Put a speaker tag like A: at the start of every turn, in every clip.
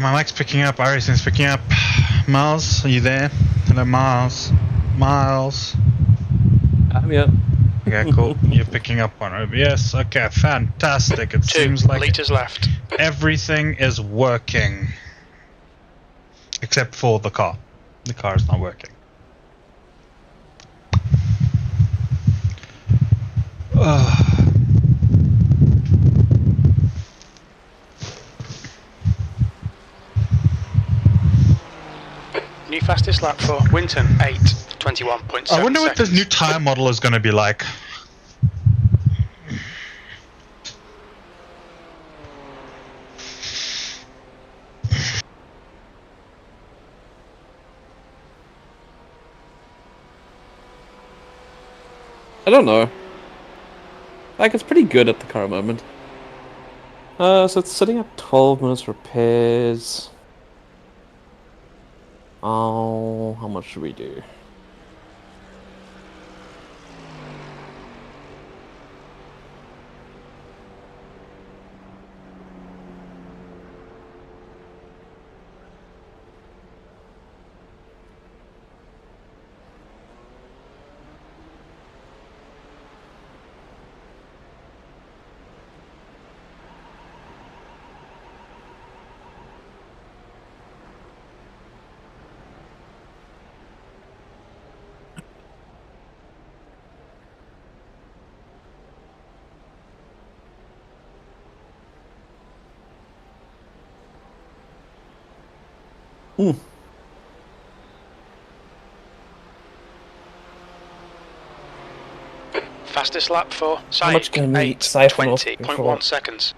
A: my mic's picking up. iRacing's picking up. Miles, are you there? Hello, Miles. Miles.
B: I'm here.
A: Okay, cool. You're picking up on OBS. Okay, fantastic. It
C: 2
A: seems like
C: liters left.
A: everything is working. Except for the car. The car is not working.
C: New fastest lap for Winton, 8:21.7
A: I wonder what
C: seconds.
A: this new tire model is going to be like.
B: I don't know. Like, it's pretty good at the current moment. So it's sitting at 12 minutes repairs. Oh, how much should we do?
C: Fastest lap for
B: How much
C: Saik,
B: can we siphon off
C: 8:20.1 seconds.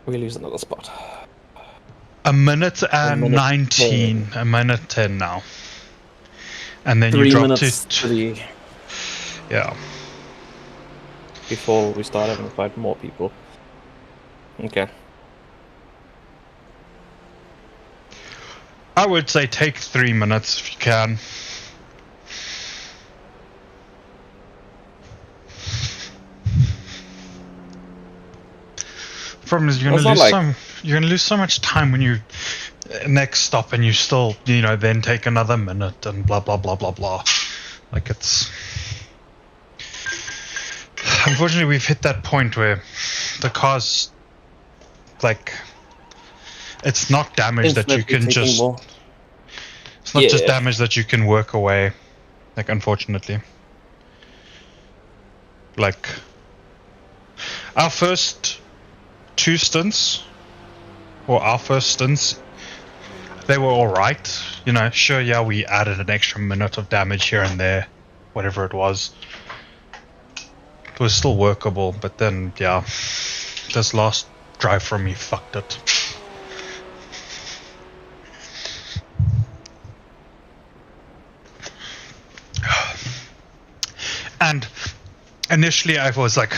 B: We lose another spot.
A: A minute and
B: minute
A: 19.
B: 10.
A: A minute 10 now. And then
B: 3
A: you drop
B: minutes
A: to...
B: 3
A: Yeah.
B: before we start having to fight more people. Okay.
A: I would say take 3 minutes if you can. Problem is you're gonna lose so much time when you next stop and you still then take another minute and blah blah blah blah blah. Like it's unfortunately we've hit that point where the car's like it's not damage that you can just it's not just damage that you can work away, like unfortunately. Like our first two stints, or our first stints, they were alright. Sure, yeah, we added an extra minute of damage here and there, whatever it was. It was still workable, but then, yeah, this last drive from me fucked it. And initially I was like,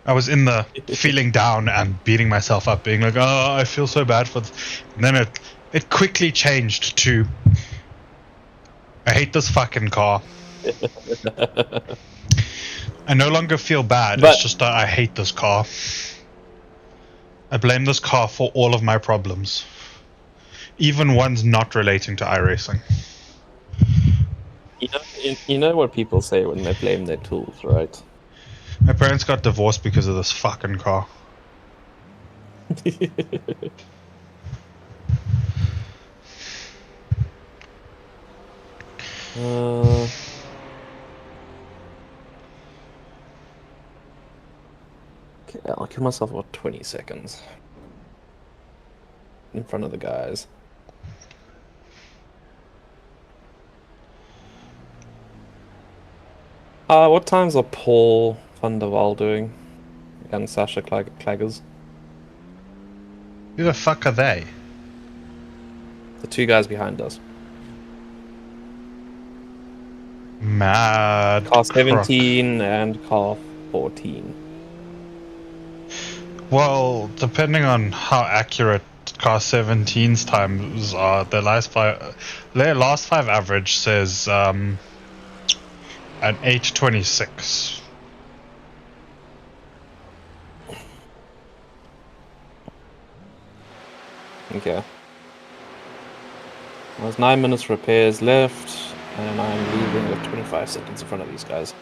A: I was in the feeling down and beating myself up, being like, oh, I feel so bad for this. And then it quickly changed to, I hate this fucking car. I no longer feel bad, it's just that I hate this car. I blame this car for all of my problems. Even ones not relating to iRacing.
B: You know what people say when they blame their tools, right?
A: My parents got divorced because of this fucking car.
B: Okay, I'll give myself about 20 seconds in front of the guys. What times are Paul van der Waal doing and Sasha Claggers?
A: Who the fuck are they?
B: The two guys behind us.
A: Mad.
B: Car 17 and car 14.
A: Well, depending on how accurate car 17's times are, their last five average says an 8:26.
B: Okay. There's 9 minutes repairs left, and I'm leaving with 25 seconds in front of these guys.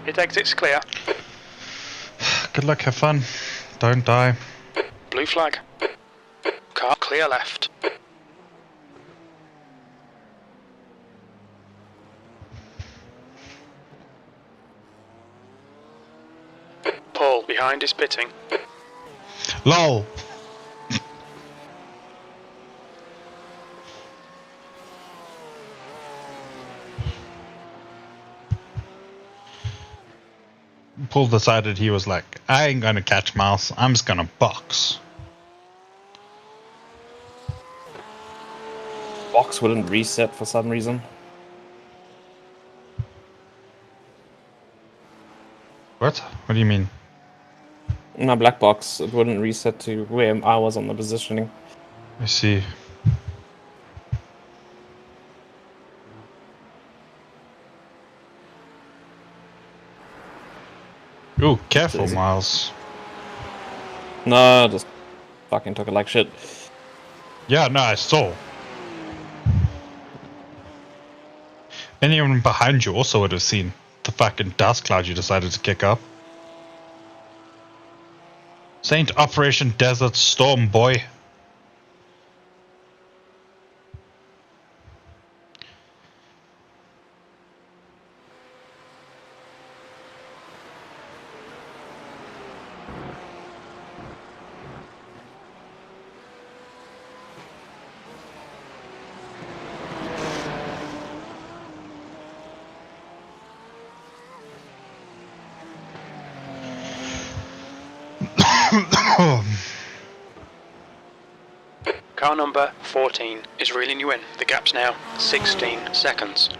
C: Hit exits clear.
A: Good luck, have fun. Don't die.
C: Blue flag. Car clear left. Paul behind is pitting.
A: LOL! Paul decided he was like, I ain't gonna catch mouse, I'm just gonna box.
B: Box wouldn't reset for some reason.
A: What? What do you mean?
B: My black box, it wouldn't reset to where I was on the positioning.
A: I see. Ooh, careful,
B: Easy.
A: Miles.
B: No, just fucking took it like shit.
A: Yeah, no, I saw. Anyone behind you also would have seen the fucking dust cloud you decided to kick up. Saint Operation Desert Storm, boy.
C: Car number 14 is reeling you in. The gap's now 16 seconds.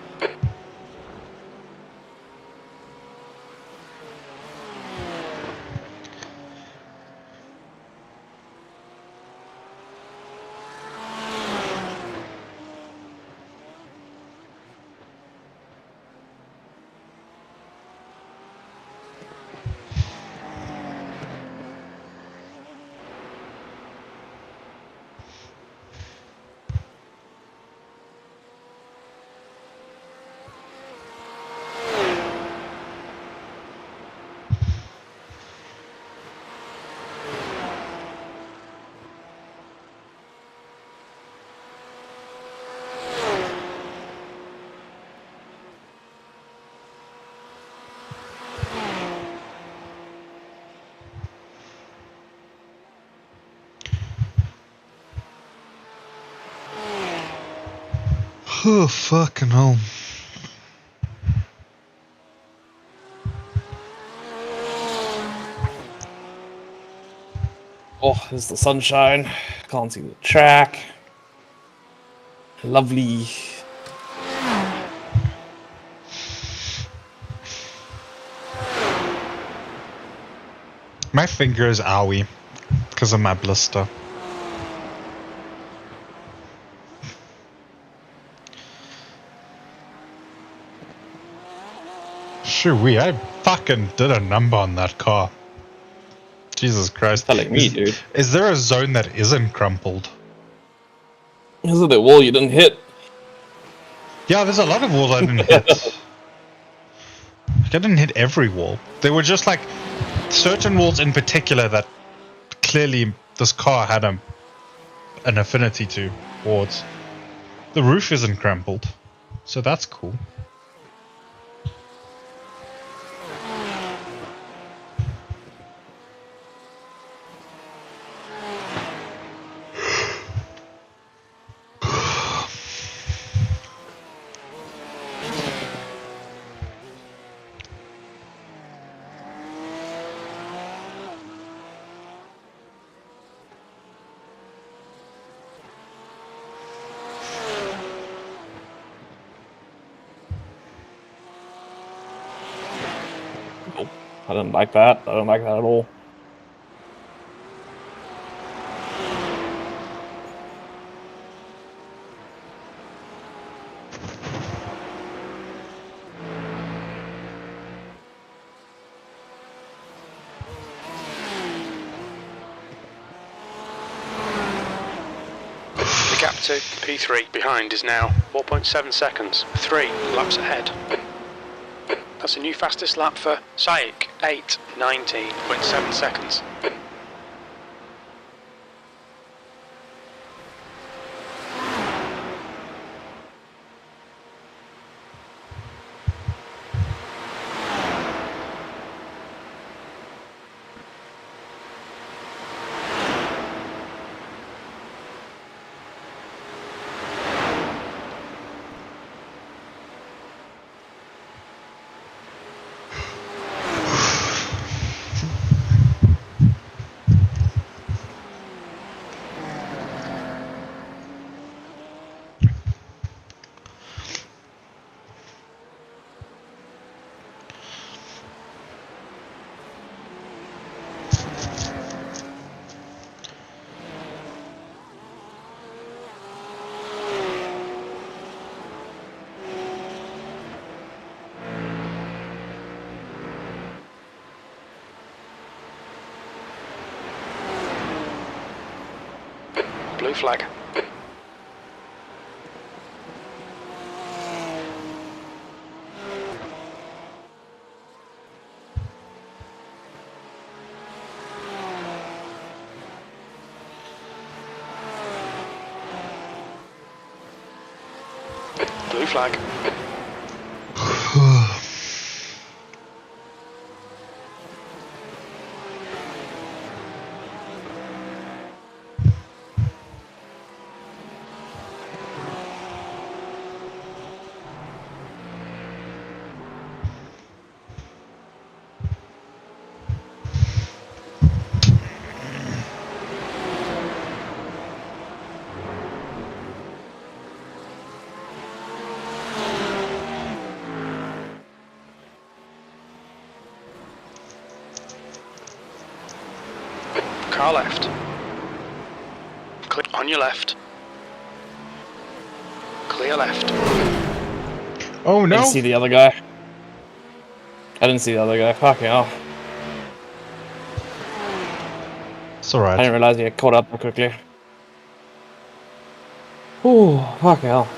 A: Oh, fucking hell.
B: Oh, there's the sunshine. Can't see the track. Lovely.
A: My finger is owie because of my blister. Shoo-wee, I fucking did a number on that car. Jesus Christ.
B: Telling me, dude.
A: Is there a zone that isn't crumpled?
B: Is it the wall you didn't hit?
A: Yeah, there's a lot of walls I didn't hit. Like, I didn't hit every wall. There were just like certain walls in particular that clearly this car had an affinity towards. The roof isn't crumpled, so that's cool.
B: Nope. I didn't like that. I don't like that at all.
C: gap to P3 behind is now 4.7 seconds, 3 laps ahead. That's a new fastest lap for Saik, 8:19.7 seconds. Blue flag. Blue flag. Car left. Click on your left. Clear left.
A: Oh
B: I
A: no!
B: didn't see the other guy. I didn't see the other guy. Fucking hell.
A: It's alright.
B: I didn't realize he had caught up that quickly. Ooh, fucking hell.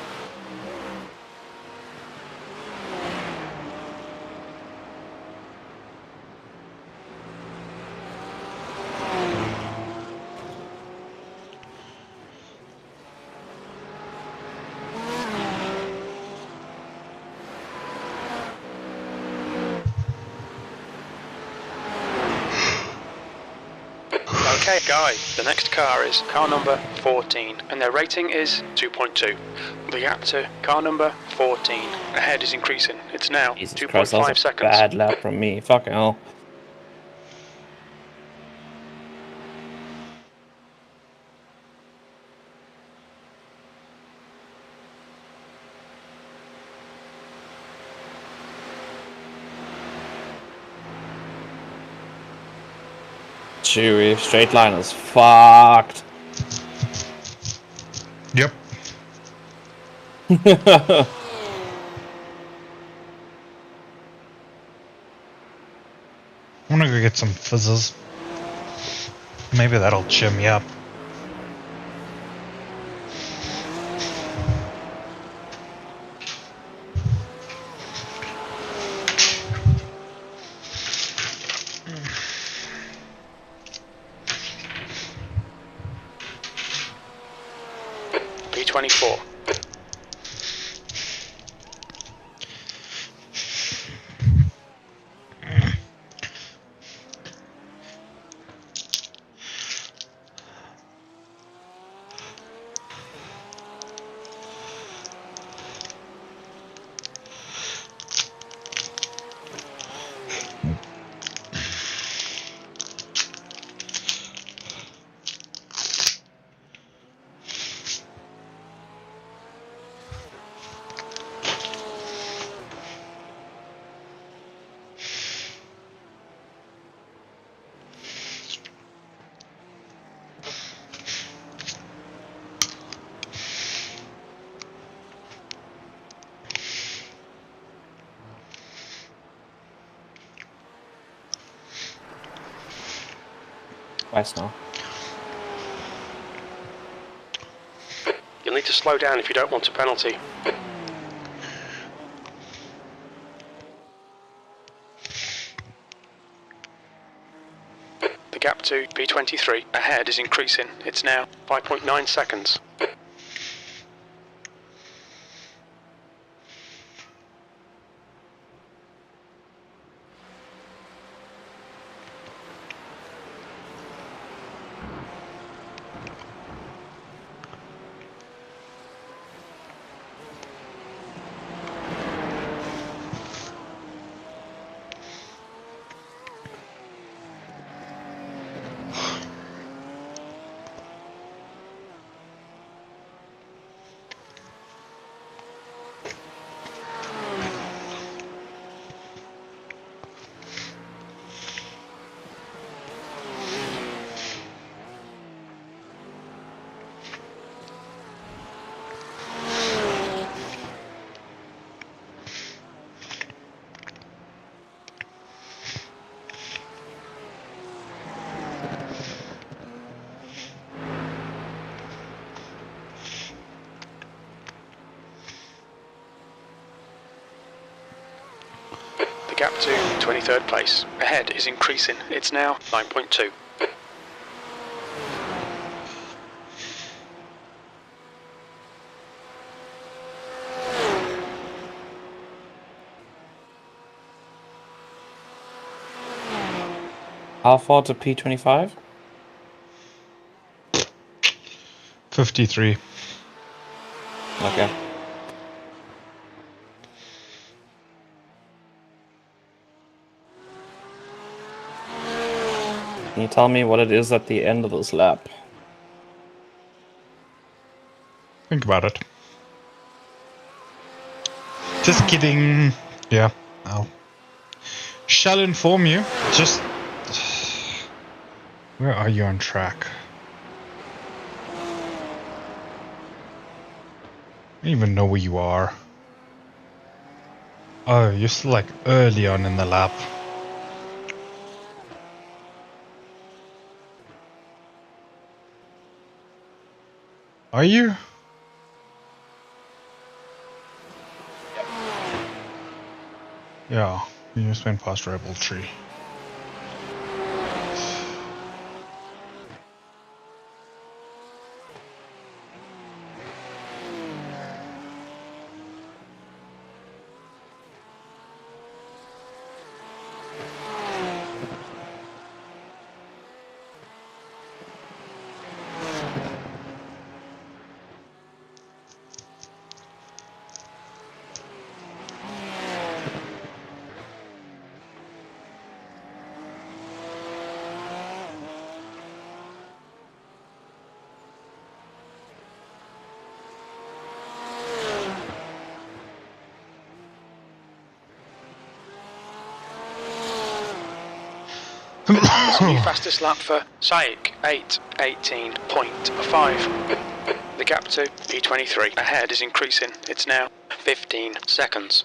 C: Okay, Guy, the next car is car number 14, and their rating is 2.2. The gap to car number 14 ahead is increasing. It's now
B: Jesus Christ, that
C: 2.5
B: was a
C: seconds.
B: bad lap from me. Fucking hell. Chewy, straight line is fucked.
A: Yep. I'm gonna go get some fizzes. Maybe that'll cheer me up.
C: P24.
B: Twice now.
C: need to slow down if you don't want a penalty. The gap to P23 ahead is increasing. It's now 5.9 seconds. The gap to 23rd place ahead is increasing. It's now 9.2.
B: How far to P25?
A: 53.
B: Okay. Can you tell me what it is at the end of this lap?
A: Think about it. Just kidding. Yeah, shall inform you. Just... Where are you on track? I don't even know where you are. Oh, you're still like early on in the lap. Are you? Yeah, you just went past Rebel Tree.
C: That's a new fastest lap for Saik, 8:18.5. The gap to P23 ahead is increasing. It's now 15 seconds.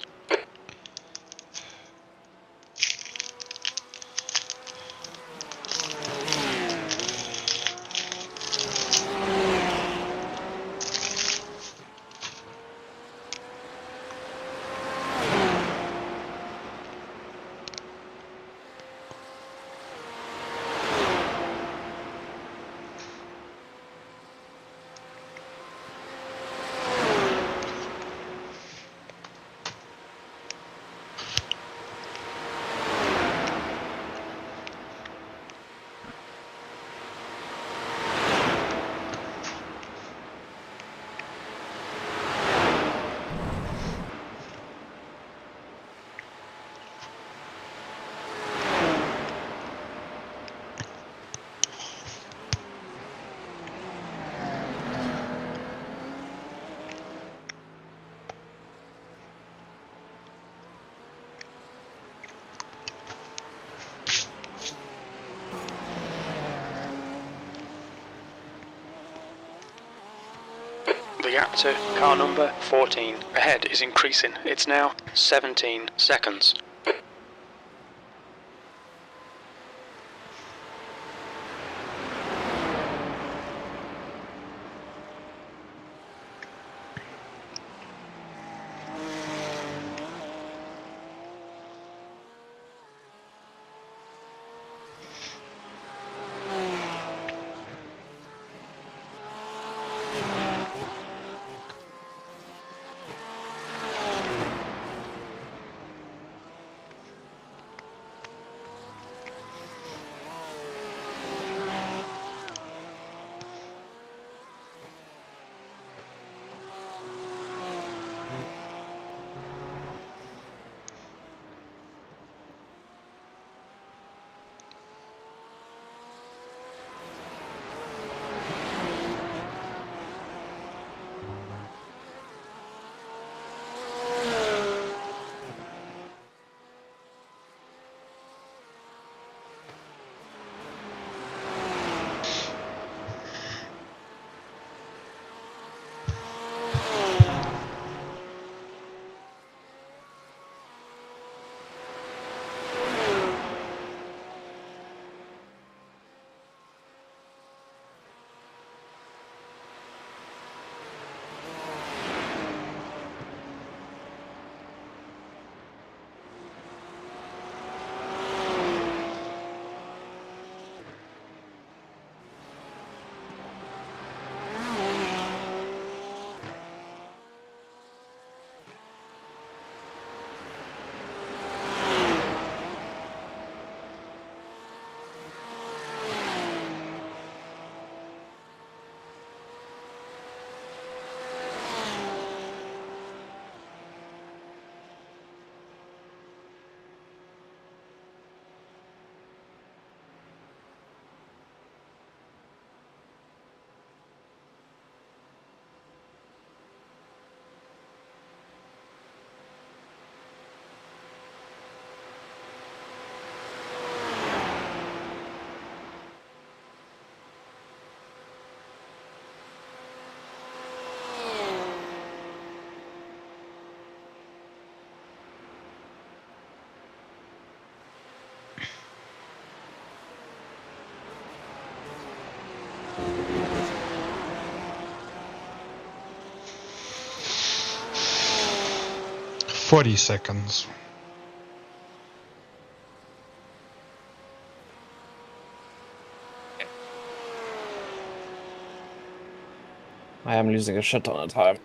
C: The gap to car number 14 ahead is increasing. It's now 17 seconds.
A: 40 seconds.
B: I am losing a shit ton of time.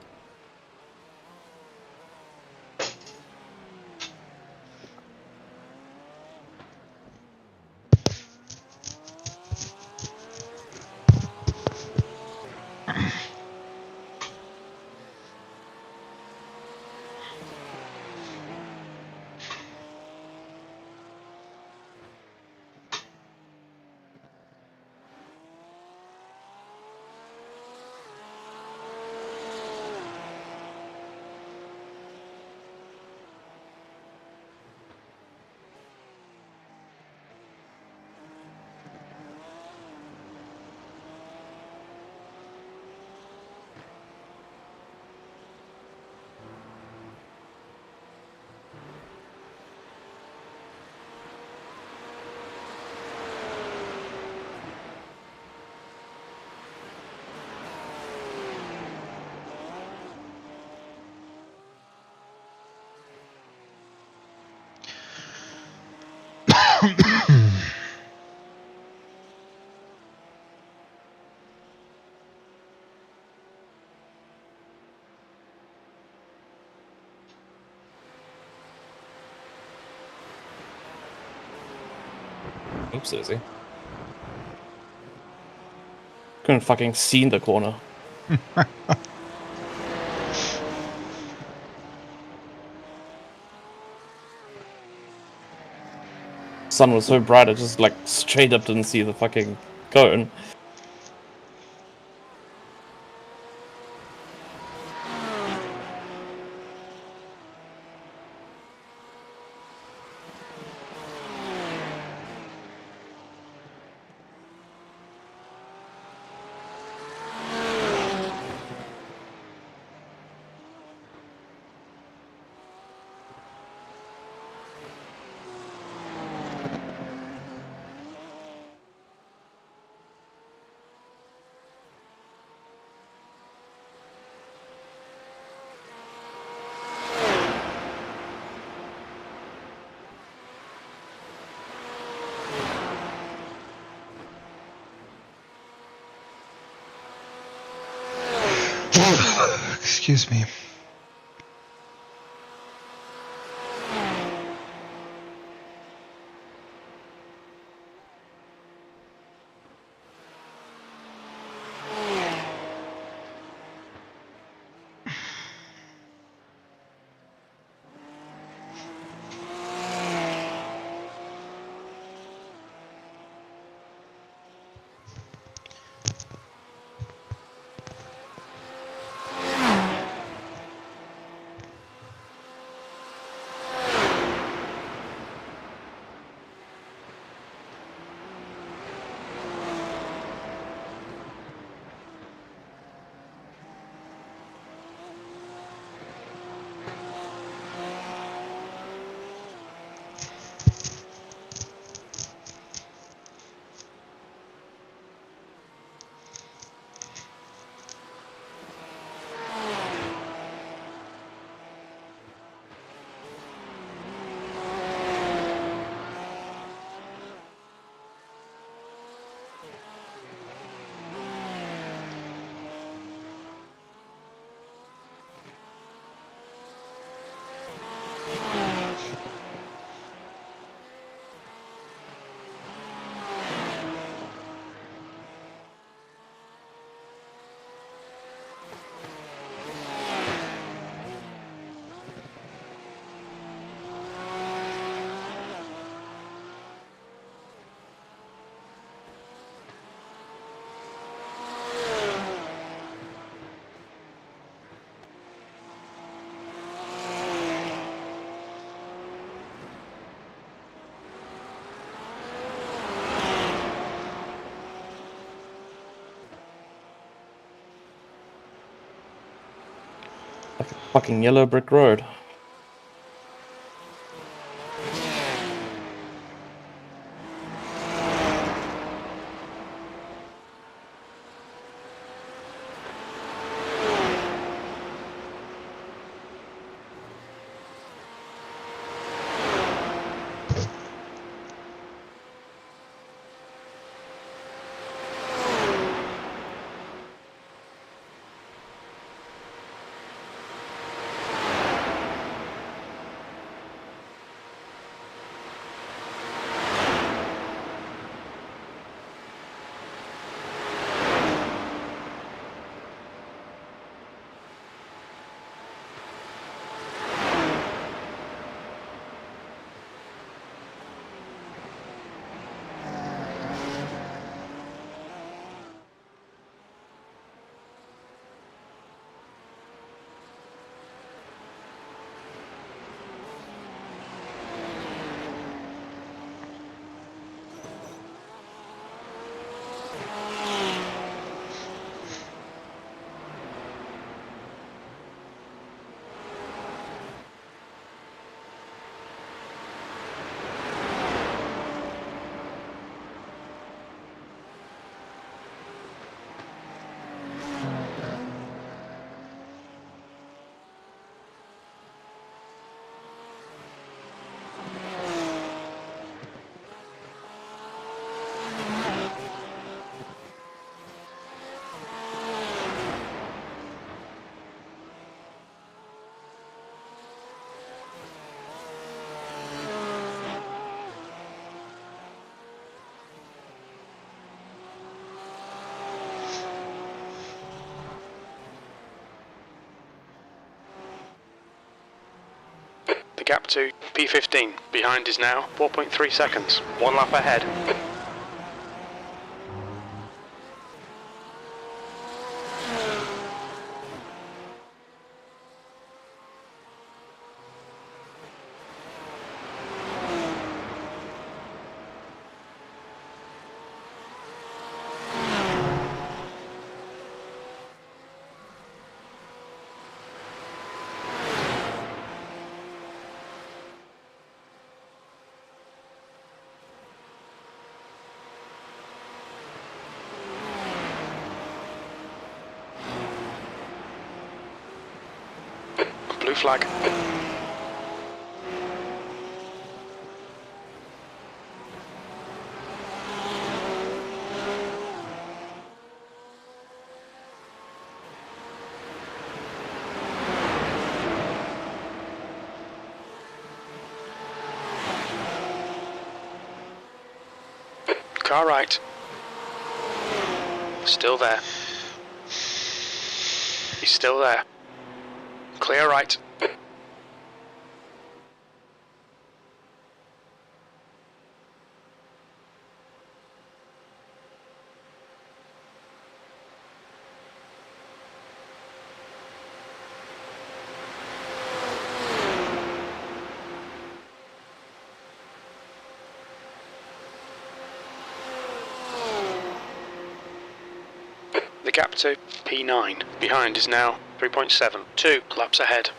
B: Oops, Izzy. Couldn't fucking see in the corner. Sun was so bright, I just like straight up didn't see the fucking cone.
A: Excuse me.
B: Like a fucking yellow brick road.
C: gap to P15 behind is now 4.3 seconds. 1 lap ahead. Blue flag. Car right. Still there. He's still there. Clear right. The gap to P9 behind is now 3.7. 2 laps ahead.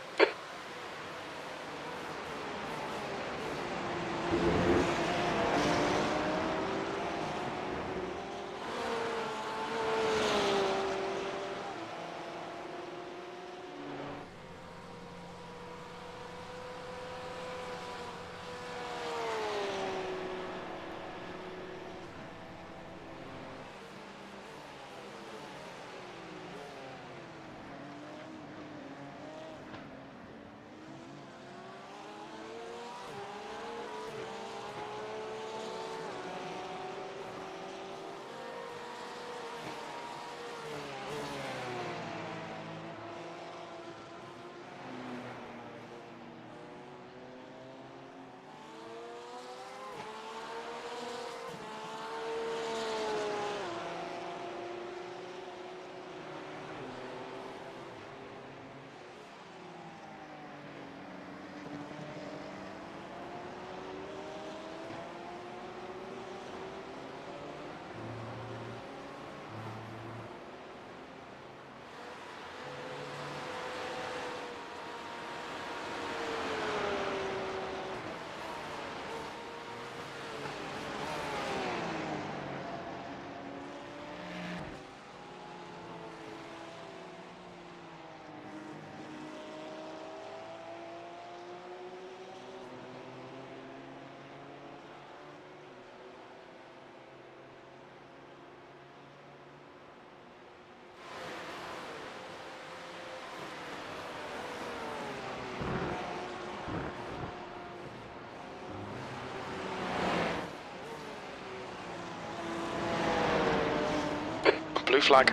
C: Blue flag.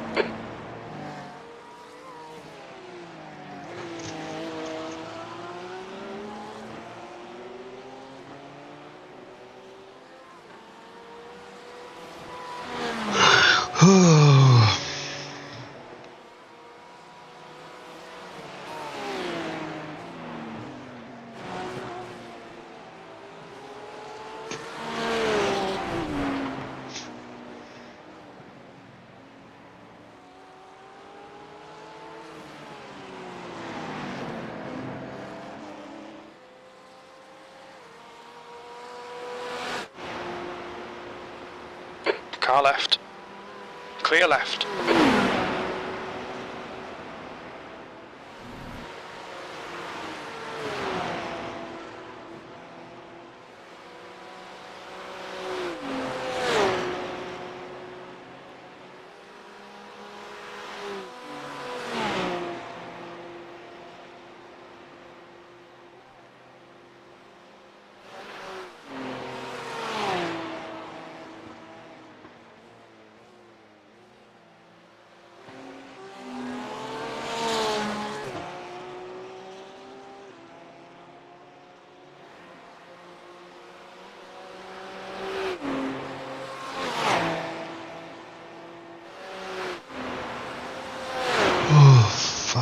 C: Car left. Clear left.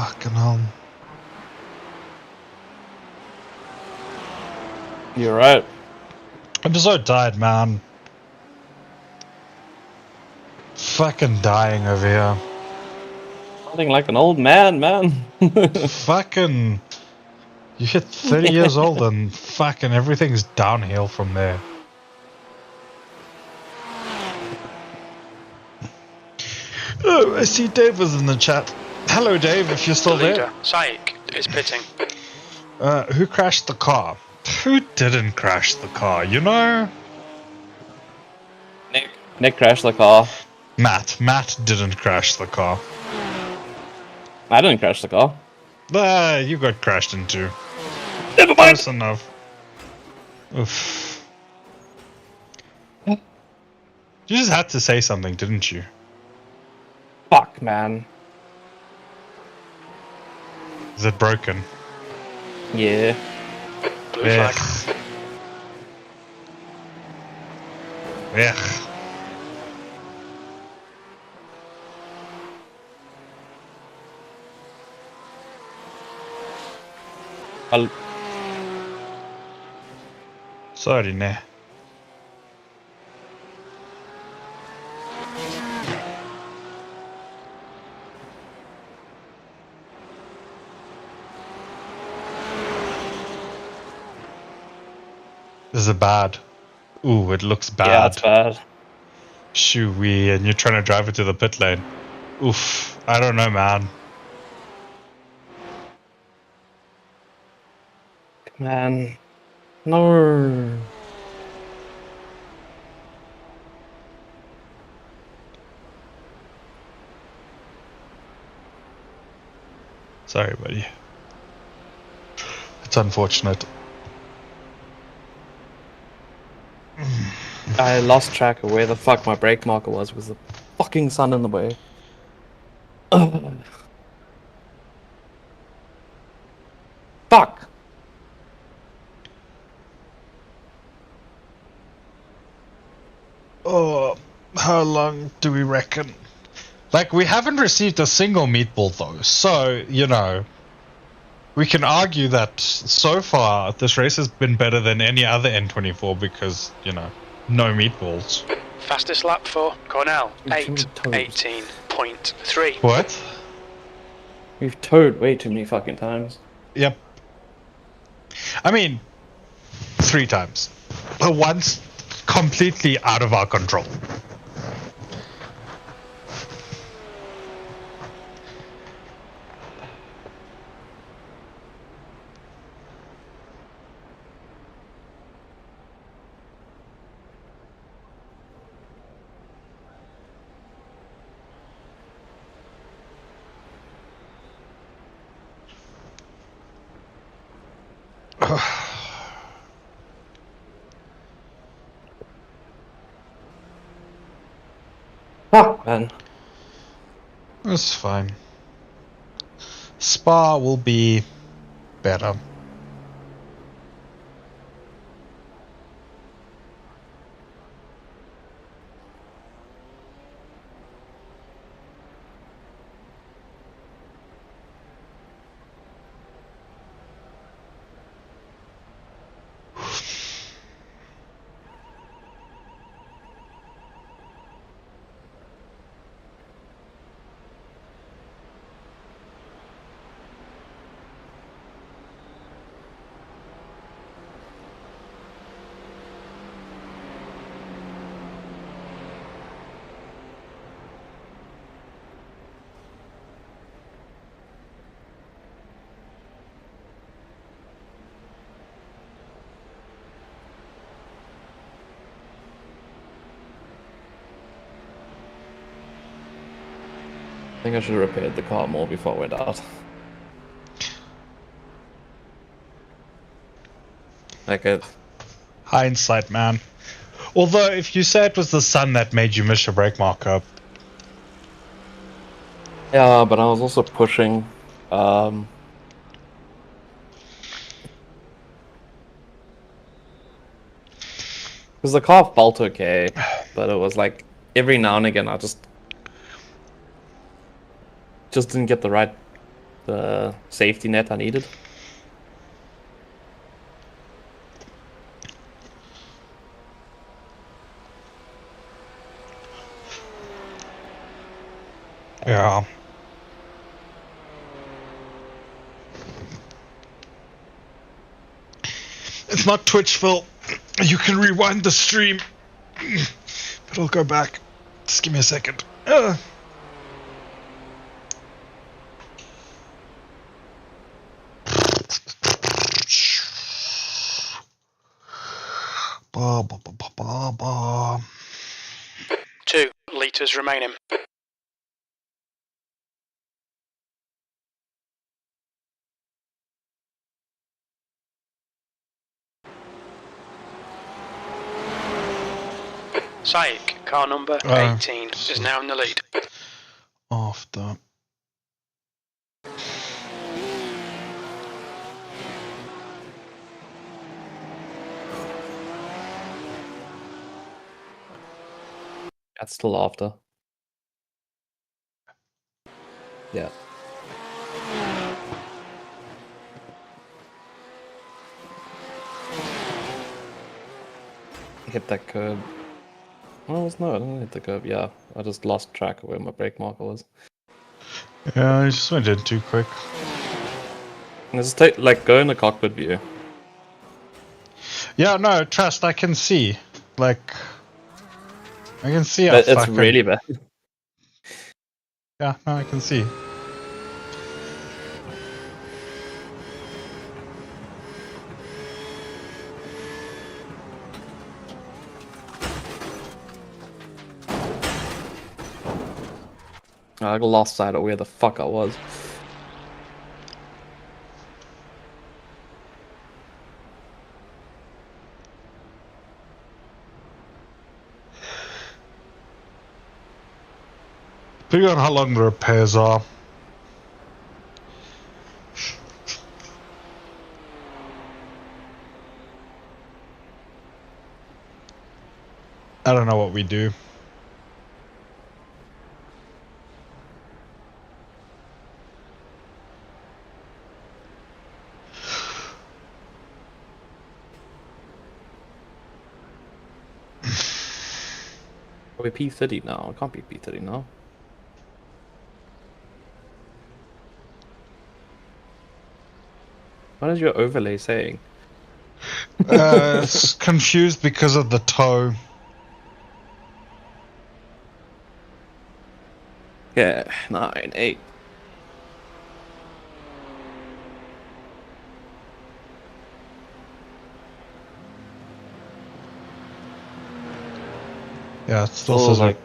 A: Fucking hell.
B: You're right.
A: I'm so tired, man. Fucking dying over here.
B: Sounding like an old man, man.
A: Fucking. You hit 30 years old and fucking everything's downhill from there. Oh, I see Dave was in the chat. Hello, Dave, if you're still
C: The leader,
A: there.
C: Saik, is pitting.
A: Who crashed the car? Who didn't crash the car, you know?
B: Nick crashed the car.
A: Matt didn't crash the car.
B: I didn't crash the car.
A: You got crashed into.
B: Never mind.
A: Close enough. Oof. You just had to say something, didn't you?
B: Fuck, man.
A: Is it broken?
B: Yeah.
C: Blue
A: Ugh.
C: flag.
A: Ugh.
B: I'll...
A: Sorry, ne. Is it bad? Ooh, it looks bad.
B: Yeah, it's bad.
A: Shoo-wee, and you're trying to drive it to the pit lane. Oof, I don't know, man.
B: Man. No.
A: Sorry, buddy. It's unfortunate.
B: I lost track of where the fuck my brake marker was because the fucking sun in the way. Ugh. Fuck!
A: Oh, how long do we reckon? Like, we haven't received a single meatball, though, so, you know, we can argue that so far this race has been better than any other N24 because, you know, no meatballs.
C: Fastest lap for Cornell,
B: You've totally
C: 8:18.3.
A: What?
B: We've towed way too many fucking times.
A: Yep. I mean, 3 times. But once completely out of our control.
B: Fuck, man.
A: That's fine. Spa will be better.
B: I think I should have repaired the car more before I went out. Like it.
A: Hindsight, man. Although, if you say it was the sun that made you miss your brake marker,
B: Yeah, but I was also pushing. Because the car felt okay, but it was like every now and again I just didn't get the right the safety net I needed.
A: Yeah. It's not Twitch, Phil. You can rewind the stream. But I'll go back. Just give me a second. Ba, ba, ba, ba, ba, ba.
C: 2 litres remaining. Saik, car number 18, is now in the lead.
A: After.
B: That's still after. Yeah. Hit that curb. Oh, no, I didn't hit the curb. Yeah, I just lost track of where my brake marker was.
A: Yeah, I just went in too quick.
B: Let's take, like, go in the cockpit view.
A: Yeah, no, trust, I can see. Like, I can see how
B: It's
A: fucking...
B: really bad.
A: Yeah, no, I can see.
B: I lost sight of where the fuck I was.
A: Figure out how long the repairs are. I don't know what we do.
B: Are we P30 now? It can't be P30 now. What is your overlay saying?
A: It's confused because of the toe.
B: Yeah, 9, 8.
A: Yeah, it still
B: Still
A: says
B: like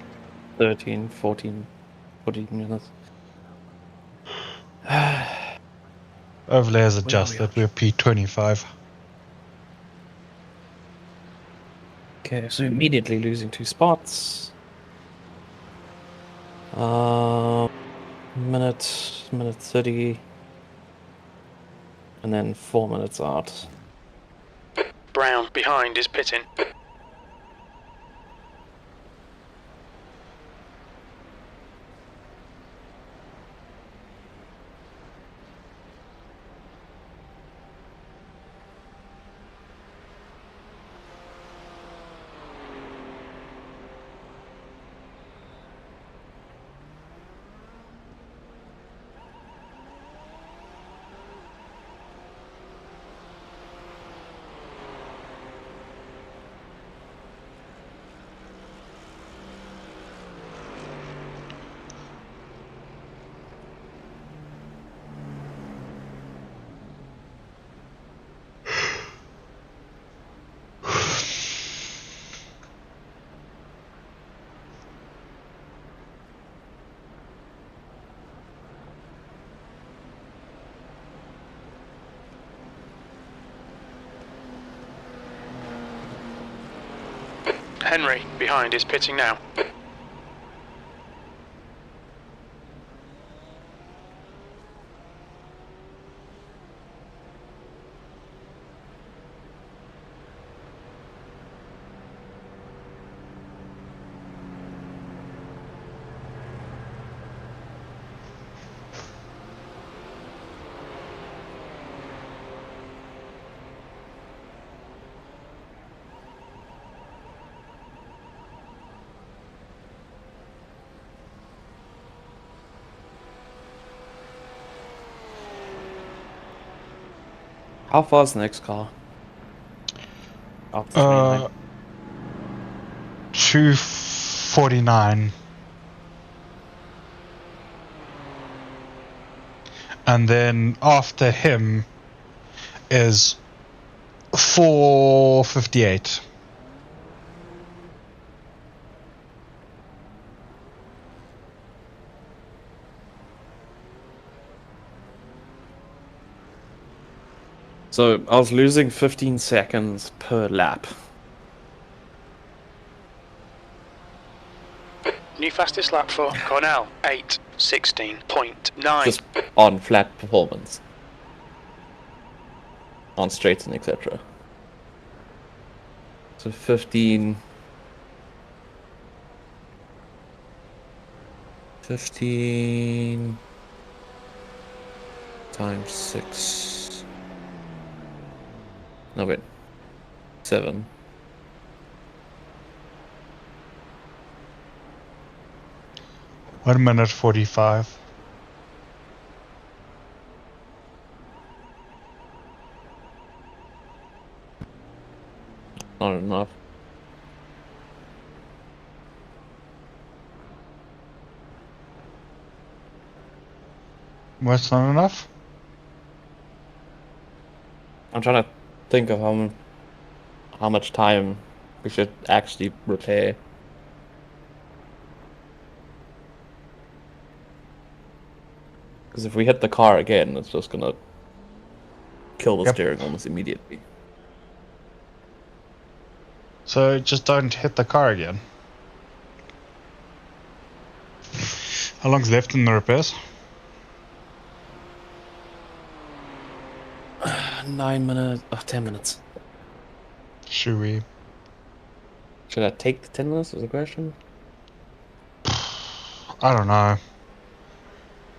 B: 13, 14 minutes.
A: overlay is
B: Where are we
A: adjusted.
B: at?
A: We're P25.
B: Okay, so immediately losing 2 spots. Minute 30. And then 4 minutes out.
C: Brown, behind, is pitting. Henry, behind, is pitting now.
B: How far is the next car? Off the 29.
A: 249. And then after him is 458.
B: So I was losing 15 seconds per lap.
C: New fastest lap for Cornell, 8:16.9.
B: Just on flat performance. On straights and etc. So 15 times 6. No wait. 7.
A: One minute 45.
B: Not enough.
A: What's not enough?
B: I'm trying to think of how much time we should actually repair. Because if we hit the car again, it's just gonna kill the
A: Yep.
B: steering almost immediately.
A: So just don't hit the car again. How long's left in the repairs?
B: 9 minutes. 10 minutes.
A: Should we?
B: Should I take the 10 minutes? Is the question?
A: I don't know.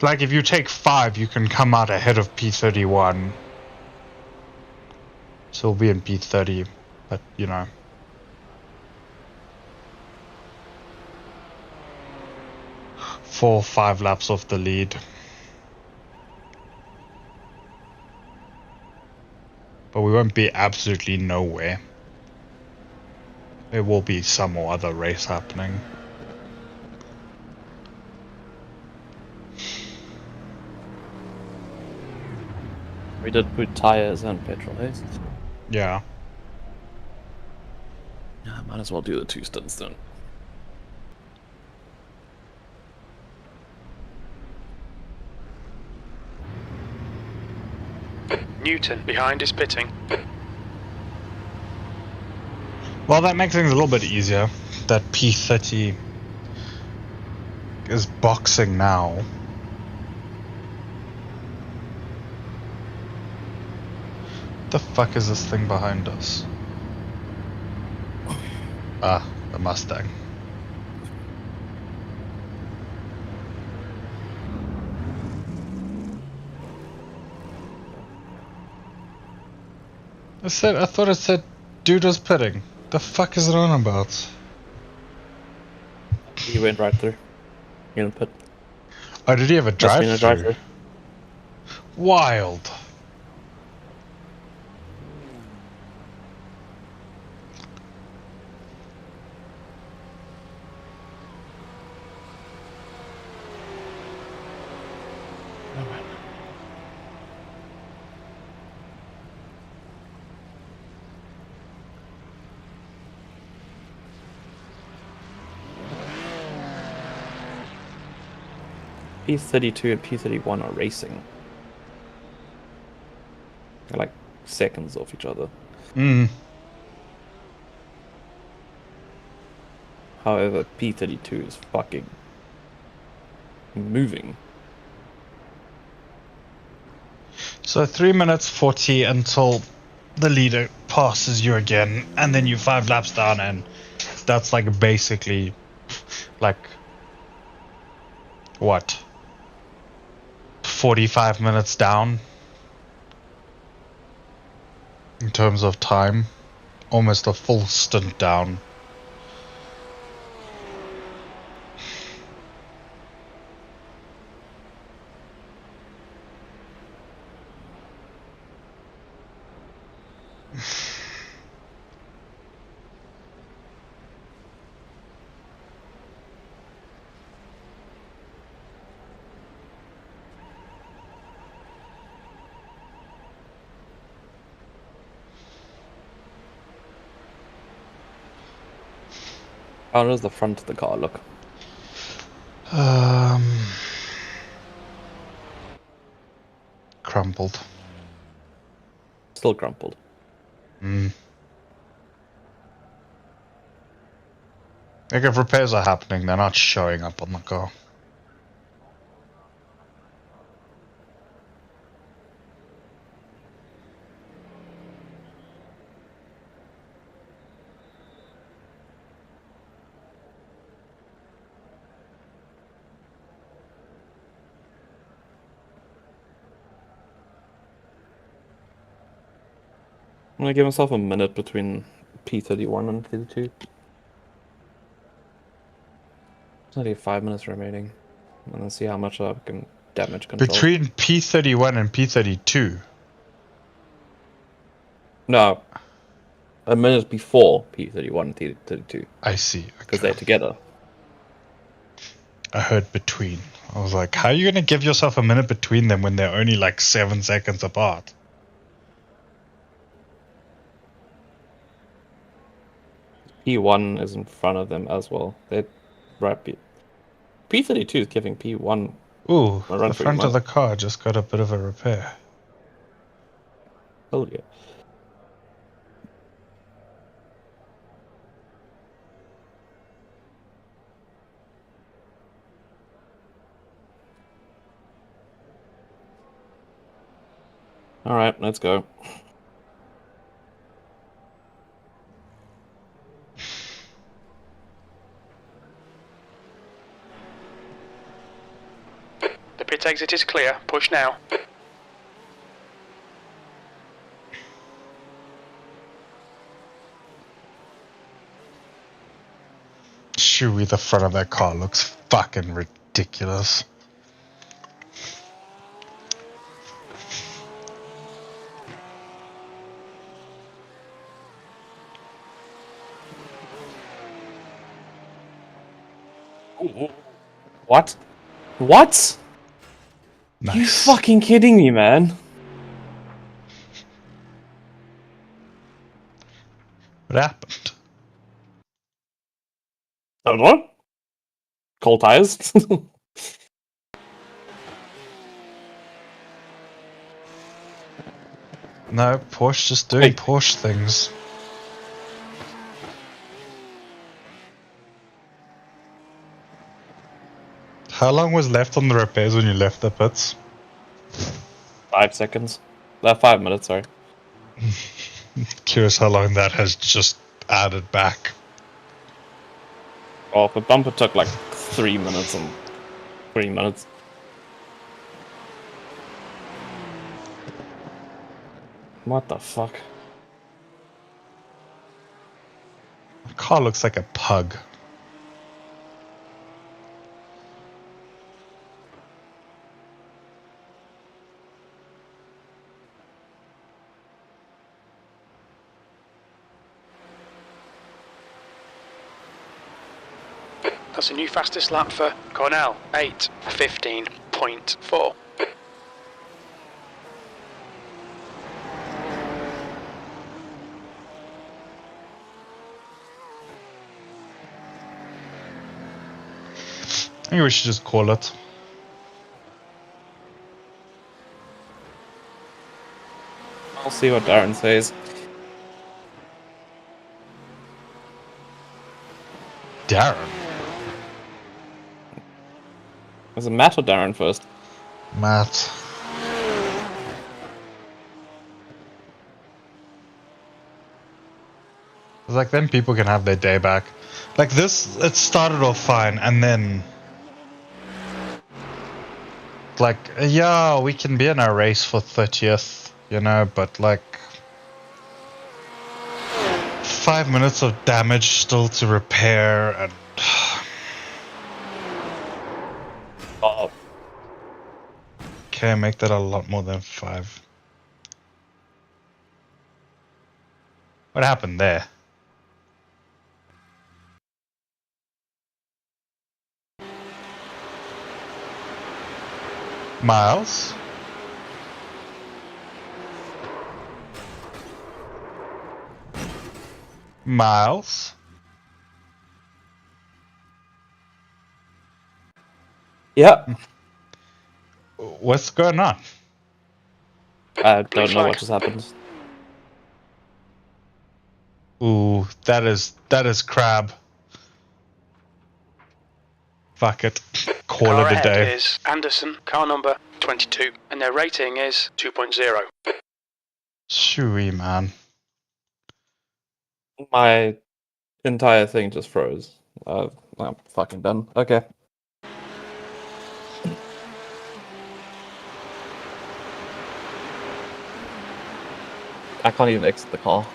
A: Like, if you take 5, you can come out ahead of P31. So we'll be in P30, but, you know. Four, 5 laps off the lead. But we won't be absolutely nowhere. There will be some or other race happening.
B: We did put tires and petrol, eh?
A: Yeah.
B: Yeah, might as well do the 2 stunts then.
C: Newton behind is pitting.
A: Well, that makes things a little bit easier. That P30 is boxing now. The fuck is this thing behind us? Ah, the Mustang. I thought it said dude was pitting. The fuck is it on about?
B: He went right through. He didn't put.
A: Oh, did he have a
B: Must have been a
A: drive-through?
B: drive-through.
A: Wild.
B: P32 and P31 are racing. They're like seconds off each other. However, P32 is fucking moving.
A: So 3 minutes 40 until the leader passes you again, and then you 5 laps down, and that's like basically like what? 45 minutes down in terms of time. Almost a full stint down.
B: How does the front of the car look?
A: Crumpled.
B: Still crumpled.
A: Like if repairs are happening, they're not showing up on the car.
B: I'm gonna give myself a minute between P31 and 32. There's only 5 minutes remaining. And then see how much I can damage control.
A: Between P31 and P32.
B: No. A minute before P31 and P32.
A: I see.
B: Because
A: Okay.
B: they're together.
A: I heard between. I was like, how are you going to give yourself a minute between them when they're only like 7 seconds apart?
B: P1 is in front of them as well. They're right. P32 is giving P1
A: Ooh,
B: a run
A: the
B: for
A: front
B: your
A: of the car just got a bit of a repair.
B: Oh yeah. Alright, let's go.
C: The pit exit is clear. Push now.
A: Shooey, the front of that car looks fucking ridiculous.
B: What? What?
A: Nice.
B: You fucking kidding me, man?
A: What happened?
B: I don't know. Cold tires?
A: No, Porsche just doing
B: Hey.
A: Porsche things. How long was left on the repairs when you left the pits?
B: 5 seconds. 5 minutes, sorry.
A: Curious how long that has just added back.
B: Oh, the bumper took like 3 minutes and 3 minutes. What the fuck?
A: The car looks like a pug.
C: That's a new fastest lap for Cornell. 8:15.4.
A: I think we should just call it.
B: I'll see what Darren says.
A: Darren.
B: Was it Matt or Darren first?
A: Matt. It's like then people can have their day back. Like this, it started off fine, and then like, yeah, we can be in our race for 30th, you know, but like 5 minutes of damage still to repair, and
B: Oh,
A: okay, make that a lot more than 5. What happened there? Miles? Miles?
B: Yeah.
A: What's going on?
B: I
C: Blue
B: don't know
C: flag.
B: what just happened.
A: Ooh, that is crab. Fuck it. Call
C: Car
A: it a
C: ahead
A: day.
C: is Anderson, car number 22, and their rating is 2.0.
A: Shooey, man.
B: My entire thing just froze. I'm fucking done. Okay. I can't even exit the car.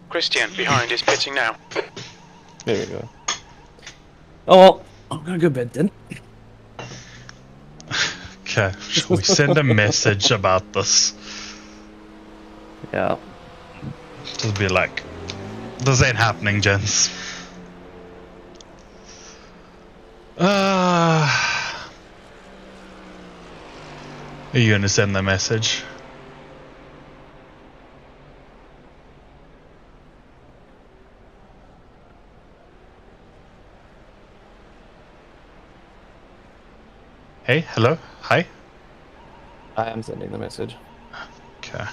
C: Christian behind is pitting now.
B: There we go. Oh well, I'm gonna go bed then.
A: Okay, should we send a message about this?
B: Yeah.
A: Just be like, this ain't happening, gents. Are you gonna send the message? Hey, hello, hi.
B: I am sending the message.
A: Okay.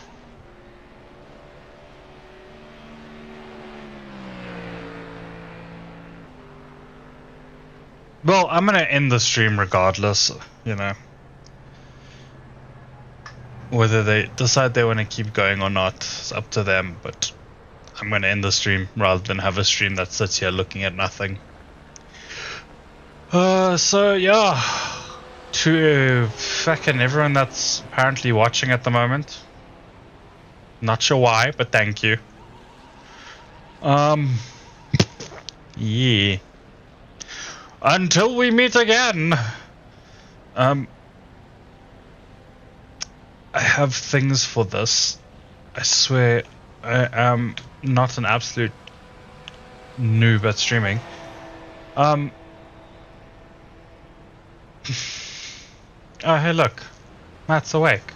A: Well, I'm gonna end the stream regardless, you know. Whether they decide they want to keep going or not, it's up to them, but I'm gonna end the stream rather than have a stream that sits here looking at nothing. So yeah. To fucking everyone that's apparently watching at the moment. Not sure why, but thank you. Yeah. Until we meet again. I have things for this. I swear I am not an absolute noob at streaming. Oh, hey, look. Matt's awake.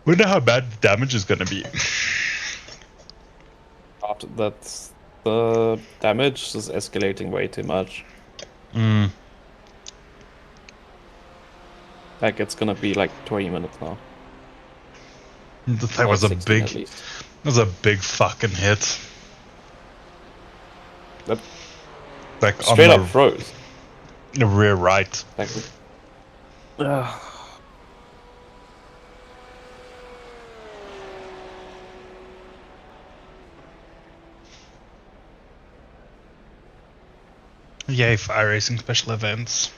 A: Wonder how bad the damage is gonna be.
B: After that, the damage is escalating way too much. Like it's gonna be like 20 minutes now.
A: That was a
B: 16
A: big,
B: at least.
A: that was a big fucking hit.
B: That
A: Like
B: straight
A: on
B: up froze.
A: The rear right.
B: Thank you.
A: Yay for iRacing special events.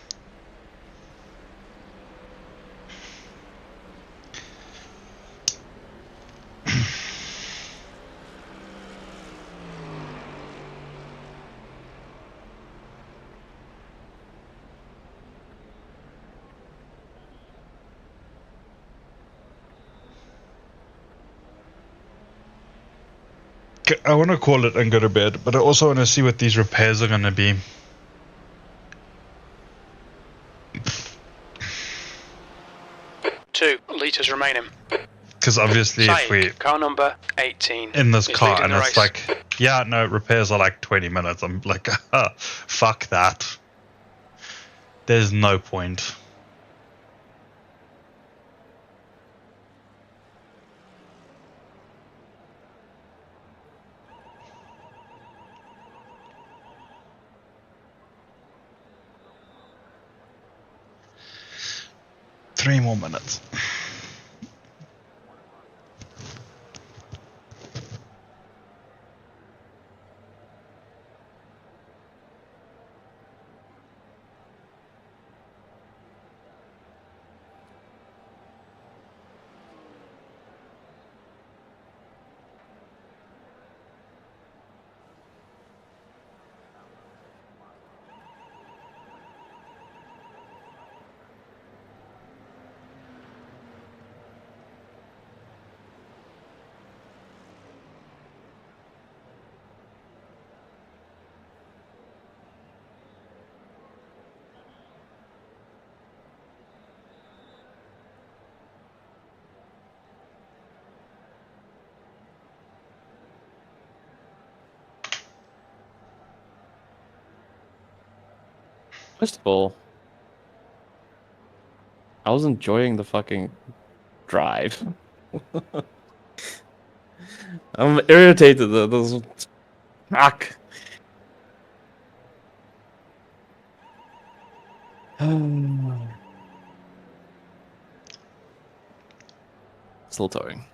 A: I want to call it and go to bed, but I also want to see what these repairs are going to be.
C: Two litres remaining.
A: Because obviously if we...
C: car number 18
A: in this
C: is
A: car
C: leading
A: and
C: the
A: it's
C: race.
A: like, yeah, no, repairs are like 20 minutes. I'm like, fuck that. There's no point. Three more minutes.
B: First of all, I was enjoying the fucking drive. I'm irritated that this fuck. Still towing.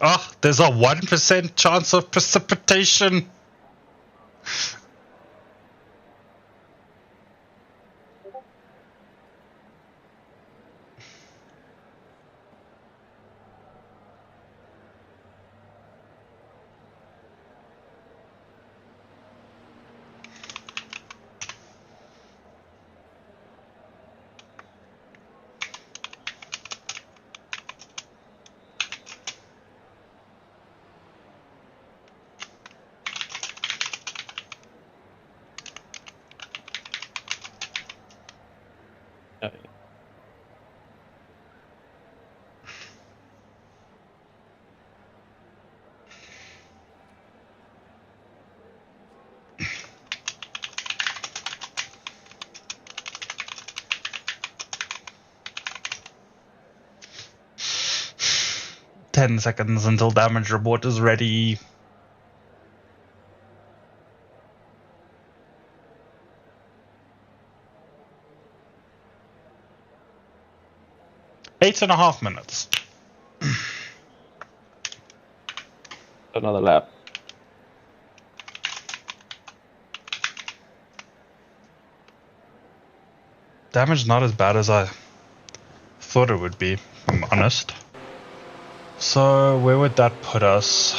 A: Oh, there's a 1% chance of precipitation.
B: Okay.
A: Ten seconds until damage report is ready. Eight and a half minutes.
B: Another lap.
A: Damage not as bad as I thought it would be, if I'm honest. So where would that put us?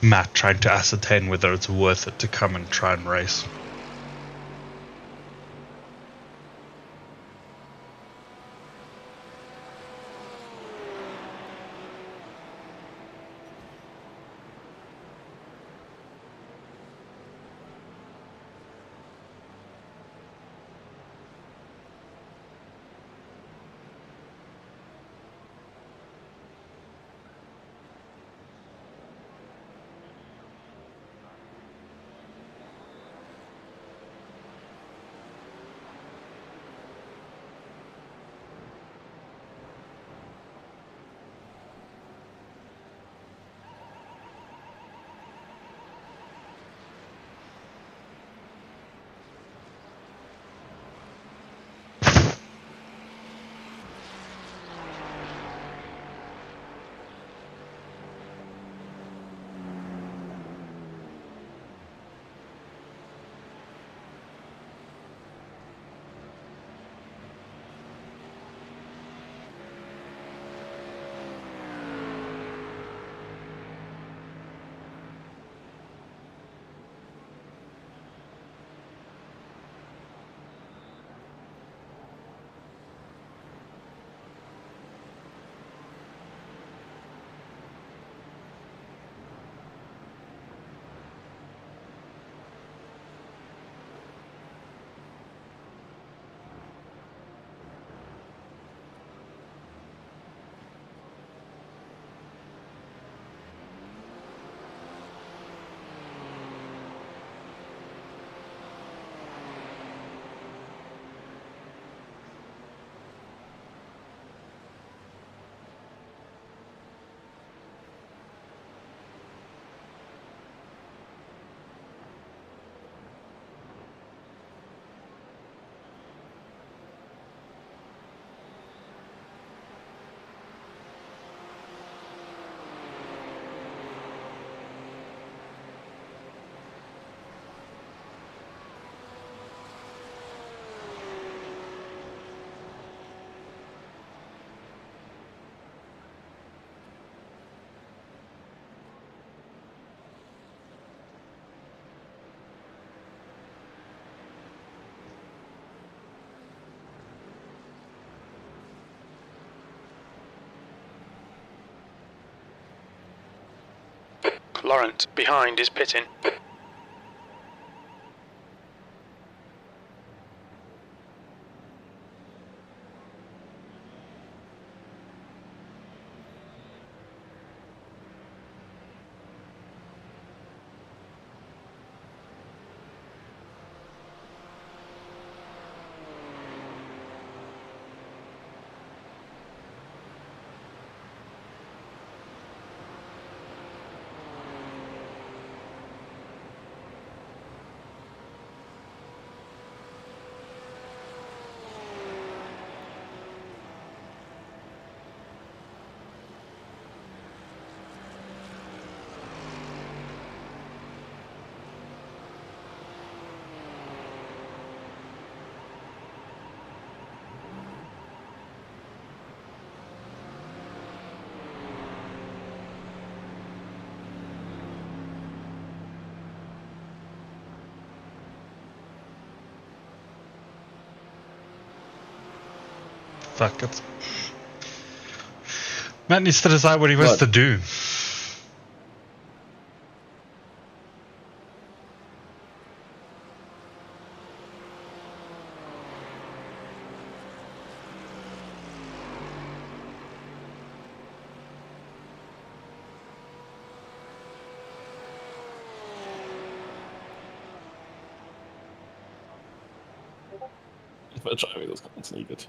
A: Matt trying to ascertain whether it's worth it to come and try and race.
C: Laurent, behind, is pitting.
A: Fuck it. Matt needs to decide what he wants to do.
B: Driving was constantly good.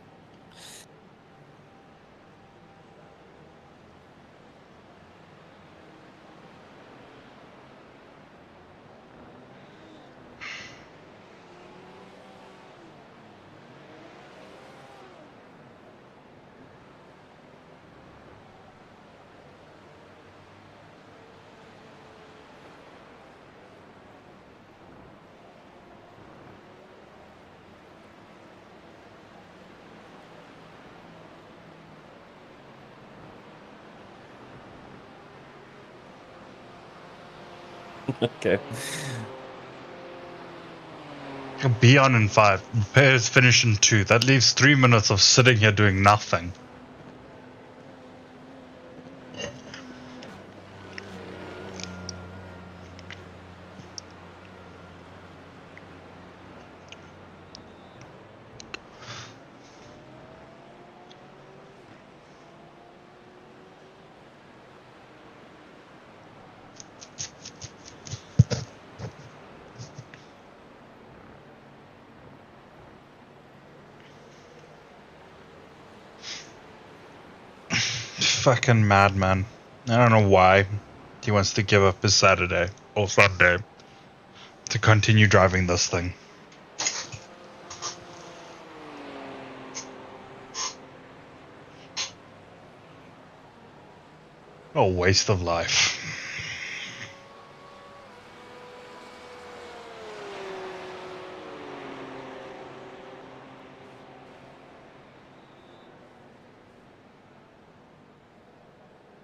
B: Okay.
A: Be on in 5. Repairs finish in 2. That leaves 3 minutes of sitting here doing nothing. Fucking madman. I don't know why he wants to give up his Saturday or Sunday to continue driving this thing. A waste of life.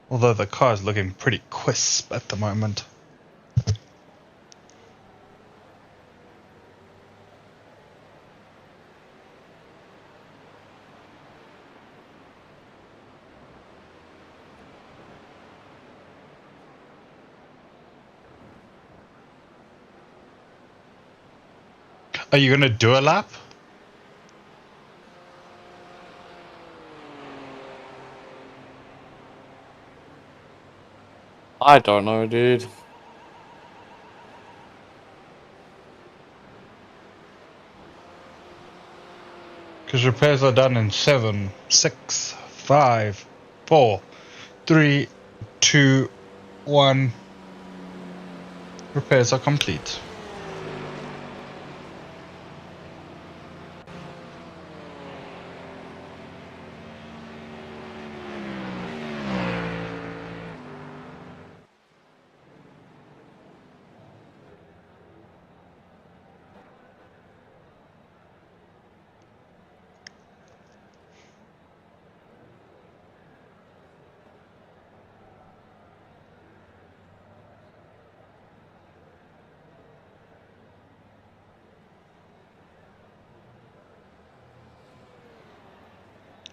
A: Although the car is looking pretty crisp at the moment. Are you gonna do a lap?
B: I don't know, dude.
A: Because repairs are done in 7, 6, 5, 4, 3, 2, 1. Repairs are complete.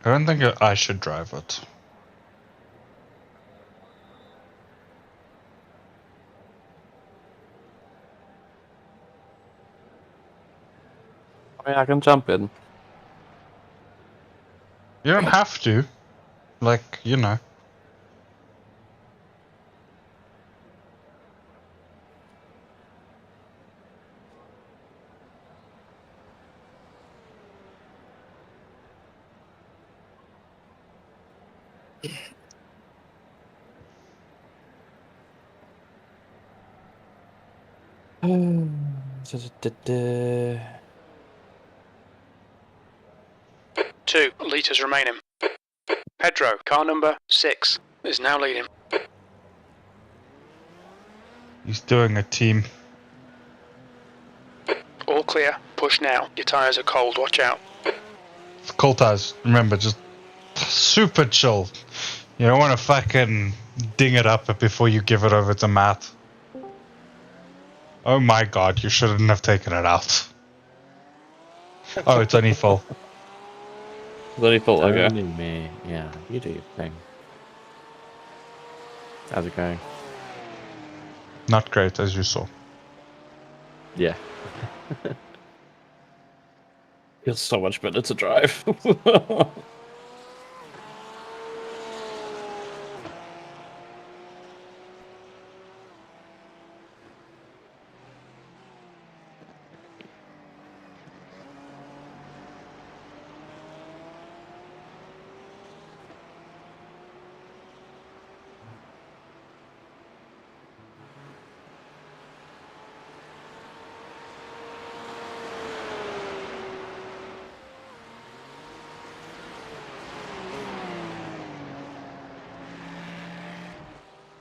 A: I don't think I should drive it.
B: I mean, I can jump in.
A: You don't have to. Like, you know.
B: Da-da-da-da.
C: 2 litres remaining. Pedro, car number 6, is now leading.
A: He's doing a team.
C: All clear, push now. Your tyres are cold, watch out.
A: It's cold tires. Remember, just super chill. You don't want to fucking ding it up before you give it over to Matt. Oh my god, you shouldn't have taken it out. Oh, it's only full.
B: Bloody full, okay.
D: Only me. Yeah, you do your thing. How's it going?
A: Not great, as you saw.
D: Yeah.
B: Feels so much better to drive.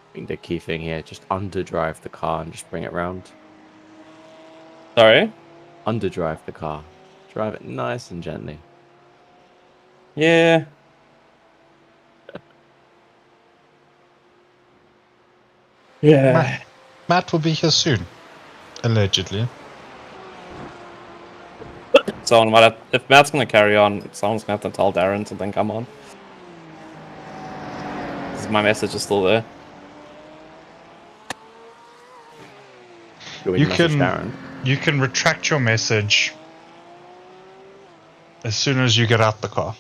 D: I think the key thing here, just underdrive the car and just bring it round.
B: Sorry?
D: Underdrive the car. Drive it nice and gently.
B: Yeah. Yeah.
A: Matt will be here soon. Allegedly.
B: Someone might have, if Matt's gonna carry on, someone's gonna have to tell Darren to then come on. 'Cause my message is still there.
A: You can retract your message as soon as you get out the car.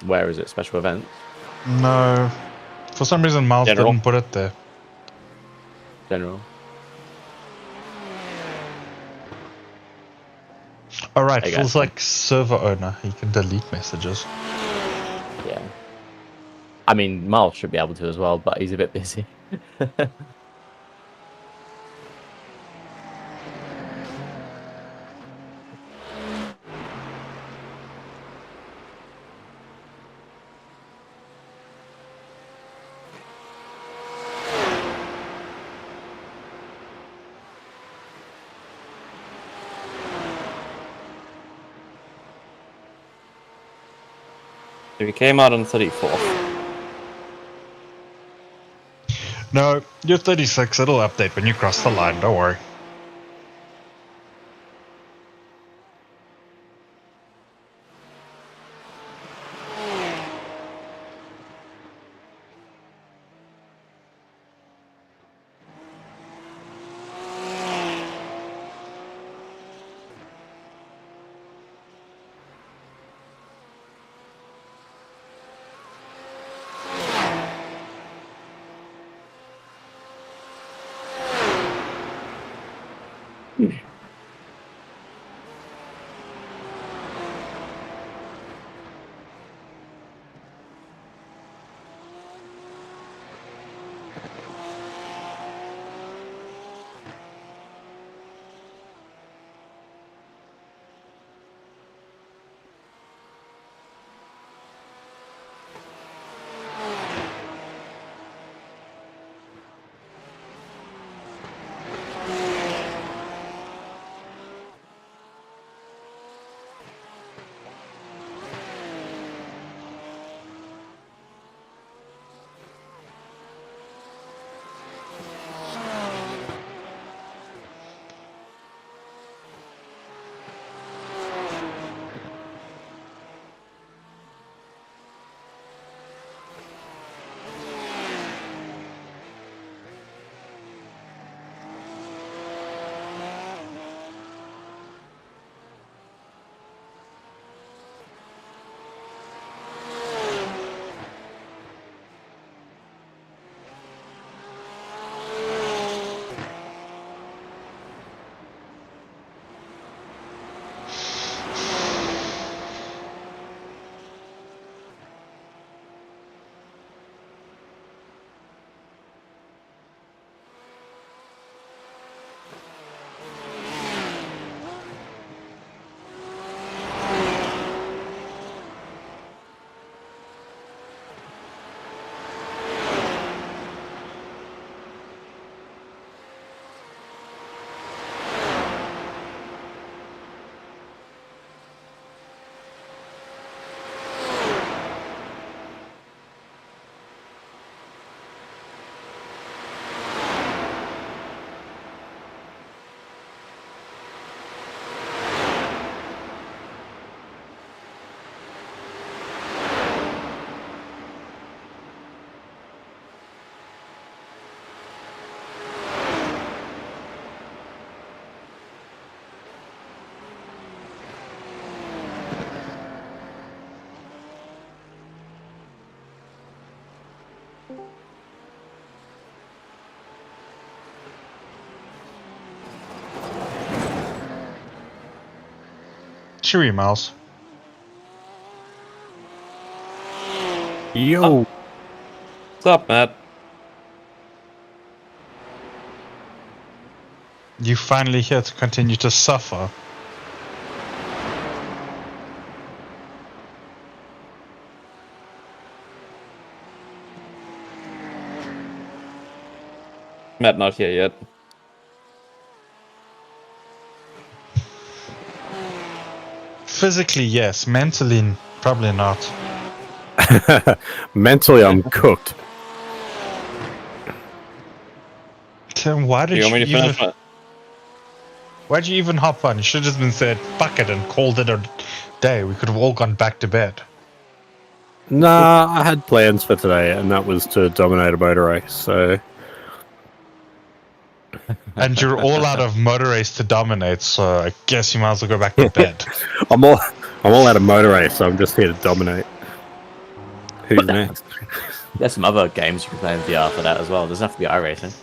D: Where is it? Special events?
A: No. For some reason, Miles
B: General.
A: didn't put it there.
D: General.
A: Alright,
D: I
A: feels
D: got
A: like server owner. He can delete messages.
D: Yeah. I mean, Miles should be able to as well, but he's a bit busy.
B: If he came out on 34th.
A: No, you're 36. It'll update when you cross the line. Don't worry. Cheery, Miles.
D: Yo!
B: What's up, Matt?
A: You finally here to continue to suffer.
B: Matt not here yet.
A: Physically, yes. Mentally, probably not.
E: Mentally, I'm cooked.
A: Tim, why did
B: You want
A: you
B: me to
A: even?
B: finish it?
A: Why'd you even hop on? You should have just been said, fuck it, and called it a day. We could have all gone back to bed.
E: Nah, I had plans for today, and that was to dominate a motor race. So
A: And you're all out of motor race to dominate, so I guess you might as well go back to bed.
E: I'm all out of motor race. So I'm just here to dominate. Who's next?
D: There's some other games you can play in VR for that as well. It doesn't have to be iRacing.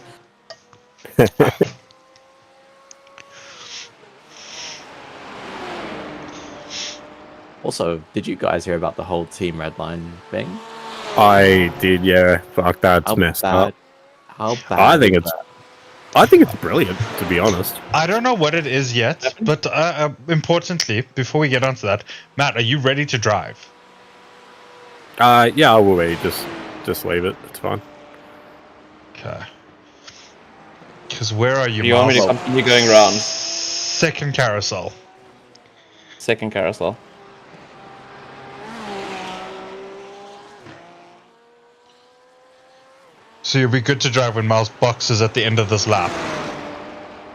D: Also, did you guys hear about the whole Team Redline thing?
E: I did, yeah. Fuck, that's messed up.
D: How bad?
E: I think it's brilliant, to be honest.
A: I don't know what it is yet, but importantly, before we get onto that, Matt, are you ready to drive?
E: Yeah, I will be. Just leave it. It's fine.
A: Okay. Because where are you,
B: You want me to
A: Miles?
B: continue going round?
A: Second carousel.
B: Second carousel.
A: So you'll be good to drive when Miles boxes at the end of this lap.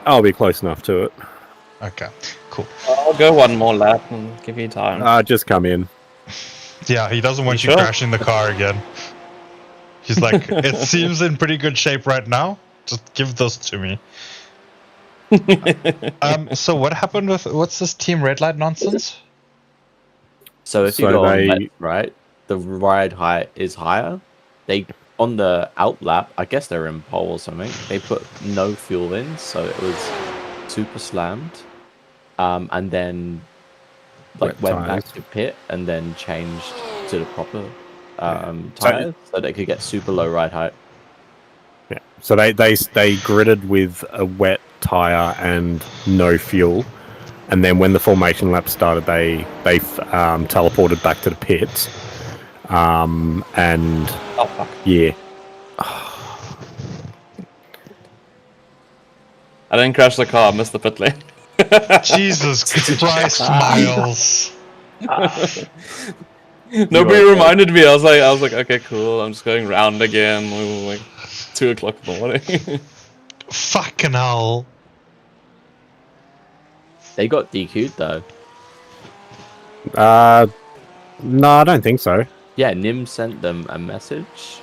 E: I'll be close enough to it.
A: Okay, cool.
B: I'll go one more lap and give you time.
E: Just come in.
A: Yeah, he doesn't want you
B: sure?
A: crashing the car again. He's like, it seems in pretty good shape right now. Just give those to me. So what happened with what's this Team Red Light nonsense?
D: So if you
E: So
D: go
E: they-
D: on right, the ride height is higher. They on the out lap, I guess they're in pole or something. They put no fuel in, so it was super slammed. And then went back
E: tires.
D: to pit and then changed to the proper tires so they could get super low ride height.
E: Yeah. So they gridded with a wet tire and no fuel, and then when the formation lap started, they teleported back to the pits. And
B: Oh fuck!
E: yeah,
B: I didn't crash the car. I missed the pit lane.
A: Jesus Christ, Miles.
B: Nobody reminded me. I was like, okay, cool. I'm just going round again. Like 2 o'clock in the morning.
A: Fucking hell.
D: They got DQ'd though.
E: no, I don't think so.
D: Yeah, Nim sent them a message,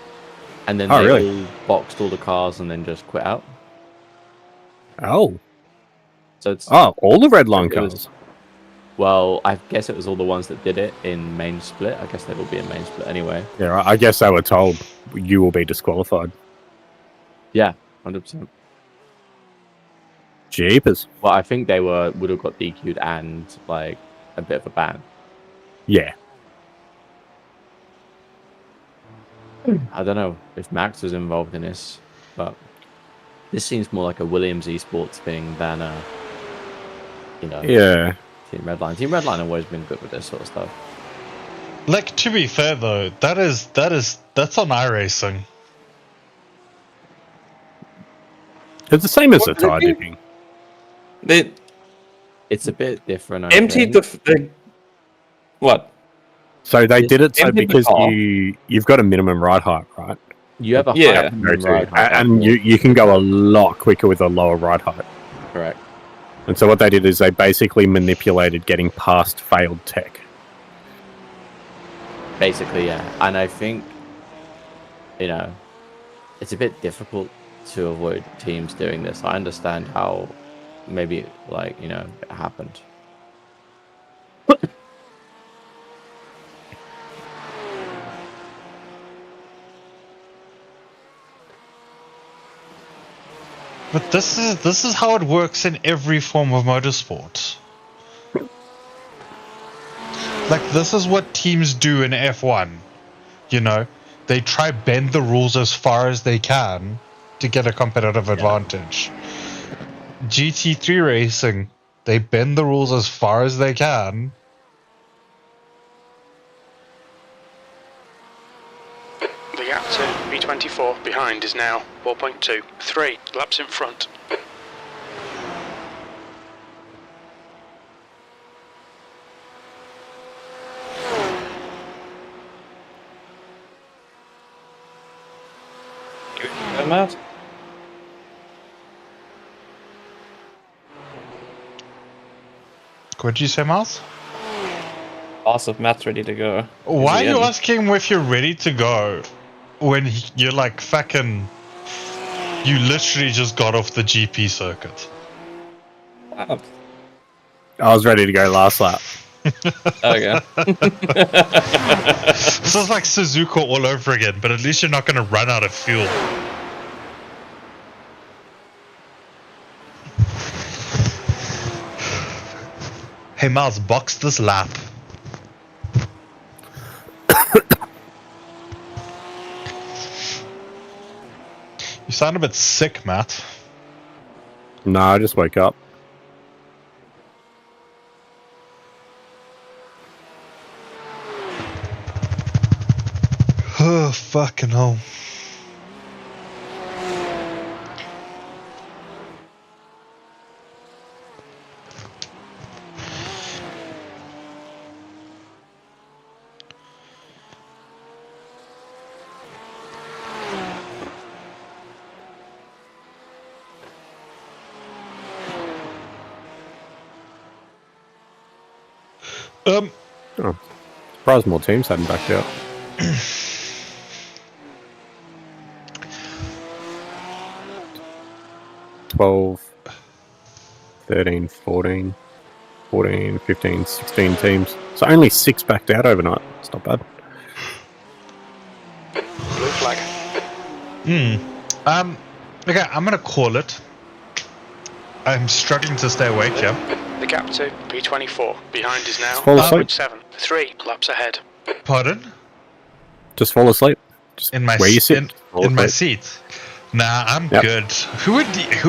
D: and then
E: Oh,
D: they
E: really?
D: all boxed all the cars and then just quit out.
E: Oh,
D: So it's
E: all the red line
D: It was-
E: cars.
D: well, I guess it was all the ones that did it in main split. I guess they will be in main split anyway.
E: Yeah, I guess they were told you will be disqualified.
D: Yeah, 100%.
E: Jeepers.
D: Well, I think they would have got DQ'd and like a bit of a ban.
E: Yeah.
D: I don't know if Max was involved in this, but this seems more like a Williams esports thing than a,
E: Yeah.
D: Team Redline. Team Redline have always been good with this sort of stuff.
A: Like, to be fair though, that's on iRacing.
E: It's the same as the
B: What did
E: tire
B: they do?
E: dipping.
B: They
D: It's a bit different. I
B: emptied
D: think.
B: the what?
E: So they did it so
B: Emptied the
E: because
B: car.
E: you've got a minimum ride height, right?
D: You have a
B: Yeah.
D: high
E: Go to.
D: ride height,
E: And you can go a lot quicker with a lower ride height.
D: correct.
E: And so what they did is they basically manipulated getting past failed tech.
D: Basically, yeah. And I think, it's a bit difficult to avoid teams doing this. I understand how maybe, it happened.
A: But this is how it works in every form of motorsport. Like, this is what teams do in F1. They try bend the rules as far as they can to get a competitive advantage. GT3 racing, they bend the rules as far as they can.
C: The gap to B24 behind is now 4.2. 3 laps in front.
B: Matt?
A: What did you say, Miles?
B: Ask if Matt's ready to go.
A: Why are
B: Is he
A: you
B: in?
A: asking if you're ready to go when you're like fucking... You literally just got off the GP circuit.
B: Oh,
E: I was ready to go last lap.
B: okay.
A: So it's like Suzuka all over again, but at least you're not going to run out of fuel. Hey Miles, box this lap. You sound a bit sick, Matt.
E: No, I just woke up.
A: Oh, fucking hell.
E: Oh, surprised more teams hadn't backed out. 12, 13, 14, 14, 15, 16 teams. So only 6 backed out overnight. It's not bad.
C: Blue flag.
A: Okay, I'm gonna call it. I'm struggling to stay awake, yeah.
C: The gap to P24. Behind is now
E: Fall asleep.
C: 7. 3 laps ahead.
A: Pardon?
E: Just fall asleep. Just
A: In my
E: where you
A: s-
E: sit. Fall
A: in my
E: asleep.
A: seat. Nah, I'm
E: Yep.
A: good. Who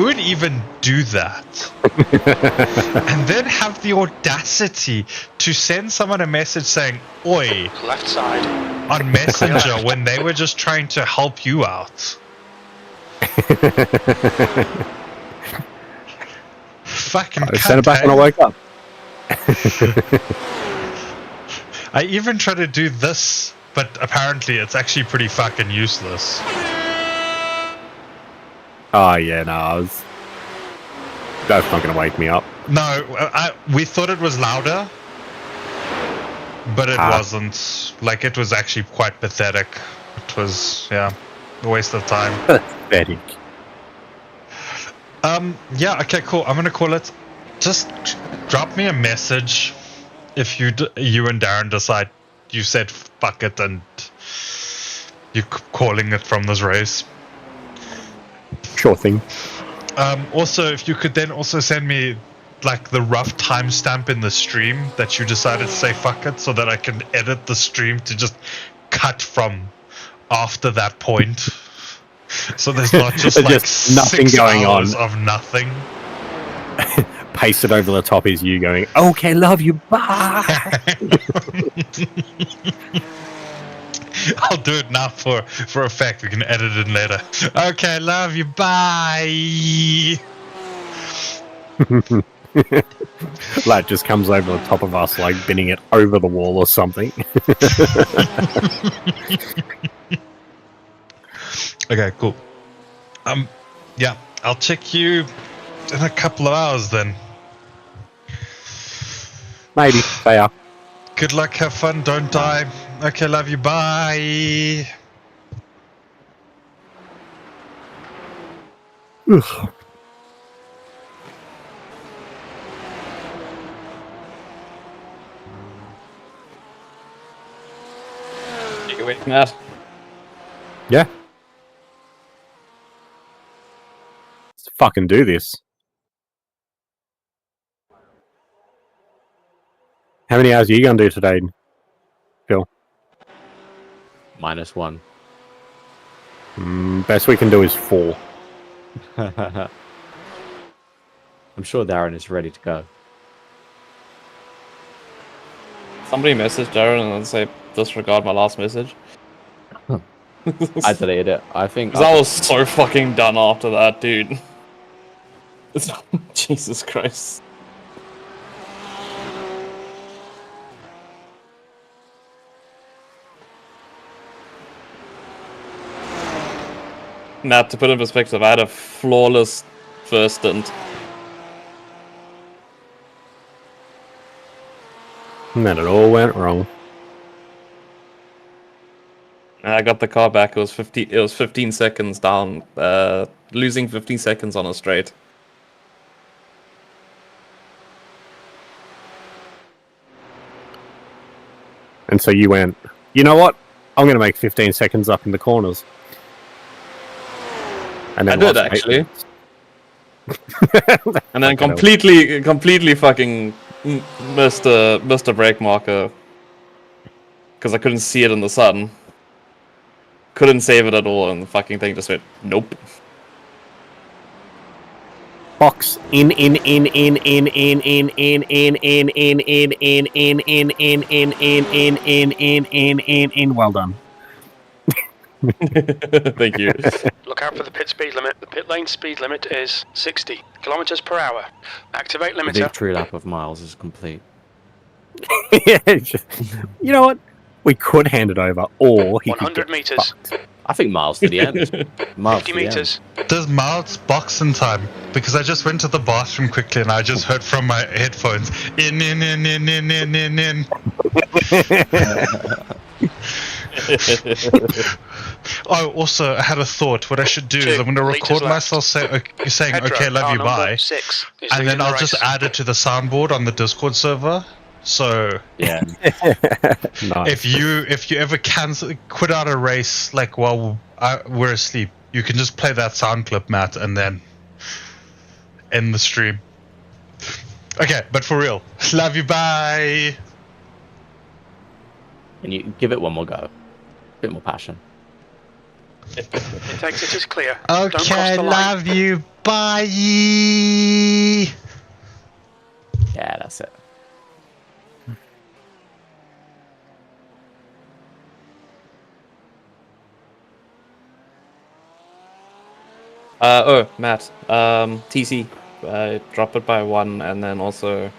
A: would even do that? And then have the audacity to send someone a message saying, "Oi,"
C: Left side.
A: on Messenger when they were just trying to help you out. Fucking
E: I sent it back
A: cunt,
E: when I
A: hey?
E: woke up.
A: I even tried to do this, but apparently it's actually pretty fucking useless.
E: Oh, yeah, no, that's not going to wake me up.
A: No, we thought it was louder, but it
E: Ah.
A: wasn't. Like, it was actually quite pathetic. It was, yeah, a waste of time.
E: Pathetic.
A: Yeah, okay, cool. I'm gonna call it. Just drop me a message if you and Darren decide you said fuck it and you're calling it from this race.
E: Sure thing.
A: Also, if you could then also send me like the rough timestamp in the stream that you decided to say fuck it, so that I can edit the stream to just cut from after that point. So there's not just like
E: Just nothing
A: 6
E: going
A: hours
E: on.
A: of nothing.
E: Pasted over the top is you going, "Okay, love you, bye."
A: I'll do it now for effect. We can edit it in later. Okay, love you. Bye.
E: Like, just comes over the top of us, like binning it over the wall or something.
A: Okay, cool. Yeah, I'll check you in a couple of hours then.
E: Maybe they are.
A: Good luck, have fun, don't die. Okay, love you. Bye.
E: Ugh.
B: You can wait, Matt.
E: Yeah. Let's fucking do this. How many hours are you gonna do today, Phil?
D: -1.
E: Best we can do is 4.
D: I'm sure Darren is ready to go.
B: Somebody message Darren and then say disregard my last message.
D: I deleted it. I think.
B: Because I was so fucking done after that, dude. Jesus Christ. Matt, to put in perspective, I had a flawless first stint.
E: And then it all went wrong.
B: I got the car back. It was 15 seconds down. Losing 15 seconds on a straight.
E: And so you went, you know what? I'm going to make 15 seconds up in the corners. And
B: I
E: then
B: did,
E: lost 8
B: actually.
E: minutes.
B: And then
E: Fucking
B: completely fucking missed a brake marker. Because I couldn't see it in the sun. Couldn't save it at all, and the fucking thing just went, nope.
E: Box in. Well done.
B: Thank you.
C: Look out for the pit speed limit. The pit lane speed limit is 60 kilometers per hour. Activate
D: The
C: limiter.
D: victory lap of Miles is complete.
E: You know what? We could hand it over, or he
C: 100
E: could get
C: meters.
E: fucked.
D: I think Miles to the end. Miles
C: 50
D: to the end.
C: meters.
A: Does Miles box in time? Because I just went to the bathroom quickly and I just heard from my headphones in. Oh, also, I had a thought. What I should do is I'm going to record myself saying, okay, love you, bye.
C: 6 is
A: And
C: leading
A: then
C: the
A: I'll just
C: race.
A: add it to the soundboard on the Discord server. So
D: Yeah.
E: Nice.
A: if you ever quit out a race like while we're asleep, you can just play that sound clip, Matt, and then end the stream. Okay, but for real, love you, bye.
D: And you give it one more go. Bit more passion.
C: Intake it is clear. Don't cross
A: Okay,
C: the line.
A: love you, bye.
D: Yeah, that's it.
B: Matt. TC. Drop it by 1, and then also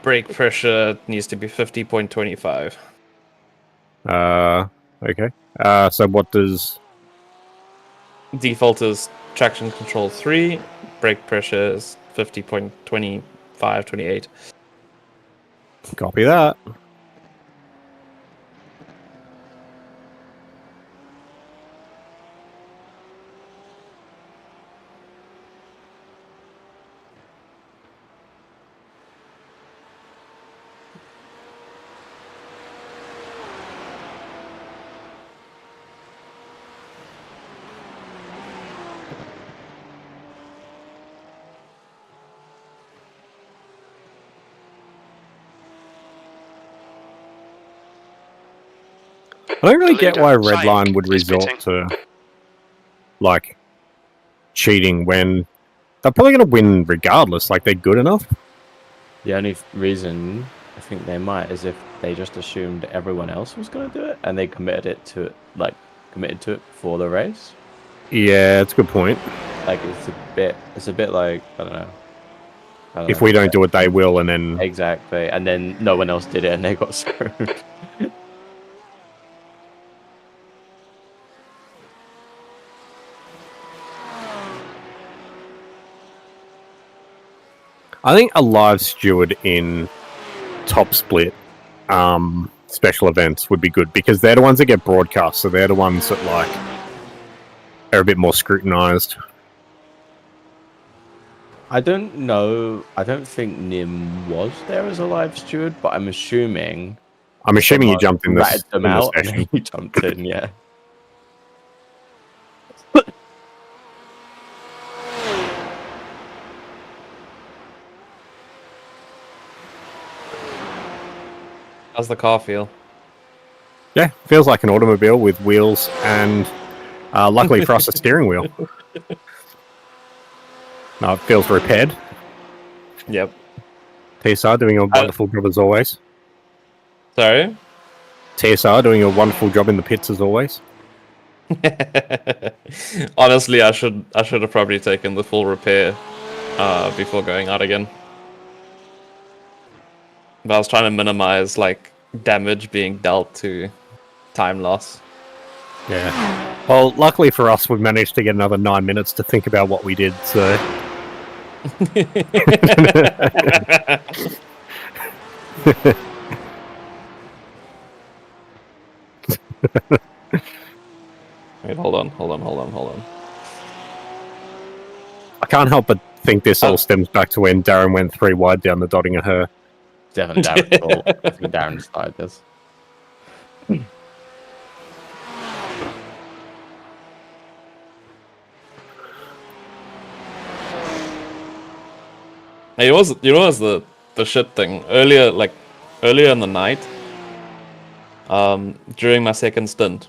B: brake pressure needs to be 50.25.
E: Okay. So what does...
B: Default is traction control 3. Brake pressure is 50.25, 28.
E: Copy that. I don't really
C: The
E: get
C: leader,
E: why
C: Saik,
E: Redline would
C: is
E: resort
C: pitting.
E: to, like, cheating when they're probably going to win regardless. Like, they're good enough.
D: The only reason I think they might is if they just assumed everyone else was going to do it and they committed to it for the race.
E: Yeah, that's a good point.
D: Like it's a bit like I don't know.
E: If we don't do it, they will, and then...
D: Exactly, and then no one else did it and they got screwed.
E: I think a live steward in top split special events would be good, because they're the ones that get broadcast, so they're the ones that, like, are a bit more scrutinized.
D: I don't know. I don't think Nim was there as a live steward, but I'm assuming
E: you jumped in
D: ratted them
E: in the
D: out and
E: session.
D: then he jumped in. Yeah.
B: How's the car feel?
E: Yeah, feels like an automobile with wheels and, luckily for us, a steering wheel. No, it feels repaired.
B: Yep.
E: TSR doing a wonderful job as always.
B: Sorry?
E: TSR doing a wonderful job in the pits as always.
B: Honestly, I should have probably taken the full repair before going out again. But I was trying to minimize like damage being dealt to time loss.
E: Yeah. Well, luckily for us, we've managed to get another 9 minutes to think about what we did, so...
B: Wait, hold on.
E: I can't help but think this all stems back to when Darren went 3 wide down the dotting at her.
D: Definitely Darren's fault. I think Darren started this.
B: Hey, it was the shit thing earlier in the night. During my second stint,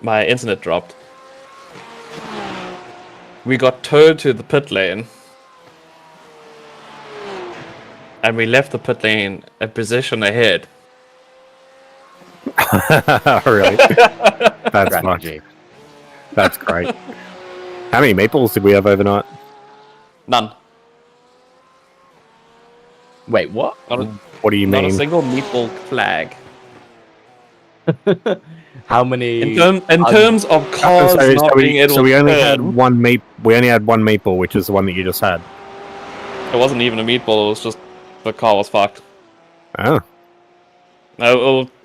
B: my internet dropped. We got towed to the pit lane, and we left the pit lane a position ahead.
E: Really? That's much. That's great. How many meeples did we have overnight?
B: None.
D: Wait, what?
E: What do you
B: Not a
E: mean?
B: single meatball flag.
D: How many?
B: In terms of cars not being able
E: so we
B: to
E: only had
B: turn,
E: one meatball, which is the one that you just had.
B: it wasn't even a meatball. It was just the car was fucked.
E: Oh.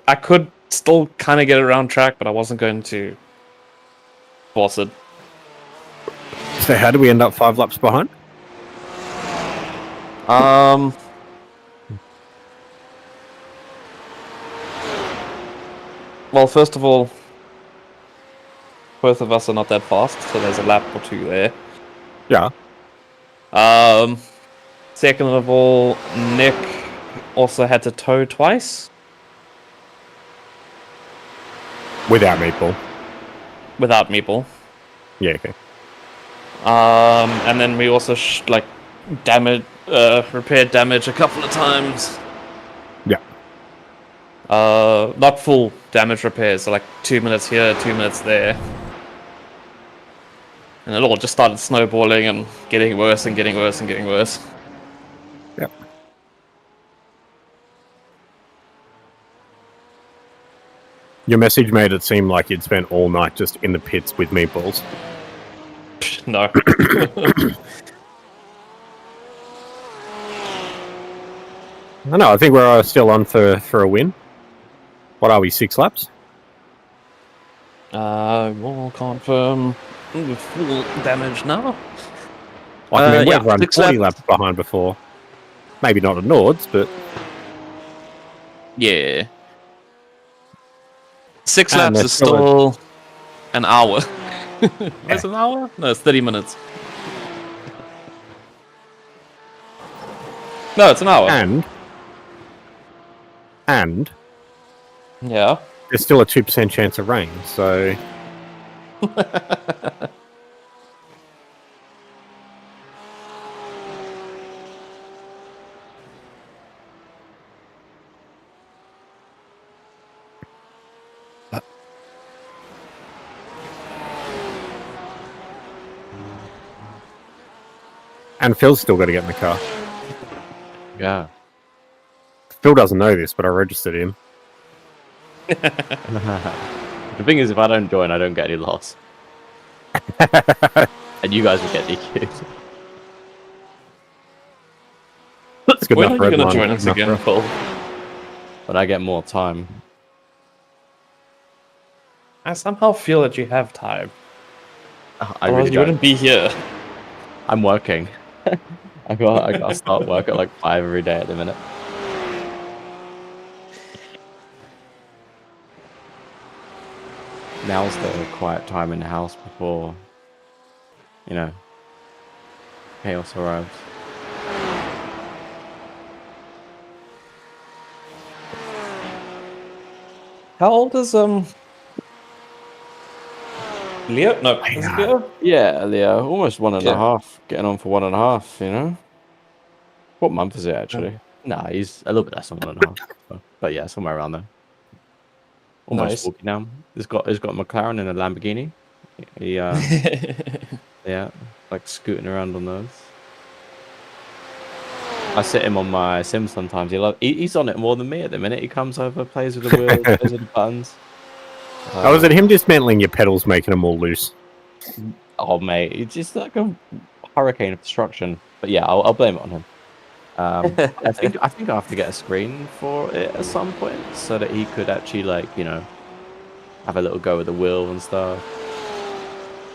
B: I could still kind of get around track, but I wasn't going to force it.
E: So how do we end up 5 laps behind?
B: Well, first of all, both of us are not that fast, so there's a lap or two there.
E: Yeah.
B: Second of all, Nick also had to tow twice
E: Without meatball.
B: without Meeple.
E: Yeah, okay.
B: And then we also repaired damage a couple of times.
E: Yeah.
B: Not full damage repairs, so like 2 minutes here, 2 minutes there. And it all just started snowballing and getting worse and getting worse and getting worse.
E: Yep. Your message made it seem like you'd spent all night just in the pits with meatballs.
B: No.
E: I think we're still on for a win. What are we, 6 laps?
B: We'll confirm the full damage now.
E: We've
B: yeah,
E: run
B: 6
E: 40 laps behind before. Maybe not at Nords, but...
B: Yeah. 6
E: And
B: laps
E: there's
B: is
E: still
B: still an hour. Is it an hour? No, it's 30 minutes. No, it's an hour.
E: And
B: Yeah.
E: there's still a 2% chance of rain, so... And Phil's still got to get in the car.
D: Yeah.
E: Phil doesn't know this, but I registered him.
D: The thing is, if I don't join, I don't get any loss. And you guys will get DQ'd.
E: It's good
B: When
E: enough
B: are you
E: for
B: going to
E: everyone.
B: join us
E: Enough
B: again,
E: for-
B: Paul?
D: But I get more time.
B: I somehow feel that you have time.
D: I
B: Otherwise
D: really
B: you
D: don't.
B: wouldn't be here.
D: I'm working. I got to start work at like 5 every day at the minute. Now's the quiet time in the house before, chaos arrives.
B: How old is Leo? No, is it Leo?
D: Yeah, Leo, almost 1.5.
B: Yeah.
D: Getting on for 1.5, What month is it actually? Nah, he's a little bit less than 1.5. But yeah, somewhere around there. Almost
B: Nice.
D: 40 now. He's got a McLaren and a Lamborghini. He yeah, like scooting around on those. I sit him on my sim sometimes. He's on it more than me at the minute. He comes over, plays with the wheels, plays with the buttons.
E: Was it him dismantling your pedals, making them all loose?
D: Oh mate, it's just like a hurricane of destruction. But yeah, I'll blame it on him. I think I have to get a screen for it at some point so that he could actually have a little go with the wheel and stuff.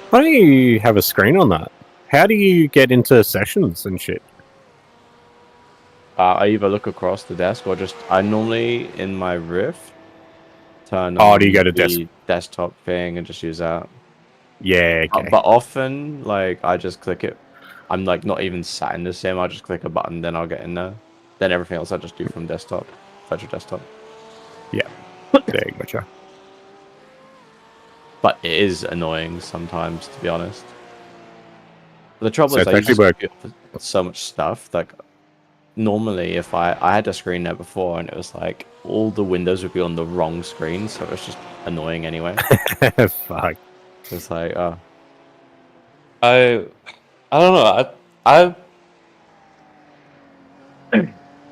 E: Why don't you have a screen on that? How do you get into sessions and shit?
D: I either look across the desk or I normally in my Rift turn
E: Oh,
D: on
E: do you go to
D: the desktop thing and just use that?
E: Yeah, okay.
D: But often, I just click it. I'm not even sat in the sim. I just click a button, then I'll get in there. Then everything else I just do from desktop, virtual desktop.
E: Yeah, there you gotcha.
D: But it is annoying sometimes, to be honest. The trouble
E: So
D: is,
E: it's
D: I
E: actually
D: use so much stuff. Normally, if I had a screen there before, and it was all the windows would be on the wrong screen, so it was just annoying anyway.
E: Fuck.
D: It's oh.
B: I don't know.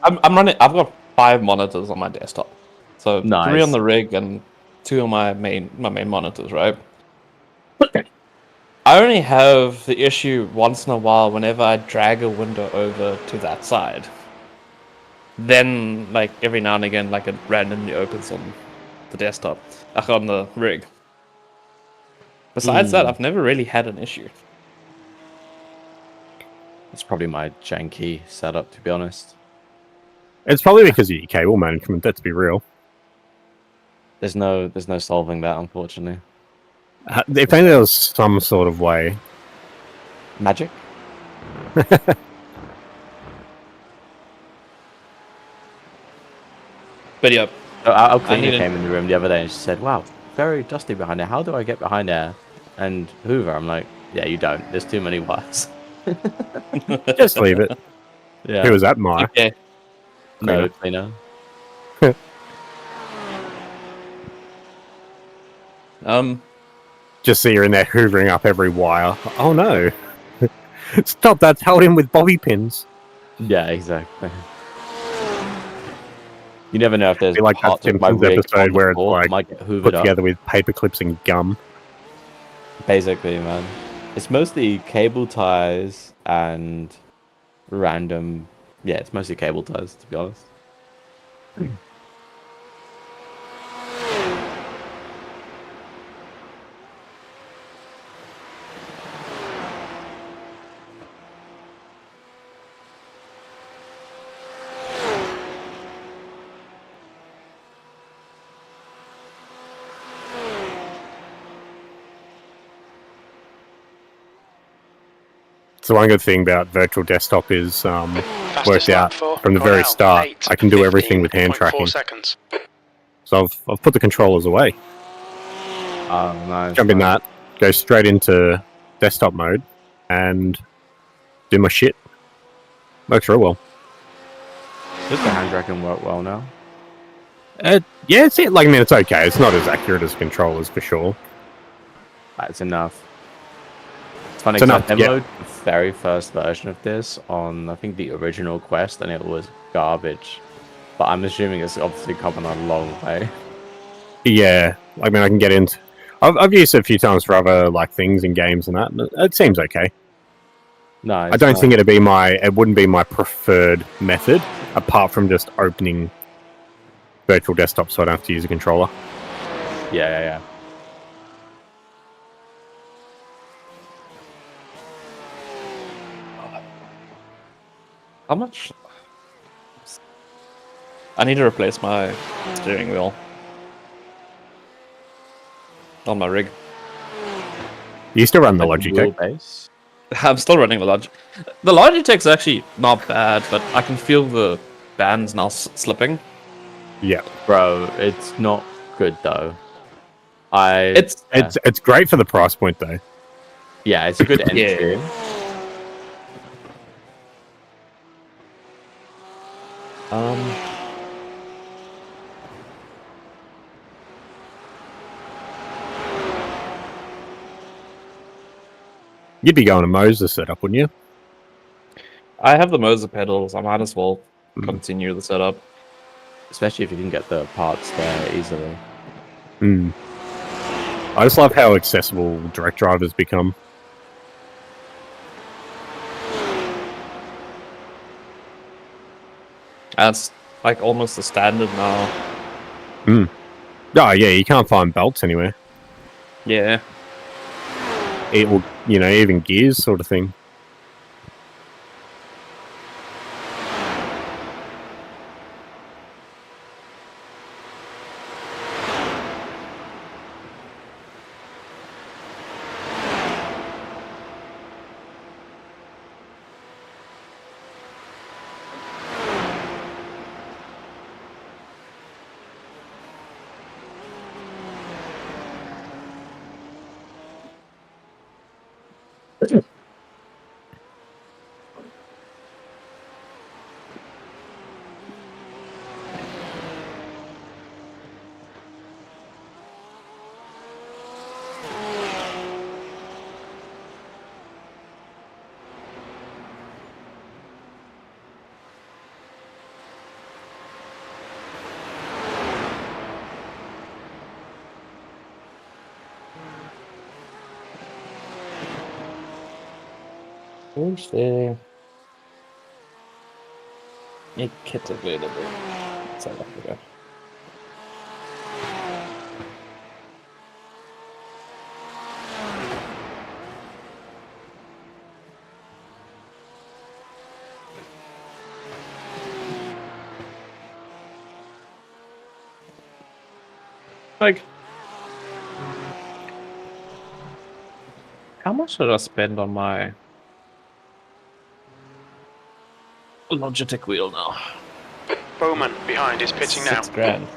B: I'm running. I've got 5 monitors on my desktop, so 3 on
D: Nice.
B: the rig and 2 on my main monitors, right? I only have the issue once in a while whenever I drag a window over to that side. Then, every now and again, it randomly opens on the desktop, on the rig. Besides that, I've never really had an issue.
D: It's probably my janky setup, to be honest.
E: It's probably because of your cable management, let's be real.
D: There's no solving that, unfortunately.
E: If only there was some sort of way.
D: Magic?
B: But yeah,
D: Our cleaner came in the room the other day and she said, "Wow, very dusty behind there. How do I get behind there and hoover?" I'm like, "Yeah, you don't. There's too many wires."
E: Just leave it.
D: Yeah.
E: Who was that, Maya?
B: okay.
D: No cleaner.
E: Just see you're in there hoovering up every wire. Oh no. Stop, that's held in with bobby pins.
D: Yeah, exactly. You never know if there's
E: Be like that
D: parts of my
E: Simpsons
D: rig
E: episode
D: on the
E: where it's
D: floor that
E: like
D: might get hoovered
E: put
D: up.
E: together with paper clips and gum.
D: Basically, man. It's mostly cable ties and random... Yeah, it's mostly cable ties, to be honest.
E: So one good thing about virtual desktop is worked out from the
C: gone
E: very
C: out.
E: start.
C: 8,
E: I can do everything with hand
C: 15.4
E: tracking.
C: seconds.
E: So I've put the controllers away.
D: Oh, nice.
E: Jump in that, go straight into desktop mode, and do my shit. Works real well.
D: Does the hand tracking work well now?
E: Yeah, it's okay. It's not as accurate as controllers for sure.
D: That's enough. It's funny
E: It's
D: because
E: enough,
D: I
E: yeah.
D: demoed the very first version of this on, I think, the original Quest, and it was garbage. But I'm assuming it's obviously come a long way.
E: Yeah, I mean, I can get into. I've used it a few times for other things in games and that. And it seems okay.
D: No,
E: I don't think it wouldn't be my preferred method, apart from just opening virtual desktop, so I don't have to use a controller.
D: Yeah.
B: How much? I need to replace my steering wheel on my rig.
E: You still run the Logitech?
D: Wheelbase.
B: I'm still running the Logitech. The Logitech's actually not bad, but I can feel the bands now slipping.
E: Yeah,
D: Bro, it's not good though.
E: it's great for the price point though.
D: Yeah, it's a good entry.
B: Yeah.
E: You'd be going to Moses setup, wouldn't you?
B: I have the Moser pedals. I might as well continue the setup.
D: Especially if you can get the parts there easily.
E: I just love how accessible direct drivers become.
B: That's like almost the standard now.
E: Oh yeah, you can't find belts anywhere.
B: Yeah.
E: Or even gears sort of thing.
B: Where's the kit available? South Africa. Like, how much did I spend on my Logitech wheel now?
C: Bowman behind is pitching now.
B: $6,000.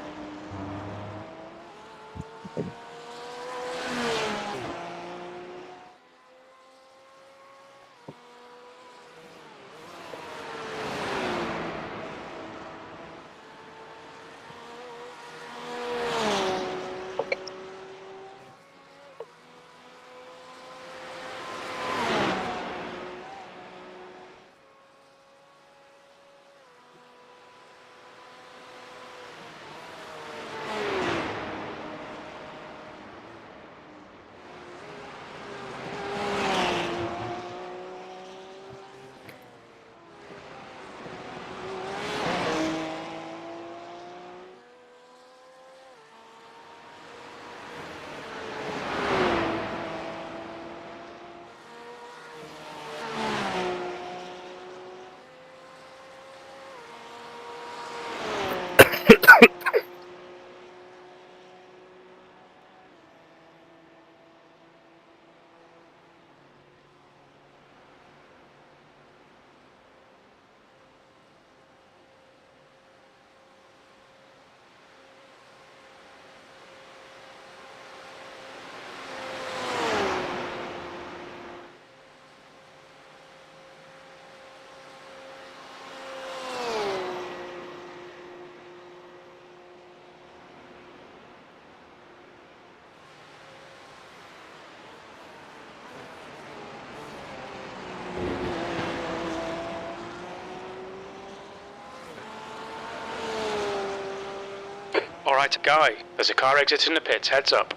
C: Alright, Guy, there's a car exiting the pits, heads up.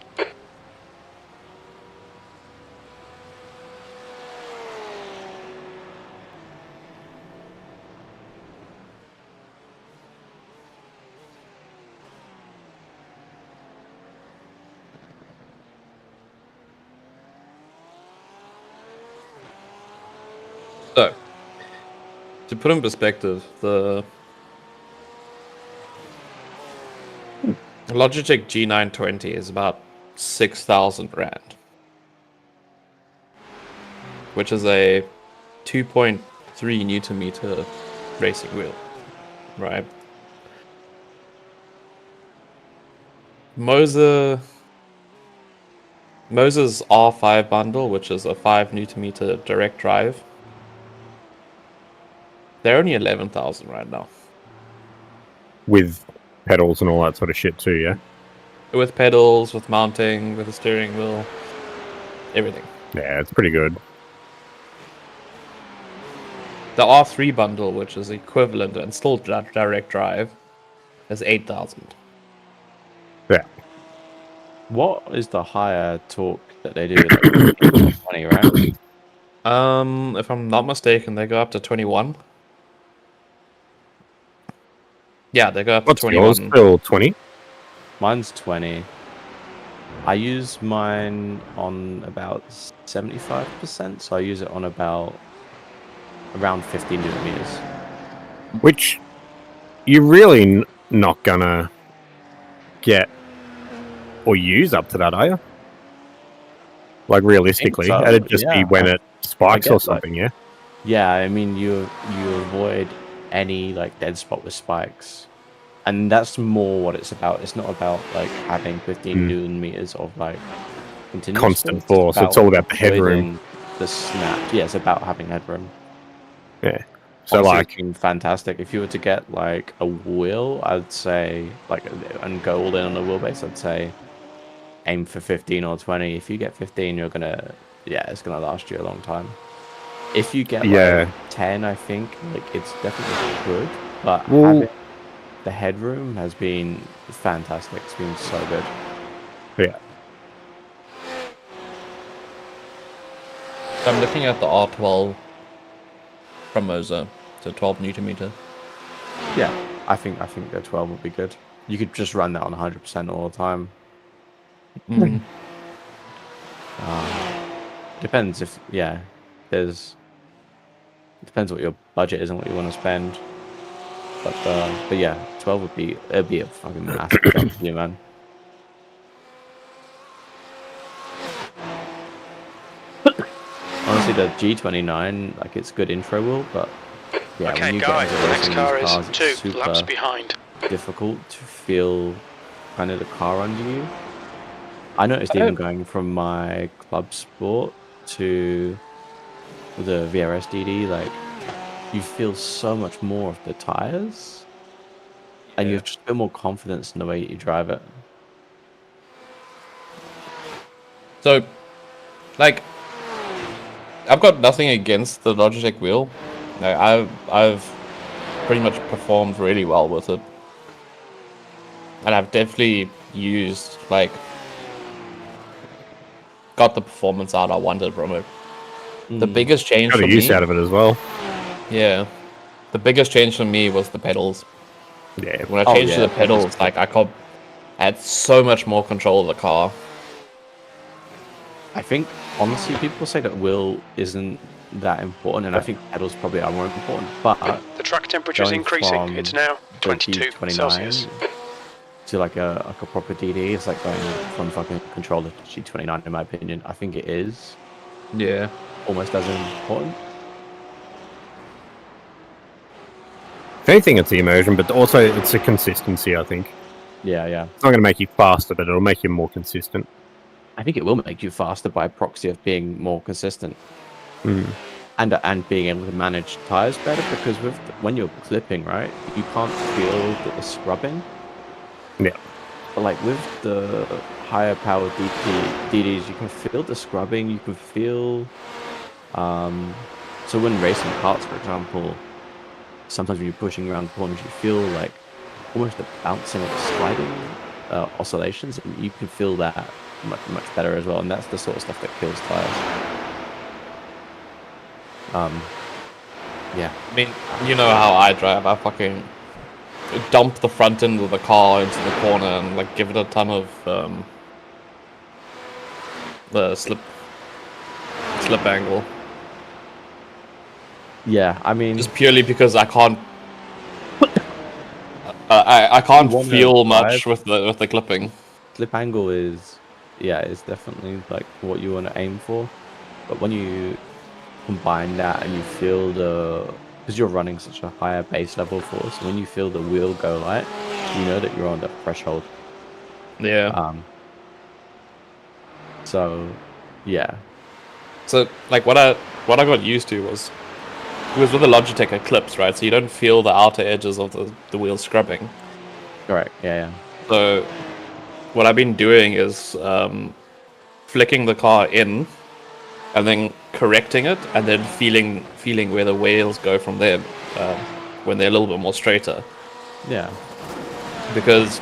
B: So, to put in perspective, the Logitech G920 is about 6,000 rand, which is a 2.3 Newton meter racing wheel, right? Moser's R5 bundle, which is a 5 Newton meter direct drive, they're only 11,000 right now.
E: With pedals and all that sort of shit too, yeah?
B: With pedals, with mounting, with a steering wheel, everything.
E: Yeah, it's pretty good.
B: The R3 bundle, which is equivalent and still direct drive, is 8,000.
E: Yeah.
D: What is the higher torque that they do? Like 20, right?
B: If I'm not mistaken, they go up to 21. Yeah, they go up
E: What's
B: to
E: yours?
B: 21.
E: Still 20?
D: Mine's 20. I use mine on about 75%, so I use it on about around 50 newton meters.
E: Which you're really not gonna get or use up to that, are you? Like realistically,
D: so,
E: it'd just be
D: yeah.
E: when it spikes or
D: get,
E: something, yeah.
D: Yeah, I mean you avoid any like dead spot with spikes, and that's more what it's about. It's not about like having 15 newton meters of like continuous
E: Constant
D: force.
E: force. It's all about the headroom.
D: avoiding the snap. Yeah, it's about having headroom.
E: Yeah. So
D: Honestly,
E: like,
D: it's been fantastic. If you were to get like a wheel, I'd say like and go all in on the wheelbase, I'd say aim for 15 or 20. If you get 15, you're gonna it's gonna last you a long time. If you get like 10, I think like it's definitely good, but having the headroom has been fantastic. It's been so good.
E: yeah.
B: I'm looking at the R12 from Moza, so 12 newton meter.
D: Yeah, I think the 12 would be good. You could just run that on 100% all the time.
B: Mm.
D: Depends if depends what your budget is and what you want to spend. But yeah, 12 it'd be a fucking massive jump for you, man. Honestly, the G29, like it's good intro wheel, but yeah, when
C: Okay,
D: you
C: guys,
D: get
C: the
D: into
C: next
D: racing
C: car
D: these
C: is
D: cars, it's
C: 2 laps
D: super
C: behind.
D: difficult to feel kind of the car under you. I noticed even going from my club sport to the VRS DD, like you feel so much more of the tires, and you just feel more confidence in the way you drive it.
B: So, like, I've got nothing against the Logitech wheel. Like, I've pretty much performed really well with it, and I've definitely used got the performance out I wanted from it. The biggest change
E: Got
B: for
E: a use
B: me,
E: out of it as well.
B: yeah, the biggest change for me was the pedals.
E: Yeah.
B: When I changed to the pedals, like I had so much more control of the car.
D: I think honestly, people say that wheel isn't that important, and I think pedals probably are more important. But
C: The track temperature is
D: going
C: increasing.
D: from
C: It's now
D: the
C: 22
D: G29
C: Celsius.
D: to like a proper DD, it's like going from fucking controller to G29, in my opinion. I think it is
B: Yeah.
D: almost as important.
E: If anything, it's the immersion, but also it's a consistency, I think.
D: Yeah.
E: It's not going to make you faster, but it'll make you more consistent.
D: I think it will make you faster by proxy of being more consistent.
E: Mm.
D: And being able to manage tires better, because when you're clipping, right, you can't feel the scrubbing.
E: Yeah.
D: But like with the higher power DDs, you can feel the scrubbing. You can feel. So when racing karts, for example, sometimes when you're pushing around corners, you feel like almost the bouncing of sliding oscillations, and you can feel that much better as well. And that's the sort of stuff that kills tires. Yeah.
B: I mean, you know how I drive. I fucking dump the front end of the car into the corner and like give it a ton of the slip angle.
D: Yeah, I mean,
B: Just purely because I can't I can't
D: wanna
B: feel much
D: drive-
B: with the clipping.
D: slip angle is definitely like what you want to aim for. But when you combine that and you feel because you're running such a higher base level force, when you feel the wheel go light, you know that you're on the threshold.
B: Yeah.
D: So yeah.
B: So like what I got used to was with the Logitech Eclipse, right? So you don't feel the outer edges of the wheel scrubbing.
D: Correct. Yeah.
B: So what I've been doing is flicking the car in and then correcting it and then feeling where the wheels go from there when they're a little bit more straighter.
D: Yeah.
B: Because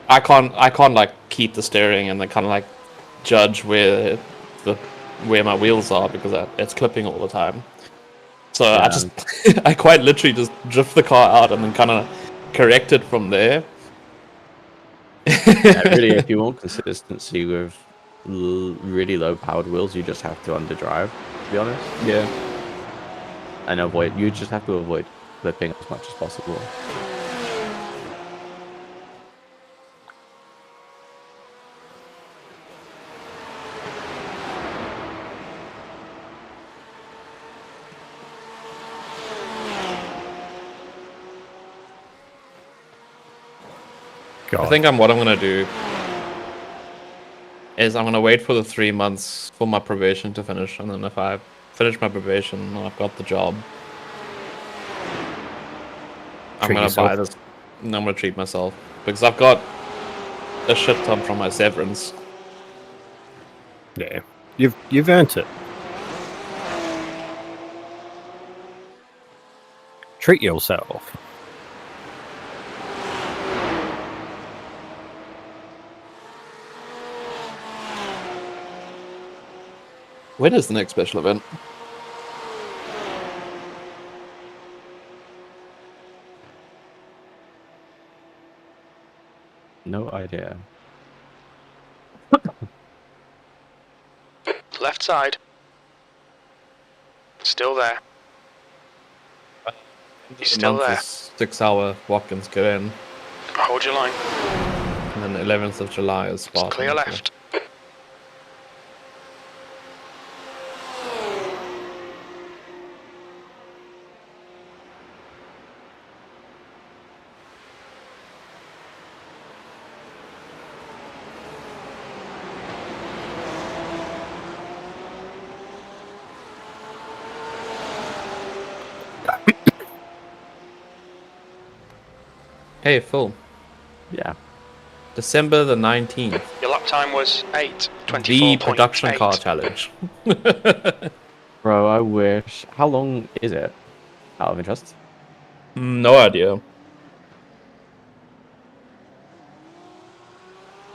B: I can't like keep the steering and then kind of like judge where my wheels are because it's clipping all the time. So I quite literally just drift the car out and then kind of correct it from there.
D: Yeah, really, if you want consistency with really low powered wheels, you just have to underdrive, to be honest.
B: Yeah.
D: And you just have to avoid flipping as much as possible.
E: God.
B: I think what I'm gonna do is I'm gonna wait for the 3 months for my probation to finish, and then if I finish my probation and I've got the job, I'm
E: Treat
B: gonna
E: yourself.
B: buy this. And I'm gonna treat myself because I've got a shit ton from my severance.
E: Yeah, you've earned it. Treat yourself.
B: When is the next special event?
D: No idea.
C: Left side. Still there. He's still there.
B: 6-hour Watkins go in,
C: Hold your line.
B: and then 11th of July is
C: It's
B: Spartan.
C: clear left.
B: Hey Phil,
D: Yeah.
B: December the 19th,
C: Your lap time was 8:24.8.
B: the production car challenge.
D: Bro, I wish. How long is it? Out of interest?
B: No idea.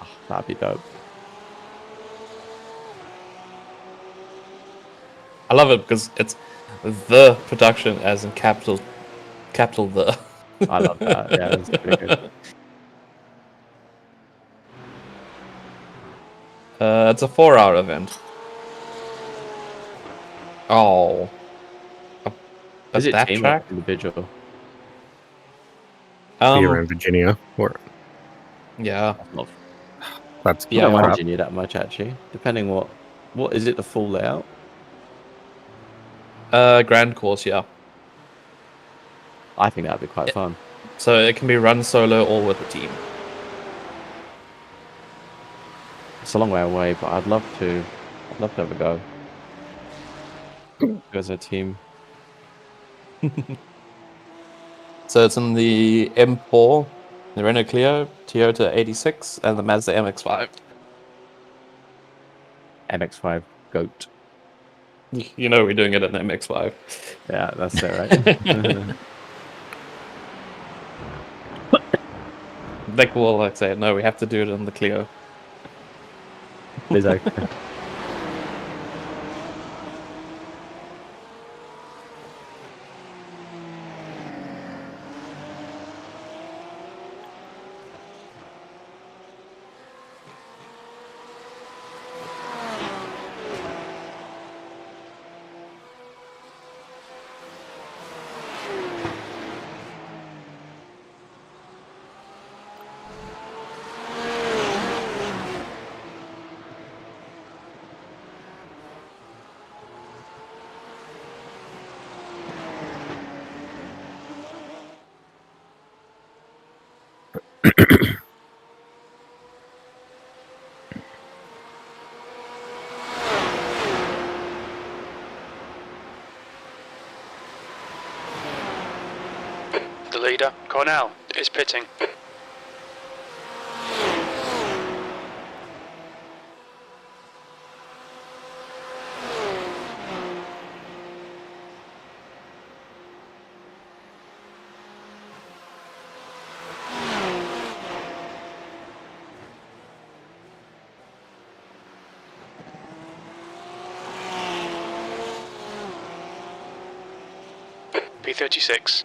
D: Oh, that'd be dope.
B: I love it because it's the production as in capital the.
D: I love that. Yeah, that's pretty good.
B: It's a 4-hour event. Oh.
D: Is it
B: that
D: team
B: track?
D: or individual?
E: Be around Virginia. Or
B: Yeah.
E: that's
D: I don't
B: Yeah,
D: mind
E: crap.
D: Virginia that much actually. Depending what is it, the full layout?
B: grand course, yeah.
D: I think that'd be quite fun.
B: So it can be run solo or with a team.
D: It's a long way away, but I'd love to have a go. As a team.
B: So it's in the M4, the Renault Clio, Toyota 86, and the Mazda MX-5.
D: MX-5 GOAT.
B: You know we're doing it in the MX-5.
D: Yeah, that's it, right?
B: Like, well, like I say, no, we have to do it in the Clio.
D: Exactly.
C: The leader, Cornell, is pitting. P36.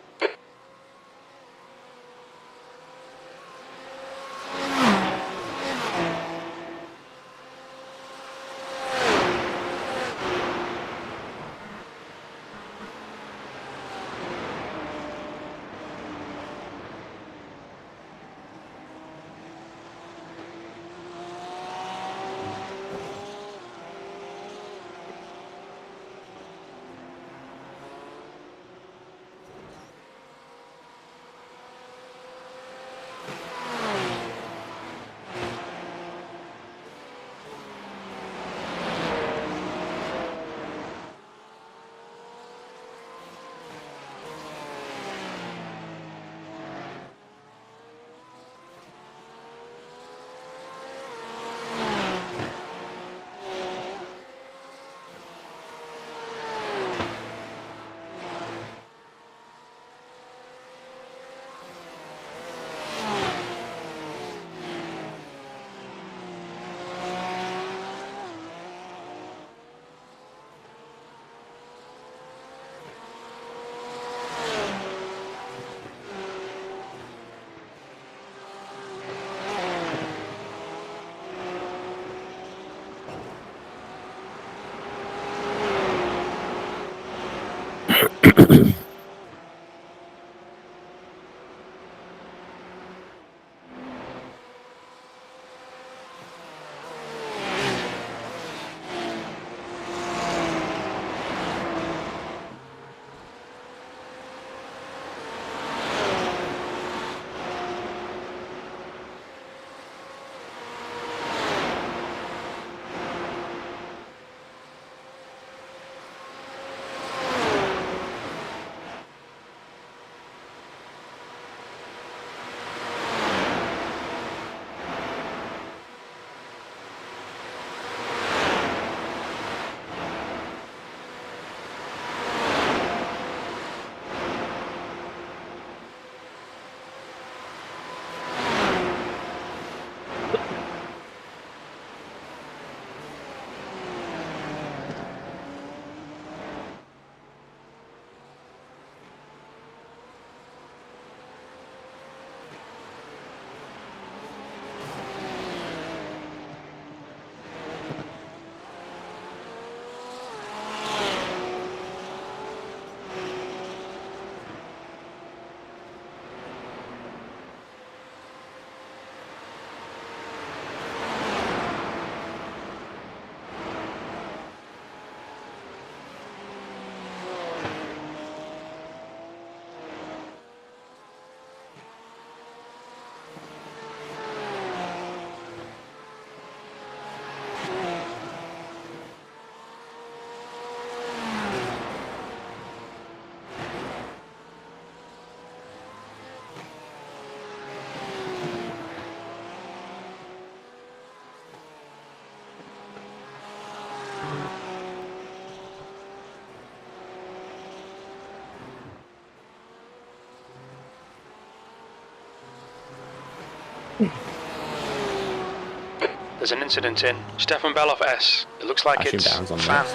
C: There's an incident in Stefan Bell off S. It looks like
D: I assume
C: it's
D: Darren's on
C: Fan.
D: next.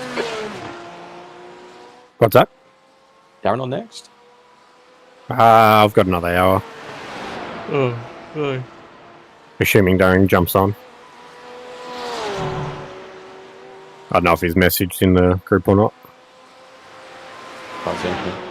E: What's that?
D: Darren on next?
E: I've got another hour.
B: Oh.
E: Assuming Darren jumps on. I don't know if he's messaged in the group or not.
D: Can't see anything.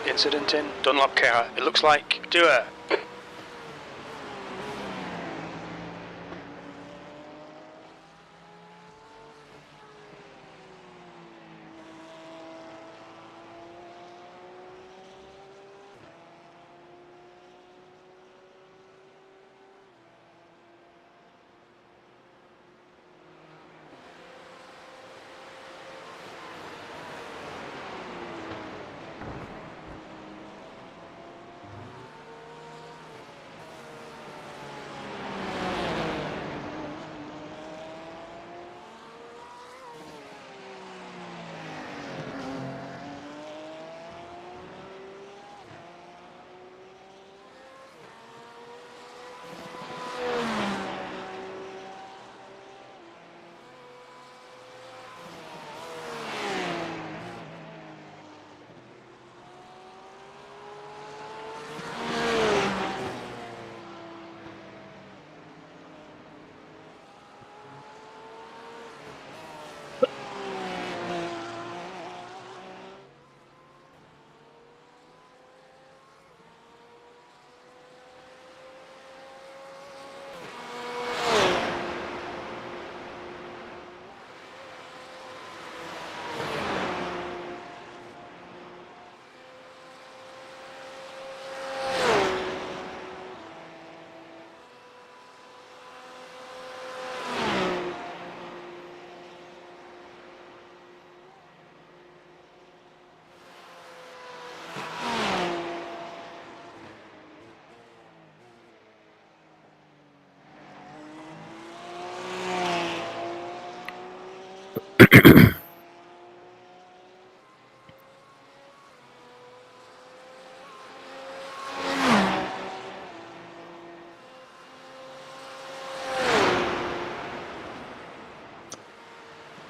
C: Incident in Dunlop Care. It looks like Dewar.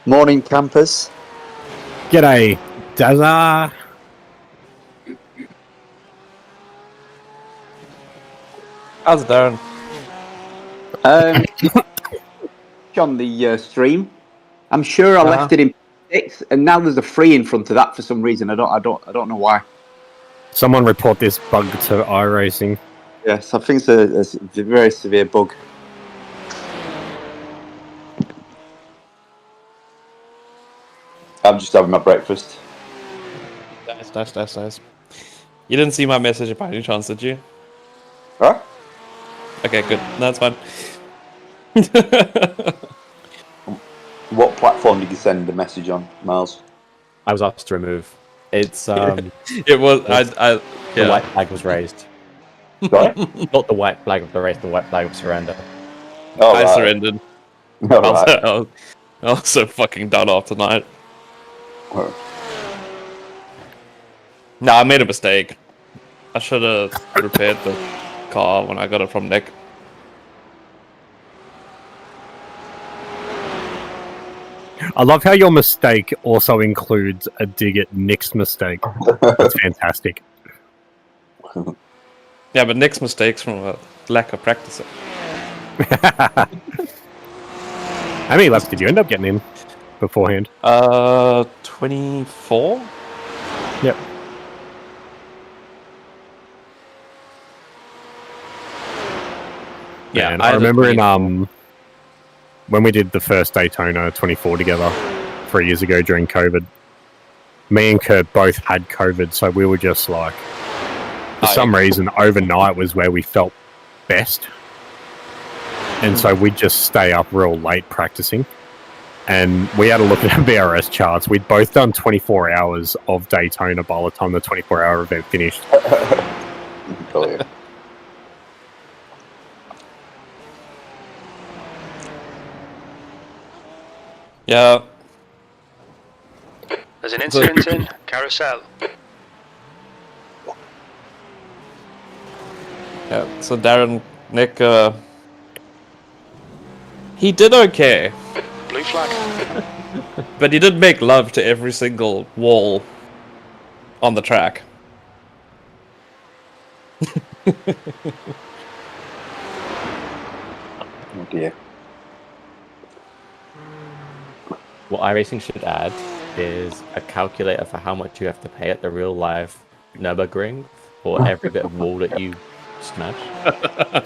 F: Morning, campers.
E: G'day, Dazza.
B: How's it, Darren?
F: On the stream, I'm sure I left it in 6, and now there's a 3 in front of that for some reason. I don't know why.
E: Someone report this bug to iRacing.
F: Yes, I think it's a very severe bug. I'm just having my breakfast.
B: Nice. You didn't see my message by any chance, did you?
F: Huh?
B: Okay, good. That's fine.
F: What platform did you send the message on, Miles?
D: I was asked to remove. It's
B: It was.
D: the
B: Yeah.
D: white flag was raised.
F: Sorry?
D: Not the white flag of the race, the white flag of surrender.
F: Oh,
B: I
F: right.
B: surrendered.
F: Oh, right.
B: I was so fucking done off tonight.
F: Oh.
B: No, I made a mistake. I should have repaired the car when I got it from Nick.
E: I love how your mistake also includes a dig at Nick's mistake. That's fantastic.
B: Yeah, but Nick's mistakes from a lack of practicing.
E: How many laps did you end up getting in beforehand?
B: 24?
E: Yep.
B: Yeah,
E: Man,
B: I
E: I
B: had a
E: remember
B: 24.
E: when we did the first Daytona 24 together 3 years ago during COVID. Me and Kurt both had COVID, so we were just like, for some reason, overnight was where we felt best. And so we'd just stay up real late practicing. And we had a look at our BRS charts. We'd both done 24 hours of Daytona by the time the 24-hour event finished.
F: Brilliant.
B: Yeah.
C: There's an incident in Carousel.
B: Yeah, so Darren, Nick, he did okay,
C: Blue flag.
B: but he did make love to every single wall on the track.
F: Oh dear.
D: What iRacing should add is a calculator for how much you have to pay at the real life Nurburgring for every bit of wall that you smash.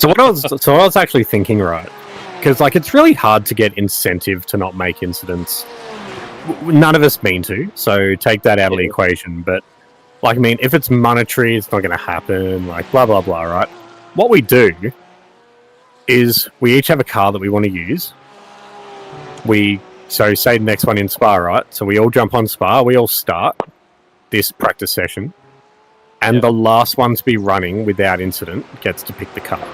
E: So what I was actually thinking, right? Because like it's really hard to get incentive to not make incidents. None of us mean to, so take that out of the equation. But like, I mean, if it's monetary, it's not going to happen. Like, blah blah blah, right? What we do is we each have a car that we want to use. So say the next one in Spa, right? So we all jump on Spa, we all start this practice session, and the last one to be running without incident gets to pick the car.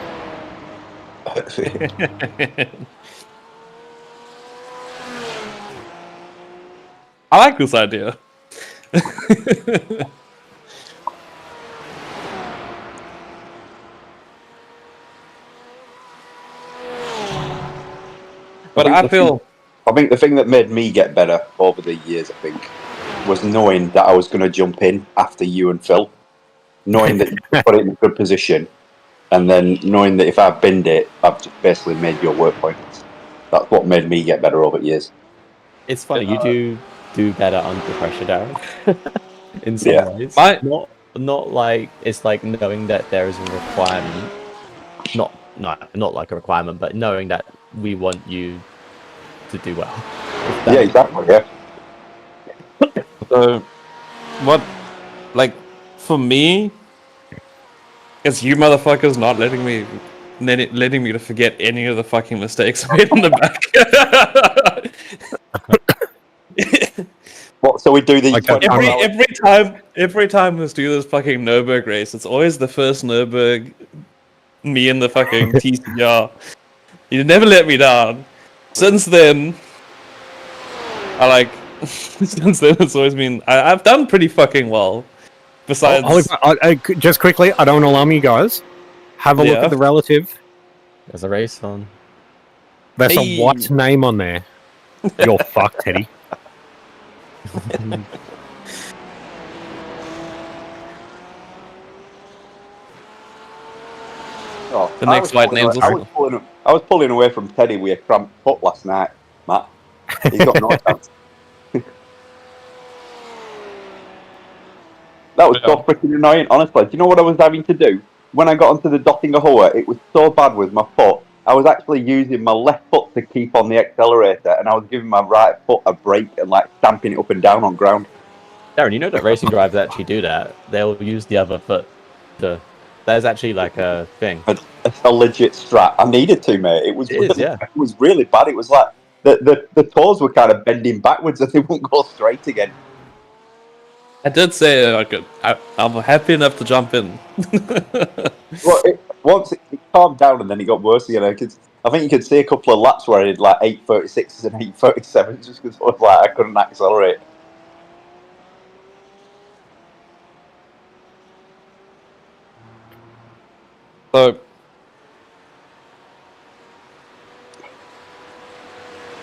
B: I like this idea. But I feel...
F: I think the thing that made me get better over the years, I think, was knowing that I was going to jump in after you and Phil. Knowing that you put it in a good position, and then knowing that if I binned it, I've just basically made your work points. That's what made me get better over the years.
D: It's funny, you do better under pressure, Darren. In some ways. Not like it's like knowing that there is a requirement. Not like a requirement, but knowing that we want you to do well.
F: Yeah, exactly, yeah.
B: So, what, like, for me, it's you motherfuckers not letting me to forget any of the fucking mistakes I made in the back.
F: What? So we do the
B: every time we do this fucking Nurburgring race, it's always the first Nurburgring. Me and the fucking TCR. You never let me down. Since then, since then it's always been. I've done pretty fucking well. Besides,
E: Just quickly, I don't want to alarm you guys. Have a look at the relative.
D: There's a race on.
E: There's a white name on there. You're fucked, Teddy.
F: Oh,
B: The next white name's
F: I was pulling away from Teddy with a cramped foot last night, Matt. He's got no chance. That was so freaking annoying, honestly. Do you know what I was having to do? When I got onto the Dottinger Hoa, it was so bad with my foot. I was actually using my left foot to keep on the accelerator, and I was giving my right foot a brake and like stamping it up and down on ground.
D: Darren, you know that racing drivers actually do that. They'll use the other foot to... There's actually like a thing.
F: A legit strat. I needed to, mate. It was
D: It
F: was really bad. It was like the toes were kind of bending backwards and they wouldn't go straight again.
B: I did say I'm happy enough to jump in.
F: Well, once it calmed down and then it got worse again. I think you could see a couple of laps where I did like 8.36s and 8.37s just because I was like I couldn't accelerate.
B: So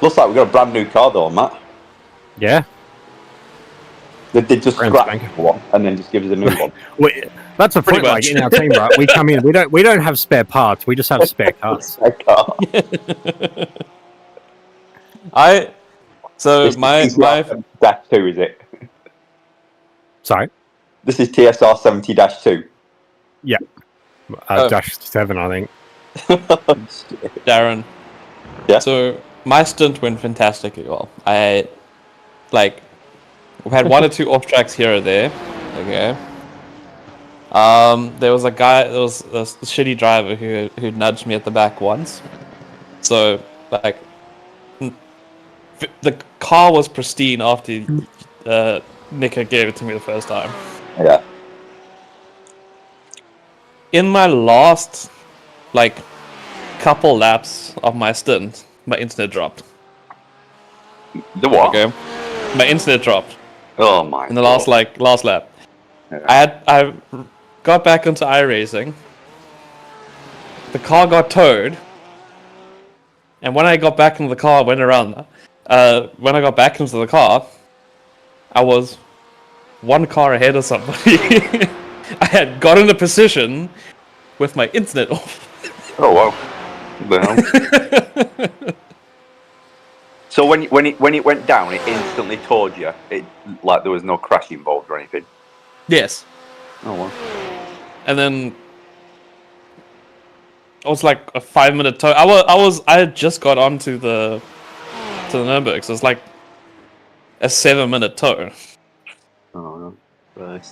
F: Looks like we've got a brand new car though, Matt.
E: Yeah.
F: They just
E: Brand
F: scrap
E: spanking.
F: one and then just give us a new one.
E: That's the
B: Pretty
E: point. Like
B: much.
E: in our team, right? We come in. We don't have spare parts. We just have spare cars.
F: A car.
B: So my
F: dash 2 is it?
E: Sorry.
F: This is TSR 70-2.
E: Dash 7, I think.
B: Darren.
F: Yeah?
B: So my stint went fantastically well. We've had one or two off tracks here or there. Okay. There was a shitty driver who nudged me at the back once. So like, the car was pristine after Nicker gave it to me the first time.
F: Yeah.
B: In my last couple laps of my stint, my internet dropped.
F: The what?
B: Okay. My internet dropped
F: Oh my
B: in the last lap.
F: Yeah.
B: I got back into iRacing. The car got towed, and when I got back into the car, when I got back into the car, I was one car ahead of somebody. I had got in a position with my internet off.
F: Oh wow. The hell? So when it went down, it instantly told you it like there was no crash involved or anything.
B: Yes.
F: Oh wow.
B: And then it was like a 5-minute tow. I had just got onto the Nurburgring, so it's like a 7-minute tow.
F: Oh no. Right.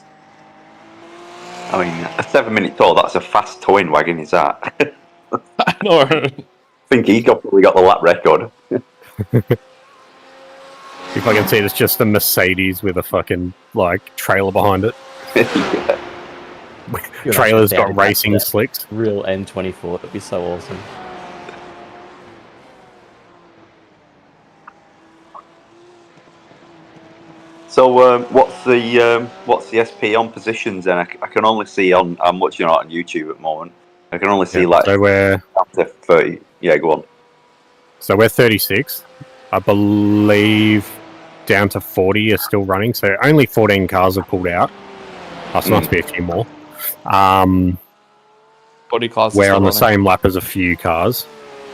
F: I mean, a 7-minute tow, that's a fast towing wagon, is that?
B: I know.
F: I think he's probably got the lap record.
E: If I can see it, it's just a Mercedes with a fucking trailer behind it.
F: Yeah.
E: Trailer's got racing slicks.
D: Real N24. That'd be so awesome.
F: So what's the SP on positions then? I can only see on I'm watching it on YouTube at the moment. I can only see
E: So we're
F: 30. Yeah, go on.
E: So we're 36. I believe down to 40 are still running. So only 14 cars have pulled out. So must be a few more.
B: Body cars.
E: We're on the same lap as a few cars,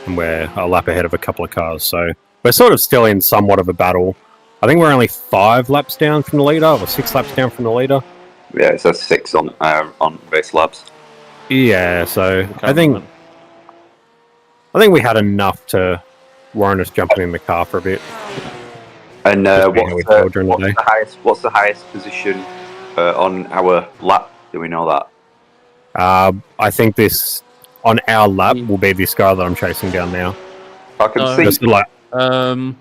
E: and we're a lap ahead of a couple of cars. So we're sort of still in somewhat of a battle. I think we're only 5 laps down from the leader, or 6 laps down from the leader.
F: Yeah, it says 6 on base laps.
E: Yeah, so I think we had enough to warrant us jumping in the car for a bit.
F: And
E: what's
F: the highest position on our lap? Do we know that?
E: I think this on our lap will be this guy that I'm chasing down now.
F: I can see.
E: Just the lap.
F: I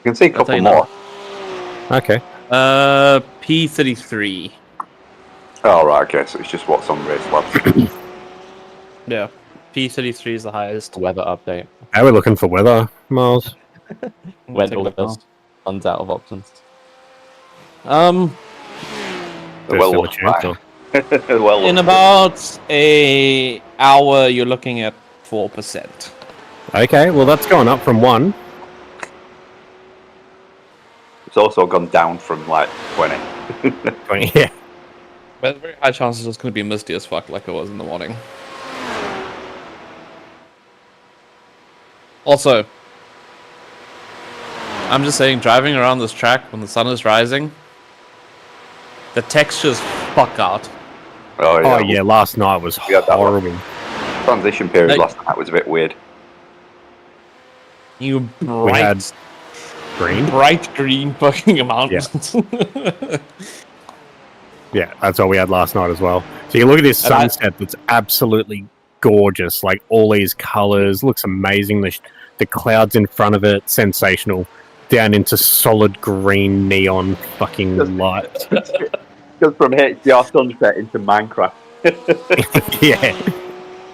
F: can see a couple more.
E: Okay.
B: P33.
F: Oh right, okay. So it's just what's on race labs.
B: Yeah. P33 is the highest.
D: Weather update.
E: How are we looking for weather, Miles?
D: When
B: Take a
D: all
B: look
D: this runs out of options.
E: There's
F: Well,
E: still a chance, or-
F: well,
B: in about a hour, you're looking at 4%.
E: Okay, well that's going up from 1.
F: It's also gone down from like 20.
E: 20, yeah.
B: But there's a very high chance it's going to be misty as fuck like it was in the morning. Also, I'm just saying, driving around this track when the sun is rising, the textures fuck out.
E: Oh yeah, last night was
F: We had that one.
E: horrible.
F: Transition period
B: Like-
F: last night was a bit weird.
B: You
E: We had
B: bright green fucking mountains.
E: Yeah, that's what we had last night as well. So you look at this
B: And
E: sunset that's absolutely gorgeous. Like all these colors, looks amazing. The clouds in front of it, sensational. Down into solid green neon fucking light.
F: Goes from HDR sunset into Minecraft.
E: Yeah.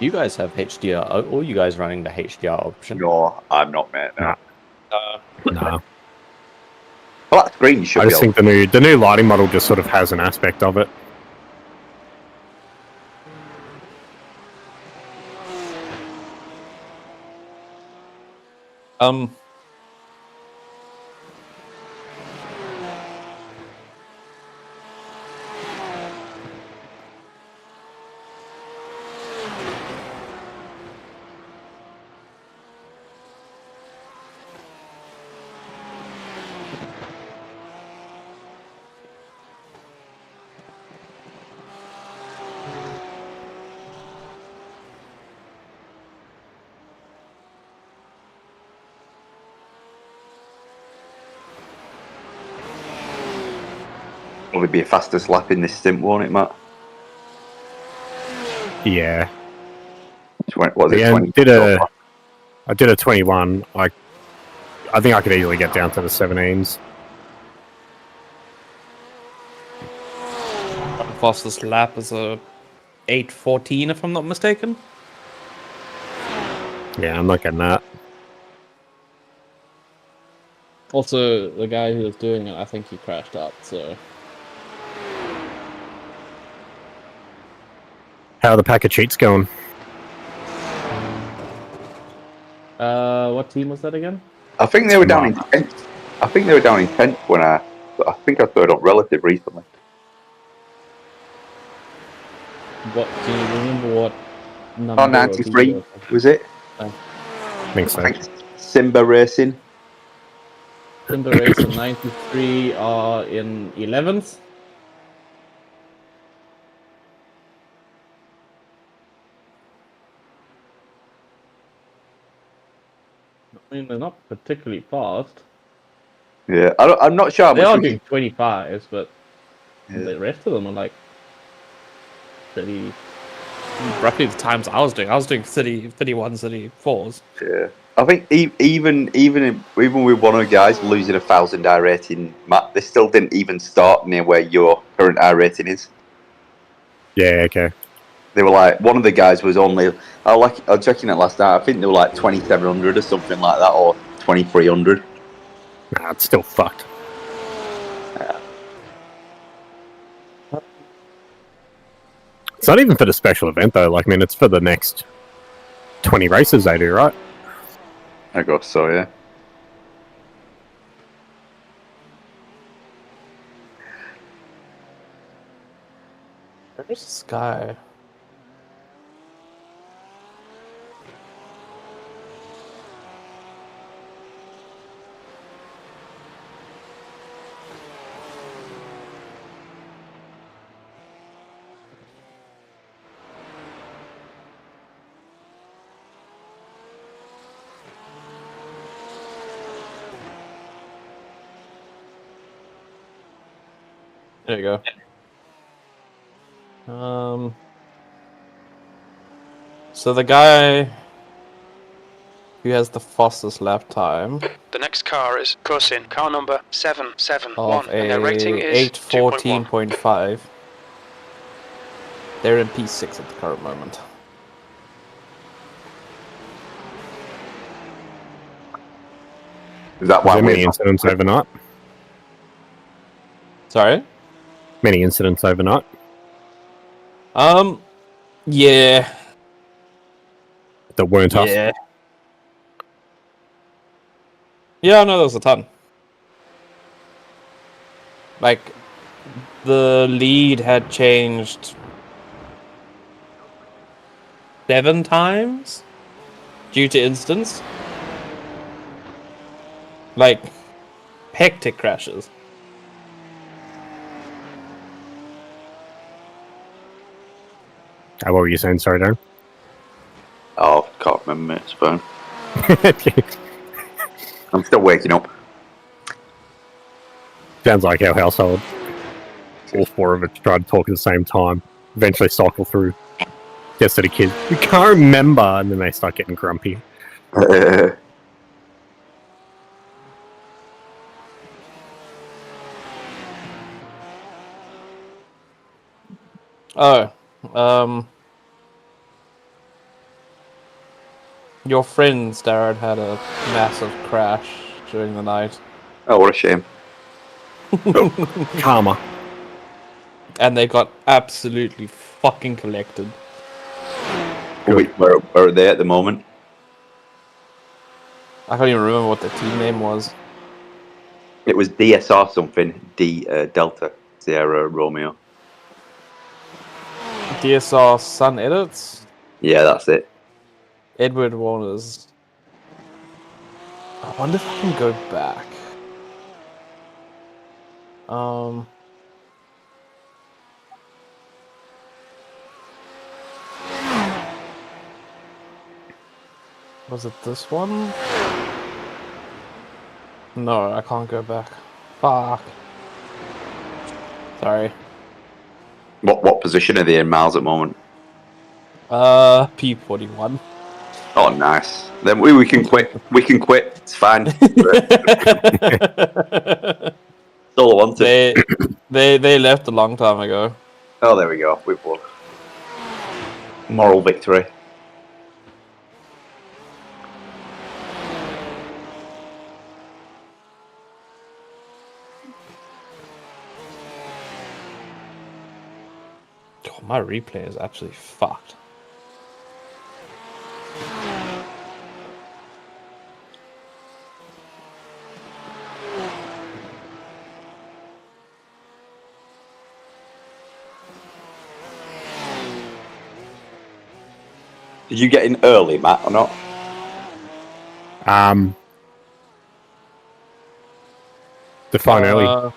D: You guys have HDR, or you guys running the HDR option?
F: No, I'm not, mate. No.
E: No.
F: Flat screen, you should
E: I
F: be
E: just
F: able.
E: think the new lighting model just sort of has an aspect of it.
F: Probably be a fastest lap in this stint, won't it, Matt?
E: Yeah.
F: What was it?
E: Yeah,
F: 20?
E: I did a 21. I think I could easily get down to the 17s.
B: The fastest lap is a 8:14, if I'm not mistaken.
E: Yeah, I'm not getting that.
B: Also, the guy who was doing it, I think he crashed out, so...
E: How are the pack of cheats going?
B: What team was that again?
F: I think they were down in 10th. I think they were down in 10th when I think I saw it on Relative recently.
B: What, do you remember what number?
F: Oh, 93 was it?
E: I think so.
F: I think Simba Racing.
B: Timber Race and 93 are in 11th. I mean, they're not particularly fast.
F: Yeah, I'm not sure how
B: They
F: much
B: are
F: we
B: doing 25s, but
F: Yeah.
B: the rest of them are like 30. Roughly the times I was doing. I was doing 30, 31, 34s.
F: Yeah, I think even with one of the guys losing 1,000 I rating, Matt, they still didn't even start near where your current I rating is.
E: Yeah, okay.
F: They were like, one of the guys was only, I was checking it last night, I think they were like 2,700 or something like that, or 2,300.
E: Nah, it's still fucked. It's not even for the special event though. Like, I mean, it's for the next 20 races they do, right?
F: I guess so, yeah.
B: Where's this guy? There you go. So the guy who has the fastest lap time
C: The next car is Cousin, car number 771,
B: of
C: and their rating is 2.1.
B: 8:14.5. They're in P6 at the current moment.
F: Is that
E: Was
F: why
E: there
F: we're
E: many
F: not-
E: incidents overnight?
B: Sorry?
E: Many incidents overnight?
B: Yeah.
E: That weren't us?
B: Yeah. Yeah, no, there was a ton. Like, the lead had changed 7 times due to incidents. Like, hectic crashes.
E: What were you saying? Sorry, Darren.
F: Oh, can't remember. It's fine. I'm still waking up.
E: Sounds like our household. All 4 of us tried to talk at the same time. Eventually cycle through. Gets to the kids. We can't remember, and then they start getting grumpy.
B: Your friends, Darren, had a massive crash during the night.
F: Oh, what a shame.
E: Karma.
B: And they got absolutely fucking collected.
F: Where are they at the moment?
B: I can't even remember what the team name was.
F: It was DSR something. Delta Sierra Romeo.
B: DSR Sun Edits?
F: Yeah, that's it.
B: Edward Warner's. I wonder if I can go back. Was it this one? No, I can't go back. Fuck. Sorry.
F: What position are they in miles at the moment?
B: P41.
F: Oh, nice. Then we can quit. We can quit. It's fine. That's all I wanted.
B: They left a long time ago.
F: Oh, there we go. We've won. Moral victory.
B: Oh, my replay is actually fucked.
F: Did you get in early, Matt, or not?
E: Define early.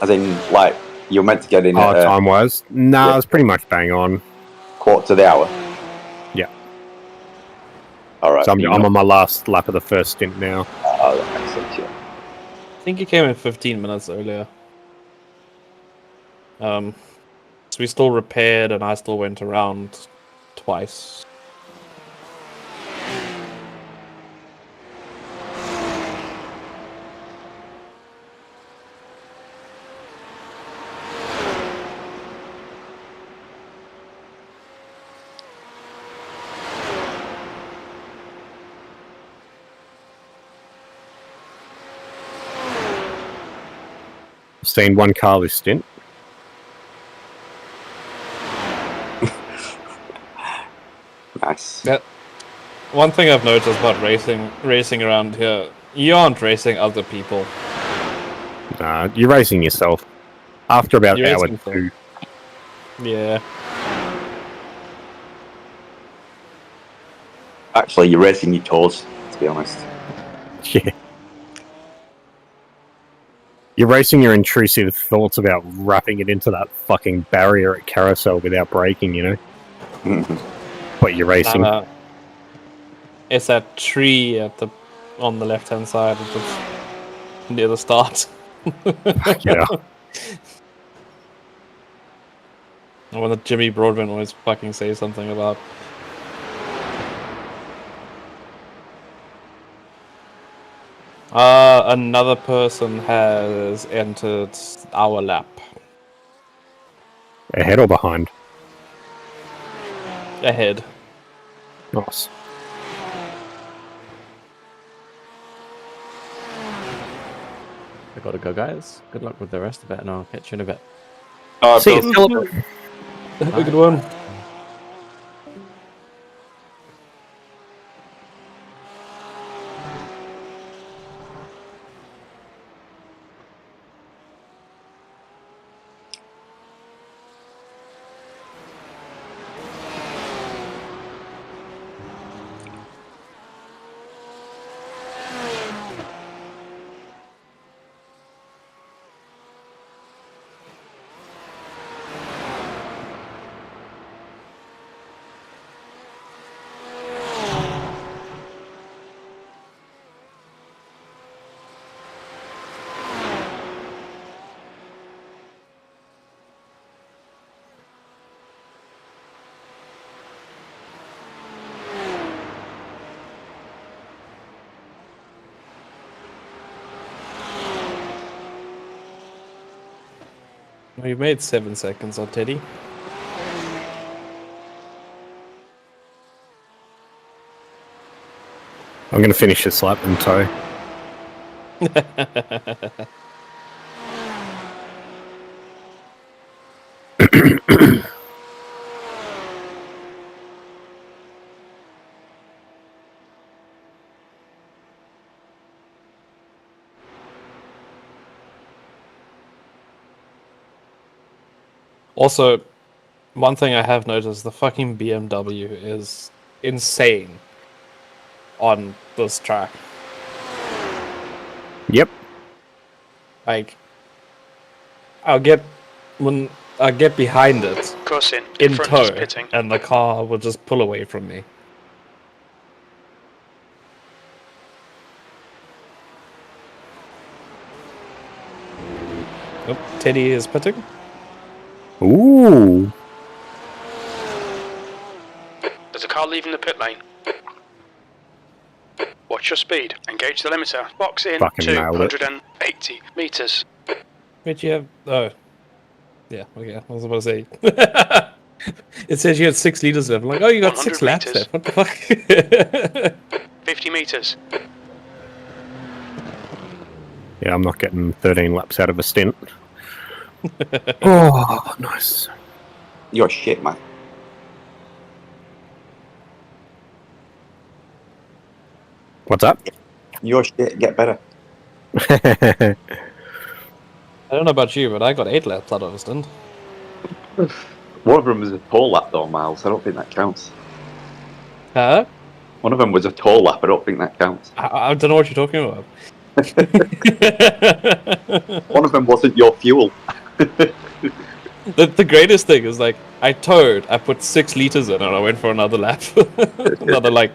F: As in, like, you're meant to get in at
E: time-wise? Nah, it's pretty much bang on.
F: quarter to the hour.
E: Yeah.
F: All right.
E: So I'm on my last lap of the first stint now.
F: Oh, that makes sense, yeah.
B: I think you came in 15 minutes earlier. So we still repaired and I still went around twice.
E: Seen one car this stint.
F: Nice.
B: Yeah. One thing I've noticed about racing around here, you aren't racing other people.
E: Nah, you're racing yourself. After about
B: You're
E: hour
B: racing
E: 2.
B: Yeah.
F: Actually, you're racing your toes, to be honest.
E: Yeah. You're racing your intrusive thoughts about wrapping it into that fucking barrier at Carousel without braking, you know? But you're racing.
B: It's that tree on the left-hand side, near the start.
E: Yeah.
B: When the Jimmy Broadbent always fucking say something about. Another person has entered our lap.
E: Ahead or behind?
B: Ahead.
E: Nice.
D: I gotta go, guys. Good luck with the rest of it, and I'll catch you in a bit.
E: See you, Philip.
B: A good one. We made 7 seconds on Teddy.
E: I'm going to finish this lap in tow.
B: Also, one thing I have noticed, the fucking BMW is insane on this track.
E: Yep.
B: Like, I'll get behind it
C: Course in
B: in
C: front
B: tow,
C: is pitting.
B: and the car will just pull away from me. Oh, Teddy is pitting.
E: Ooh.
C: There's a car leaving the pit lane. Watch your speed. Engage the limiter. Box in
E: Fucking nailed it.
C: 280 meters.
B: Where'd you have? Oh, yeah. Okay, I was about to say. It says you had 6 liters left. I'm like, oh, you got 6 laps
C: meters.
B: left. What the fuck?
C: 50 meters.
E: Yeah, I'm not getting 13 laps out of a stint. Oh, nice.
F: You're shit, man.
E: What's up?
F: You're shit. Get better.
B: I don't know about you, but I got 8 laps out of a stint.
F: One of them was a tall lap, though, Miles. I don't think that counts.
B: Huh?
F: One of them was a tall lap. I don't think that counts.
B: I don't know what you're talking about.
F: One of them wasn't your fuel.
B: The greatest thing is, like, I towed, I put 6 liters in, and I went for another lap. Another, like,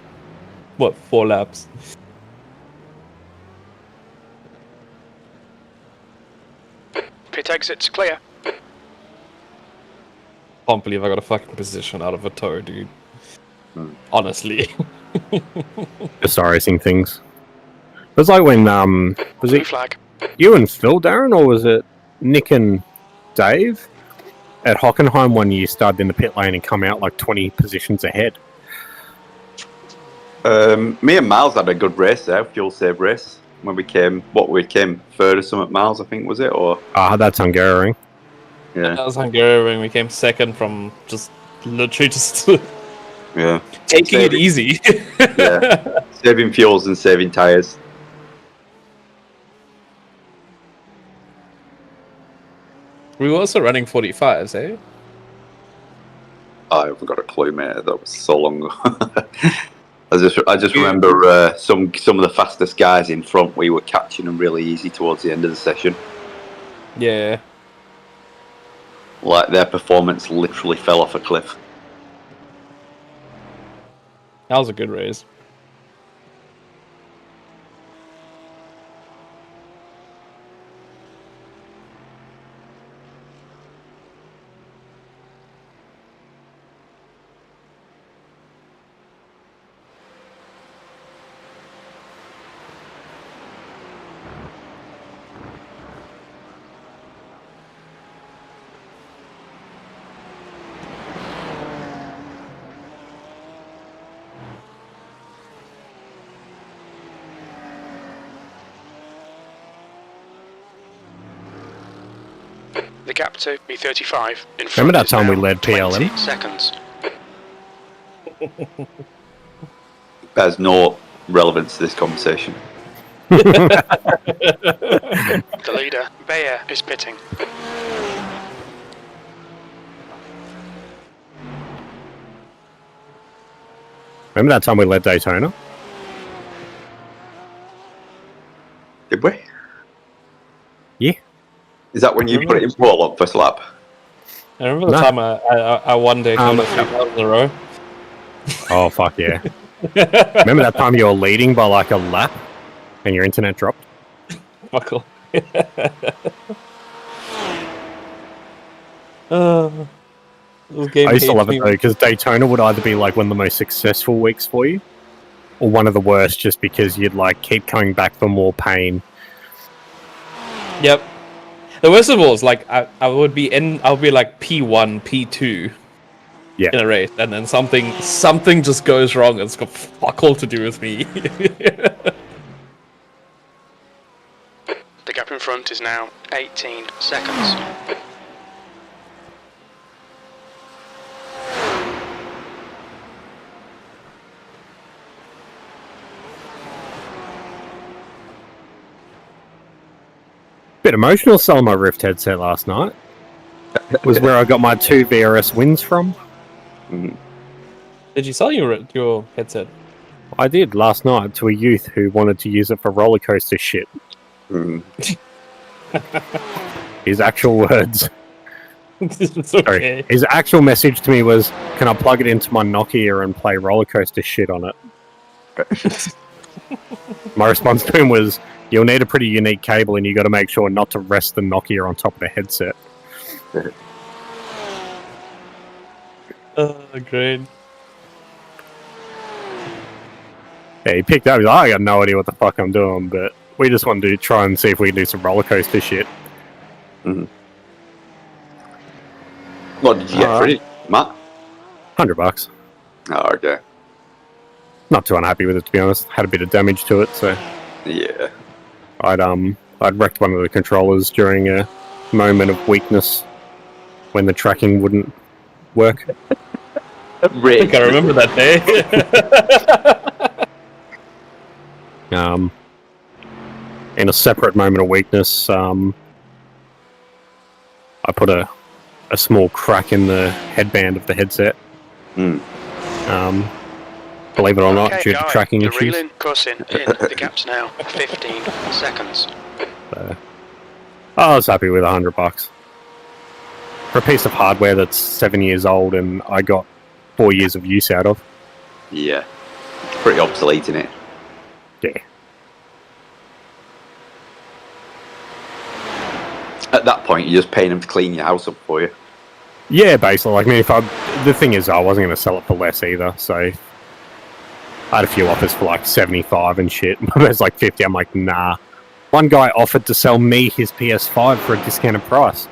B: what, 4 laps?
C: Pit exit's clear.
B: Can't believe I got a fucking position out of a tow, dude. Honestly.
E: Just iRacing things. It was like when, was
C: Blue
E: it
C: flag.
E: you and Phil, Darren, or was it Nick and Dave? At Hockenheim one year, started in the pit lane and come out like 20 positions ahead.
F: Me and Miles had a good race there, fuel save race. When we came third or something, Miles, I think, was it? Or
E: Ah, that's Hungarian.
F: yeah,
B: That was Hungary when we came second from just literally just
F: yeah,
B: taking it
F: Saving-
B: easy.
F: yeah. Saving fuels and saving tyres.
B: We were also running 45s, eh?
F: I haven't got a clue, mate. That was so long ago. I just remember some of the fastest guys in front. We were catching them really easy towards the end of the session.
B: Yeah.
F: Like their performance literally fell off a cliff.
B: That was a good race.
C: The gap to B35 in front.
E: Remember that
C: is
E: time we
C: now
E: led
C: 20
E: PLM?
C: seconds.
F: There's no relevance to this conversation.
C: The leader, Bayer, is pitting.
E: Remember that time we led Daytona?
F: Did we?
E: Yeah.
F: Is that when you put it in pole on first lap?
B: I remember the
E: No.
B: time I won Daytona 3 times in a row.
E: Oh, fuck yeah. Remember that time you were leading by like a lap and your internet dropped?
B: Buckle.
E: I used to love it though, because Daytona would either be like one of the most successful weeks for you, or one of the worst, just because you'd like keep coming back for more pain.
B: Yep. The worst of all is like I would be like P1, P2
E: Yeah.
B: in a race, and then something just goes wrong. It's got fuck all to do with me.
C: The gap in front is now 18 seconds.
E: Bit emotional selling my Rift headset last night. Was where I got my 2 VRS wins from.
B: Did you sell your headset?
E: I did last night to a youth who wanted to use it for roller coaster shit. His actual words.
B: It's okay.
E: Sorry. His actual message to me was, "Can I plug it into my Nokia and play roller coaster shit on it?" My response to him was, "You'll need a pretty unique cable, and you got to make sure not to rest the Nokia on top of the headset."
B: Oh, great.
E: Yeah, he picked up. He's like, "I got no idea what the fuck I'm doing, but we just wanted to try and see if we can do some roller coaster shit."
F: What did you get for it, Matt?
E: $100.
F: Oh, okay.
E: Not too unhappy with it, to be honest. Had a bit of damage to it, so
F: Yeah.
E: I'd wrecked one of the controllers during a moment of weakness when the tracking wouldn't work.
B: I think I remember that day.
E: In a separate moment of weakness, I put a small crack in the headband of the headset. Believe it or not, due to tracking
C: the
E: issues.
C: reeling, cussing in. The gap's now 15 seconds.
E: So, I was happy with $100 for a piece of hardware that's 7 years old and I got 4 years of use out of.
F: Yeah. It's pretty obsolete, isn't it?
E: Yeah.
F: At that point, you're just paying them to clean your house up for you.
E: Yeah, basically. Like, I mean, the thing is, I wasn't going to sell it for less either. So I had a few offers for like 75 and shit. There's like 50. I'm like, nah. One guy offered to sell me his PS5 for a discounted price.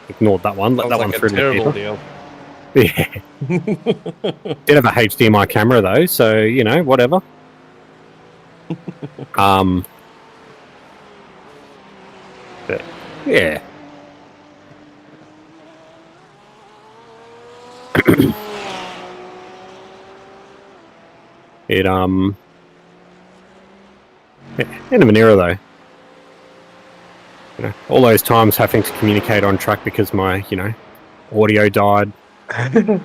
E: Ignored that one. Let that one through the paper.
B: Deal.
E: Yeah. Did have a HDMI camera though, so you know, whatever. But, yeah. It end of an era though. You know, all those times having to communicate on track because my, audio died. The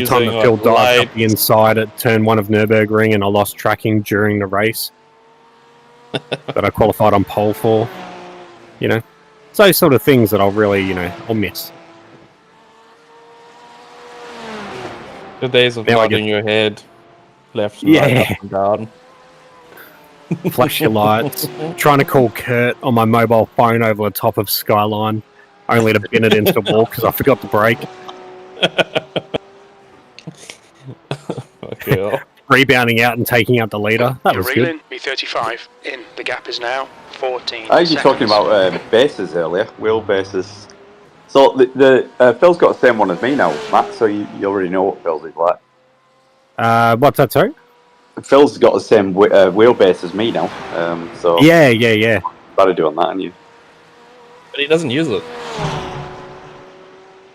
E: time that Phil dived up the inside at turn 1 of Nurburgring and I lost tracking during the race that I qualified on pole for. It's those sort of things that I'll really, I'll miss.
B: The days of nodding your head left and right, up and down.
E: Flash your lights. Trying to call Kurt on my mobile phone over the top of Skyline, only to bin it into the wall because I forgot the brake.
B: Okay.
E: Rebounding out and taking out the leader. That was good.
C: B35 in. The gap is now 14
F: I was just talking about bases earlier, wheel bases. So the Phil's got the same one as me now, Matt, so you already know what Phil's is like.
E: What's that, sorry?
F: Phil's got the same wheelbase as me now, so...
E: Yeah.
F: Better do on that, aren't you?
B: But he doesn't use it.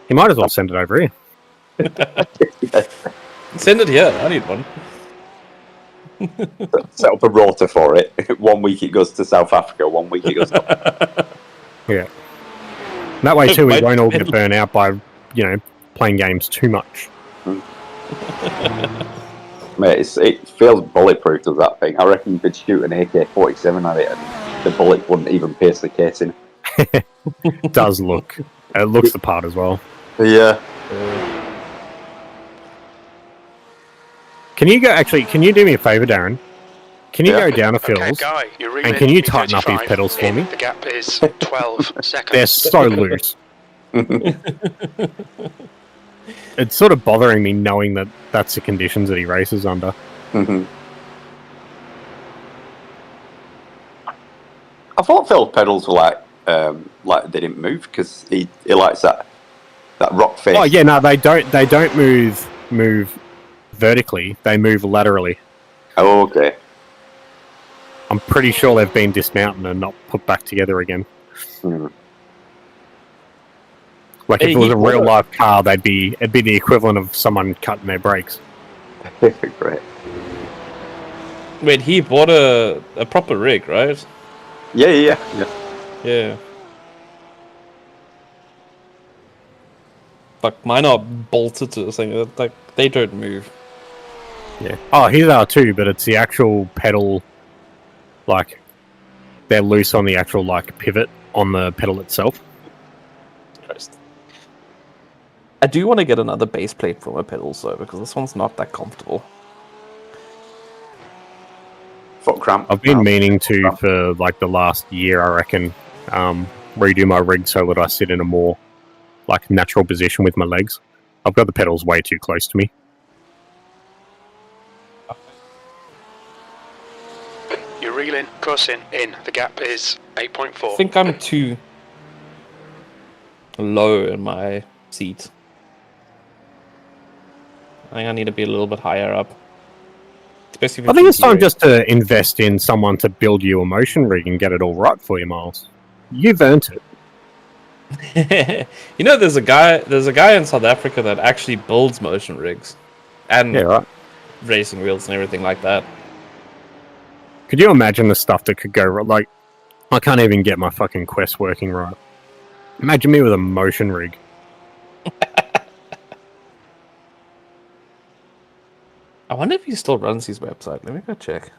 E: He might as well send it over here.
B: Send it here, I need one.
F: Set up a rota for it. 1 week it goes to South Africa, 1 week it goes to...
E: Yeah. That way too, we won't all get burnt out by, playing games too much.
F: Mate, it feels bulletproof, does that thing. I reckon you could shoot an AK-47 at it and the bullet wouldn't even pierce the casing.
E: It does look. It looks the part as well.
F: Yeah.
E: Can you do me a favour, Darren? Can you go down to Phil's and can you tighten up these pedals for me?
C: The gap is 12 seconds.
E: They're so loose. It's sort of bothering me knowing that that's the conditions that he races under.
F: I thought Phil's pedals were like they didn't move because he likes that rock face.
E: Oh yeah, no, they don't move vertically. They move laterally.
F: Oh, okay.
E: I'm pretty sure they've been dismounted and not put back together again.
F: Hmm.
E: Like
B: Hey,
E: if it was
B: he
E: a
B: bought
E: real life car, it'd be the equivalent of someone cutting their brakes.
F: Great.
B: Wait, he bought a proper rig, right?
F: Yeah.
B: Yeah. Like, mine are bolted to the thing. Like, they don't move.
E: Yeah. Oh, his are too, but it's the actual pedal. Like they're loose on the actual like pivot on the pedal itself.
B: Christ. I do want to get another base plate for my pedals, though, because this one's not that comfortable.
F: Foot cramp.
E: I've been meaning to for like the last year, I reckon, redo my rig so that I sit in a more like natural position with my legs. I've got the pedals way too close to me.
C: You're reeling, crossing, in. The gap is 8.4.
B: I think I'm too low in my seat. I think I need to be a little bit higher up. Especially
E: I think it's time just to invest in someone to build you a motion rig and get it all right for you, Miles. You've earned
B: it. You know, there's a guy in South Africa that actually builds motion rigs and racing wheels and everything like that.
E: Could you imagine the stuff that could go wrong? Like, I can't even get my fucking Quest working right. Imagine me with a motion rig.
B: I wonder if he still runs his website. Let me go check.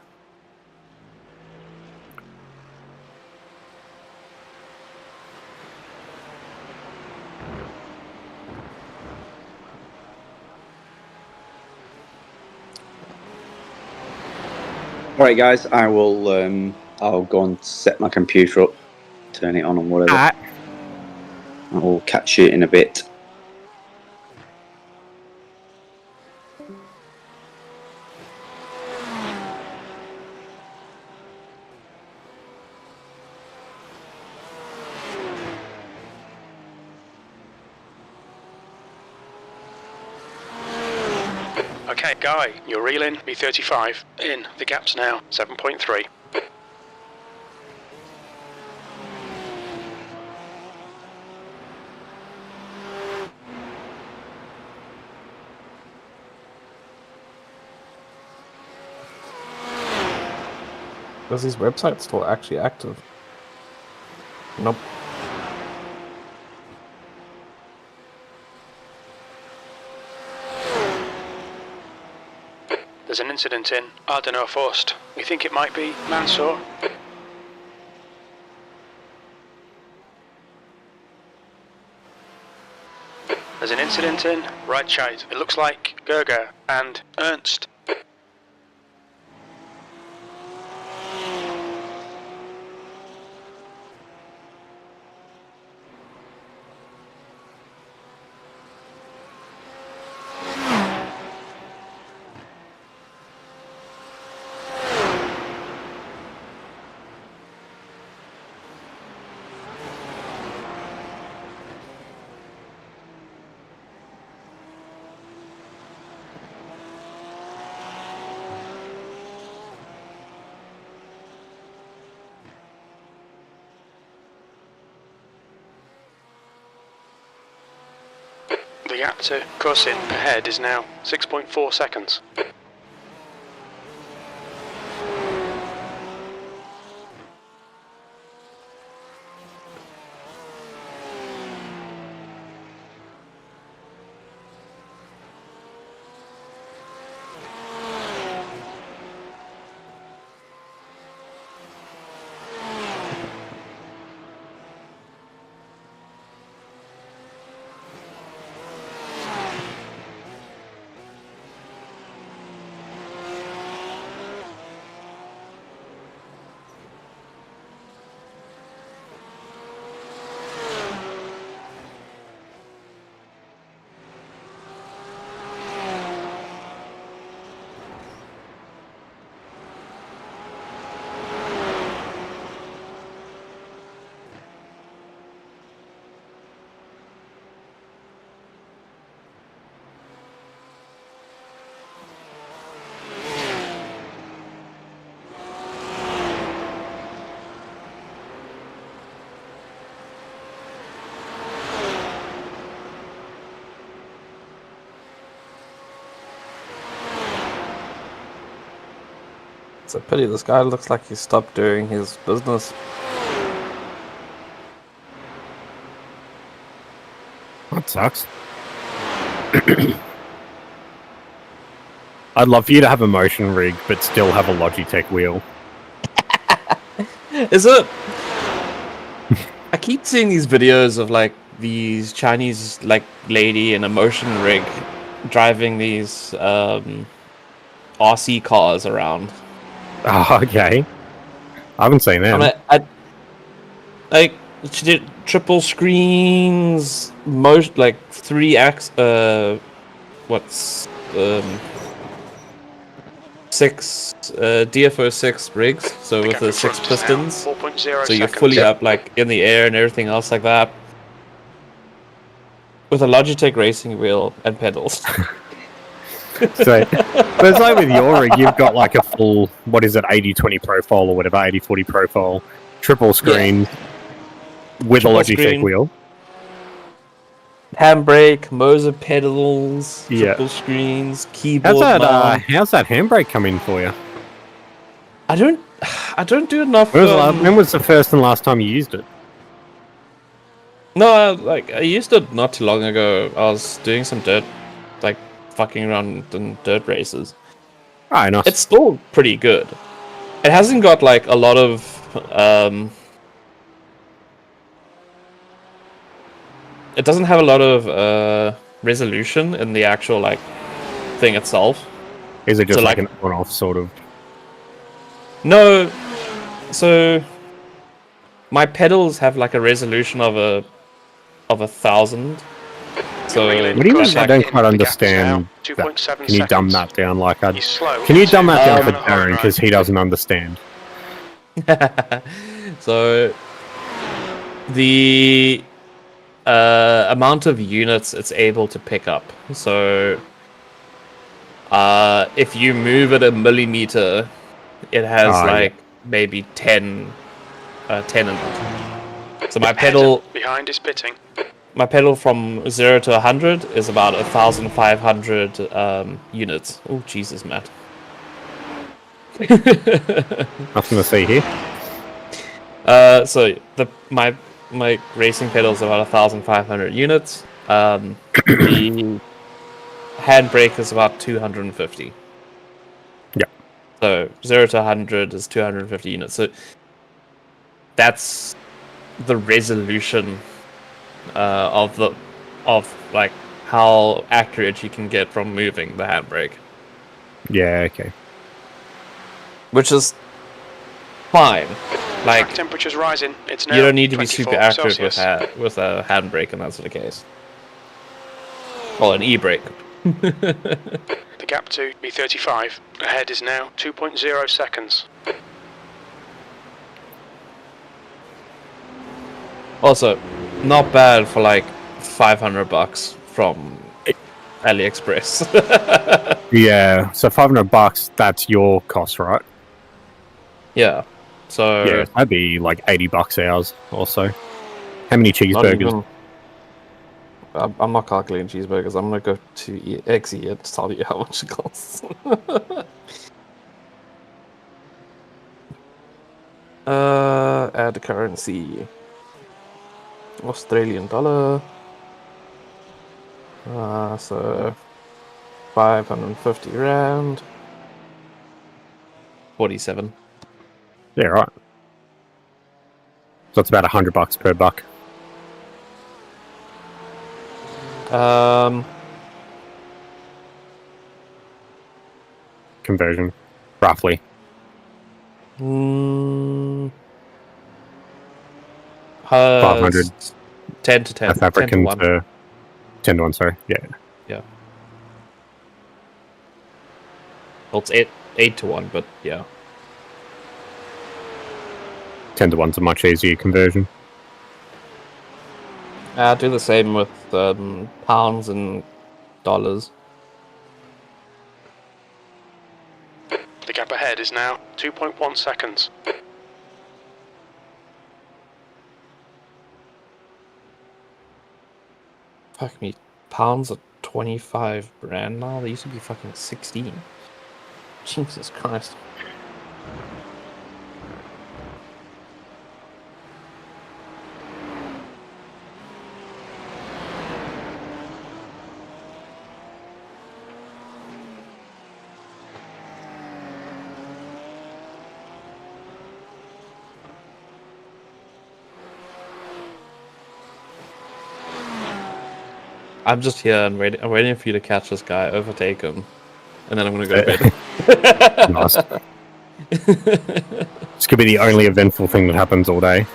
F: All right, guys. I will. I'll go and set my computer up, turn it on and whatever. I'll catch you in a bit.
C: Okay, Guy, you're reeling, B35. In. The gap's now 7.3.
B: Is his website still actually active? Nope.
C: There's an incident in Ardennes Forst. We think it might be Mansour. There's an incident in Reitscheid. It looks like Gerger and Ernst. The gap to crossing ahead is now 6.4 seconds.
B: It's a pity. This guy looks like he stopped doing his business.
E: That sucks. I'd love for you to have a motion rig, but still have a Logitech wheel.
B: Is it? I keep seeing these videos of like these Chinese like lady in a motion rig driving these RC cars around.
E: Oh, okay. I haven't seen them.
B: Like she did triple screens, most like 3x. Six DFO 6 rigs, so with the 6 pistons, so you're fully up like in the air and everything else like that, with a Logitech racing wheel and pedals.
E: So, but it's like with your rig, you've got like a full, what is it, 80/20 profile or whatever, 80/40 profile, triple screen with
B: Triple
E: a Logitech
B: screen.
E: wheel.
B: Handbrake, Moser pedals,
E: Yeah.
B: triple screens, keyboard.
E: How's that handbrake come in for you?
B: I don't do enough.
E: When was the first and last time you used it?
B: No, I used it not too long ago. I was doing some dirt, like fucking around in dirt races.
E: Oh, nice.
B: It's still pretty good. It hasn't got like a lot of it doesn't have a lot of resolution in the actual like thing itself.
E: Is it just
B: so,
E: like an on-off sort of?
B: No, so my pedals have like a resolution of 1,000. So
E: What do you mean? I don't quite understand. That. Can you dumb that down? Can you dumb that down for Darren because he doesn't understand?
B: So the amount of units it's able to pick up. So if you move it a millimeter, it has maybe 10 in it. So my pedal
C: behind is pitting.
B: My pedal from 0 to 100 is about 1,500 units. Oh Jesus, Matt.
E: Nothing to see here.
B: So my racing pedals are about 1,500 units. The handbrake is about 250.
E: Yeah.
B: So 0 to 100 is 250 units. So that's the resolution of like how accurate you can get from moving the handbrake.
E: Yeah. Okay.
B: Which is fine. Like
C: Track temperature's rising. It's now
B: you don't need to be super
C: 24
B: accurate
C: Celsius.
B: with a handbrake, and that's the case. Or an e-brake.
C: The gap to B35 ahead is now 2.0 seconds.
B: Also, not bad for like $500 from AliExpress.
E: Yeah. So $500. That's your cost, right?
B: Yeah. So
E: Yeah. That'd be like $80 ours or so. How many cheeseburgers?
B: I'm not calculating cheeseburgers. I'm gonna go to XE and tell you how much it costs. Add currency. Australian dollar. So 550 rand. 47.
E: Yeah. Right. So it's about $100 per buck. Conversion, roughly. 500.
B: 10 to 10.
E: South African
B: 10 to 1.
E: 10 to 1, sorry. Yeah.
B: Yeah. Well, it's 8 to 1, but yeah.
E: 10 to 1's a much easier conversion.
B: I do the same with pounds and dollars.
C: The gap ahead is now 2.1 seconds.
B: Fuck me. Pounds are 25 rand now. They used to be fucking 16. Jesus Christ. I'm just here and waiting. I'm waiting for you to catch this guy, overtake him, and then I'm gonna go to bed.
E: Nice. This could be the only eventful thing that happens all day.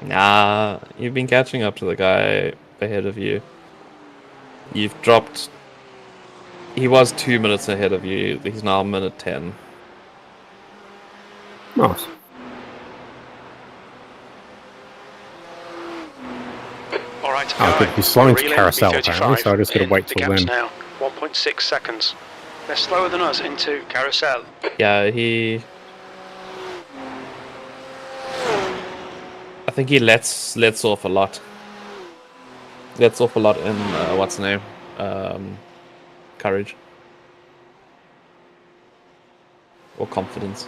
B: Nah, you've been catching up to the guy ahead of you. You've dropped. He was 2 minutes ahead of you. He's now 1:10.
E: Nice.
C: Alright,
E: Oh, good. He's slowing to
C: relay
E: carousel
C: B35
E: apparently, so I just gotta
C: in.
E: wait
C: The
E: till
C: gap's
E: then.
C: now 1.6 seconds. They're slower than us into carousel.
B: Yeah, he. I think he lets off a lot. Lets off a lot in what's the name, courage or confidence.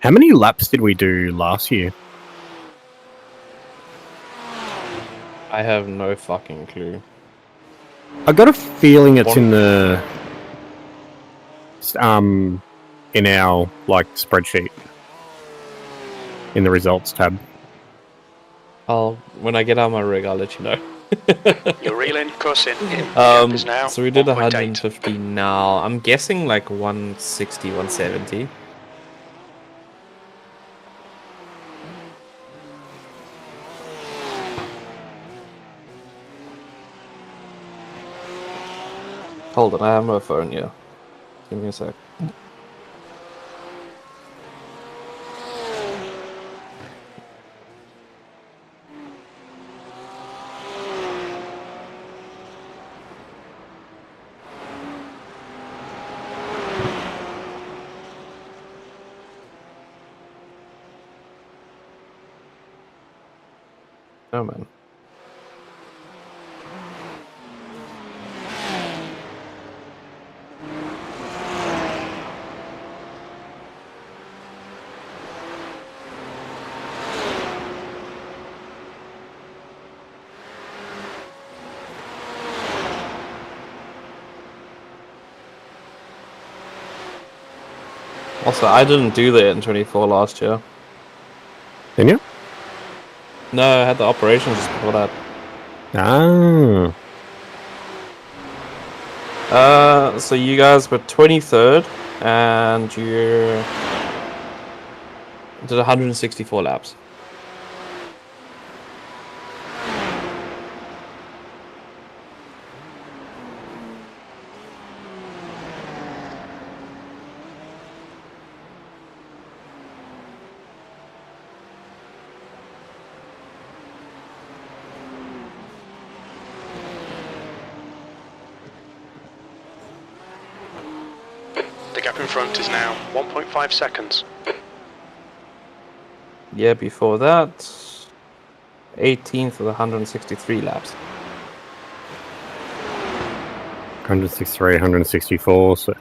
E: How many laps did we do last year?
B: I have no fucking clue.
E: I got a feeling it's in the in our like spreadsheet in the results tab.
B: When I get out my rig, I'll let you know.
C: You're reeling, cussing. The gap is now
B: So we did
C: 1.8.
B: 150 now. I'm guessing like 160, 170. Hold on, I have my phone here. Give me a sec. Oh man. Also, I didn't do the N24 last year.
E: Didn't you?
B: No, I had the operations just before that.
E: Ah.
B: So you guys were 23rd, and you did 164 laps.
C: The gap in front is now 1.5 seconds.
B: Yeah, before that, 18th with 163 laps.
E: 163, 164. So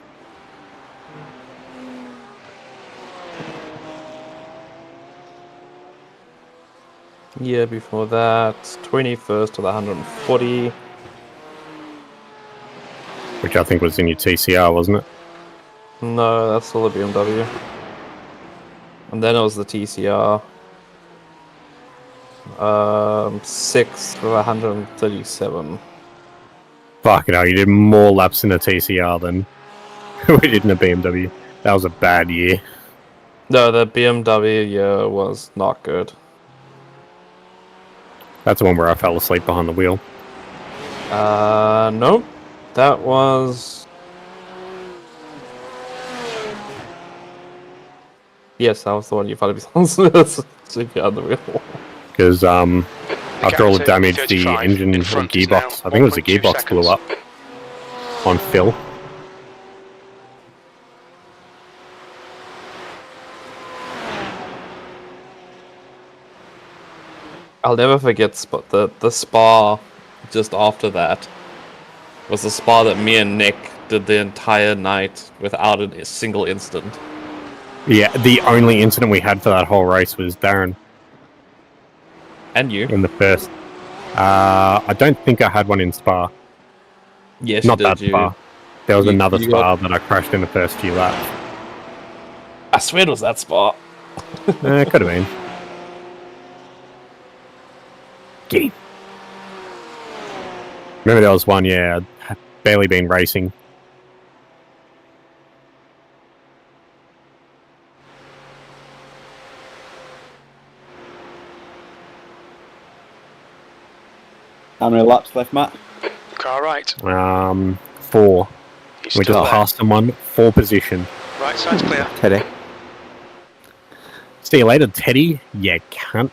B: Yeah, before that, 21st with 140.
E: which I think was in your TCR, wasn't it?
B: No, that's still the BMW. And then it was the TCR. 6th with 137.
E: Fucking hell, you did more laps in a TCR than we did in a BMW. That was a bad year.
B: No, the BMW year was not good.
E: That's the one where I fell asleep behind the wheel.
B: Nope. That was... Yes, that was the one you probably sleep behind the wheel.
E: Because
C: The
E: after all the
C: gap to
E: damage, the
C: P35
E: engine
C: in
E: or
C: front is now
E: gearbox, I think it was the
C: 1.2
E: gearbox blew
C: seconds.
E: up on Phil.
B: I'll never forget the spa just after that. Was the spa that me and Nick did the entire night without a single incident.
E: Yeah, the only incident we had for that whole race was Darren
B: And you.
E: in the first. I don't think I had one in Spa.
B: Yes,
E: Not
B: you
E: that
B: did.
E: Spa. There was another
B: you
E: Spa that I crashed in the first few laps.
B: I swear it was that spa.
E: It could have been. Get him. Remember there was one, yeah, I'd barely been racing.
G: How many laps left, Matt?
C: Car right.
E: 4.
C: He's
E: We
C: still
E: just
C: there.
E: passed someone, 4 position.
C: Right side's clear.
D: Teddy.
E: See you later, Teddy. You cunt.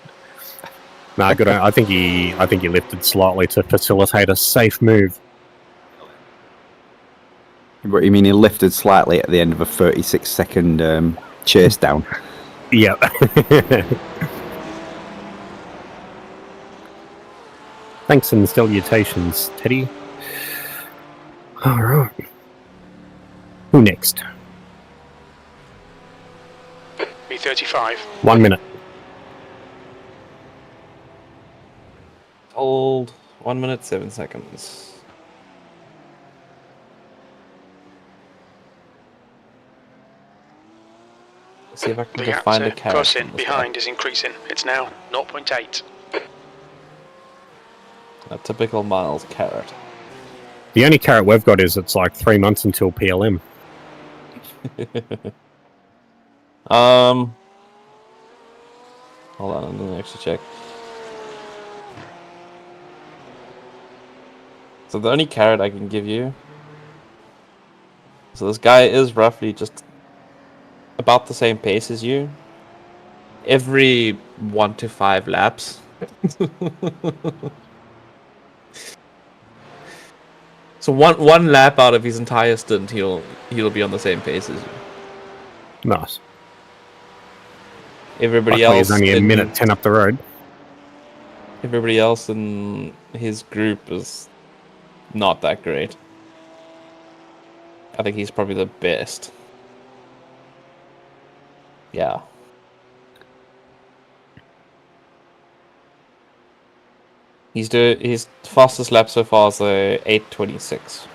E: Nah, good. I think he lifted slightly to facilitate a safe move.
G: What you mean he lifted slightly at the end of a 36-second chase down?
E: Yep. Thanks and salutations, Teddy. All right. Who next?
C: P35.
E: 1 minute.
B: Hold 1 minute 7 seconds. Let's see if I can
C: The
B: just
C: gap
B: find a
C: to
B: carrot.
C: close in
B: on this
C: behind is increasing. It's now 0.8.
B: guy. A typical Miles carrot.
E: The only carrot we've got is it's like 3 months until PLM.
B: Hold on, let me actually check. So the only carrot I can give you. So this guy is roughly just about the same pace as you. Every 1 to 5 laps. So one lap out of his entire stint, he'll be on the same pace as you.
E: Nice.
B: Everybody
E: Luckily,
B: else
E: it's only a
B: in-
E: minute 10 up the road.
B: Everybody else in his group is not that great. I think he's probably the best. Yeah. His fastest lap so far is a 8:26,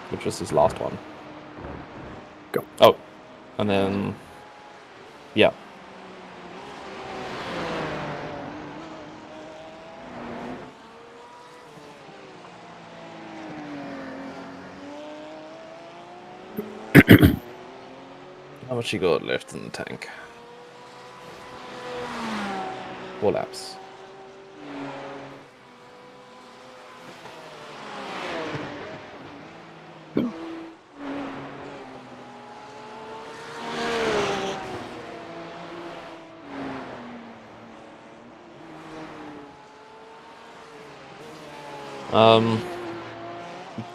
B: which was his last one.
E: Go.
B: Oh, and then yeah. How much you got left in the tank? 4 laps.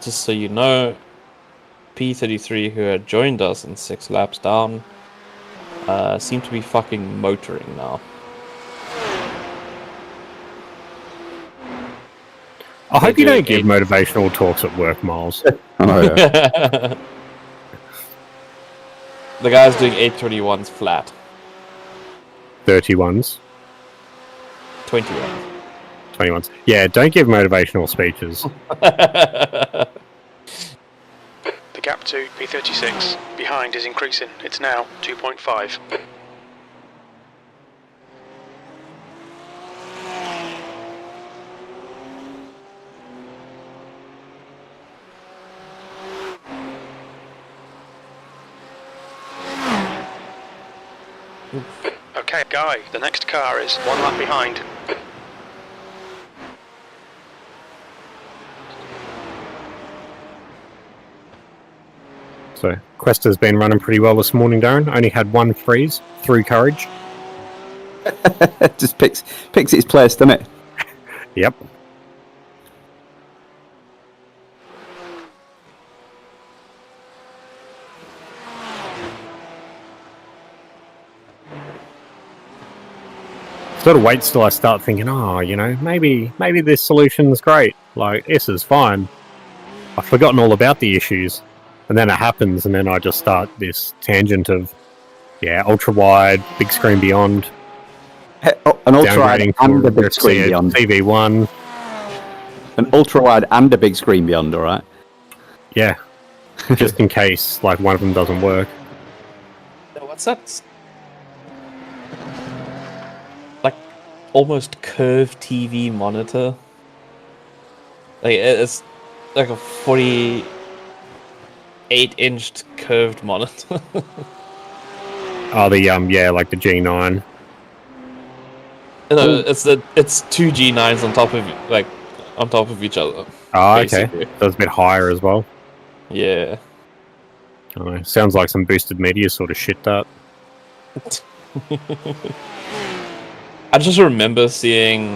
B: Just so you know, P33 who had joined us in 6 laps down seem to be fucking motoring now.
E: I hope you
B: They're
E: don't give
B: doing
E: motivational talks at work, Miles.
G: Oh, yeah.
B: The guy's doing 821s flat.
E: 31s,
B: 21.
E: 21s. Yeah, don't give motivational speeches.
C: The gap to P36 behind is increasing. It's now 2.5. Okay, Guy, the next car is 1 lap behind.
E: So Quest has been running pretty well this morning, Darren. Only had one freeze through courage.
G: Just picks its place, doesn't it?
E: Yep. Sort of waits till I start thinking, oh, you know, maybe this solution's great. Like, this is fine. I've forgotten all about the issues. And then it happens, and then I just start this tangent of, yeah, ultra wide, big screen beyond,
G: An ultra wide
E: downgrading
G: and a
E: for
G: big screen beyond.
E: TV1.
G: An ultra wide and a big screen beyond, all right?
E: Yeah. Just in case, like, one of them doesn't work.
B: What's that? Like almost curved TV monitor. Like it's like a 48-inch curved monitor.
E: Oh, the, yeah, like the G9.
B: No, it's two G9s on top of each other.
E: Oh, okay.
B: Basically.
E: That's a bit higher as well.
B: Yeah.
E: Oh, sounds like some boosted media sort of shit, that.
B: I just remember seeing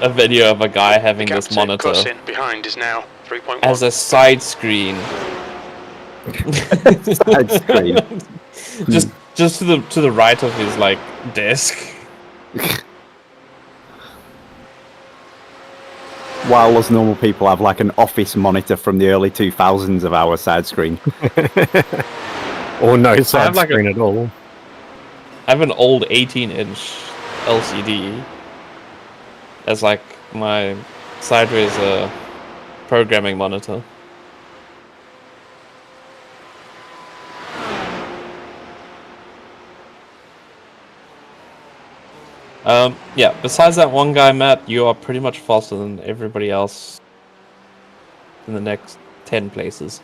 B: a video of a guy having this monitor
C: In behind is now 3.1.
B: as a side screen.
G: Side screen.
B: just to the right of his like desk.
G: While us normal people have like an office monitor from the early 2000s of our side screen.
E: Or no side
B: like
E: screen at all.
B: I have an old 18-inch LCD as like my sideways programming monitor. Yeah, besides that one guy, Matt, you are pretty much faster than everybody else in the next 10 places.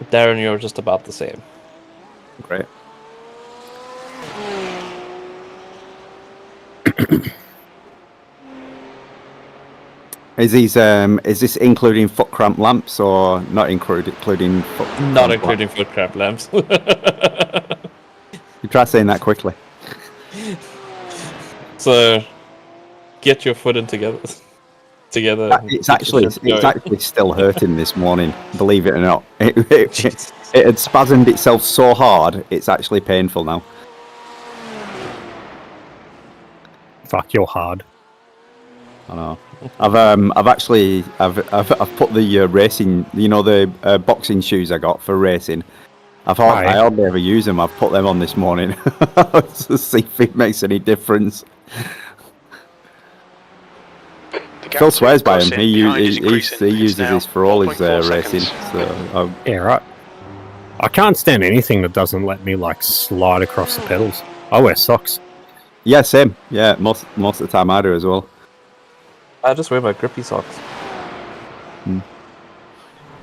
B: Darren, you're just about the same.
G: Great. Is this including foot cramp lamps or not including foot cramp
B: Not including foot cramp lamps.
G: You try saying that quickly.
B: So, get your foot in together.
G: It's actually still hurting this morning. Believe it or not, it had spasmed itself so hard. It's actually painful now.
E: Fuck, you're hard.
G: I know. I've put the racing, you know, the boxing shoes I got for racing. I hardly ever use them. I've put them on this morning to see if it makes any difference. Phil swears by him. He uses this for all his racing. So
E: Yeah, right. I can't stand anything that doesn't let me like slide across the pedals. I wear socks.
G: yeah, same. Yeah, most of the time I do as well.
B: I just wear my grippy socks.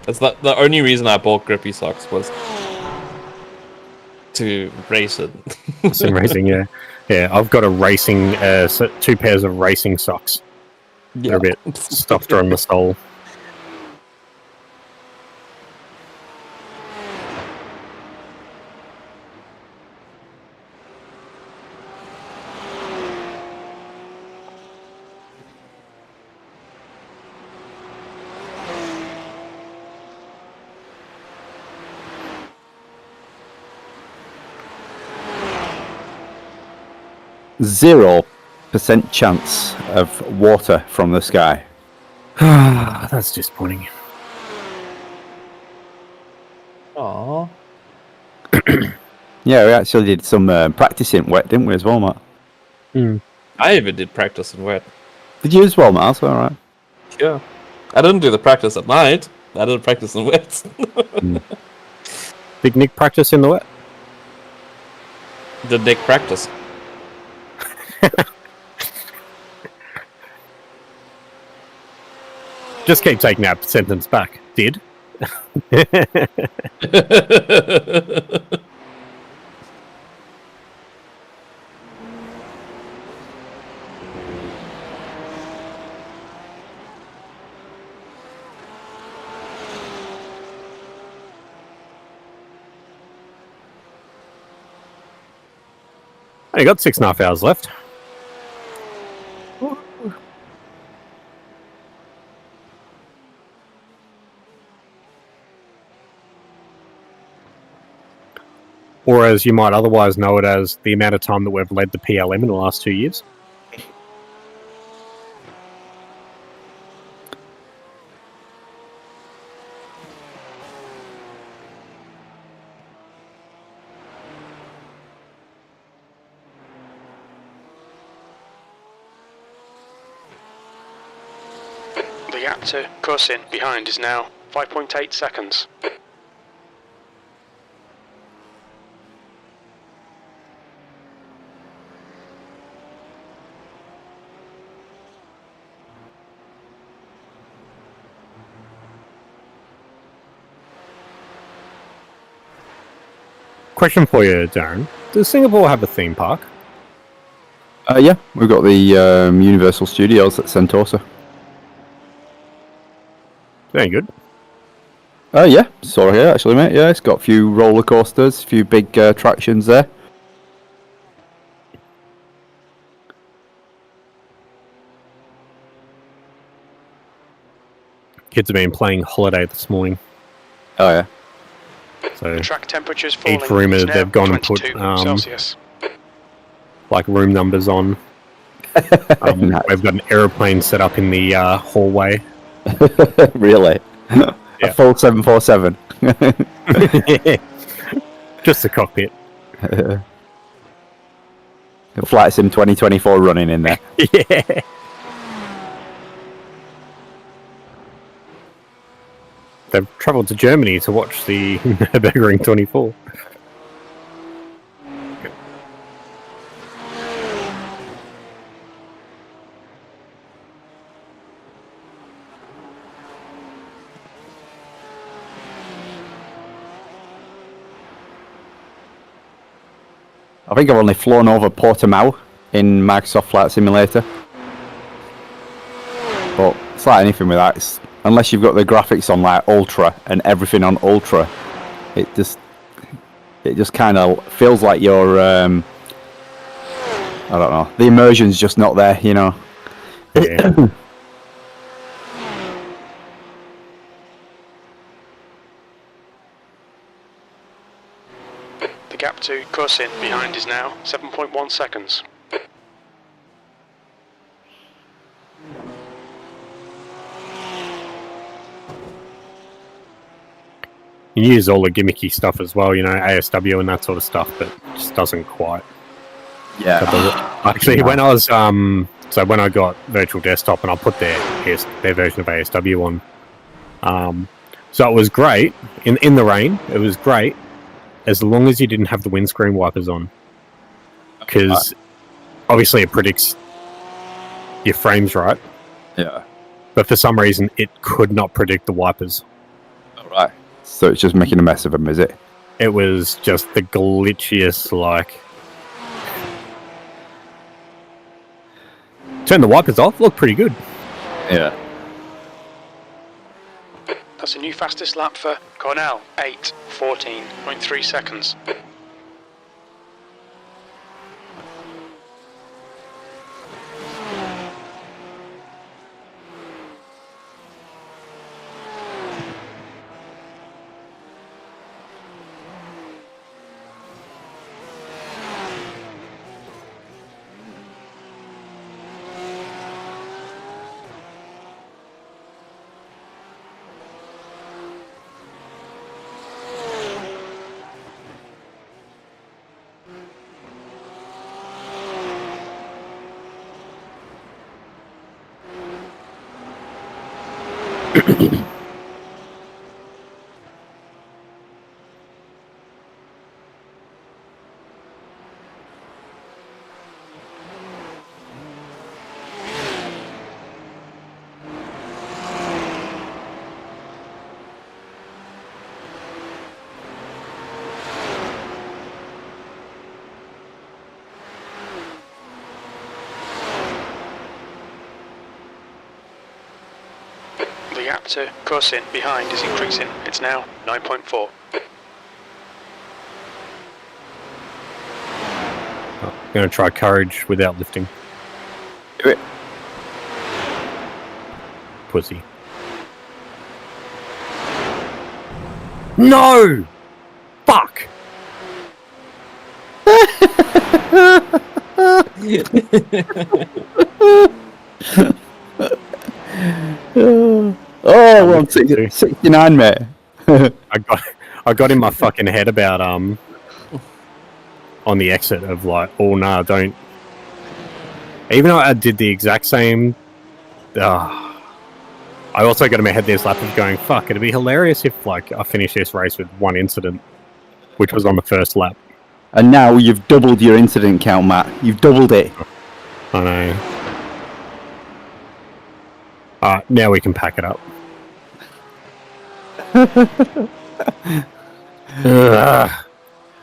B: That's the only reason I bought grippy socks was to race it.
E: Some racing, yeah. Yeah, I've got a racing, 2 pairs of racing socks. They're a bit softer on the sole.
G: %0 chance of water from the sky.
E: That's disappointing.
B: Aww.
G: Yeah, we actually did some practicing wet, didn't we, as well, Matt?
B: I even did practice in wet.
G: Did you as well, Matt? That's all right.
B: Yeah. I didn't do the practice at night. I did practice in wet.
E: Big Nick practice in the wet?
B: Did Nick practice?
E: Just keep taking that sentence back. Did? You got 6.5 hours left. Or as you might otherwise know it as, the amount of time that we've led the PLM in the last 2 years.
C: The gap to Cousin behind is now 5.8 seconds.
E: Question for you, Darren. Does Singapore have a theme park?
G: Yeah, we've got the Universal Studios at Sentosa.
E: Very good.
G: Yeah, saw here actually, mate. Yeah, it's got a few roller coasters, a few big attractions there.
E: Kids have been playing Holiday this morning.
G: Oh yeah.
E: So
C: Track temperatures falling.
E: each room
C: It's now
E: they've gone and put
C: 22 Celsius.
E: like room numbers on.
G: Nice.
E: We've got an aeroplane set up in the hallway.
G: Really?
E: Yeah.
G: A full 747.
E: Just the cockpit.
G: Flight Sim 2024 running in there.
E: Yeah. They've travelled to Germany to watch the Nurburgring 24.
G: I think I've only flown over Portimao in Microsoft Flight Simulator. But it's like anything with that. Unless you've got the graphics on like Ultra and everything on Ultra, it just kind of feels like you're I don't know. The immersion's just not there, you know.
E: Yeah.
C: The gap to Cousin behind is now 7.1 seconds.
E: You use all the gimmicky stuff as well, you know, ASW and that sort of stuff, but it just doesn't quite.
G: Yeah.
E: Actually, when I was so when I got Virtual Desktop and I put their version of ASW on, so it was great in the rain. It was great as long as you didn't have the windscreen wipers on, because obviously it predicts your frames right,
G: Yeah.
E: but for some reason it could not predict the wipers.
G: Alright. So it's just making a mess of them, is it?
E: It was just the glitchiest, like... Turn the wipers off, look pretty good.
G: Yeah.
C: That's a new fastest lap for Cornell, 8:14.3 seconds. The gap to crossing behind is increasing. It's now 9.4.
E: I'm going to try courage without lifting.
G: Do it.
E: Pussy. No! Fuck!
G: Oh, well, 69, mate.
E: I got in my fucking head about on the exit of like, oh nah, don't. Even though I did the exact same, I also got in my head this lap of going, fuck, it'd be hilarious if like I finished this race with one incident, which was on the first lap.
G: And now you've doubled your incident count, Matt. You've doubled it.
E: I know. Now we can pack it up.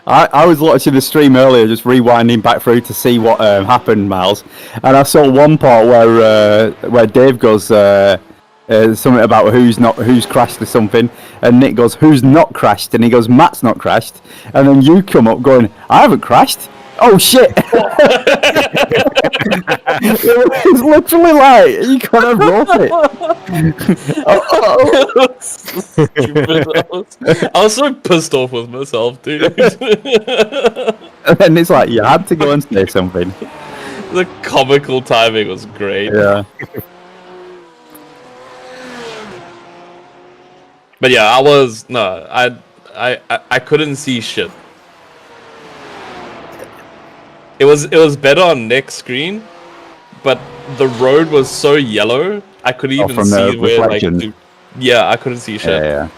G: I was watching the stream earlier, just rewinding back through to see what happened, Miles, and I saw one part where Dave goes something about who's crashed or something, and Nick goes, "Who's not crashed?" and he goes, "Matt's not crashed," and then you come up going, "I haven't crashed." Oh shit! It's literally like you kind of wrote it.
B: I was so pissed off with myself, dude.
G: And then it's like you had to go and say something.
B: The comical timing was great.
G: Yeah.
B: But yeah, I couldn't see shit. It was better on Nick's screen, but the road was so yellow I couldn't even
G: from
B: see
G: the
B: where
G: reflection.
B: yeah, I couldn't see shit.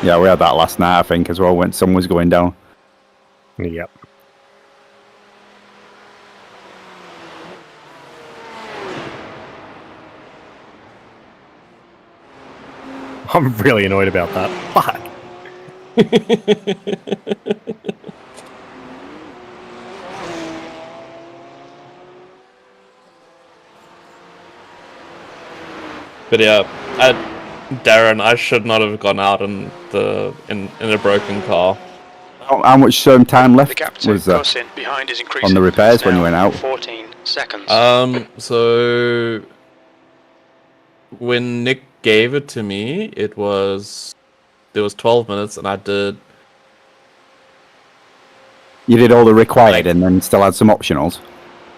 G: Yeah, we had that last night, I think, as well, when sun was going down.
E: Yep. I'm really annoyed about that. Fuck.
B: But yeah, Darren, I should not have gone out in a broken car.
G: How much time
C: The
G: left
C: gap to
G: was there
C: crossing behind is increasing.
G: on the repairs when you
C: Now
G: went out?
C: 14 seconds.
B: So when Nick gave it to me, there was 12 minutes, and I did.
G: You did all the required and then still had some optionals?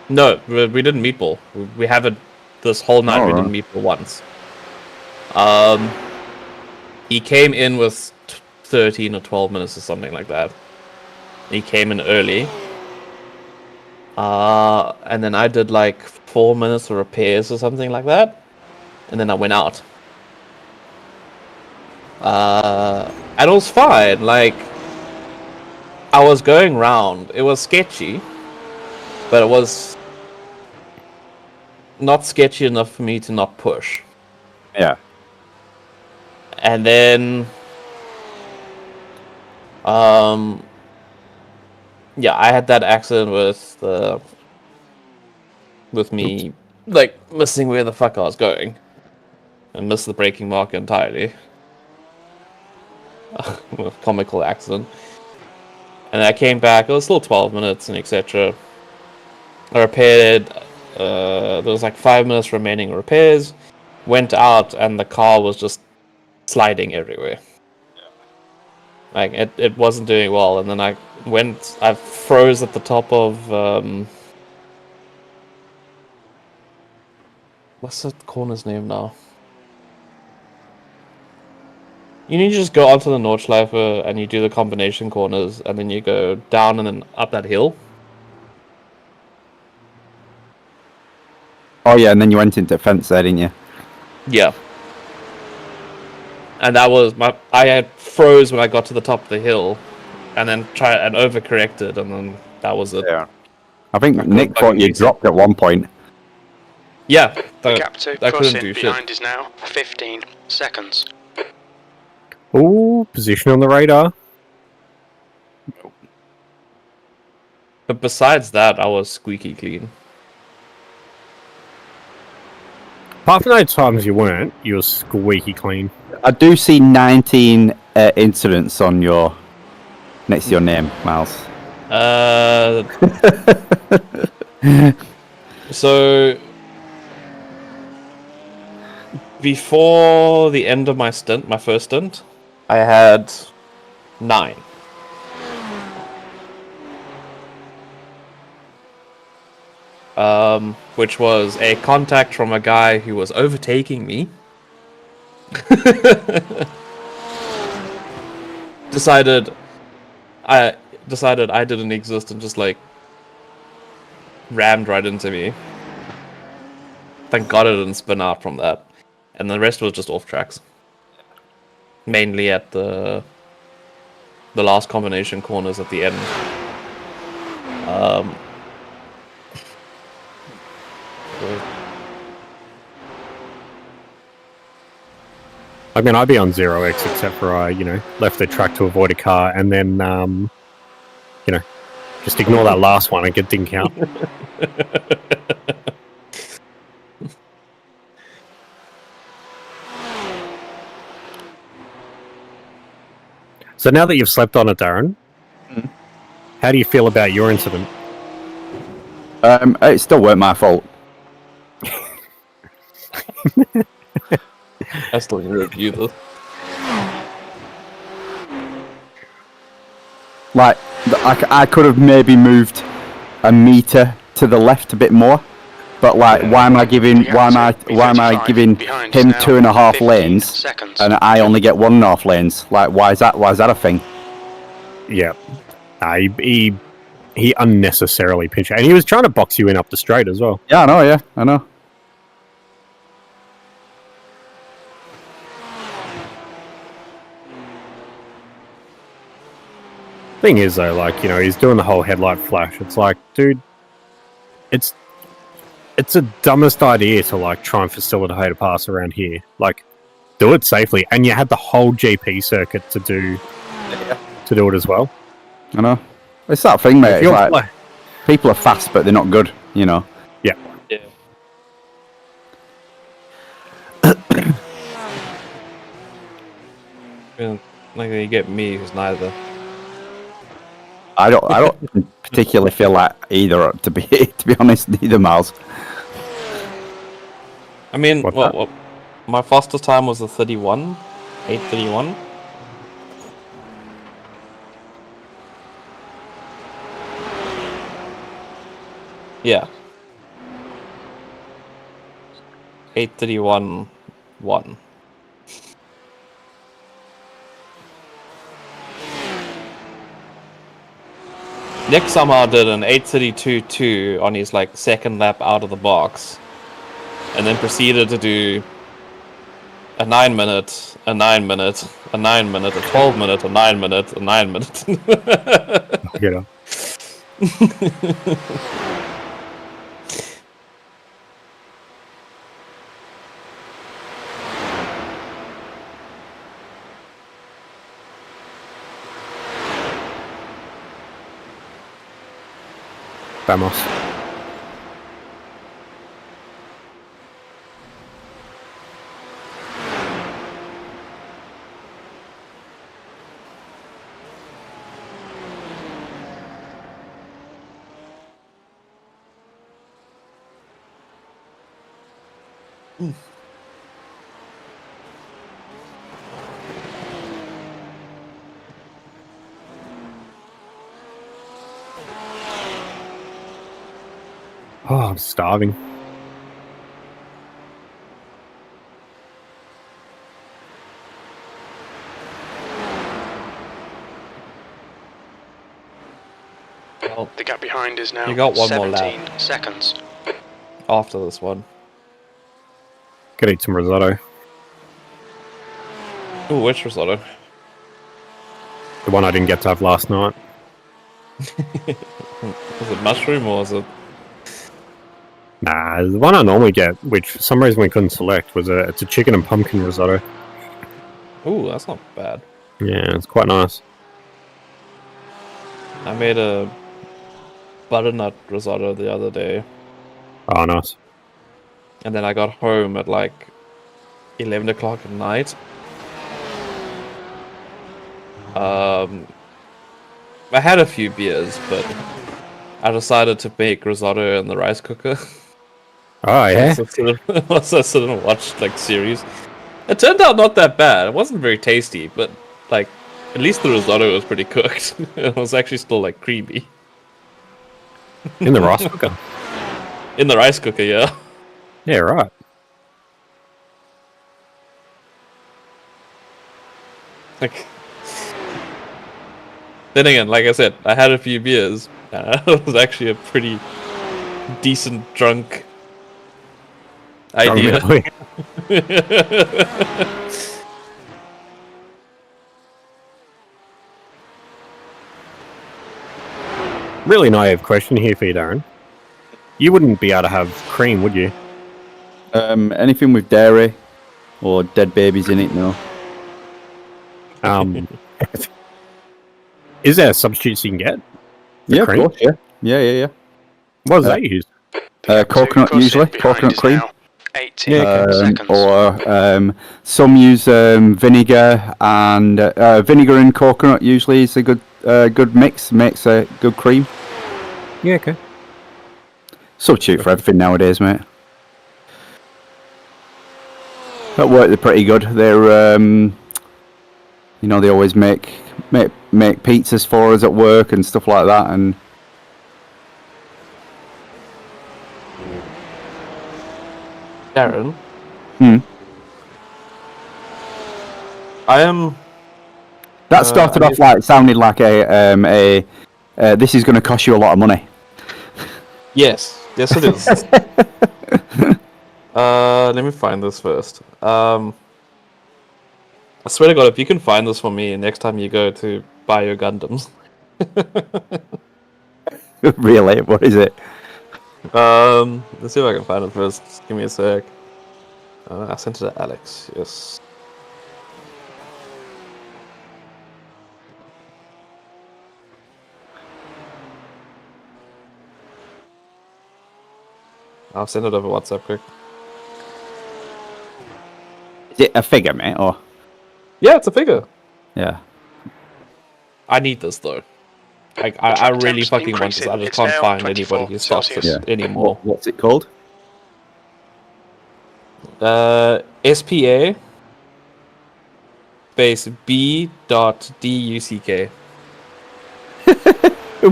B: No, we didn't meatball. We haven't this whole night. We didn't meatball once. He came in with 13 or 12 minutes or something like that. He came in early. And then I did like 4 minutes of repairs or something like that. And then I went out. And it was fine. Like, I was going round. It was sketchy, but it was not sketchy enough for me to not push.
G: Yeah.
B: And then, yeah, I had that accident with me, like, missing where the fuck I was going, and missed the braking marker entirely. Comical accident. And I came back. It was still 12 minutes and etc. I repaired. There was like 5 minutes remaining repairs. Went out and the car was just sliding everywhere. Like it wasn't doing well. And then I froze at the top of what's that corner's name now? You need to just go onto the Nordschleife and you do the combination corners, and then you go down and then up that hill.
G: Oh yeah, and then you went into fence there, didn't you?
B: Yeah. And that was I had froze when I got to the top of the hill, and then tried and overcorrected, and then that was it.
G: Yeah. I think Nick thought you dropped at one point.
B: Yeah.
C: The gap to
B: I couldn't
C: crossing
B: do
C: behind
B: shit.
C: is now 15 seconds.
E: Ooh, position on the radar.
B: But besides that, I was squeaky clean.
E: Apart from those times you weren't, you were squeaky clean.
G: I do see 19 incidents on your next to your name, Miles.
B: So before the end of my stint, my first stint, I had 9. Which was a contact from a guy who was overtaking me. decided I didn't exist and just like rammed right into me. Thank God I didn't spin out from that. And the rest was just off tracks. Mainly at the last combination corners at the end.
E: I mean, I'd be on 0x except for I, left the track to avoid a car and then, just ignore that last one and it didn't count. So now that you've slept on it, Darren, how do you feel about your incident?
G: It still weren't my fault.
B: I still can review this.
G: Like, I could have maybe moved a meter to the left a bit more, but like, why am I giving him 2.5 lanes, and I only get 1.5 lanes? Like, why is that a thing?
E: Yeah, he unnecessarily pinched, and he was trying to box you in up the straight as well.
G: Yeah, I know.
E: Thing is though, like, he's doing the whole headlight flash. It's like, dude, it's the dumbest idea to like try and facilitate a pass around here. Like, do it safely, and you had the whole GP circuit to do it as well.
G: I know. It's that thing, mate. It's like, people are fast, but they're not good.
E: Yeah.
B: Yeah. Like you get me, who's neither.
G: I don't particularly feel like either. To be honest, neither, Miles.
B: I mean, what my fastest time was a 8:31. Yeah. 8:31.1. Nick somehow did an 8:32.2 on his like second lap out of the box, and then proceeded to do a 9 minute, a 9 minute, a 9 minute, a 12 minute, a 9 minute, a 9 minute.
E: Vamos. Oh, I'm starving.
B: Well,
C: The gap behind is now
B: you got one more
C: 17
B: lap
C: seconds.
B: after this one.
E: Could eat some risotto.
B: Ooh, which risotto?
E: The one I didn't get to have last night.
B: Was it mushroom or was it?
E: Nah, the one I normally get, which for some reason we couldn't select, it's a chicken and pumpkin risotto.
B: Ooh, that's not bad.
E: Yeah, it's quite nice.
B: I made a butternut risotto the other day.
E: Oh, nice.
B: and then I got home at like 11 o'clock at night. I had a few beers, but I decided to make risotto in the rice cooker.
E: Oh yeah.
B: Also sit and watch like series. It turned out not that bad. It wasn't very tasty, but like at least the risotto was pretty cooked. It was actually still like creamy.
E: In the rice cooker.
B: In the rice cooker, yeah.
E: Yeah, right.
B: Like, then again, like I said, I had a few beers. It was actually a pretty decent drunk idea.
E: Really naive question here for you, Darren. You wouldn't be able to have cream, would you?
G: Anything with dairy or dead babies in it, no.
E: Is there substitutes you can get?
G: Yeah,
E: cream?
G: of course, yeah.
E: What does that use?
G: Coconut usually, coconut cream.
C: 18 seconds.
G: Or some use vinegar, and vinegar and coconut usually is a good mix. Makes a good cream.
E: Yeah, okay.
G: Substitute for everything nowadays, mate. That work, they're pretty good. They're they always make pizzas for us at work and stuff like that, and
B: Darren, I am.
G: that started off like sounded like a this is going to cost you a lot of money.
B: Yes, it is. Let me find this first. I swear to God, if you can find this for me next time you go to buy your Gundams.
G: Really? What is it?
B: Let's see if I can find it first. Just give me a sec. I sent it to Alex. Yes. I'll send it over WhatsApp quick.
G: Is it a figure, mate? Or
B: Yeah, it's a figure.
G: yeah.
B: I need this though. Like, I really fucking want this. I just can't find anybody who stocks it anymore.
G: What's it called?
B: SPA space B.DUCK.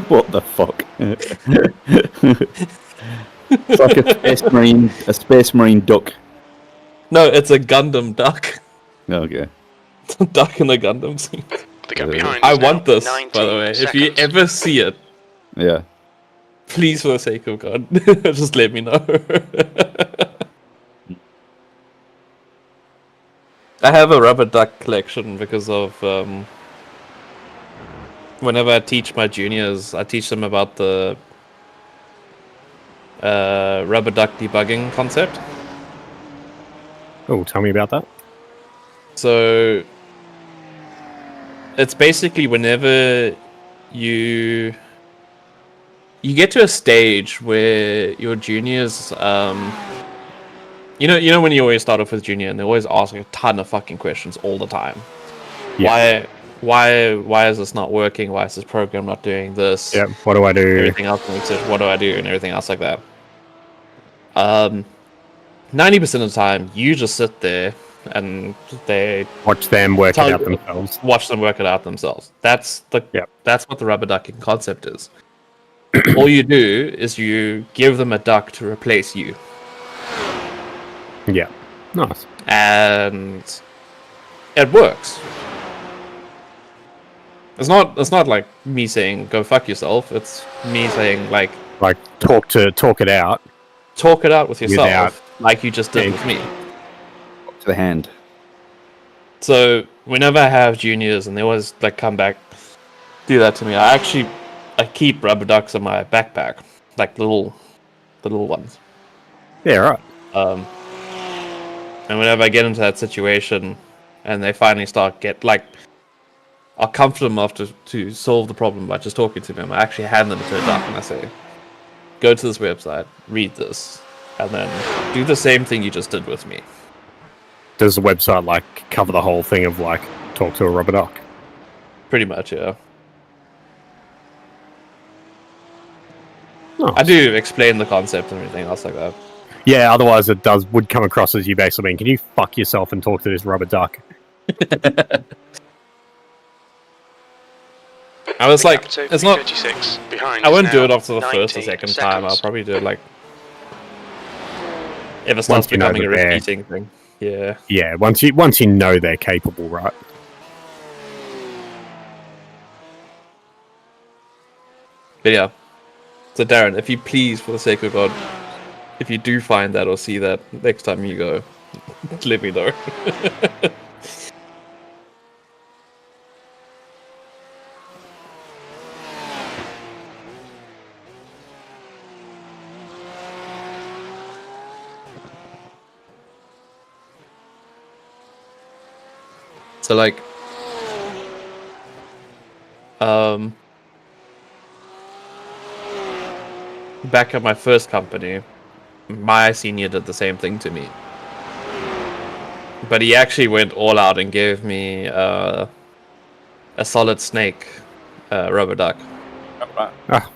G: What the fuck? It's like a space marine duck.
B: No, it's a Gundam duck.
G: Okay.
B: Duck in the Gundam scene.
C: The gap behind
B: I
C: is now
B: want this, by
C: 19
B: the way.
C: seconds.
B: If you ever see it,
G: Yeah.
B: please, for the sake of God, just let me know. I have a rubber duck collection because of whenever I teach my juniors, I teach them about the rubber duck debugging concept.
E: Oh, tell me about that.
B: So it's basically whenever you get to a stage where your juniors, you know when you always start off with junior and they always ask a ton of fucking questions all the time.
E: Yeah.
B: Why is this not working? Why is this program not doing this?
E: Yeah. What do I do?
B: Everything else makes it. What do I do? And everything else like that. 90% of the time, you just sit there and they
E: Watch them work it
B: tell
E: out
B: you-
E: themselves.
B: watch them work it out themselves. That's
E: Yep.
B: that's what the rubber ducking concept is. All you do is you give them a duck to replace you,
E: Yeah. Nice.
B: and it works. It's not like me saying go fuck yourself. It's me saying like
E: Like talk it out.
B: talk it out with yourself,
E: Without-
B: like you just did
E: Yeah.
B: with me.
G: To the hand.
B: So whenever I have juniors and they always like come back, do that to me. I keep rubber ducks in my backpack, like the little ones.
E: Yeah, right.
B: And whenever I get into that situation, and they finally I'll comfort them after to solve the problem by just talking to them. I actually hand them to a duck and I say, "Go to this website, read this, and then Do the same thing you just did with me.
E: Does the website like cover the whole thing of like talk to a rubber duck?
B: Pretty much, yeah.
E: Nice.
B: I do explain the concept and everything else like that.
E: Yeah, otherwise it would come across as you basically being, can you fuck yourself and talk to this rubber duck?
B: I was like,
C: Gap to
B: it's not.
C: P36 behind.
B: I won't
C: is
B: do
C: now
B: it after the first or
C: 19
B: second
C: seconds.
B: time. I'll probably do it like if it starts
E: you know
B: becoming a
E: that they're-
B: repeating thing. Yeah.
E: Yeah, once you know they're capable, right?
B: But yeah. So Darren, if you please, for the sake of God, if you do find that or see that next time you go, let me know. So like, back at my first company, my senior did the same thing to me. But he actually went all out and gave me a solid snake rubber duck.
E: Ah,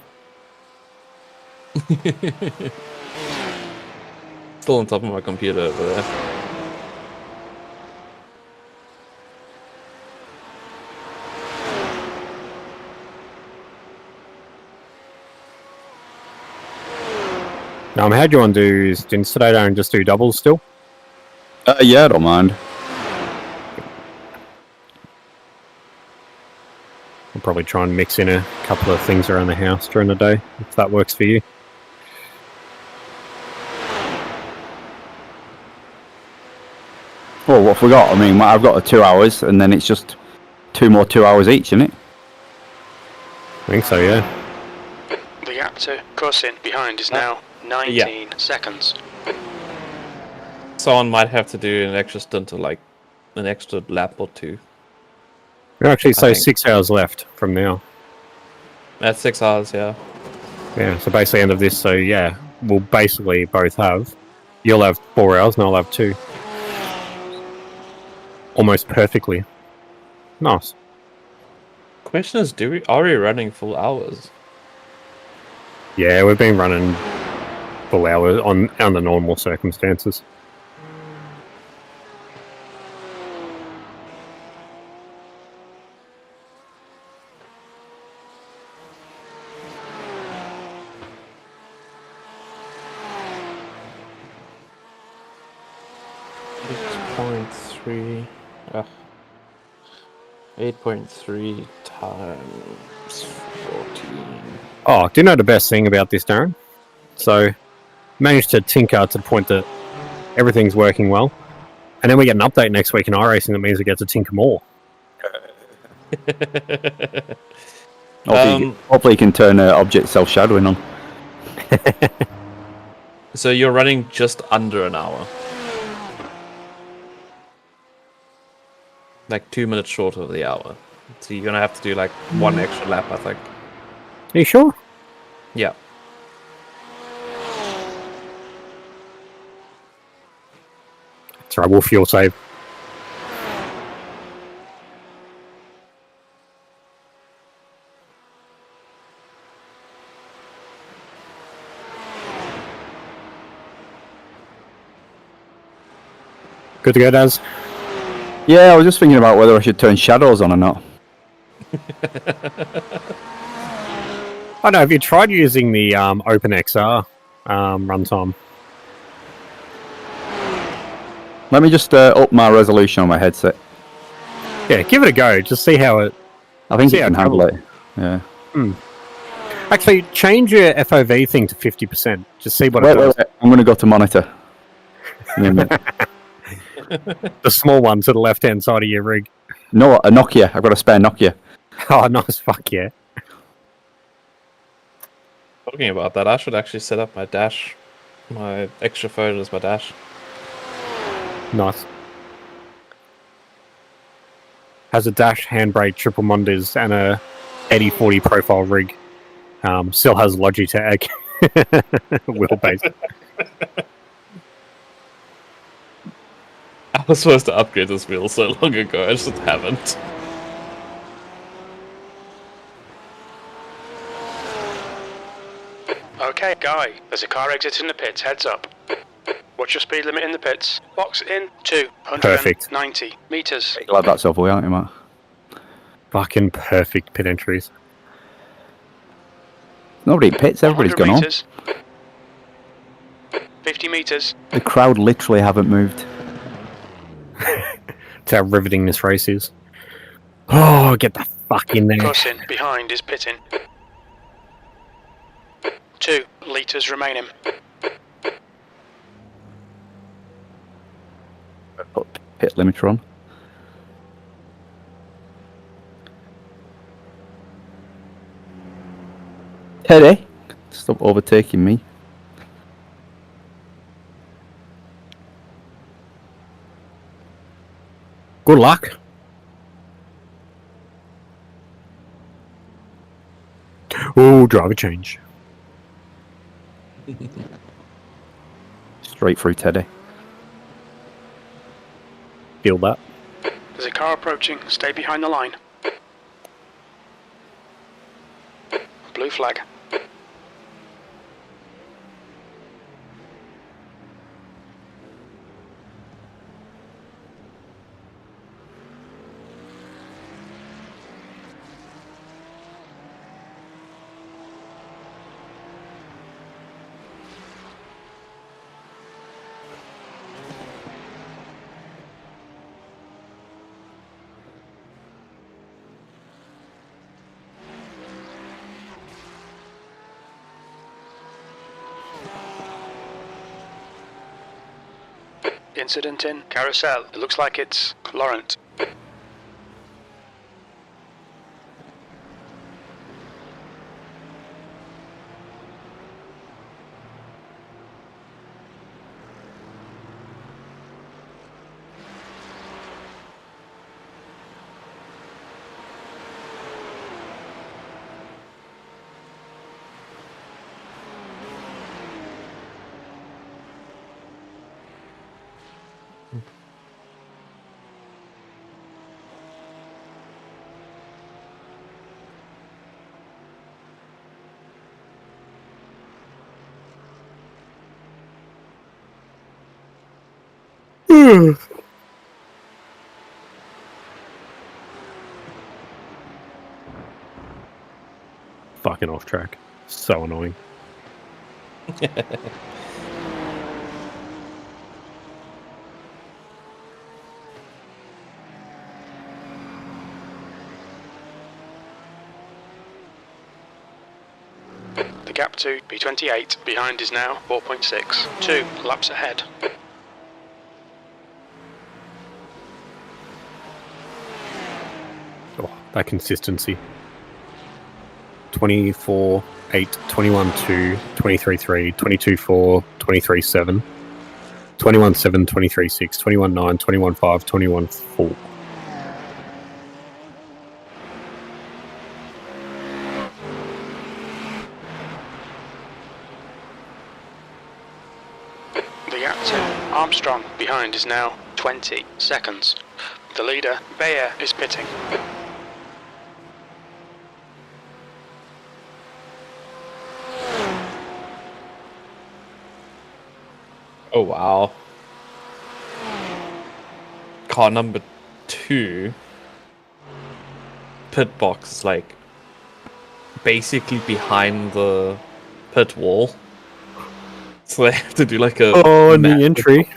B: Still on top of my computer over there.
E: how do you want to do stints today, and just do doubles still?
G: Yeah, I don't mind.
E: I'll probably try and mix in a couple of things around the house during the day, if that works for you.
G: Well, what have we got? I mean, I've got 2 hours, and then it's just 2 more 2 hours each, isn't it?
E: I think so, yeah.
C: The gap to Cousin behind is now 19 seconds.
B: Someone might have to do an extra stint of like an extra lap or two.
E: We're actually so
B: think.
E: 6 hours left from now.
B: That's 6 hours, yeah.
E: Yeah, so basically end of this, so yeah, we'll basically both have. You'll have 4 hours and I'll have 2. Almost perfectly. Nice.
B: Question is, are we running full hours?
E: Yeah, we've been running full hours on under normal circumstances.
B: Uh, 8.3 times 14.
E: Oh, do you know the best thing about this, Darren? So, managed to tinker to the point that everything's working well. And then we get an update next week in iRacing that means we get to tinker more.
G: Hopefully you can turn object self-shadowing on.
B: So you're running just under an hour. Like 2 minutes short of the hour. So you're gonna have to do like 1 extra lap, I think.
E: Are you sure?
B: Yeah.
E: That's right, we'll fuel save. Good to go, Daz.
G: Yeah, I was just thinking about whether I should turn shadows on or not.
E: I know, have you tried using the OpenXR runtime?
G: Let me just up my resolution on my headset.
E: Yeah, give it a go. Just see how it...
G: I think
E: See
G: it
E: how
G: can handle
E: cool.
G: it. Yeah.
E: Actually, change your FOV thing to 50%. Just see what it does.
G: Wait. I'm going to go to monitor. Give me a minute.
E: The small one to the left-hand side of your rig.
G: No, a Nokia. I've got a spare Nokia.
E: Oh, nice. Fuck yeah.
B: Talking about that, I should actually set up my dash. My extra phone as my dash.
E: Nice. Has a dash, handbrake, triple munders, and a 80/40 profile rig. Still has Logitech wheelbase.
B: was supposed to upgrade this wheel so long ago, I just haven't.
C: Okay, Guy, there's a car exiting the pits, heads up. What's your speed limit in the pits? Box in 290 meters.
G: Glad that's over, aren't you, Matt?
E: Fucking perfect pit entries.
G: Nobody pits, everybody's
C: 100
G: gone on.
C: meters. 50 meters.
G: The crowd literally haven't moved.
E: That's how riveting this race is. Oh, get the fuck in there.
C: Close in, behind is pitting. 2 litres remaining.
G: Put pit limiter on. Teddy, stop overtaking me.
E: Good luck. Oh, driver change.
G: Straight through Teddy.
E: Feel that.
C: There's a car approaching, stay behind the line. Blue flag. Incident in Carousel. It looks like it's Laurent.
E: Fucking off track. So annoying.
C: The gap to B28 behind is now 4.6. 2 laps ahead.
E: Oh, that consistency. 24, 8, 21, 2, 23, 3, 22, 4, 23, 7, 21, 7, 23, 6, 21, 9, 21, 5, 21, 4.
C: The gap to Armstrong behind is now 20 seconds. The leader, Bayer, is pitting.
B: Oh wow. Car number 2 pit box is like basically behind the pit wall. So they have to do like a
E: in the
B: massive-
E: entry.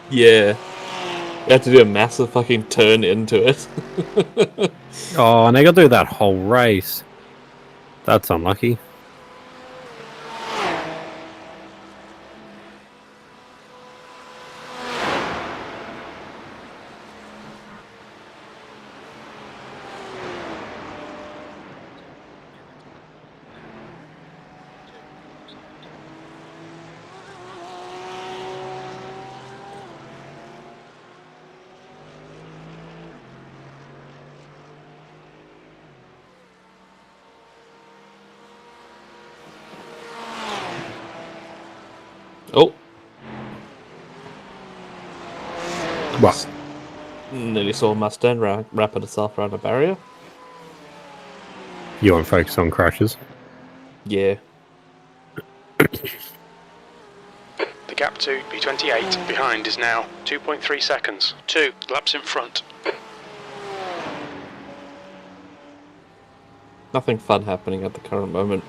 B: Yeah. You have to do a massive fucking turn into it.
E: Oh, and they got to do that whole race. That's unlucky. What?
B: Nearly saw a Mustang wrap itself around a barrier.
E: You want to focus on crashes?
B: Yeah.
C: The gap to B28 behind is now 2.3 seconds. 2 laps in front.
B: Nothing fun happening at the current moment.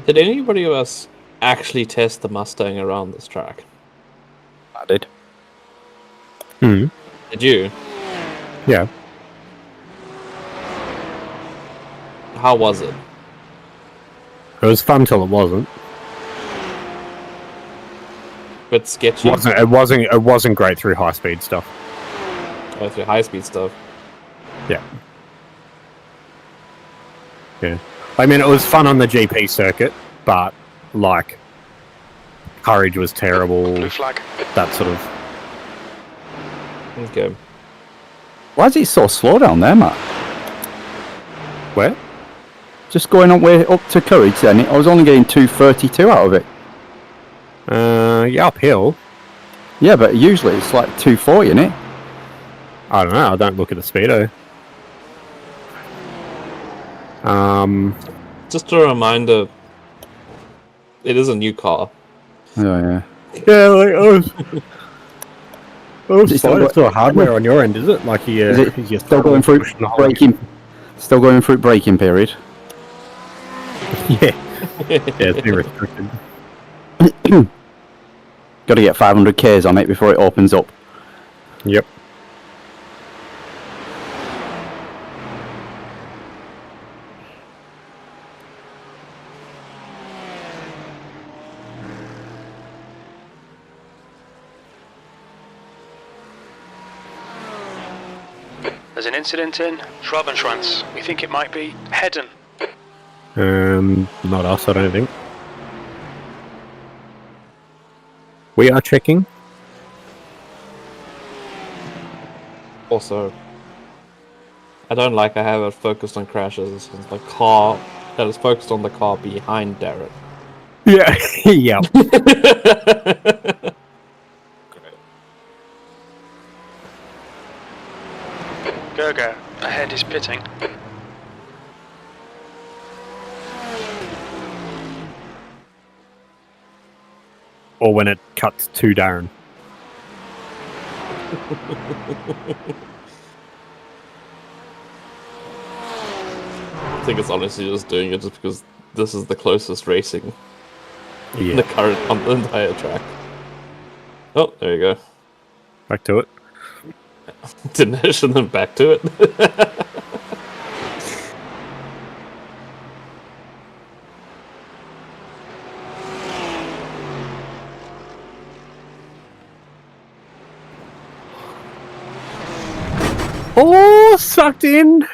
B: Did anybody else actually test the Mustang around this track?
G: I did.
E: Hmm.
B: Did you?
E: Yeah.
B: How was it?
E: It was fun till it wasn't.
B: Bit sketchy.
E: It wasn't great through high speed stuff.
B: Oh, through high speed stuff.
E: Yeah. Yeah. I mean, it was fun on the GP circuit, but like, courage was terrible.
C: Blue flag.
E: That sort of.
B: Okay.
G: Why is it so slow down there, Matt?
E: Where?
G: Just going on way up to Courage then, I was only getting 232 out of it.
E: Yeah, uphill.
G: Yeah, but usually it's like 240, isn't it?
E: I don't know. I don't look at the speedo.
B: Just a reminder, it is a new car.
G: Oh, yeah.
E: Yeah, like
G: Is it still
E: it's still hardware on your end, is it? Like
G: Is it
E: you're
G: still going through braking? Still going through braking period.
E: Yeah, it's been restricted.
G: Got to get 500 Ks on it before it opens up.
E: Yep.
C: There's an incident in Schwabenschwanz. We think it might be Hedden.
E: Not us, I don't think. We are checking.
B: Also, I don't like I have it focused on crashes. It's the car that is focused on the car behind Darren.
E: Yeah, yeah.
C: Gerger, ahead is pitting.
E: Or when it cuts to Darren.
B: I think it's honestly just doing it just because this is the closest racing
E: Yeah.
B: the current on the entire track. Oh, there you go.
E: Back to it.
B: Dinesh and then back to it.
E: Oh, sucked in.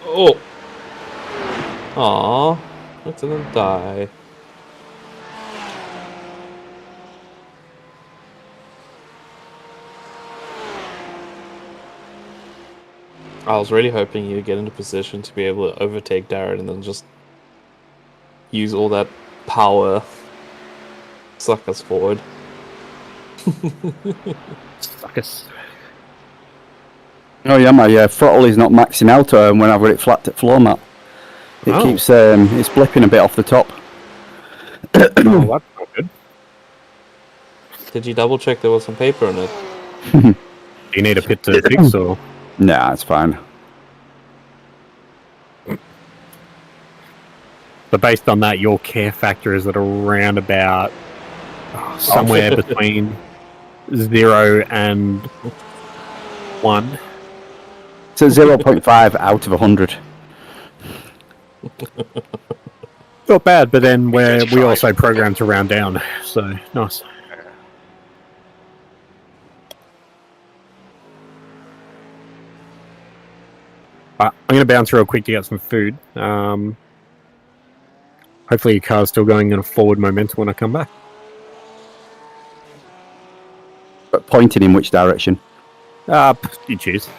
B: Oh. Aww. Let them die. I was really hoping you'd get into position to be able to overtake Darren and then just use all that power, suck us forward.
E: Suck us.
G: Oh yeah, my throttle is not maxing out when I've got it flat to floor mat. It keeps it's blipping a bit off the top.
E: Oh, that's not good.
B: Did you double check there was some paper in it?
E: Do you need a pit to fix or?
G: Nah, it's fine.
E: But based on that, your care factor is at around about somewhere between 0 and 1.
G: So 0.5 out of 100.
E: Not bad, but then we also program to round down, so nice. I'm going to bounce real quick to get some food. Hopefully your car's still going in a forward momentum when I come back.
G: But pointing in which direction?
E: You choose.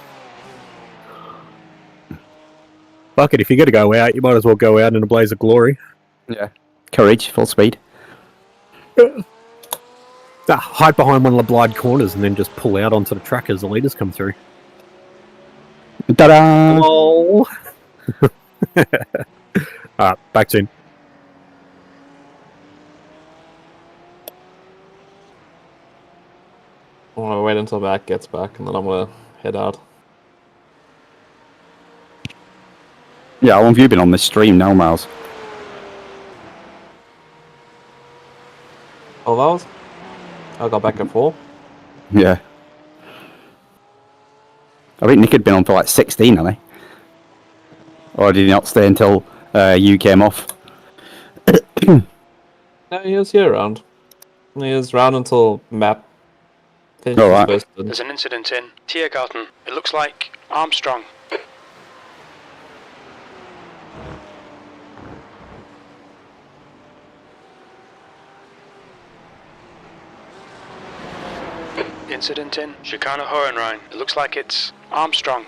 E: Fuck it, if you're going to go out, you might as well go out in a blaze of glory.
G: Yeah. Courage, full speed.
E: Hide behind one of the blind corners and then just pull out onto the track as the leaders come through.
G: Ta-da!
E: Lol. Alright, back soon.
B: I'm gonna wait until Matt gets back, and then I'm gonna head out.
G: Yeah, how long have you been on this stream now, Miles?
B: 12 hours? I got back at 4.
G: Yeah. I think Nick had been on for like 16, hadn't he? Or did he not stay until you came off?
B: No, he was here around. He was around until Matt finished
G: All
B: his
G: right.
B: first.
C: There's an incident in Tiergarten. It looks like Armstrong. Incident in Chicana Hohenrhein. It looks like it's Armstrong.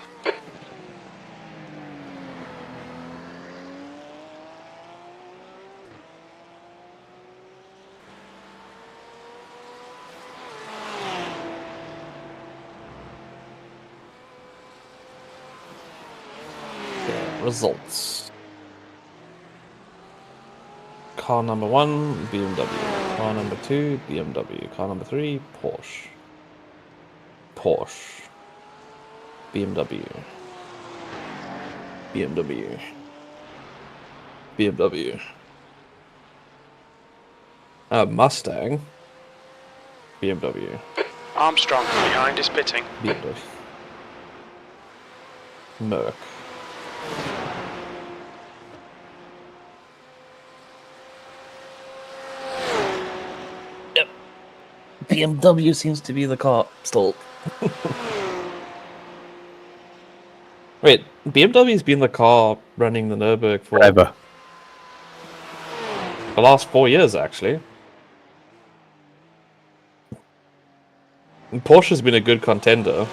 B: Results. Car number 1, BMW. Car number 2, BMW. Car number 3, Porsche. Porsche. BMW. BMW. BMW. Mustang. BMW.
C: Armstrong behind is pitting.
B: BMW. Merc. Yep. BMW seems to be the car still. Wait, BMW's been the car running the Nurburgring for
G: Forever.
B: the last 4 years, actually. And Porsche's been a good contender.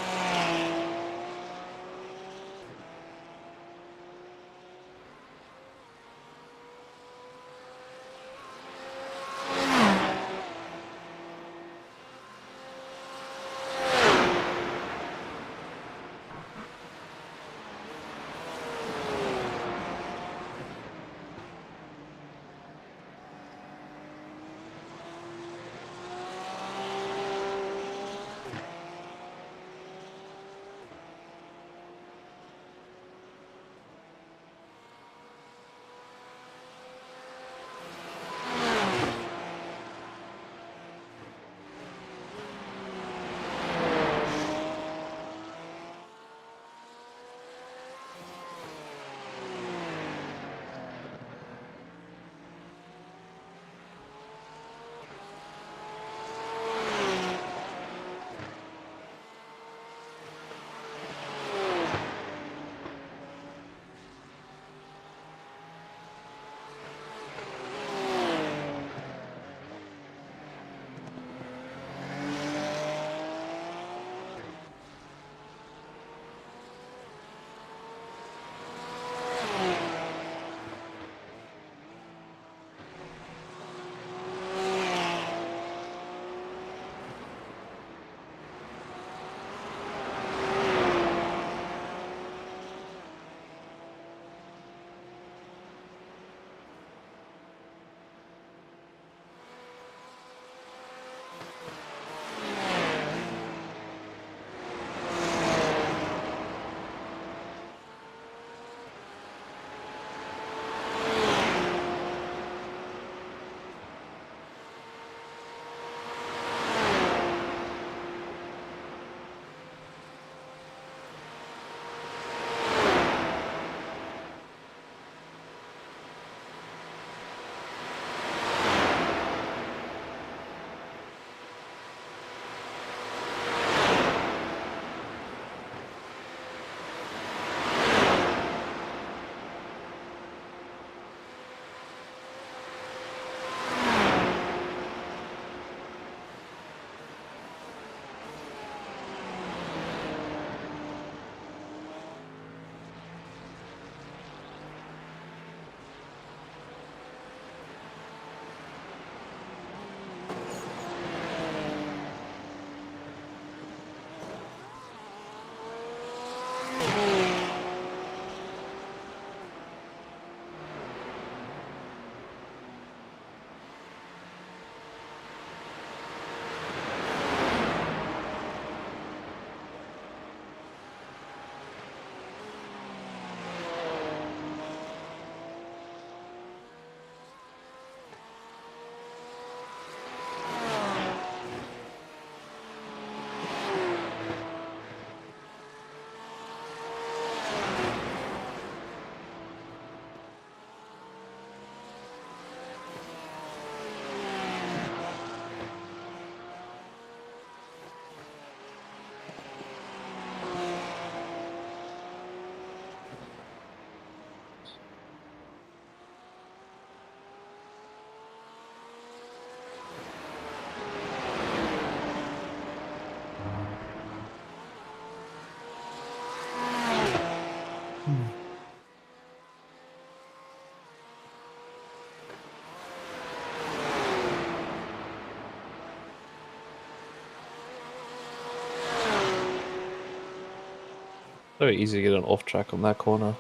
B: Very easy to get an off track on that corner.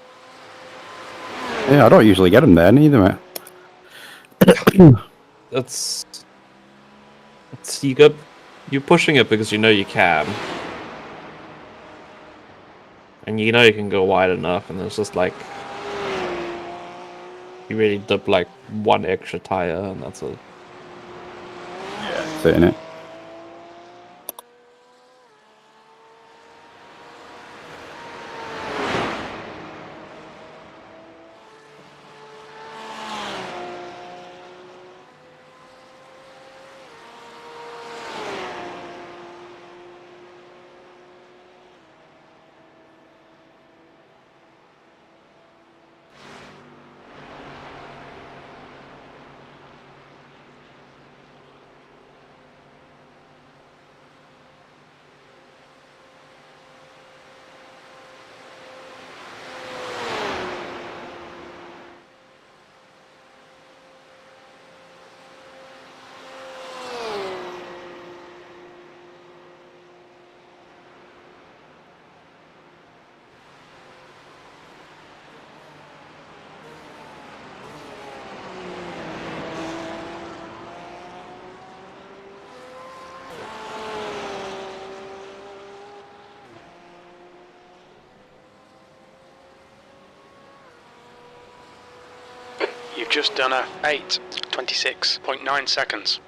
G: Yeah, I don't usually get them there neither, mate.
B: It's you're pushing it because you know you can. And you know you can go wide enough, and it's just like you really dip like one extra tire, and that's it.
G: Sitting it.
C: You've just done a 8:26.9 seconds.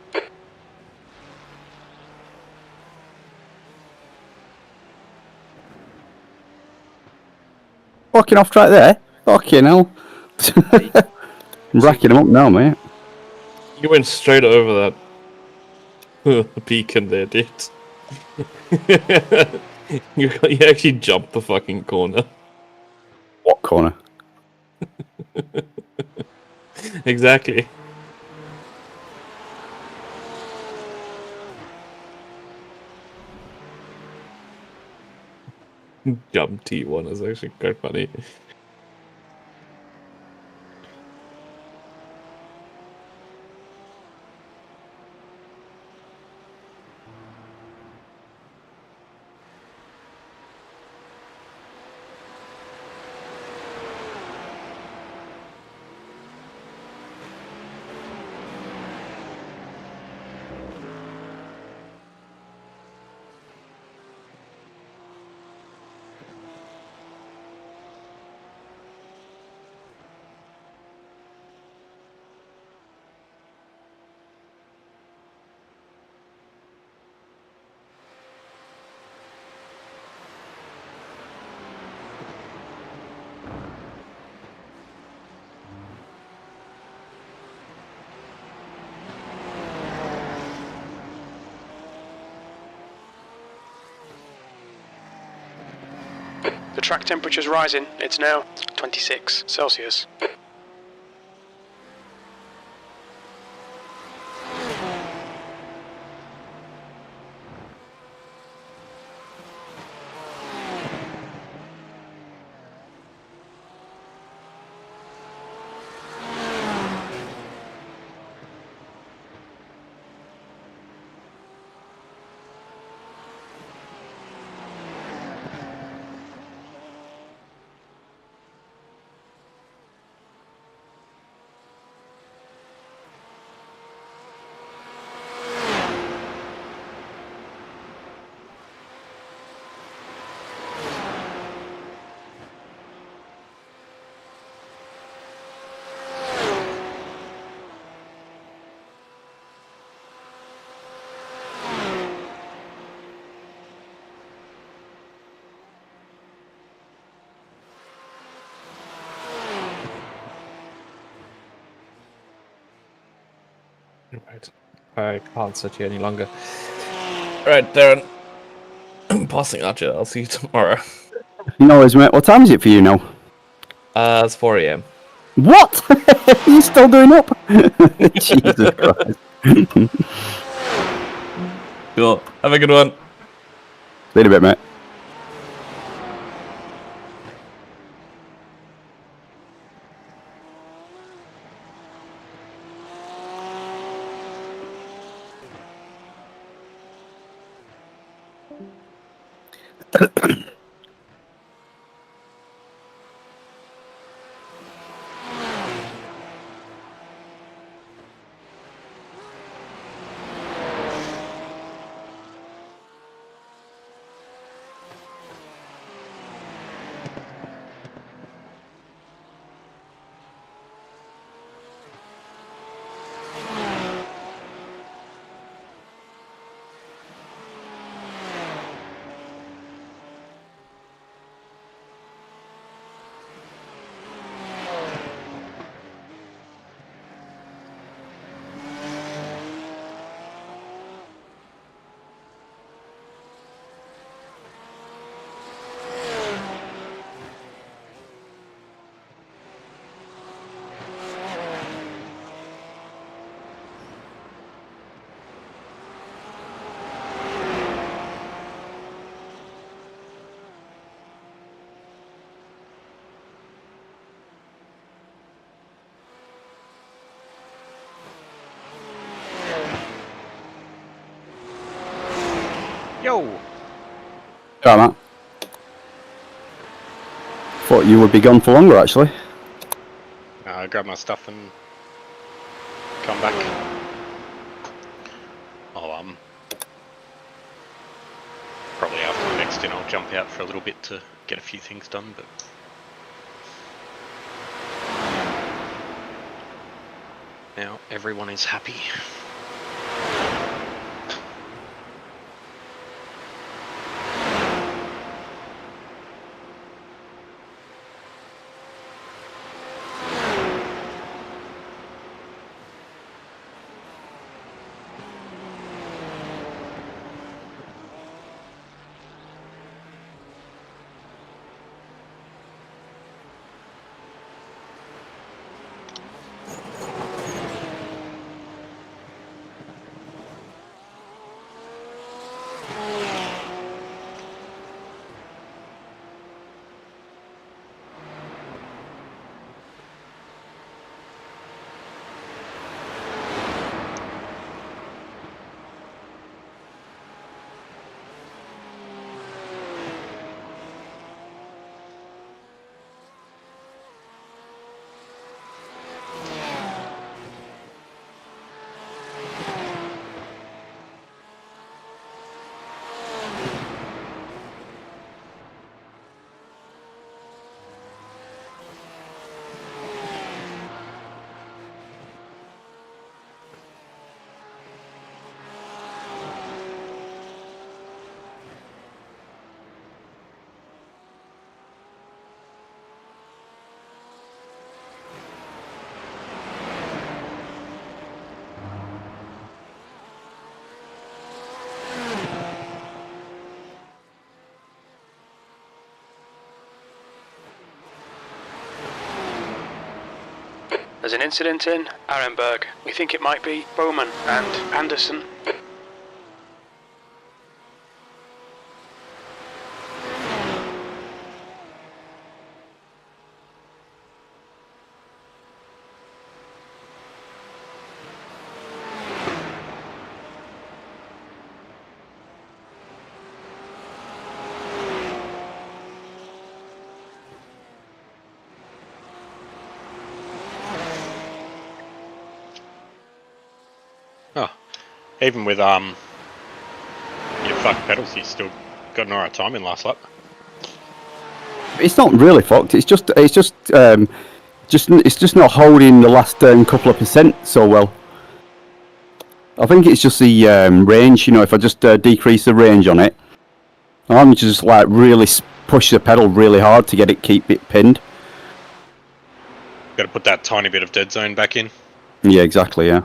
G: Fucking off track there. Fucking hell. I'm racking them up now, mate.
B: You went straight over that beacon there, dude. You actually jumped the fucking corner.
G: What corner?
B: Exactly. Jump T1 is actually quite funny.
C: The track temperature's rising. It's now 26 Celsius.
B: Right. I can't sit here any longer. Right, Darren. I'm passing out you. I'll see you tomorrow.
G: No worries, mate. What time is it for you now?
B: It's 4 a.m.
G: What? Are you still doing up? Jesus Christ.
B: Cool. Have a good one.
G: Wait a bit, mate.
H: Yo!
G: Yeah, Matt. Thought you would be gone for longer, actually.
H: I grab my stuff and come back. I'll probably after the next in I'll jump out for a little bit to get a few things done, but now everyone is happy.
C: There's an incident in Arenberg. We think it might be Bowman and Anderson.
H: Oh, even with your fucked pedals, you still got an alright time in last lap.
G: It's not really fucked. It's just it's just not holding the last couple of percent so well. I think it's just the range. You know, if I just decrease the range on it, I'm just like really push the pedal really hard to keep it pinned.
H: Got to put that tiny bit of dead zone back in.
G: Yeah, exactly. Yeah.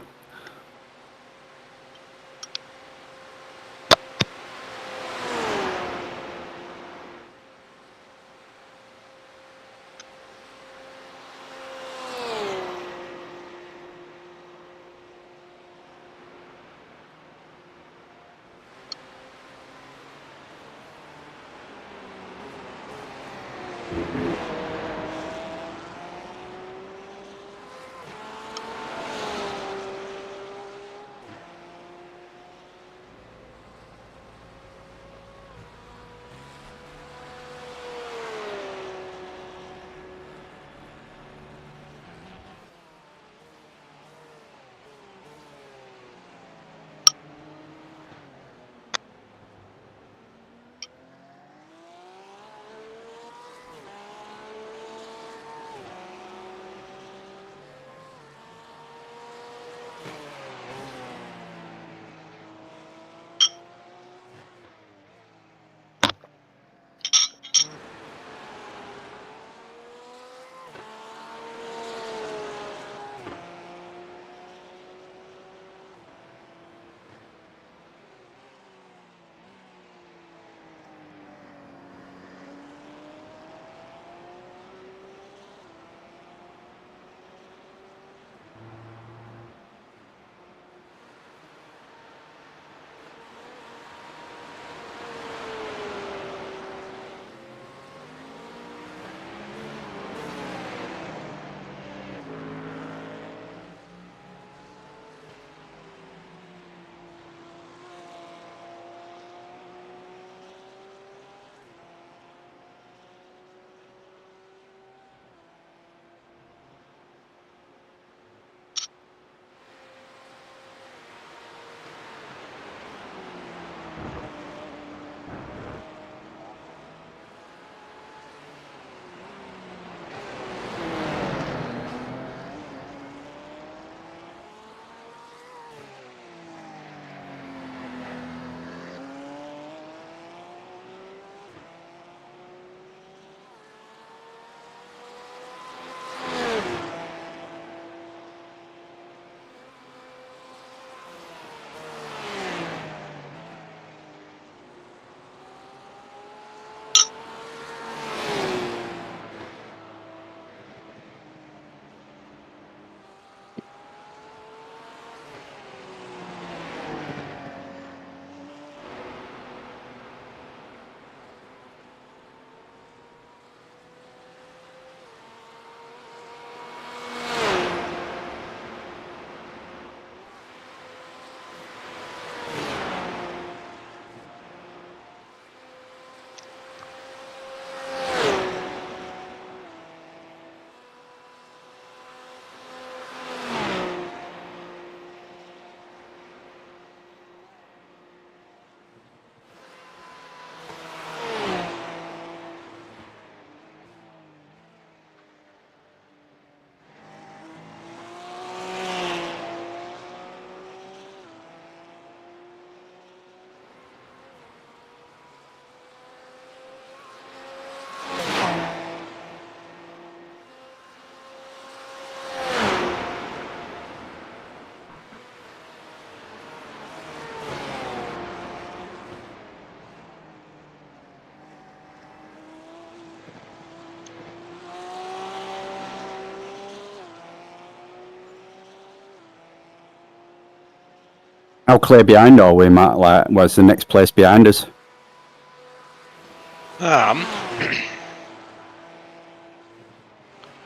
G: How clear behind are we, Matt? Like, where's the next place behind us?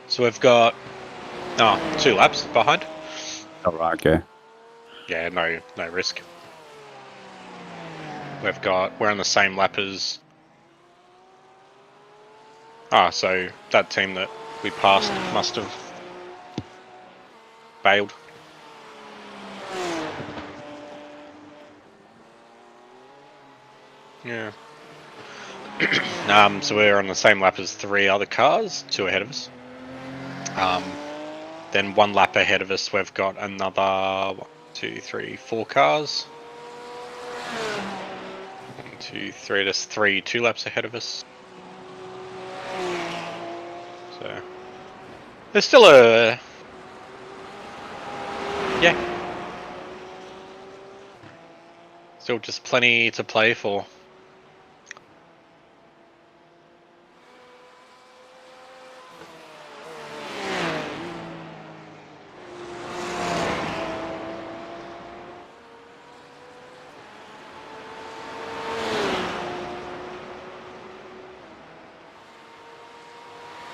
H: So we've got 2 laps behind.
G: All right, okay.
H: Yeah, no risk. We're on the same lap as. So that team that we passed must have bailed. Yeah. So we're on the same lap as 3 other cars, 2 ahead of us. Then 1 lap ahead of us, we've got another 1, 2, 3, 4 cars. 1, 2, 3. There's 3 2 laps ahead of us. So there's still still just plenty to play for.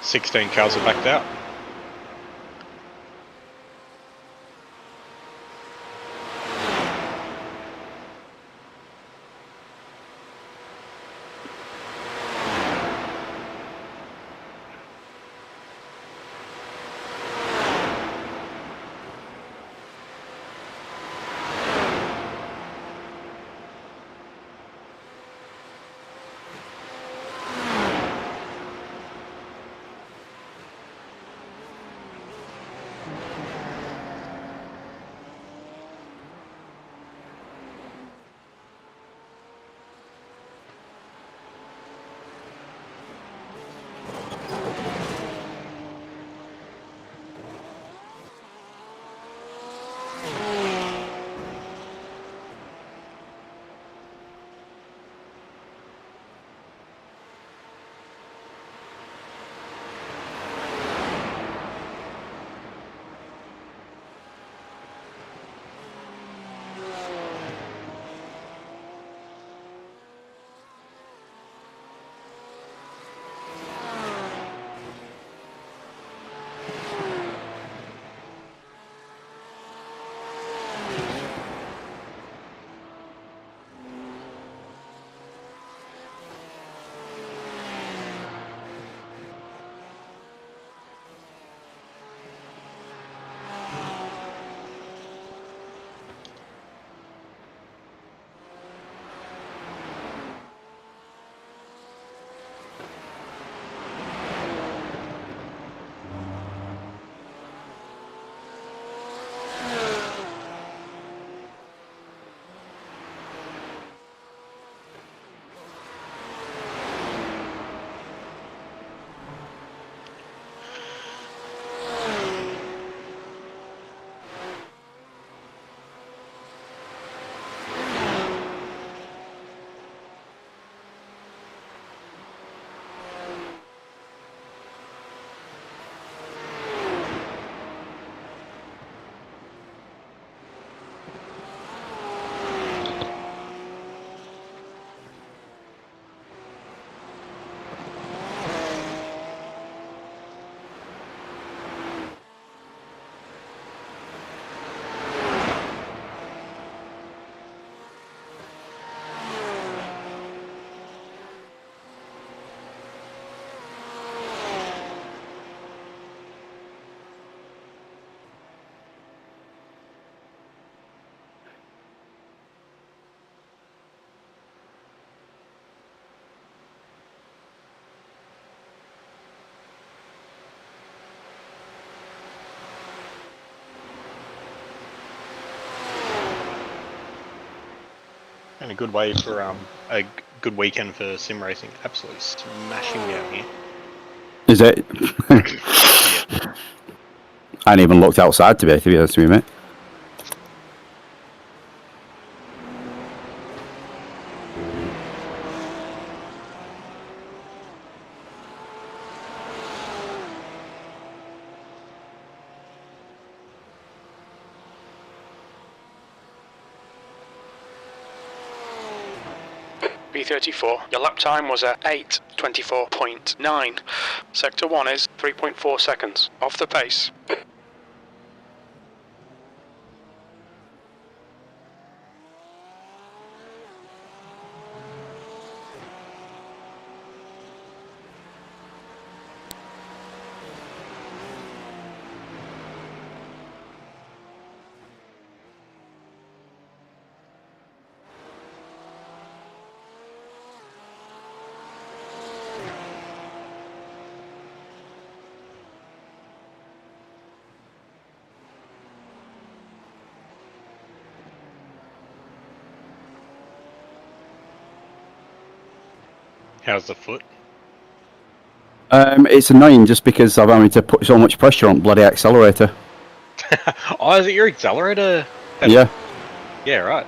H: Sixteen cars are backed out. And a good way for a good weekend for sim racing. Absolutely smashing down here.
G: Is it?
H: Yeah.
G: I ain't even looked outside to be honest with you, mate.
C: P34. Your lap time was a 8:24.9. Sector 1 is 3.4 seconds. Off the pace.
H: How's the foot?
G: It's annoying just because I've having to put so much pressure on bloody accelerator.
H: Oh, is it your accelerator? pedal?
G: Yeah.
H: Yeah, right.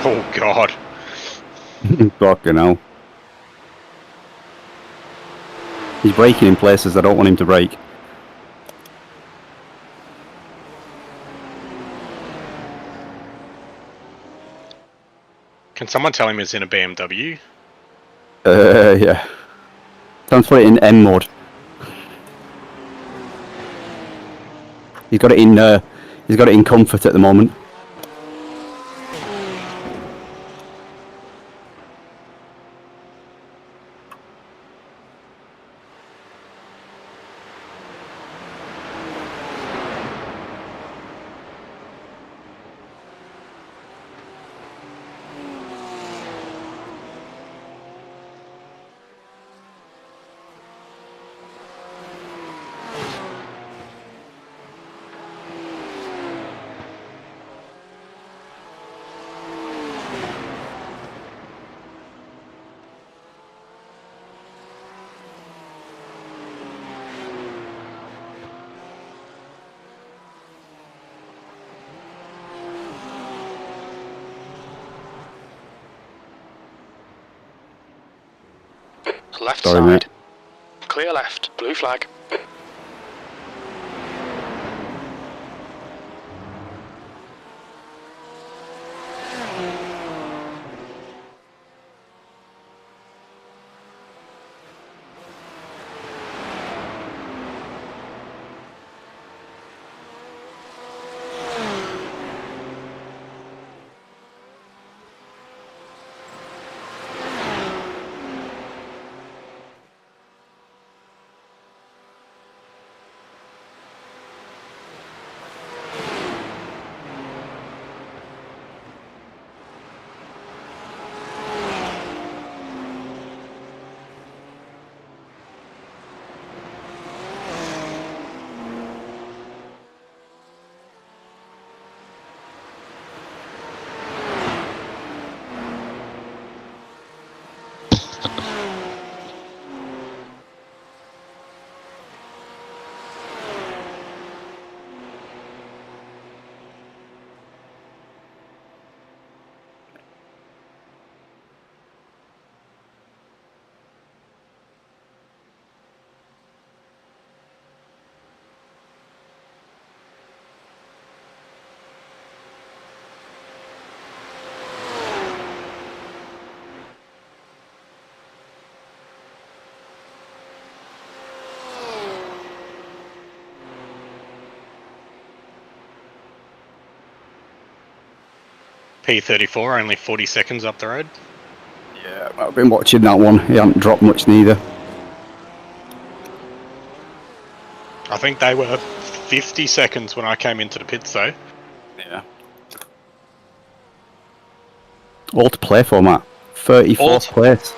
H: Oh god.
G: Fucking hell. He's braking in places I don't want him to brake.
H: Can someone tell him he's in a BMW?
G: Yeah. Transfer it in M mode. He's got it in comfort at the moment.
C: Left
G: Sorry,
C: side.
G: mate.
C: Clear left. Blue flag.
H: P34, only 40 seconds up the road.
G: Yeah, I've been watching that one. He hasn't dropped much neither.
H: I think they were 50 seconds when I came into the pits though.
G: Yeah. All to play for, Matt. 34th place.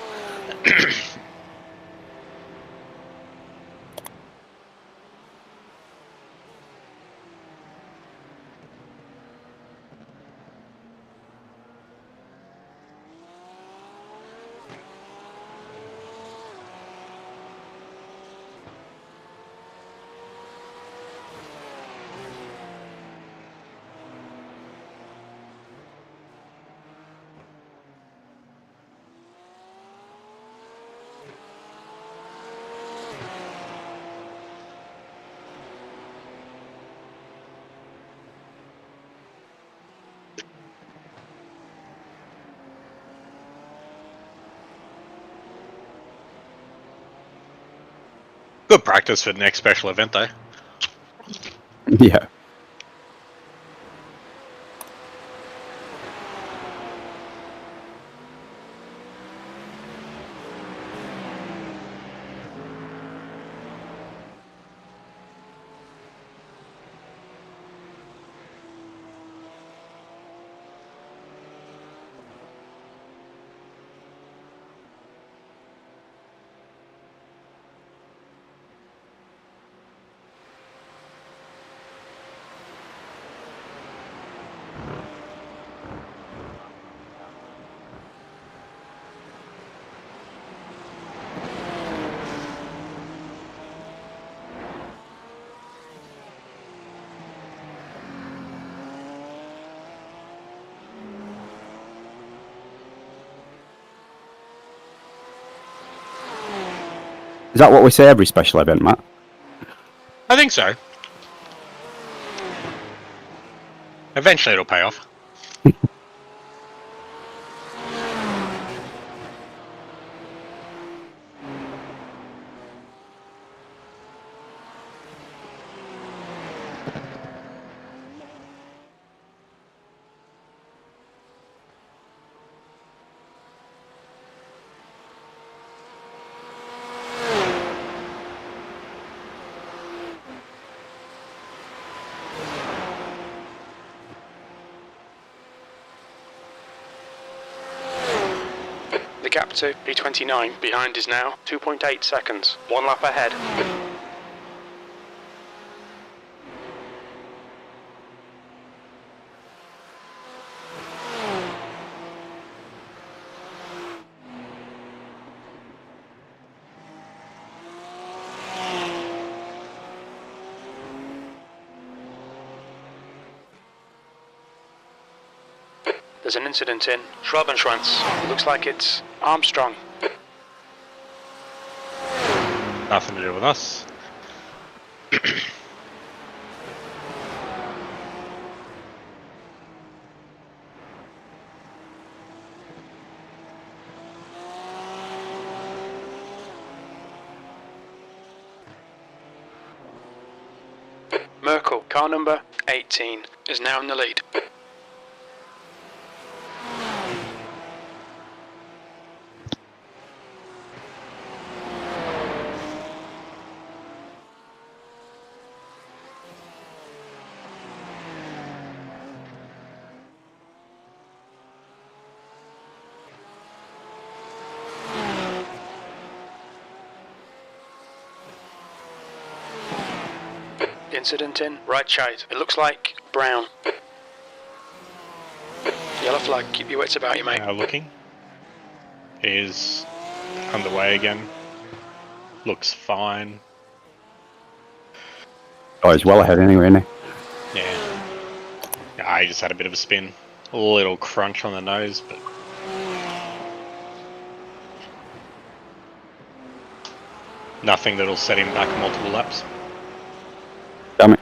H: Good practice for the next special event though.
G: Yeah. Is that what we say every special event, Matt?
H: I think so. Eventually it'll pay off.
C: The gap to P29 behind is now 2.8 seconds. 1 lap ahead. There's an incident in Schwabenschwanz. Looks like it's Armstrong.
H: Nothing to do with us.
C: Merkel, car number 18, is now in the lead. Incident in right side. It looks like brown. Yellow flag. Keep your wits about you, mate.
H: Looking. Is underway again. Looks fine.
G: Oh, he's well ahead anyway, isn't he?
H: Yeah, he just had a bit of a spin. A little crunch on the nose, but nothing that'll set him back multiple laps.
G: Damn it.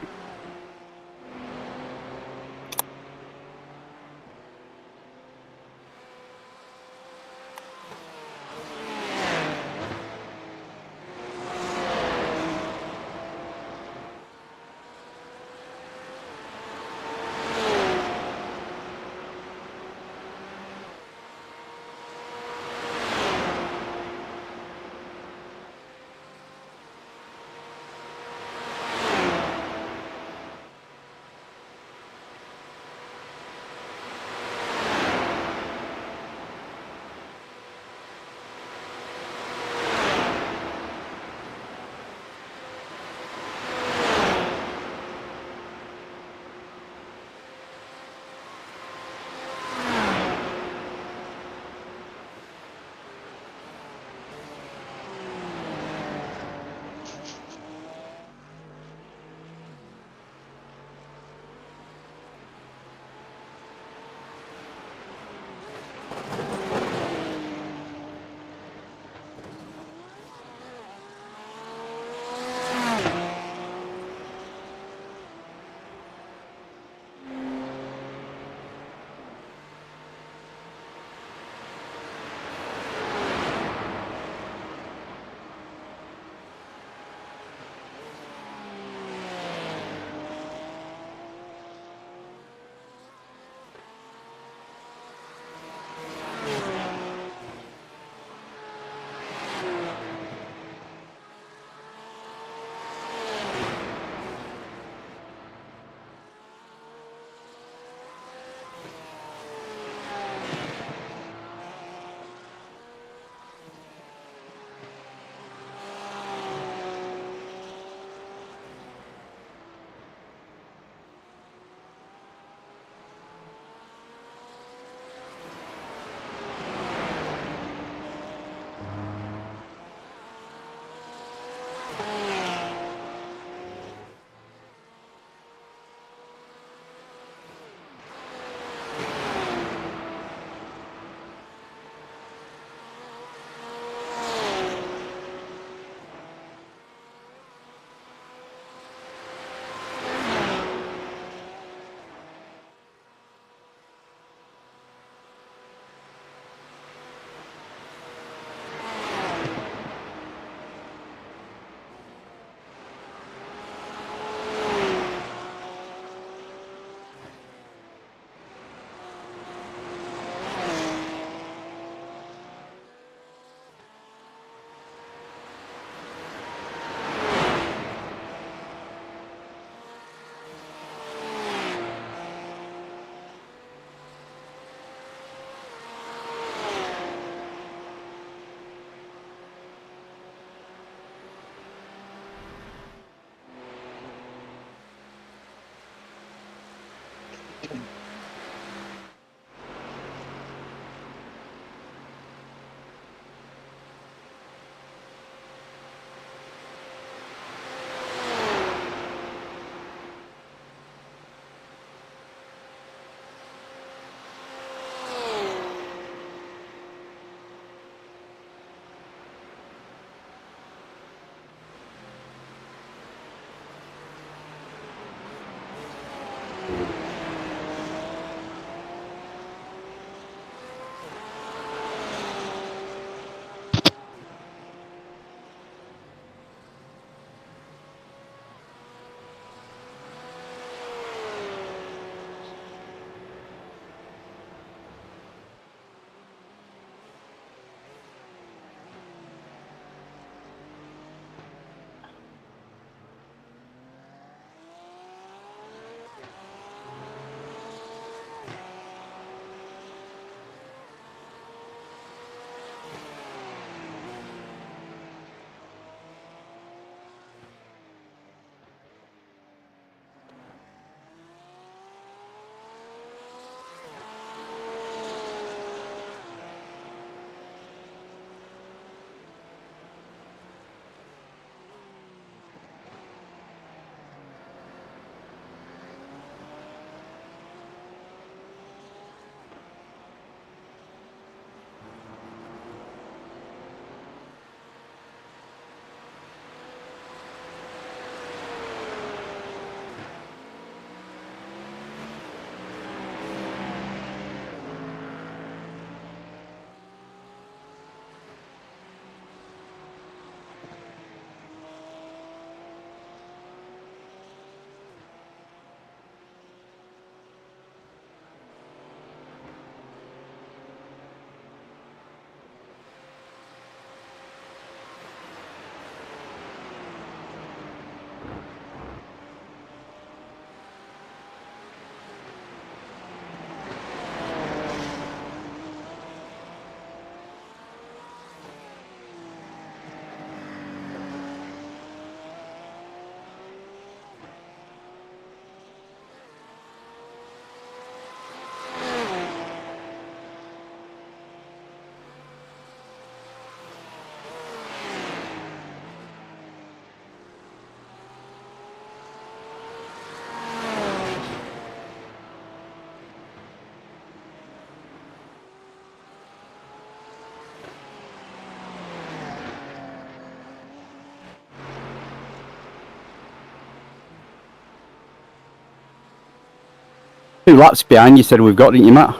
G: 2 laps behind you said we've got, didn't you, Matt?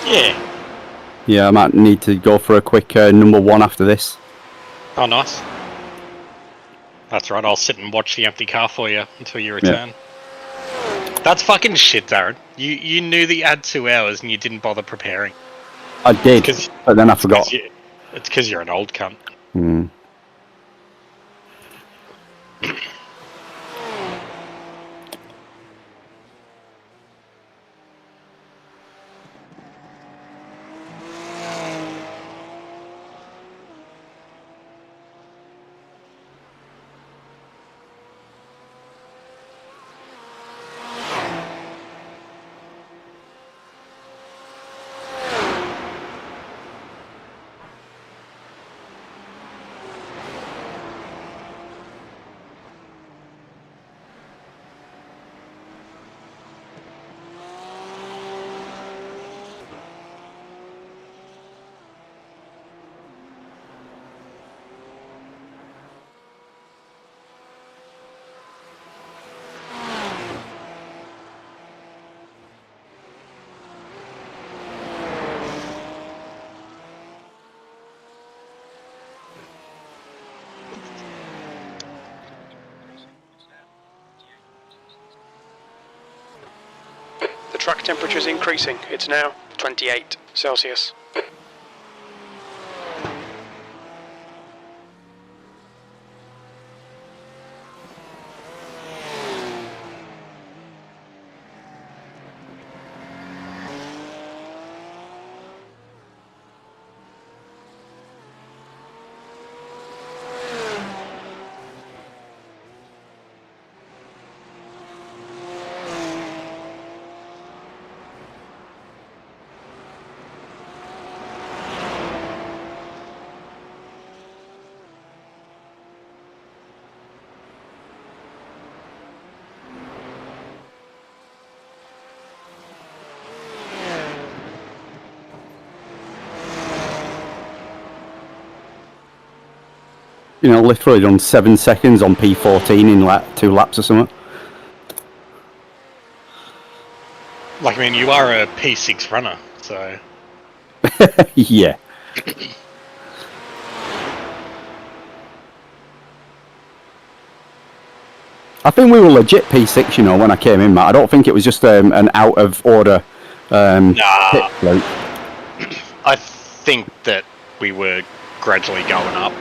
H: Yeah.
G: Yeah, I might need to go for a quick number 1 after this.
H: Oh, nice. That's right, I'll sit and watch the empty car for you until you return. That's fucking shit, Darren. You knew that you had 2 hours and you didn't bother preparing.
G: I did, but then I forgot.
H: It's because you're an old cunt.
G: Hmm.
C: The track temperature is increasing. It's now 28 Celsius.
G: literally done 7 seconds on P14 in 2 laps or something.
H: Like, I mean, you are a P6 runner, so...
G: Yeah. I think we were legit P6, when I came in, Matt. I don't think it was just an out of order pit float.
H: I think that we were gradually going up.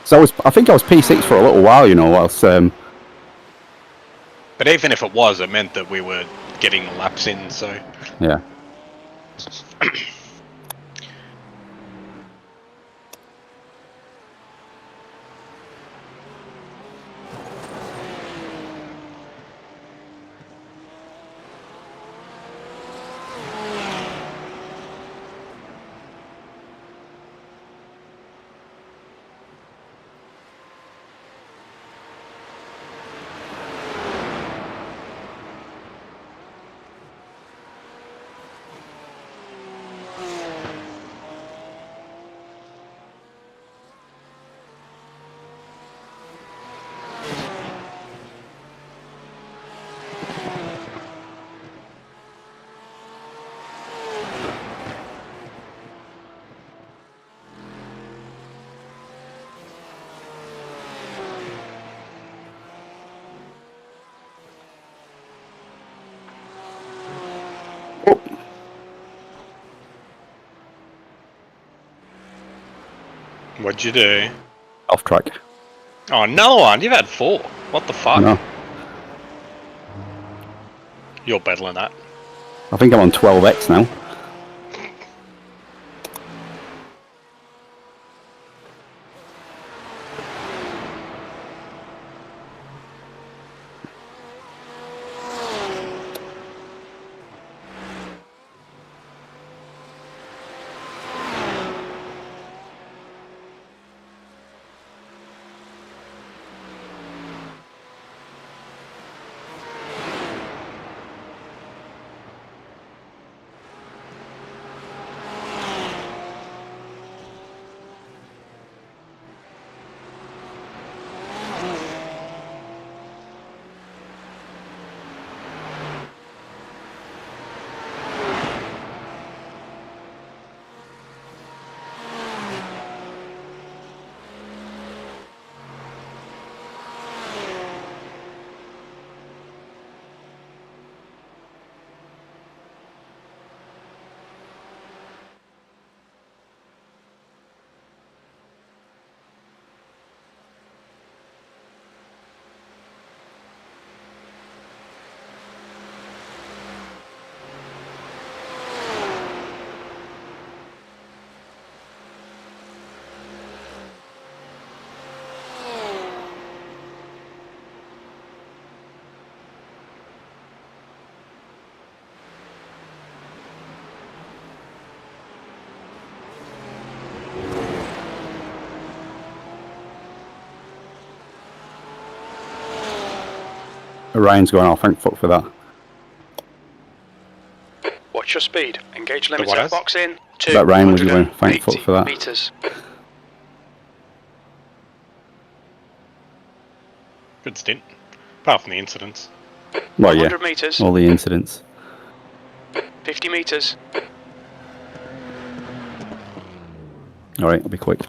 G: So I think I was P6 for a little while, whilst...
H: But even if it was, it meant that we were getting the laps in, so...
G: Yeah.
H: What'd you do?
G: Off track.
H: Oh, another one! You've had 4. What the fuck?
G: No.
H: You're better than that.
G: I think I'm on 12x now. Ryan's going off. Thank fuck for that.
C: Watch your speed. Engage
H: what
C: limiter.
H: is?
C: Box in.
G: That Ryan was going. Thank fuck for that.
C: Meters.
H: Good stint. Apart from the incidents.
G: Well, yeah.
C: 100 meters.
G: All the incidents.
C: 50 meters.
G: All right, I'll be quick.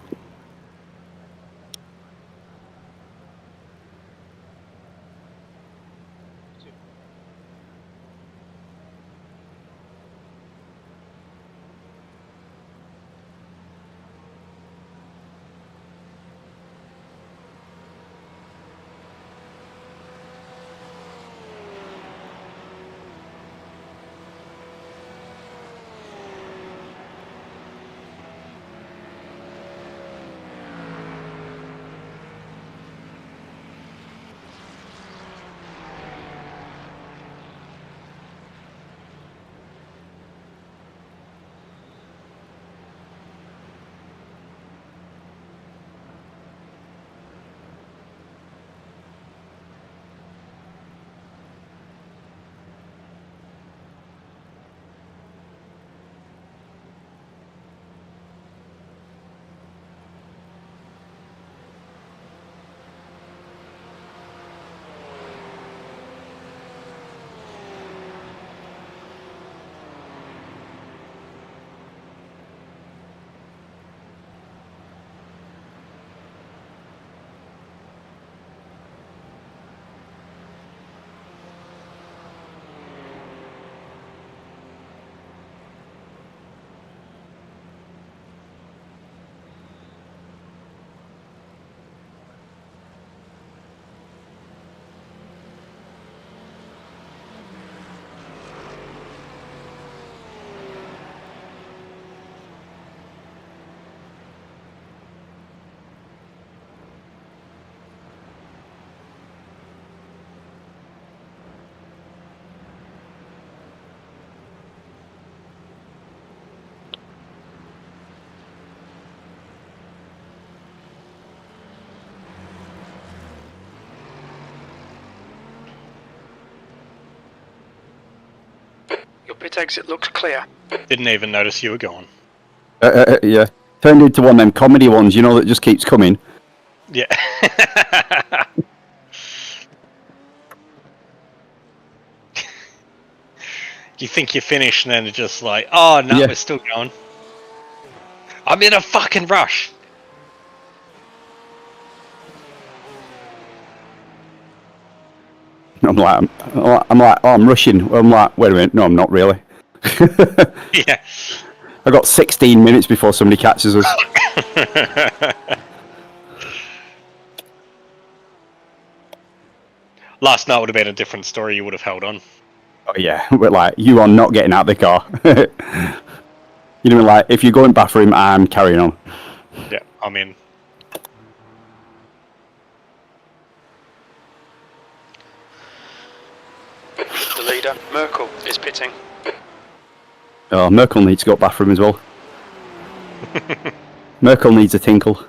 C: pit exit looks clear.
H: Didn't even notice you were gone.
G: Yeah. Turned into one of them comedy ones, you know, that just keeps coming.
H: Yeah. You think you're finished and then it's just like, oh no,
G: Yeah.
H: we're still going. I'm in a fucking rush.
G: I'm like, oh, I'm rushing. I'm like, wait a minute, no, I'm not really.
H: Yeah.
G: I got 16 minutes before somebody catches us.
H: Last night would have been a different story. You would have held on.
G: Oh yeah, but like, you are not getting out of the car. You know, like, if you go in bathroom, I'm carrying on.
H: Yeah, I'm in.
C: The leader, Merkel, is pitting.
G: Oh, Merkel needs to go to bathroom as well. Merkel needs a tinkle.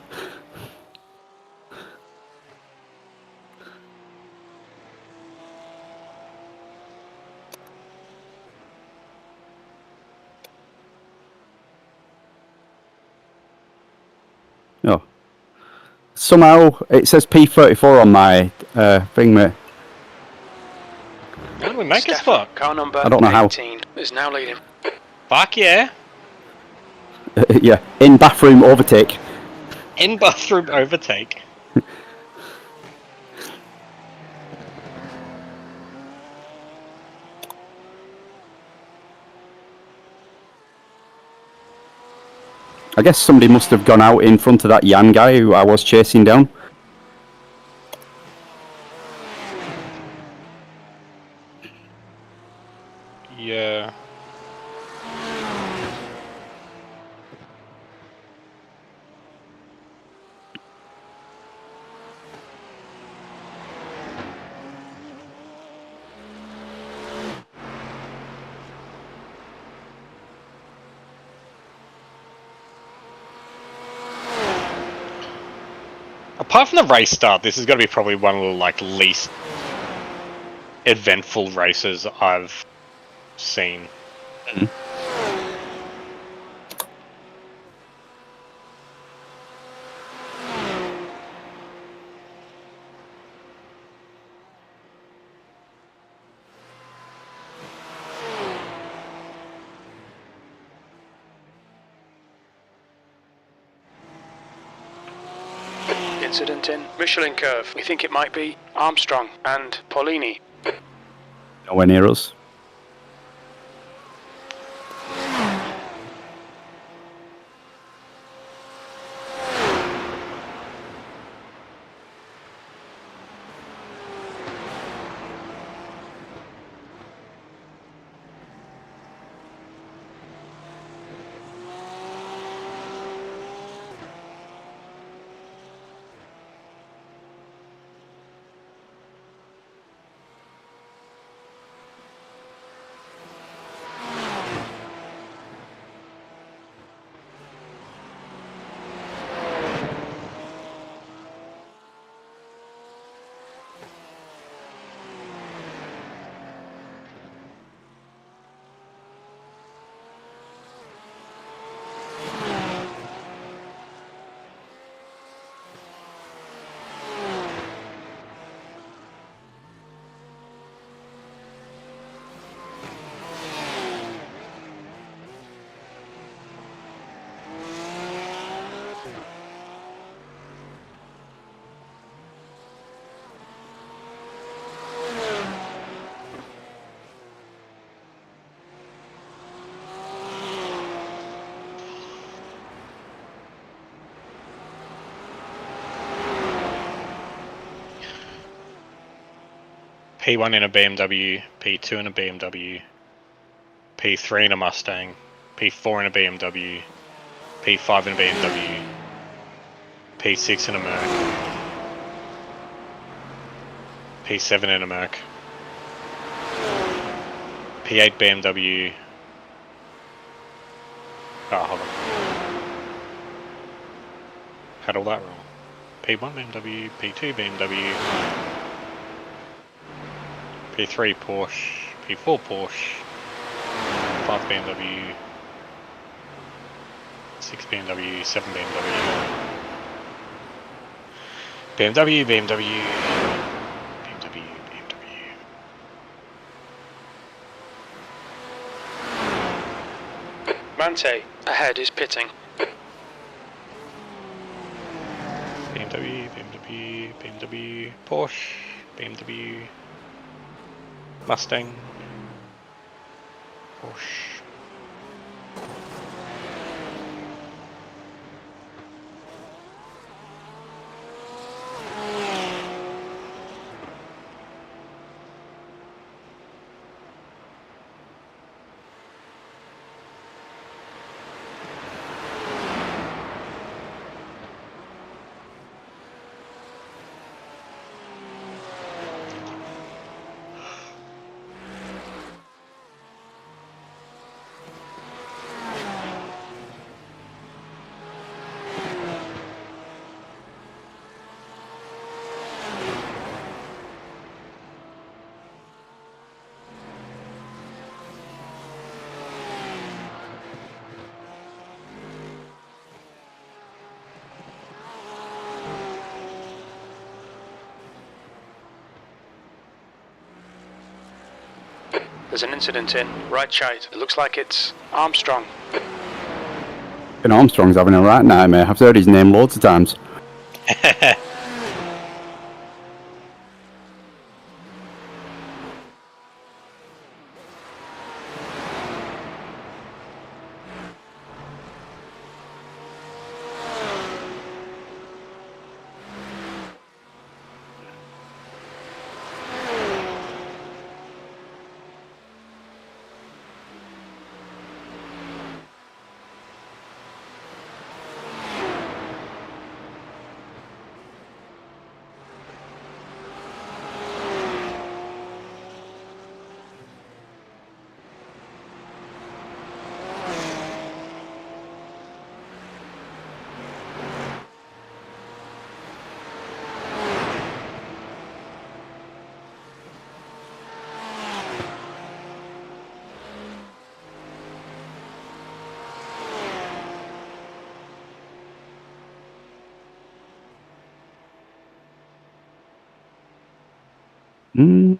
G: Oh. Somehow it says P34 on my thing, mate.
H: How do we make us
C: Stefan,
H: fuck?
C: car number
G: I don't know how.
C: 18 is now leading.
H: Fuck yeah.
G: Yeah, in bathroom overtake.
H: In bathroom overtake.
G: I guess somebody must have gone out in front of that Jan guy who I was chasing down.
H: Yeah. Apart from the race start, this is going to be probably one of the like least eventful races I've seen.
C: Incident in Michelin Curve. We think it might be Armstrong and Paulini.
G: Nowhere near us.
H: P1 in a BMW, P2 in a BMW, P3 in a Mustang, P4 in a BMW, P5 in a BMW, P6 in a Merc, P7 in a Merc, P8 BMW. Oh, hold on. Had all that wrong. P1 BMW, P2 BMW, P3 Porsche, P4 Porsche, 5 BMW, 6 BMW, 7 BMW, BMW, BMW, BMW, BMW.
C: Mante, ahead is pitting.
H: BMW, BMW, BMW, Porsche, BMW, Mustang, Porsche.
C: There's an incident in right side. It looks like it's Armstrong.
G: And Armstrong's having a right nightmare. I've heard his name loads of times. Mm.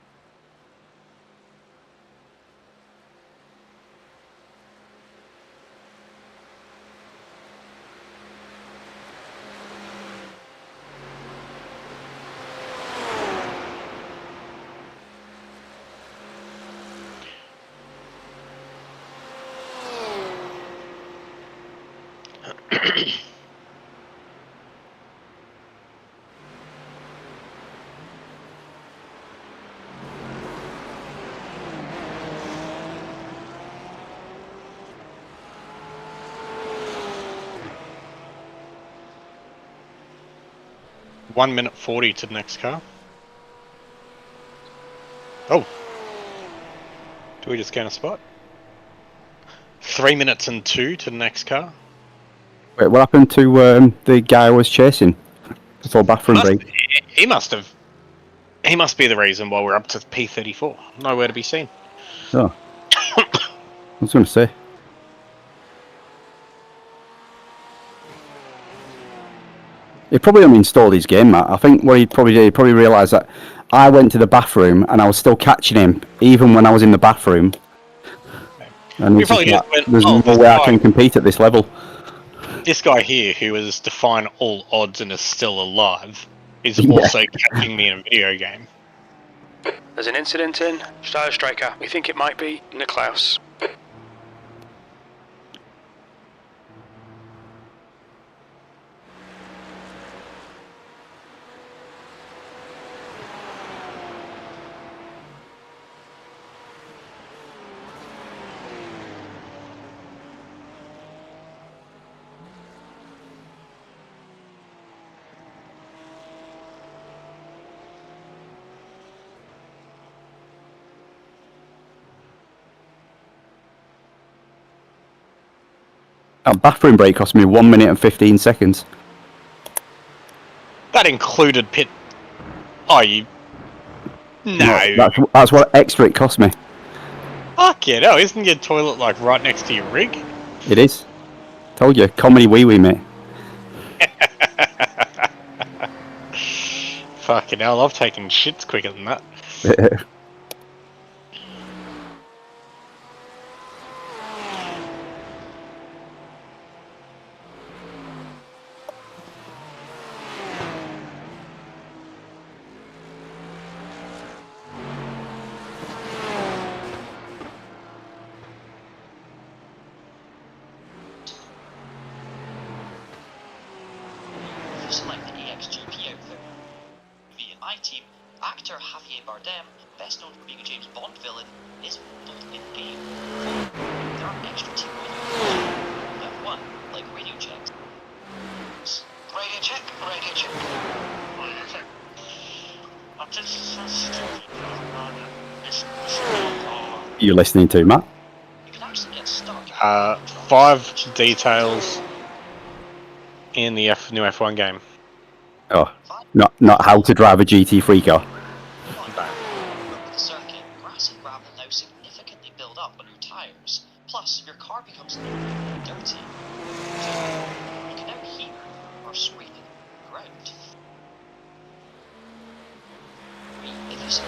H: One minute 40 to the next car. Oh. Do we just gain a spot? 3 minutes and 2 to the next car.
G: Wait, what happened to the guy I was chasing before bathroom break?
H: He must have. He must be the reason why we're up to P34. Nowhere to be seen.
G: Oh. I was going to say. He probably uninstalled his game, Matt. I think what he probably did, he probably realised that I went to the bathroom and I was still catching him, even when I was in the bathroom. And
H: He probably just went,
G: there's
H: "Oh,
G: no way I can compete at this level."
H: This guy here, who has defied all odds and is still alive, is also catching me in a video game.
C: There's an incident in Steyr Striker. We think it might be Niklaus.
G: A bathroom break cost me 1 minute and 15 seconds.
H: That included pit. Oh, you. No.
G: That's what extra it cost me.
H: Fuck it, oh, isn't your toilet like right next to your rig?
G: It is. Told you, comedy wee wee, mate.
H: Fucking hell, I've taken shits quicker than that.
I: You select the EXGP outfit. Via my team, actor Javier Bardem, best known for being a James Bond villain, is modeled in-game. There are extra team modules. Level 1, like radio checks. Radio check, radio check. Radio check.
G: You listening to, Matt?
I: You can actually get stuck.
H: 5 details in the new F1 game.
G: Oh, not how to drive a GT3 car.
I: With the circuit, grass and gravel now significantly build up on your tyres. Plus, your car becomes dirty. You can now hear or scrape the ground. If you see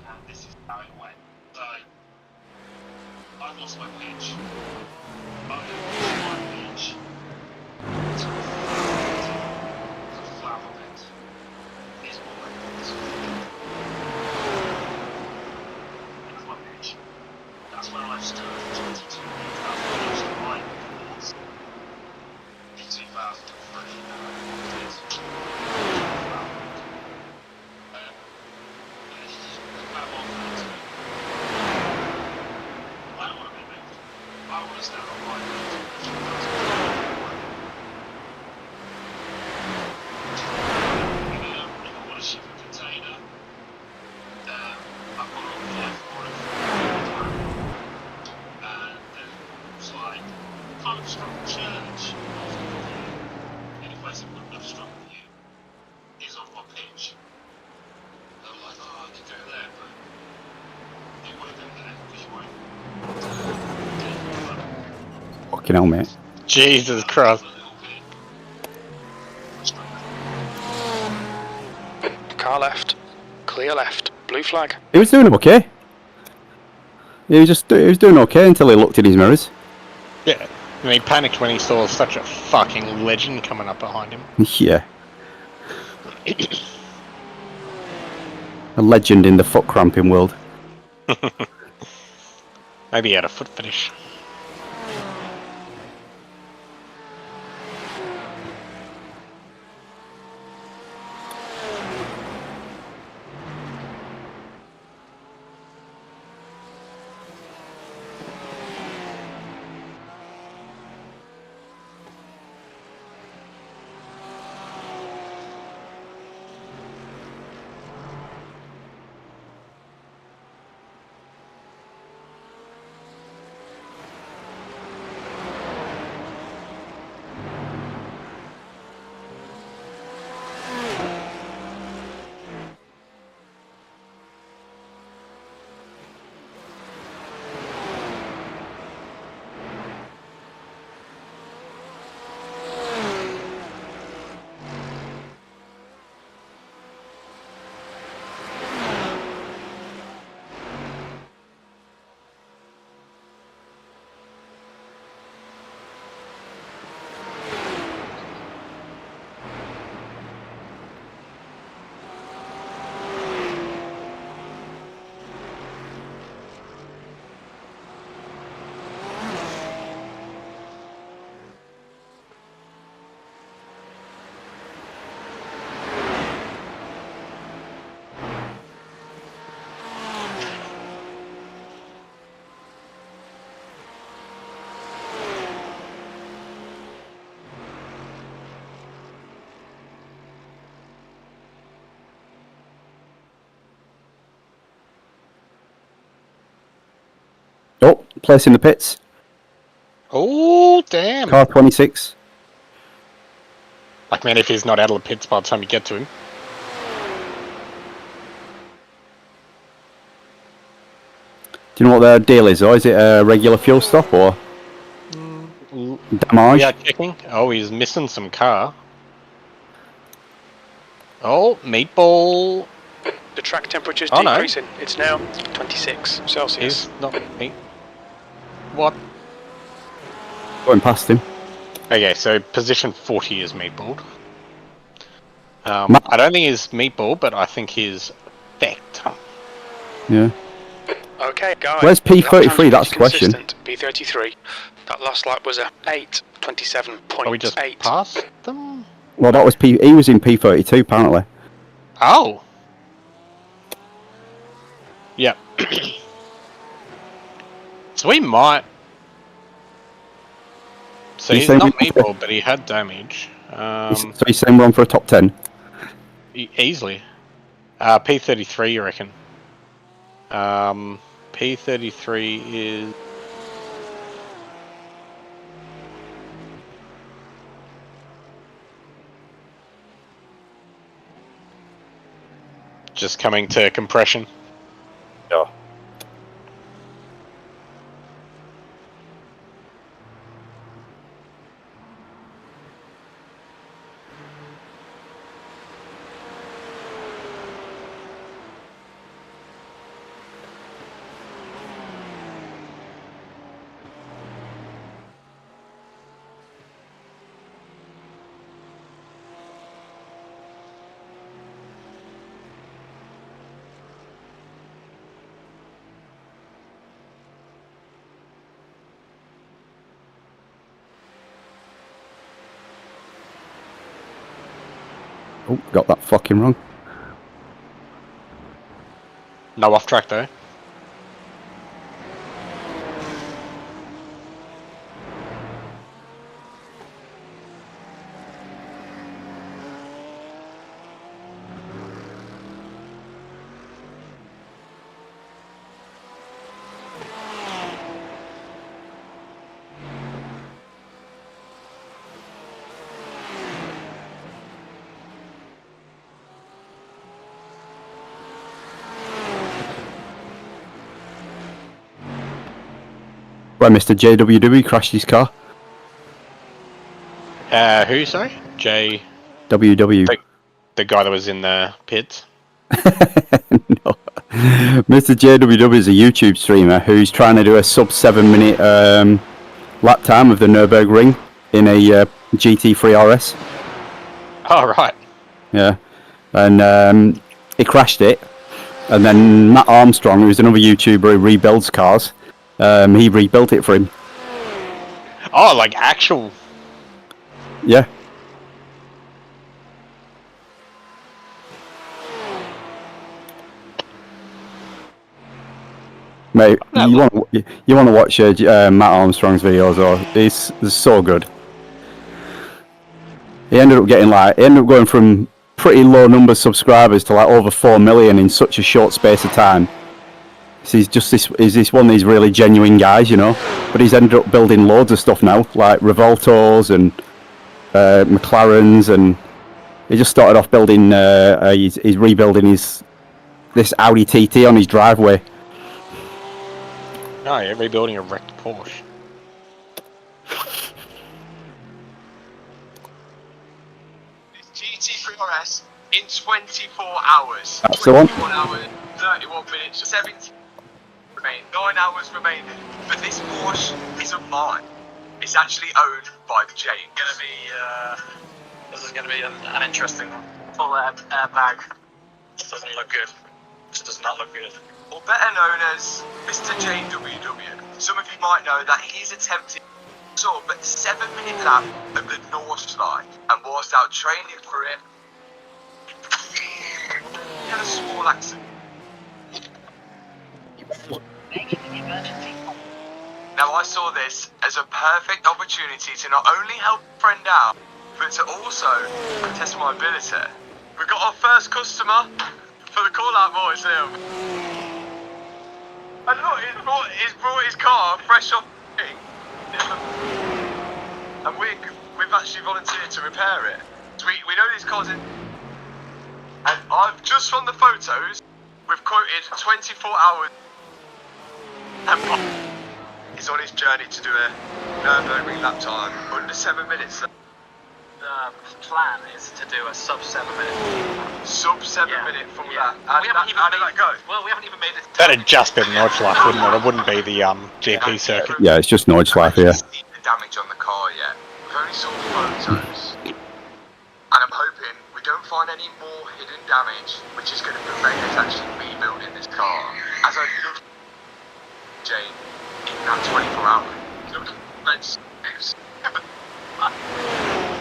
I: and this is how it went. So, I've lost my pitch. I've lost my pitch. It's a flower bed. It's that's my pitch. That's where I've stood for 22 years. That's where I used to ride with in 2003.
G: Fucking hell, mate.
H: Jesus Christ.
C: Car left. Clear left. Blue flag.
G: He was doing okay. He was doing okay until he looked in his mirrors.
H: Yeah. And he panicked when he saw such a fucking legend coming up behind him.
G: Yeah. A legend in the foot cramping world.
H: Maybe he had a foot fetish.
G: Oh, place in the pits.
H: Oh, damn.
G: Car 26.
H: Like, man, if he's not out of the pits by the time you get to him.
G: Do you know what their deal is, or is it a regular fuel stop or damage?
H: We are checking. Oh, he's missing some car. Oh, meatball.
C: The track temperature's
H: Oh, no.
C: decreasing. It's now 26 Celsius.
H: He's not me. What?
G: Going past him.
H: Okay, so position 40 is meatball. I don't think he's meatball, but I think he's Vector.
G: Yeah.
C: Okay, guys.
G: Where's P33? That's the question.
C: P33. That last lap was a 8:27.8.
H: Are we just past them?
G: Well, that was P. He was in P32 apparently.
H: Oh. Yep. So we might. So he's not meatball, but he had damage.
G: So he's saying we're on for a top 10.
H: Easily. P33, you reckon? P33 is. Just coming to compression.
G: Yeah. Oh, got that fucking wrong.
H: No off track though.
G: Where Mr. JWW crashed his car.
H: Who, sorry?
G: WW.
H: The guy that was in the pits.
G: No. Mr. JWW is a YouTube streamer who's trying to do a sub 7 minute lap time of the Nurburgring in a GT3 RS.
H: Oh, right.
G: Yeah. And he crashed it. And then Matt Armstrong, who's another YouTuber who rebuilds cars, he rebuilt it for him.
H: Oh, like actual.
G: Yeah. Mate, you want to watch Matt Armstrong's videos, or it's so good. He ended up going from pretty low number of subscribers to like over 4 million in such a short space of time. So he's this one of these really genuine guys, you know. But he's ended up building loads of stuff now, like Revoltos and McLarens, and he just started off building. He's rebuilding this Audi TT on his driveway.
H: Oh, yeah, rebuilding a wrecked Porsche.
J: GT3 RS in 24 hours.
G: That's the one.
J: 21 hours, 31 minutes, 70 remain. 9 hours remaining. But this Porsche isn't mine. It's actually owned by the Jane. This is gonna be an interesting one. Full airbag. Doesn't look good. It does not look good. Or better known as Mr. Jane WW. Some of you might know that he's attempted but 7-minute lap of the North Side, and whilst out training for it, he had a small accident. Now I saw this as a perfect opportunity to not only help a friend out, but to also test my ability. We've got our first customer for the call out, boys. And look, he's brought his car fresh off the thing. And we've actually volunteered to repair it. So we know this car's in. And I've just from the photos, we've quoted 24 hours. And he's on his journey to do a Nurburgring lap time under 7 minutes.
K: The plan is to do a sub 7 minute.
J: Sub 7 minute full lap. How did that go?
K: Well, we haven't even made it.
H: That'd just be the Nordschleife, wouldn't it? It wouldn't be the GP circuit.
E: Yeah, it's just Nordschleife, yeah.
J: I haven't seen the damage on the car yet. We've only saw photos. And I'm hoping we don't find any more hidden damage, which is going to prevent us actually rebuilding this car. As I look Jane in that 24 hours. Let's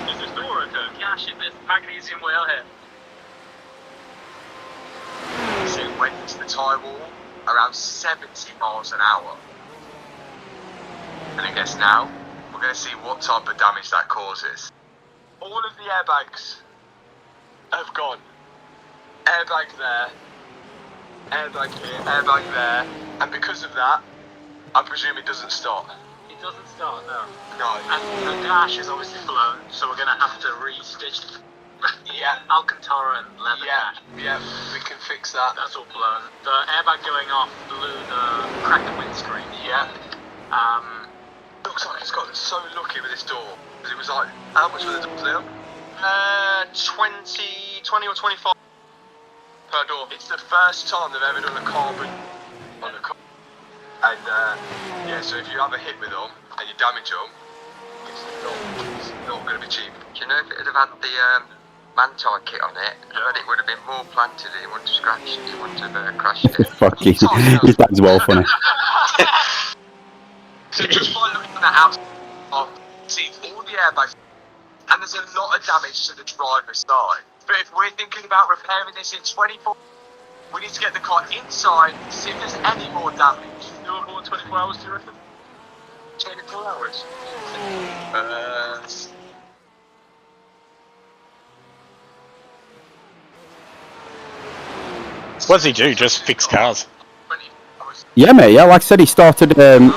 K: There's a door open, cash in this magnesium wheel here.
J: So it went into the tyre wall around 70 miles an hour. And I guess now we're going to see what type of damage that causes. All of the airbags have gone. Airbag there, airbag here, airbag there, and because of that, I presume it doesn't start.
K: It doesn't start, no.
J: No.
K: And the dash is obviously blown, so we're going to have to re-stitch Alcantara and leather dash.
J: Yeah, we can fix that.
K: That's all blown. The airbag going off blew cracked the windscreen.
J: Yeah. Looks like it's got so lucky with this door. Because it was like, how much were the doors, Leon? 20 or 25 per door. It's the first time they've ever done a carbon on a car. And yeah, so if you have a hit with them and you damage them, it's not going to be cheap.
L: Do you know if it would have had the Manti kit on it, I bet it would have been more planted, it wouldn't have scratched it, it wouldn't have crashed it.
E: Fuck you. His dad's well funny.
J: So just by looking at the outside, see all the airbags, and there's a lot of damage to the driver's side. But if we're thinking about repairing this in 24, we need to get the car inside, see if there's any more damage.
K: Doable in 24 hours, do you reckon?
J: 24 hours?
H: What does he do? Just fix cars?
E: Yeah, mate. Yeah, like I said, he started.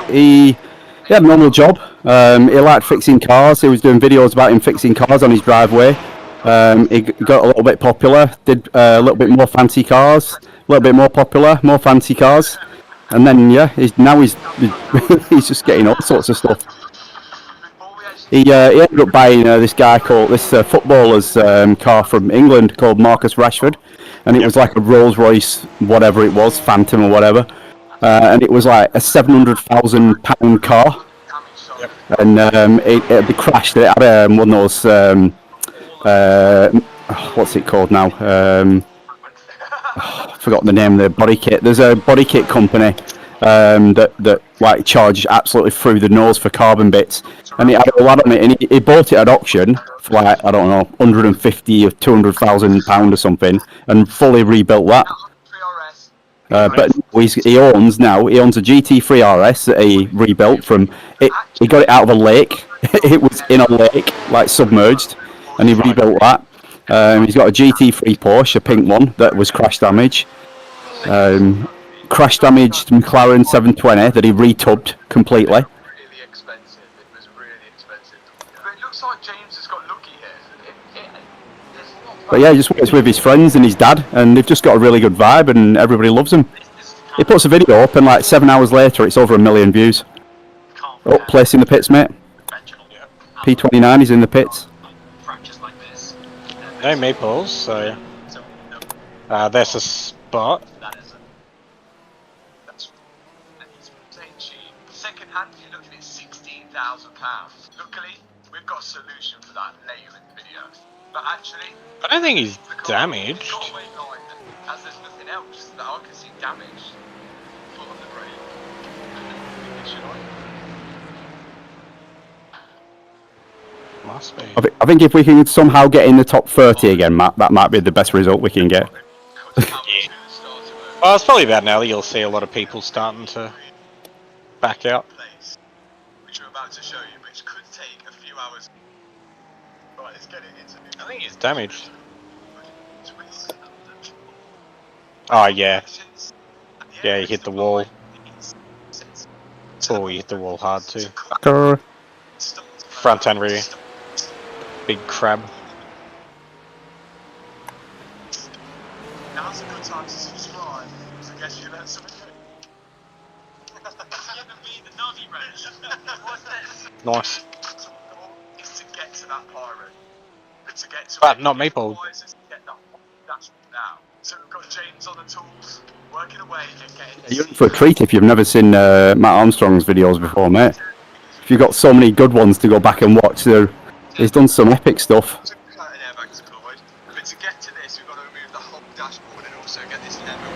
E: He had a normal job. He liked fixing cars. He was doing videos about him fixing cars on his driveway. He got a little bit popular. Did a little bit more fancy cars. A little bit more popular, more fancy cars. And then yeah, he's he's just getting all sorts of stuff. He ended up buying this footballer's car from England called Marcus Rashford, and it was like a Rolls Royce, whatever it was, Phantom or whatever, and it was like a £700,000 car, and it crashed. It had one of those what's it called now? I've forgotten the name of the body kit. There's a body kit company that like charge absolutely through the nose for carbon bits, and it had a lot on it, and he bought it at auction for like, I don't know, 150 or 200,000 £200,000 or something, and fully rebuilt that. But he owns a GT3 RS that he rebuilt from it. He got it out of a lake. It was in a lake, like submerged, and he rebuilt that. He's got a GT3 Porsche, a pink one, that was crash damaged. Crash damaged McLaren 720 that he retubbed completely.
J: Really expensive. It was really expensive. But it looks like James has got lucky here.
E: But yeah, he just works with his friends and his dad, and they've just got a really good vibe, and everybody loves him. He puts a video up, and like 7 hours later, it's over 1 million views. Oh, place in the pits, mate. P29 is in the pits.
H: No meatballs, so there's a spot.
J: Second hand, you're looking at £16,000. Luckily, we've got a solution for that later in the video. But actually,
H: I don't think he's damaged.
J: As there's nothing else that I can see damaged. Foot on the brake.
H: Must be.
E: I think if we can somehow get in the top 30 again, Matt, that might be the best result we can get.
H: Yeah. Well, it's probably about now that you'll see a lot of people starting to back out.
J: Which we're about to show you, which could take a few hours. Right, let's get it into.
H: I think he's damaged. Oh yeah. Yeah, he hit the wall. Oh, you hit the wall hard too.
E: Grr.
H: Front and rear. Big crab.
J: Now's a good time to subscribe. So I guess you learned something new. What's this?
H: Nice.
J: So the goal is to get to that pirate. But to get to
H: But
J: it,
H: not Maple.
J: otherwise it's to get that dashboard now. So we've got James on the tools, working away and getting
G: You're in for a treat if you've never seen Matt Armstrong's videos before, mate. If you've got so many good ones to go back and watch, he's done some epic stuff.
J: But to get to this, we've got to remove the whole dashboard and also get this level.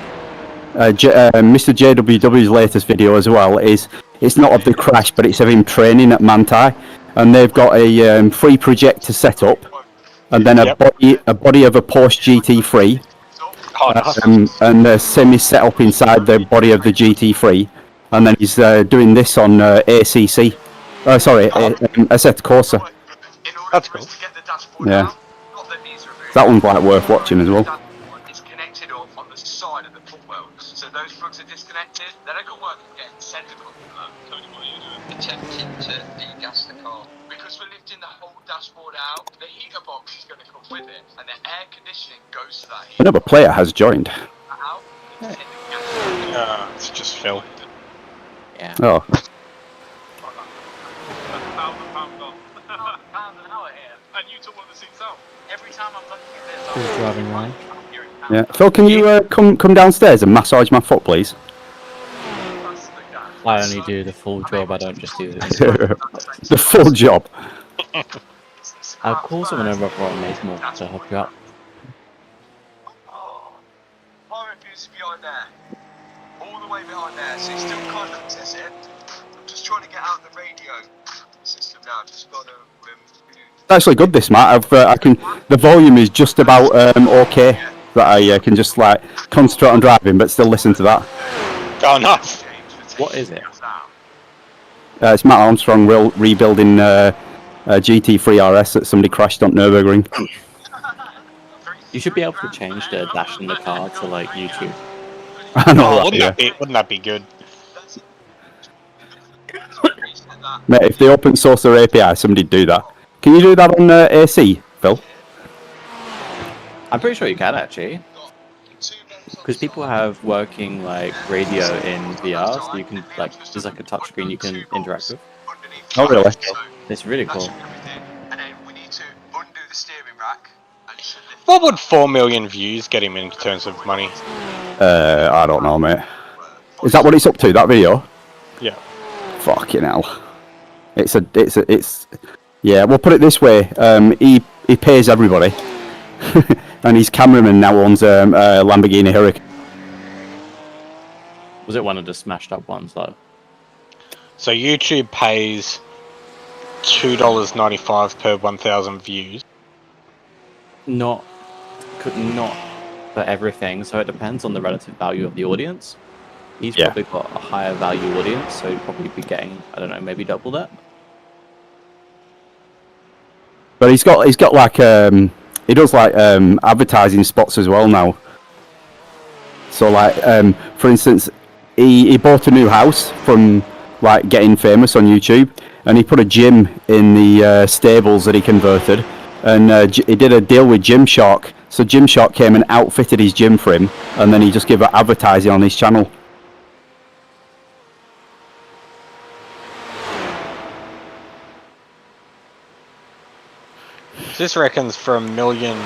G: Mr. JWW's latest video as well it's not of the crash, but it's of him training at Manti, and they've got a free projector set up, and then a body of a Porsche GT3, and the sim is set up inside the body of the GT3, and then he's doing this on ACC. Assetto Corsa.
H: That's cool.
G: Yeah. That one's like worth watching as well.
J: It's connected up on the side of the footwell, so those plugs are disconnected. Then I can work on getting the centre plug from that. Tony, what are you doing?
L: Attempting to degas the car.
J: Because we're lifting the whole dashboard out, the heater box is going to come with it, and the air conditioning goes to that heater
G: Another player has joined.
J: out.
H: It's just Phil.
B: Yeah.
G: Oh.
J: And you took one of the seats out. Every time I'm looking at this,
B: Who's driving line?
G: Yeah. Phil, can you come downstairs and massage my foot, please?
B: I only do the full job, I don't just do the
G: The full job.
B: I'll call someone over from Mason to help you out.
J: Pirate Views behind there. All the way behind there, so you still can't access it. I'm just trying to get out the radio system now, just got to
G: It's actually good, this, Matt. The volume is just about okay, that I can just like concentrate on driving but still listen to that.
H: Oh, nice.
B: What is it?
G: It's Matt Armstrong rebuilding GT3 RS that somebody crashed on Nurburgring.
B: You should be able to change the dash in the car to like YouTube.
G: I know,
H: Wouldn't that be good?
G: Mate, if they open source their API, somebody'd do that. Can you do that on AC, Phil?
B: I'm pretty sure you can actually. Because people have working like radio in VR, so you can like there's like a touchscreen you can interact with.
G: Oh really?
B: It's really cool.
J: And then we need to undo the steering rack.
H: What would 4 million views get him in terms of money?
G: I don't know, mate. Is that what it's up to? That video?
H: Yeah.
G: Fucking hell. It's yeah. We'll put it this way. He pays everybody, and his cameraman now owns a Lamborghini Huracan.
B: Was it one of the smashed up ones though?
H: So YouTube pays $2.95 per 1,000 views.
B: Not for everything, so it depends on the relative value of the audience. He's probably got a higher value audience, so he'd probably be getting, I don't know, maybe double that.
G: But he's got like he does like advertising spots as well now. So like for instance, he bought a new house from like getting famous on YouTube, and he put a gym in the stables that he converted, and he did a deal with Gymshark. So Gymshark came and outfitted his gym for him, and then he just gave advertising on his channel.
H: This reckons for 1 million.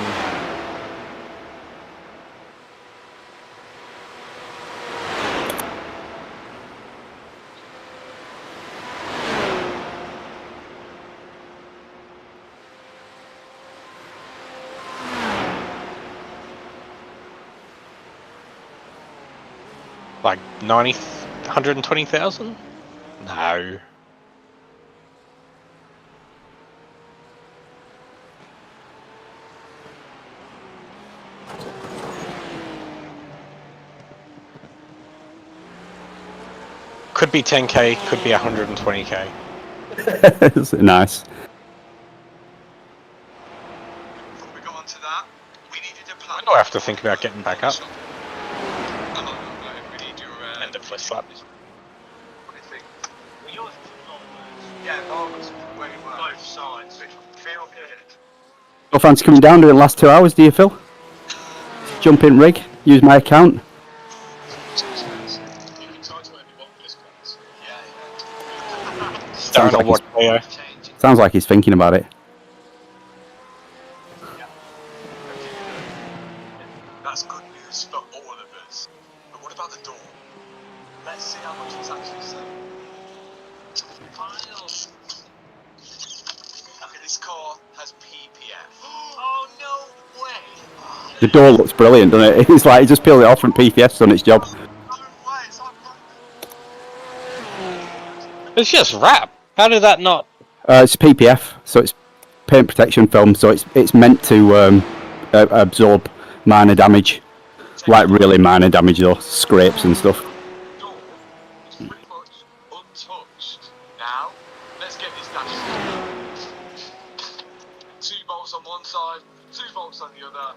H: Like 120,000? No. Could be 10k, could be 120k.
G: Nice.
J: Before we got onto that, we needed a plan.
H: When do I have to think about getting back up?
J: We need your
H: End of flip flap.
J: feel good.
G: No fancy coming down during the last 2 hours, do you, Phil? Jump in rig, use my account.
K: You can charge whatever you want for this class.
H: Darren, I'll watch Leo.
G: Sounds like he's thinking about it.
J: That's good news for all of us. But what about the door? Let's see how much it's actually saying. Files. Okay, this car has PPF. Oh, no way!
G: The door looks brilliant, doesn't it? It's like he just peeled it off and PPF's done its job.
J: No way, it's like
H: It's just wrap. How did that not?
G: It's PPF, so it's paint protection film, so it's meant to absorb minor damage. Like really minor damage though, scrapes and stuff.
J: door is pretty much untouched. Now, let's get this dash. 2 bolts on one side, 2 bolts on the other,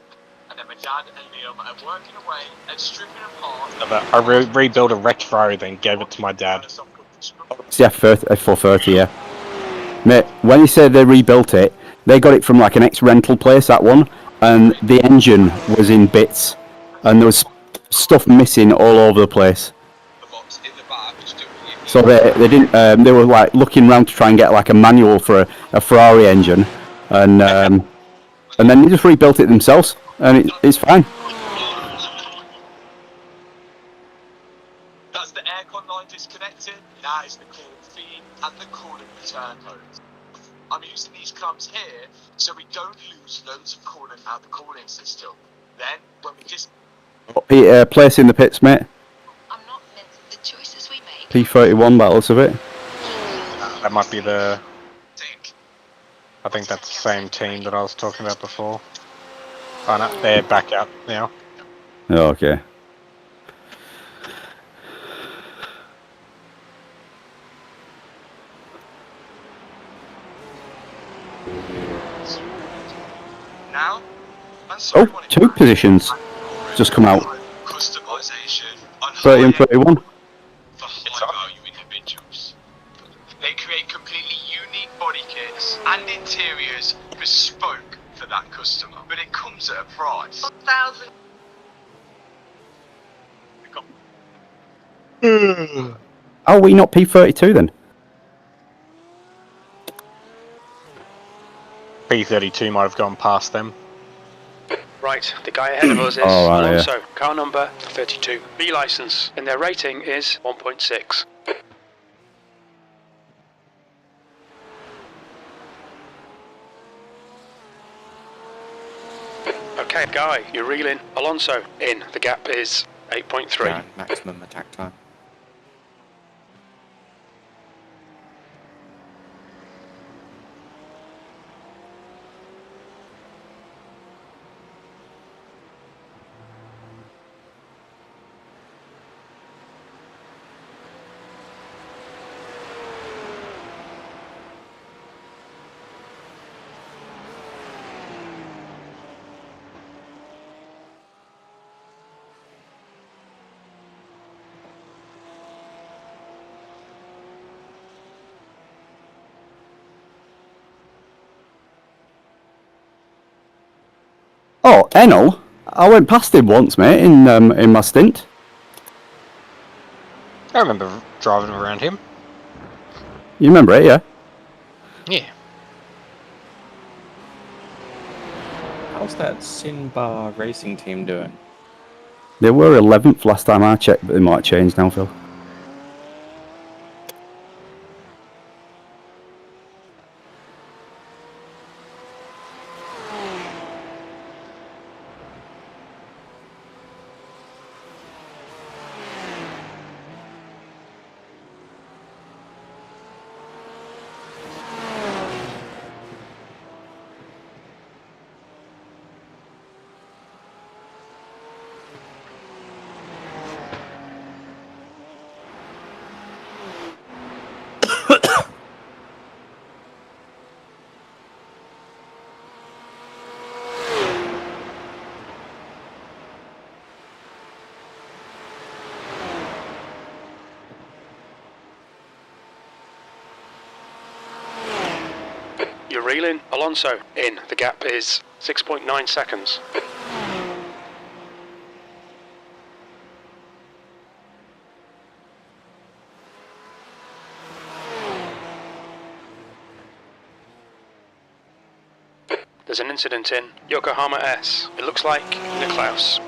J: and then my dad and Liam are working away and stripping apart.
H: I rebuilt a retro, then gave it to my dad.
G: It's the F430, yeah. Mate, when he said they rebuilt it, they got it from like an ex-rental place, that one, and the engine was in bits, and there was stuff missing all over the place. So they didn't. They were like looking around to try and get like a manual for a Ferrari engine, and then they just rebuilt it themselves, and it's fine.
J: That's the aircon line disconnected. That is the coolant feed and the coolant return hose. I'm using these clamps here so we don't lose loads of coolant out the cooling system. Then, when we just...
G: Place in the pits, mate.
I: I'm not convinced the choices we make.
G: P31 battles of it.
H: That might be the. I think that's the same team that I was talking about before. Oh no, they're back out now.
G: Oh, okay.
J: Now,
G: Oh, 2 positions just come out.
J: customization on
G: 30 and 31.
J: for high-value individuals. They create completely unique body kits and interiors bespoke for that customer, but it comes at a price. 1,000.
G: Are we not P32 then?
H: P32 might have gone past them.
C: Right, the guy ahead of us is
G: Oh, right,
C: Alonso, car number 32, B license, and their rating is 1.6. Okay, Guy, you're reeling. Alonso, in. The gap is 8.3.
D: Maximum attack time.
G: Oh, Enel? I went past him once, mate, in my stint.
H: I remember driving around him.
G: You remember it, yeah?
H: Yeah.
D: How's that Sinbar racing team doing?
G: They were 11th last time I checked, but they might change now, Phil.
C: You're reeling. Alonso, in. The gap is 6.9 seconds. There's an incident in Yokohama S. It looks like Niklaus.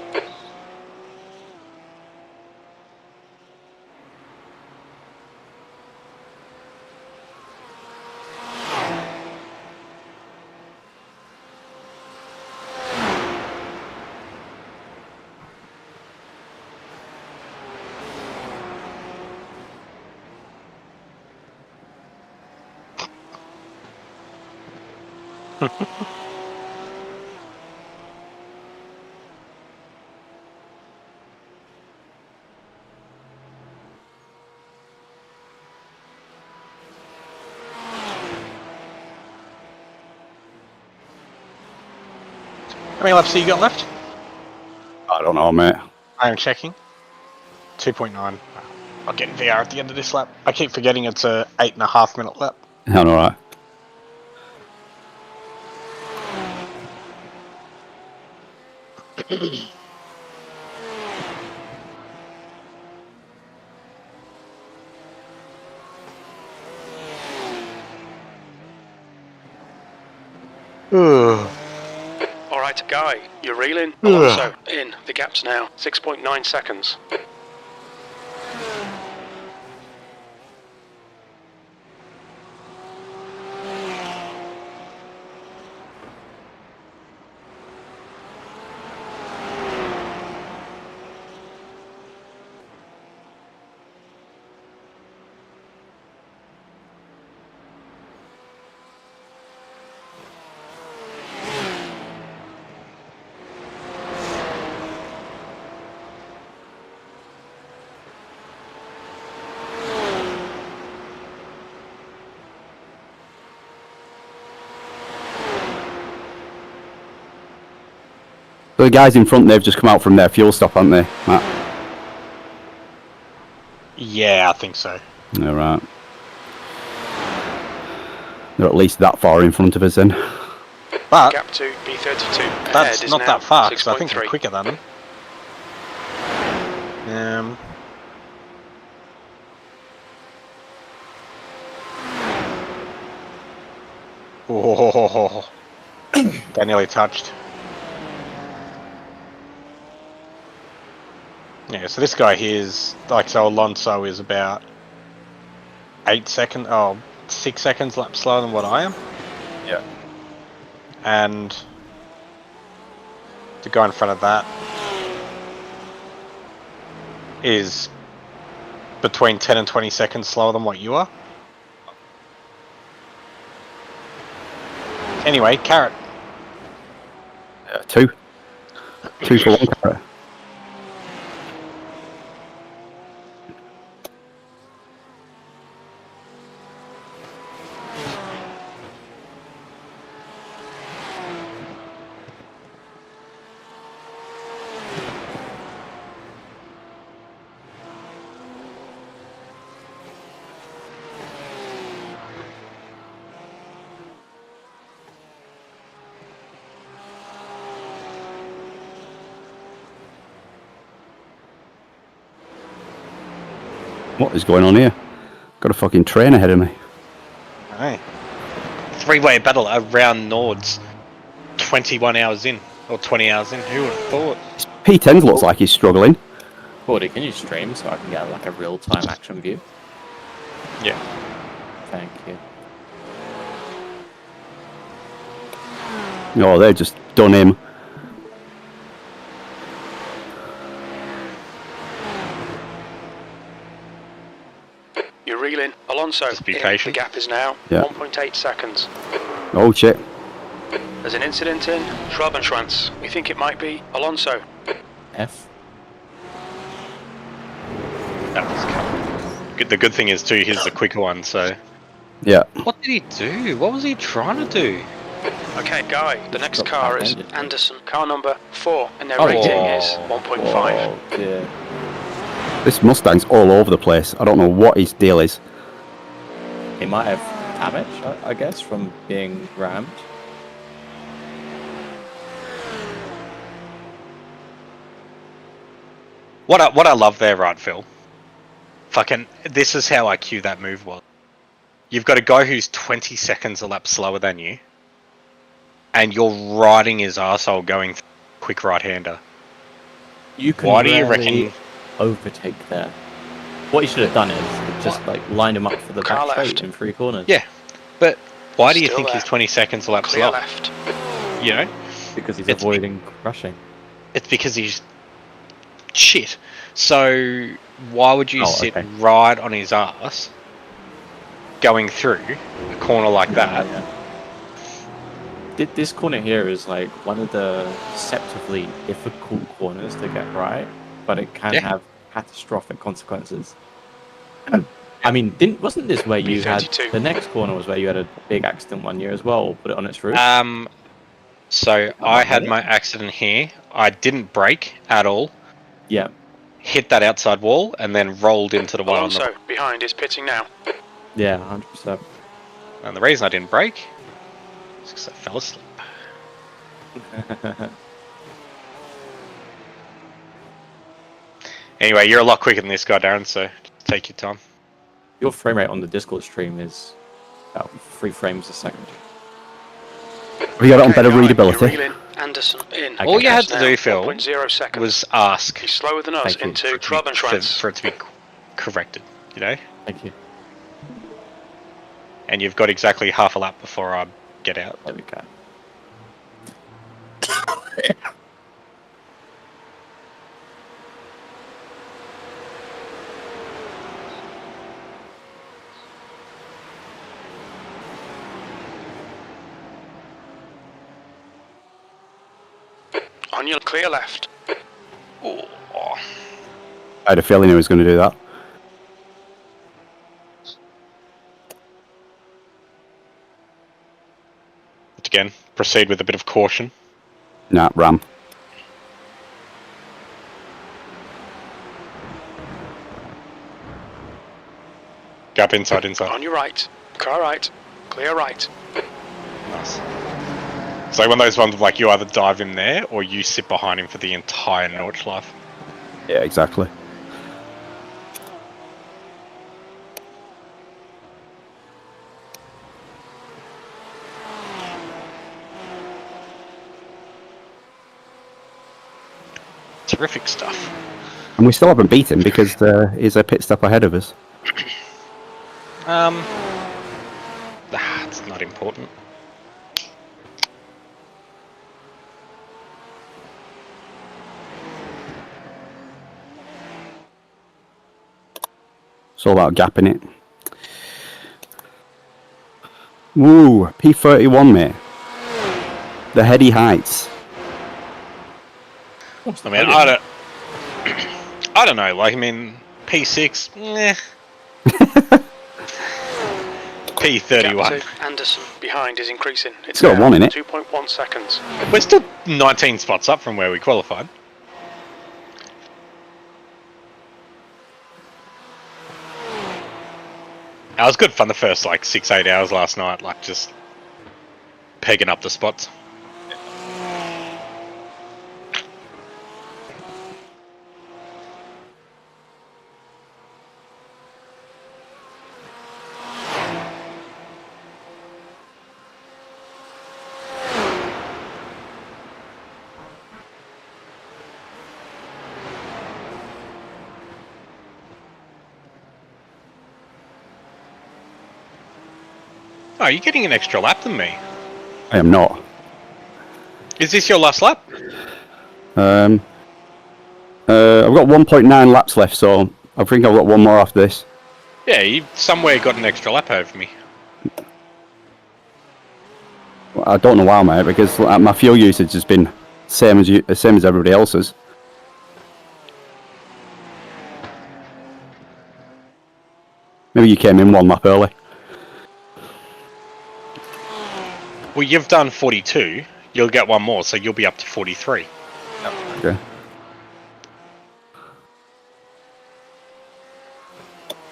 M: How many laps have you got left?
G: I don't know, mate.
M: I am checking. 2.9. I'll get VR at the end of this lap. I keep forgetting it's a 8.5 minute lap.
G: I'm alright.
C: Alright, Guy, you're reeling. Alonso, in. The gap's now 6.9 seconds.
G: The guys in front, they've just come out from their fuel stop, haven't they, Matt?
M: Yeah, I think so.
G: All right. They're at least that far in front of us then.
M: But
C: Gap to B32.
M: that's
C: Ahead is
M: not
C: now
M: that far, because I think
C: 6.3.
M: they're quicker than them. Oh, they nearly touched. Yeah, so this guy here is, like, so Alonso is about 6 seconds lap slower than what I am.
G: Yeah.
M: And the guy in front of that is between 10 and 20 seconds slower than what you are. Anyway, Carrot.
G: 2 for 1 carrot. What is going on here? Got a fucking train ahead of me.
M: Hey.
H: Three-way battle around Nords. 21 hours in, or 20 hours in. Who would have thought?
G: P10 looks like he's struggling.
D: Cordy, can you stream so I can get like a real-time action view?
M: Yeah.
D: Thank you.
G: Oh, they've just done him.
C: You're reeling. Alonso,
H: Just be
C: in.
H: patient.
C: The gap is now
G: Yeah.
C: 1.8 seconds.
G: Oh shit.
C: There's an incident in Schrabenschwanz. We think it might be Alonso.
D: F.
H: That was good. The good thing is too, he's the quicker one. So
G: Yeah.
H: what did he do? What was he trying to do?
C: Okay, Guy, the next car is Anderson. Car number 4, and their
D: Oh,
C: rating
D: whoa.
C: is 1.5.
D: Oh, dear.
G: This Mustang's all over the place. I don't know what his deal is.
D: He might have damage, I guess, from being rammed.
H: What I love there, right, Phil? Fucking, this is how IQ that move was. You've got a guy who's 20 seconds a lap slower than you, and you're riding his arsehole going quick right-hander.
D: You can
H: Why do you reckon
D: overtake there? What you should have done is just like lined him up for the
C: Car
D: back straight
C: left.
D: in 3 corners.
H: Yeah, but why do you
C: Still
H: think
C: there.
H: he's 20 seconds a lap
C: Clear
H: slower?
C: left.
H: You know?
D: Because he's
H: It's
D: avoiding crashing.
H: It's because he's shit. So why would you sit
D: okay.
H: right on his ass going through a corner like that?
D: This corner here is like one of the deceptively difficult corners to get right, but it can have catastrophic consequences. I mean, wasn't this where you had
C: B32.
D: the next corner was where you had a big accident one year as well, or put it on its roof?
H: So I had my accident here. I didn't brake at all.
D: Yeah.
H: Hit that outside wall and then rolled into the one on
C: Alonso,
H: the.
C: behind is pitting now.
D: Yeah, 100%.
H: And the reason I didn't brake is because I fell asleep. Anyway, you're a lot quicker than this guy, Darren, so take your time.
D: Your frame rate on the Discord stream is about 3 frames a second.
E: We got it on better readability.
C: Anderson in.
H: All you had to
C: Now,
H: do, Phil,
C: 1.0 seconds.
H: was ask
C: He's slower than us into Trabenschwanz.
H: for it to be corrected, you know?
D: Thank you.
H: And you've got exactly half a lap before I get out.
D: There we go.
C: On your clear left.
E: I had a feeling he was going to do that.
H: Again, proceed with a bit of caution.
E: Nah, ram.
H: Gap inside.
C: On your right. Car right. Clear right.
H: Nice. It's like one of those ones of like you either dive in there or you sit behind him for the entire Nordschleife.
E: Yeah, exactly.
H: Terrific stuff.
E: And we still haven't beat him because there is a pit stop ahead of us.
H: It's not important.
E: It's all about gapping it. Woo, P31, mate. The heady heights.
H: I mean, I don't know. Like, I mean, P6, P31.
C: Gap to Anderson behind is increasing.
E: It's got a 1 in it.
C: 2.1 seconds.
H: We're still 19 spots up from where we qualified. It was good fun the first like 6-8 hours last night, like just pegging up the spots. Oh, you're getting an extra lap than me.
E: I am not.
H: Is this your last lap?
E: I've got 1.9 laps left, so I think I've got one more after this.
H: Yeah, you somewhere got an extra lap over me.
E: Well, I don't know why, mate, because my fuel usage has been same as everybody else's. Maybe you came in 1 lap early.
H: Well, you've done 42. You'll get one more, so you'll be up to 43.
E: Okay.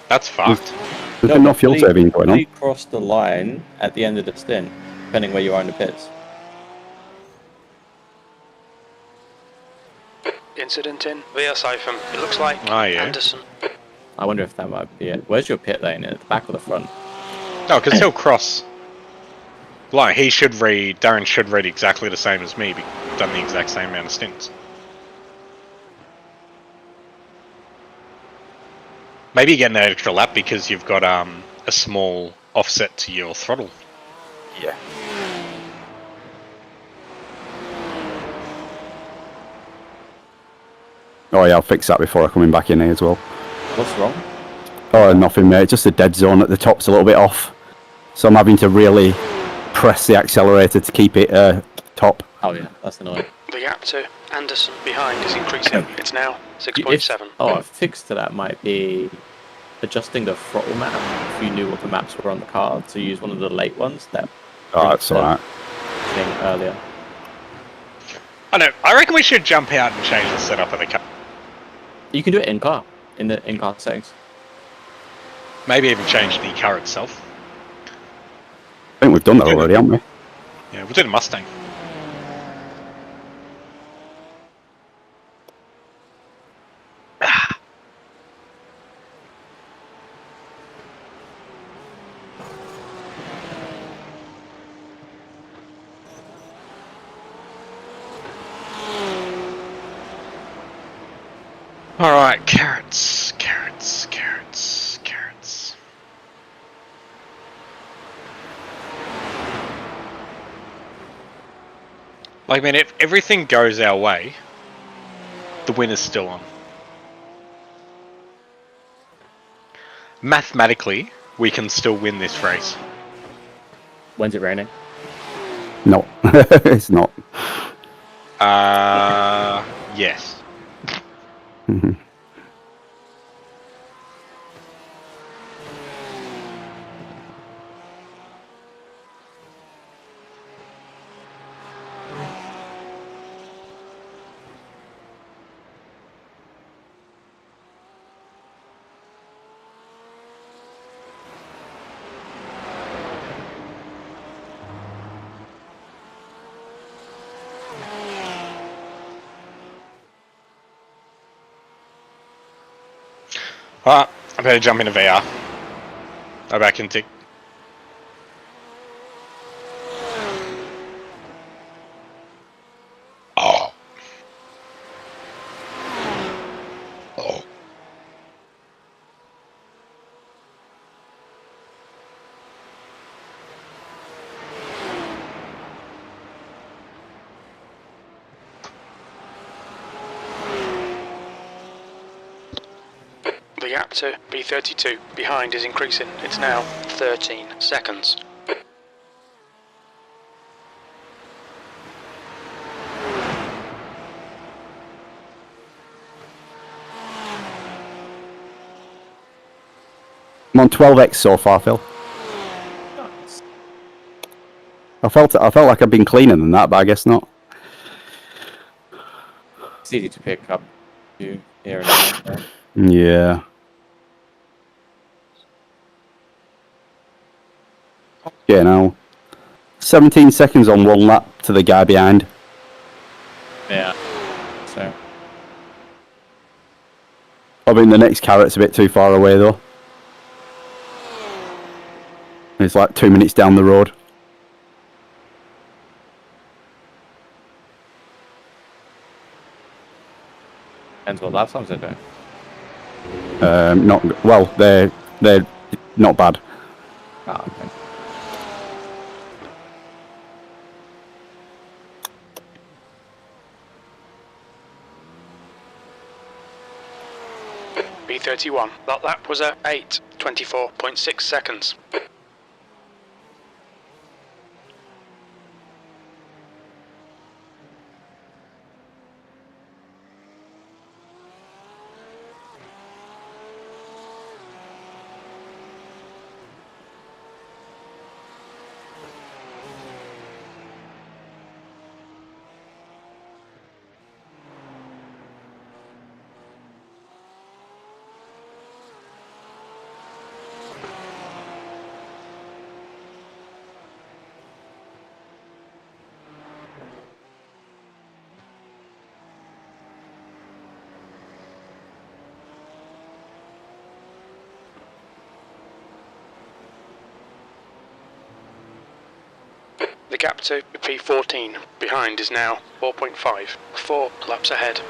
H: That's fucked.
G: There's been no fuel
D: will
G: saving going on.
D: he cross the line at the end of the stint, depending where you are in the pits?
C: Incident in via siphon. It looks like Anderson.
D: I wonder if that might be it. Where's your pit lane? At the back or the front?
M: No, because he'll cross. Like, Darren should read exactly the same as me, but done the exact same amount of stints. Maybe you get an extra lap because you've got a small offset to your throttle.
G: Yeah. Oh yeah, I'll fix that before I come back in here as well.
D: What's wrong?
G: Oh, nothing, mate. Just the dead zone at the top's a little bit off, so I'm having to really press the accelerator to keep it top.
D: Oh yeah, that's annoying.
C: The gap to Anderson behind is increasing. It's now 6.7.
D: A fix to that might be adjusting the throttle map. If you knew what the maps were on the car, to use one of the late ones. That.
G: Oh, that's alright.
D: Thing earlier.
M: I know. I reckon we should jump out and change the setup of the car.
D: You can do it in car, in the in-car settings.
M: Maybe even change the car itself.
G: I think we've done that already, haven't we?
M: Yeah, we'll do the Mustang. Alright, carrots. Like, man, if everything goes our way, the win is still on. Mathematically, we can still win this race.
D: When's it raining?
G: No, it's not.
M: Yes. Alright, I better jump into VR. Go back and tick. Oh.
C: The gap to B32 behind is increasing. It's now 13 seconds.
G: I'm on 12x so far, Phil. I felt like I've been cleaner than that, but I guess not.
D: It's easy to pick up you here and there.
G: Yeah. Yeah, now 17 seconds on one lap to the guy behind.
D: Yeah. So.
G: I mean, the next carrot's a bit too far away though. It's like 2 minutes down the road.
D: Depends what lap times they're doing.
G: Not well. They're not bad.
D: Oh, okay.
C: B31. That lap was at 8:24.6 seconds. The gap to P14 behind is now 4.5. 4 laps ahead.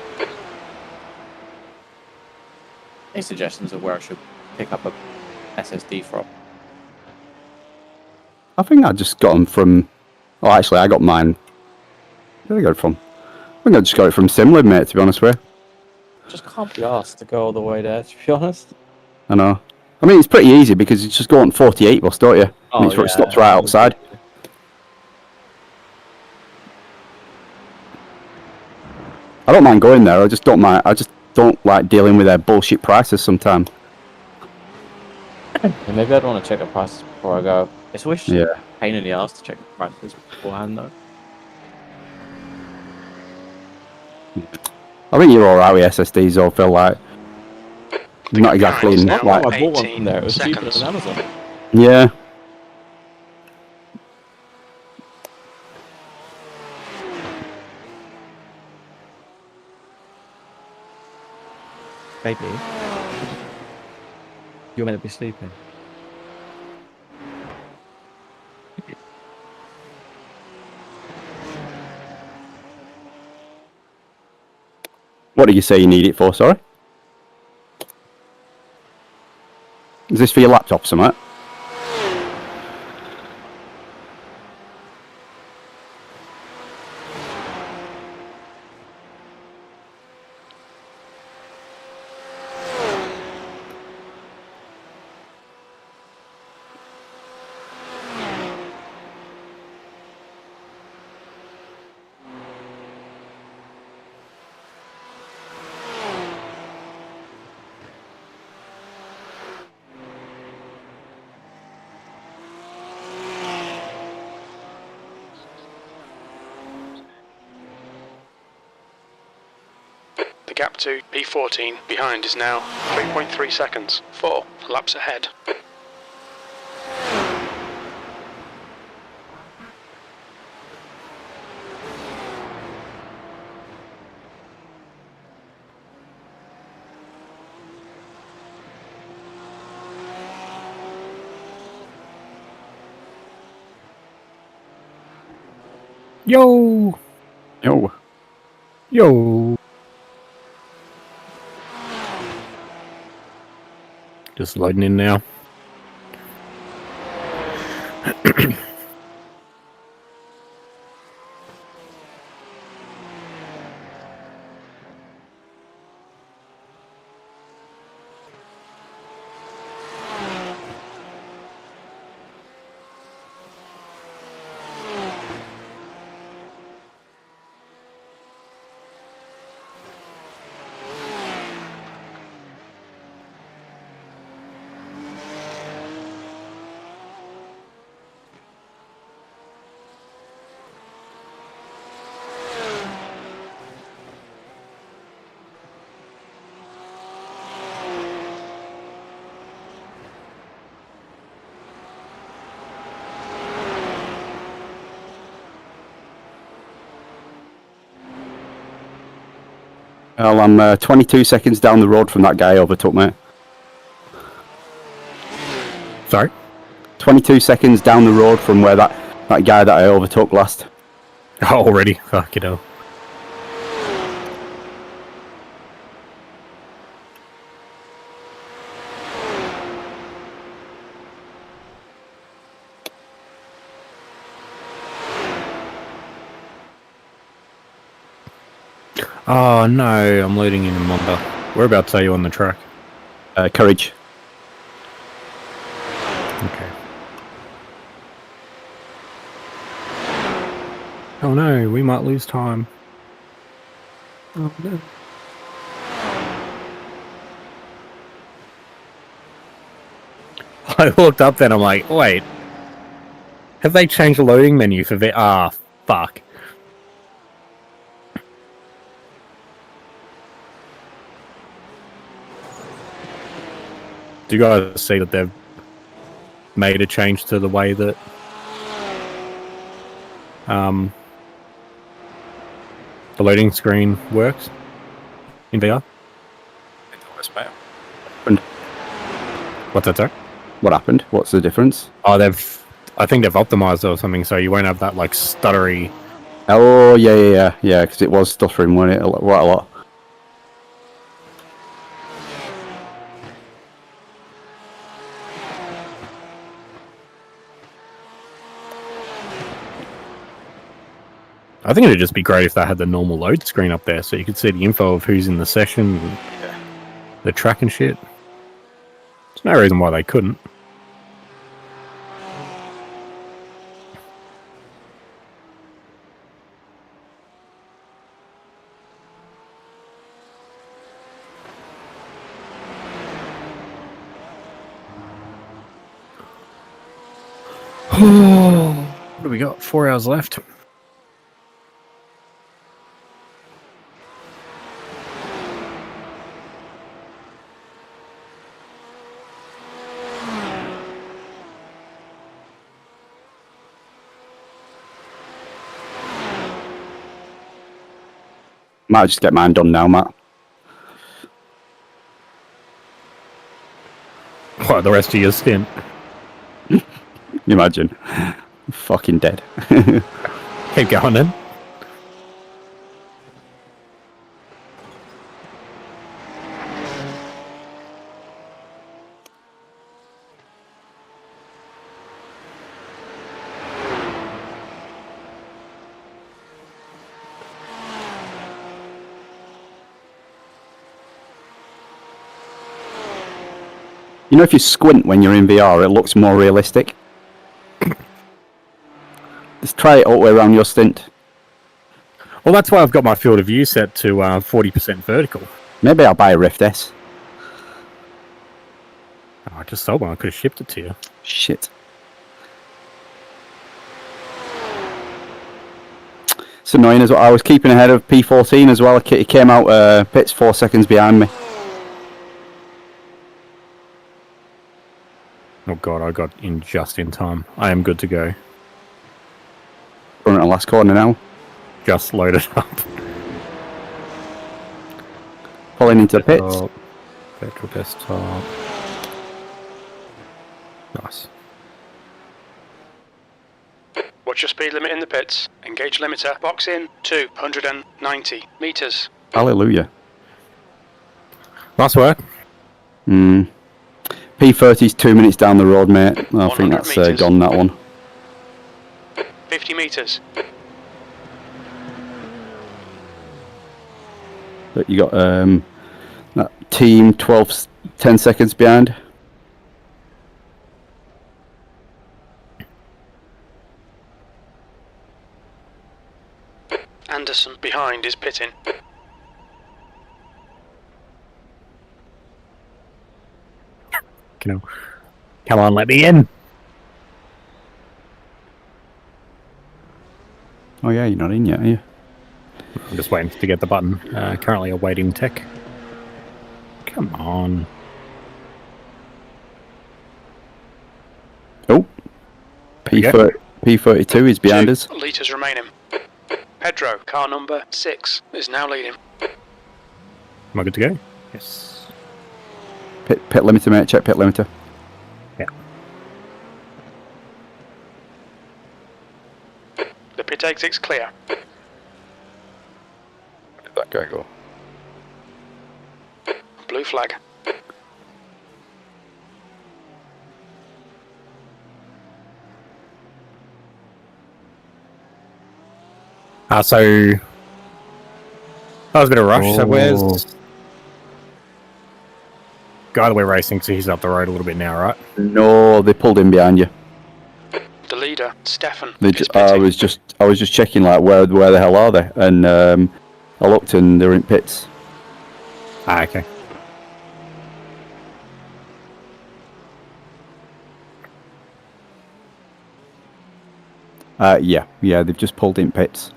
B: Any suggestions of where I should pick up a SSD from?
G: I think I just got them from... Oh, actually, I got mine... Where did I get it from? I think I just got it from Simlib, mate, to be honest with you.
B: Just can't be asked to go all the way there, to be honest.
G: I know. I mean, it's pretty easy because you just go on 48 bus, don't you?
B: Oh,
G: and it stops right outside. I don't mind going there. I just don't mind. I just don't like dealing with their bullshit prices sometimes.
B: And maybe I'd want to check the prices before I go. It's always
G: Yeah.
B: a pain in the ass to check the prices beforehand, though.
G: I think you're alright with SSDs, though, Phil. Like, not exactly.
B: Like,
G: Like,
B: I bought one from there. It was cheaper than Amazon.
G: Yeah.
B: Baby, you're meant to be sleeping.
G: What did you say you need it for, sorry? Is this for your laptop, something?
C: The gap to P14 behind is now 3.3 seconds. 4 laps ahead.
E: Yo!
G: Yo.
E: Yo! Just loading in now.
G: Well, I'm 22 seconds down the road from that guy I overtook, mate.
E: Sorry?
G: 22 seconds down the road from where that guy that I overtook last.
E: Oh, already? Fuck it all. Oh no, I'm loading in a Monda. Whereabouts are you on the track?
G: Courage.
E: Okay. Oh no, we might lose time. Oh no. I looked up then, I'm like, wait. Have they changed the loading menu for the... Ah, fuck. Do you guys see that they've made a change to the way that the loading screen works in VR?
G: And
E: What's that, sorry?
G: what happened? What's the difference?
E: Oh, they've I think they've optimized it or something, so you won't have that like stuttery.
G: Oh yeah, because it was stuttering, wasn't it? Quite a lot.
E: I think it'd just be great if they had the normal load screen up there, so you could see the info of who's in the session, the track and shit. There's no reason why they couldn't. What do we got? 4 hours left.
G: Might just get mine done now, Matt.
E: What, the rest of your stint?
G: Imagine. Fucking dead.
E: Keep going then.
G: You know, if you squint when you're in VR, it looks more realistic. Just try it all the way around your stint.
E: Well, that's why I've got my field of view set to 40% vertical.
G: Maybe I'll buy a Rift S.
E: Oh, I just sold one. I could have shipped it to you.
G: Shit. It's annoying as well. I was keeping ahead of P14 as well. He came out pits 4 seconds behind me.
E: Oh god, I got in just in time. I am good to go.
G: Running at the last corner now.
E: Just loaded up.
G: Pulling into the pits.
E: Petrol desktop. Nice.
C: What's your speed limit in the pits? Engage limiter. Box in 290 meters.
G: Hallelujah.
E: Nice work.
G: P30's 2 minutes down the road, mate. I think that's gone, that one.
C: 50 meters.
G: But you got that team 10 seconds behind.
C: Anderson behind is pitting.
E: Come on, let me in.
G: Oh yeah, you're not in yet, are you?
E: I'm just waiting to get the button. Currently awaiting tech. Come on.
G: Oh. P32 is behind us.
C: Litres remaining. Pedro, car number 6, is now leading.
E: Am I good to go? Yes.
G: Pit limiter, mate. Check pit limiter.
E: Yeah.
C: The pit exit's clear.
G: Where did that guy go?
C: Blue flag.
E: So that was a bit of a rush. So where's guy that we're racing? So he's up the road a little bit now, right?
G: No, they pulled in behind you.
C: The leader, Stefan.
G: I was just checking like where the hell are they, and I looked and they're in pits.
E: Ah, okay.
G: Yeah, they've just pulled in pits.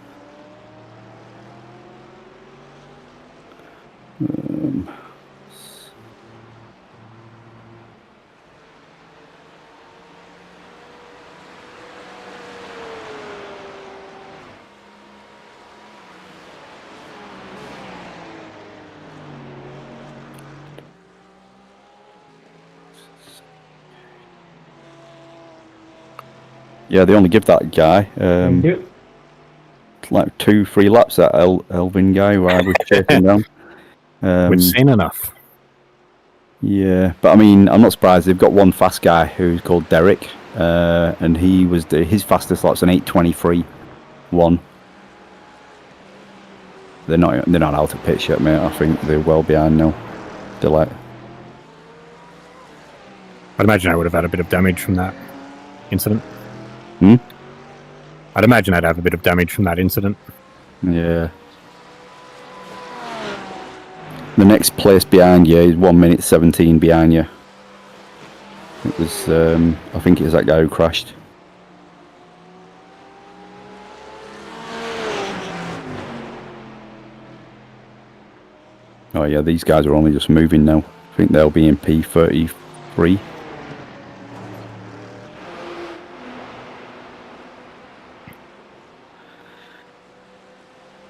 G: Yeah, they only give that guy like 2-3 laps. That Elvin guy who I was chasing down.
E: We've seen enough.
G: Yeah, but I mean, I'm not surprised. They've got one fast guy who's called Derek, and he was his fastest lap's an 8:23.1. They're not out of pitch yet, mate. I think they're well behind now. They're like,
E: I'd imagine I would have had a bit of damage from that incident.
G: Hmm?
E: I'd imagine I'd have a bit of damage from that incident.
G: Yeah. The next place behind you is 1 minute 17 behind you. It was, I think it was that guy who crashed. Oh yeah, these guys are only just moving now. I think they'll be in P33.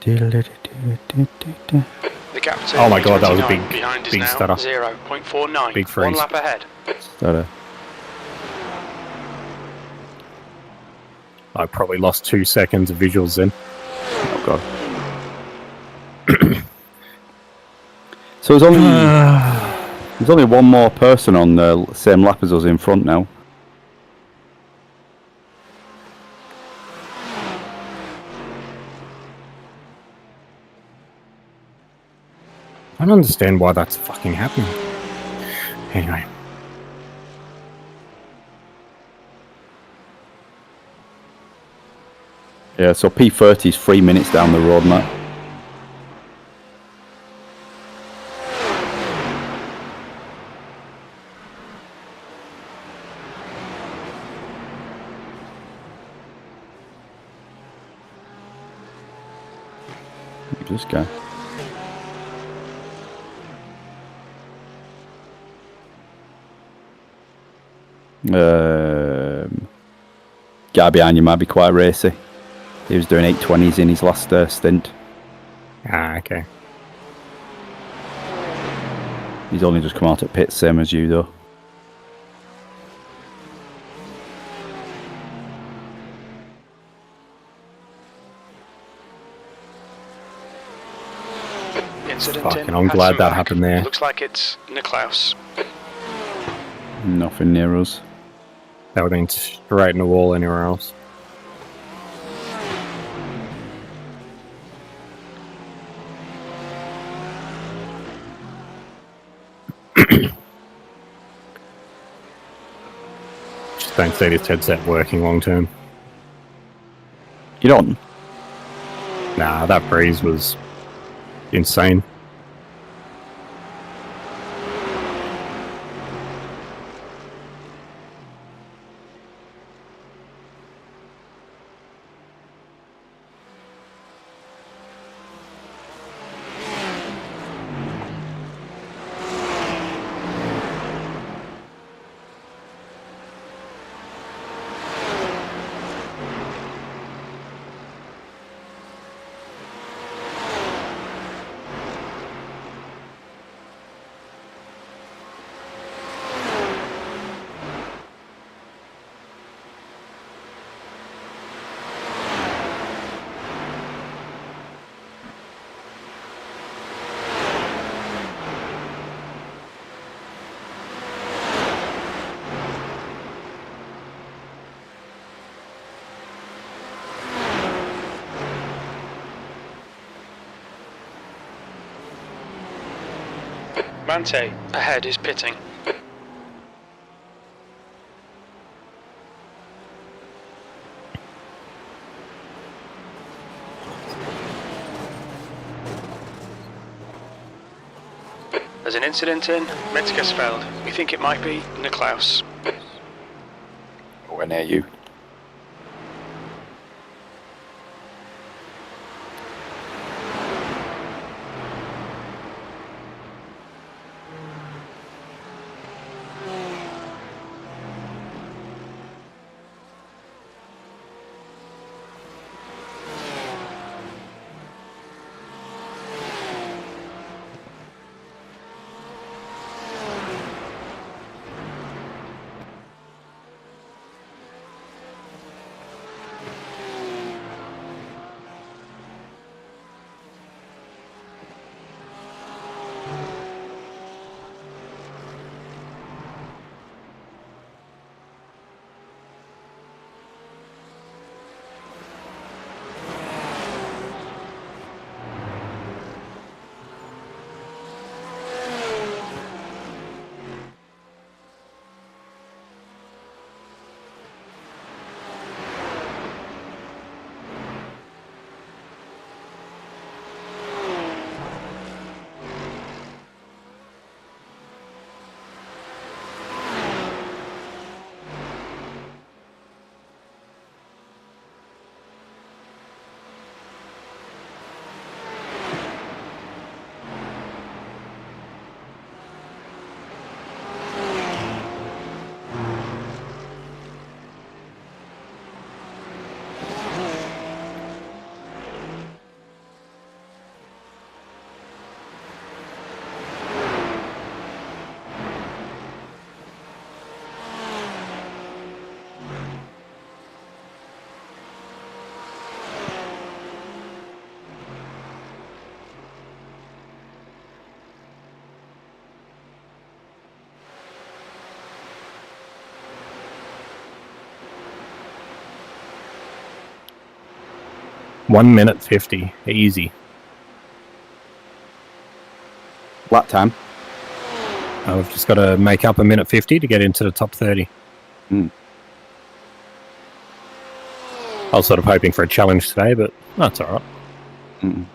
C: The gap to
E: Oh my god, that was a
C: 29 behind
E: big
C: is now
E: stutter.
C: 0.49.
E: Big freeze.
C: 1 lap ahead.
G: Stutter.
E: I probably lost 2 seconds of visuals then.
G: Oh god. So there's only one more person on the same lap as us in front now.
E: I don't understand why that's fucking happening. Anyway.
G: Yeah, so P30 is 3 minutes down the road, Matt. This guy. Guy behind you might be quite racy. He was doing 8:20s in his last stint.
E: Ah, okay.
G: He's only just come out at pit, same as you though.
C: Incident
E: Fucking,
C: in
E: I'm glad that
C: Hatzenbach.
E: happened there.
C: Looks like it's Niklaus.
G: Nothing near us.
E: That would have been straight in the wall anywhere else. Just don't see this headset working long term.
G: You don't?
E: Nah, that breeze was insane.
C: Mante ahead is pitting. There's an incident in Metzgersfeld. We think it might be Niklaus.
G: Nowhere near you.
E: 1 minute 50. Easy.
G: Lap time.
E: I've just got to make up a minute 50 to get into the top 30.
G: Mm.
E: I was sort of hoping for a challenge today, but that's all right.
G: Mm.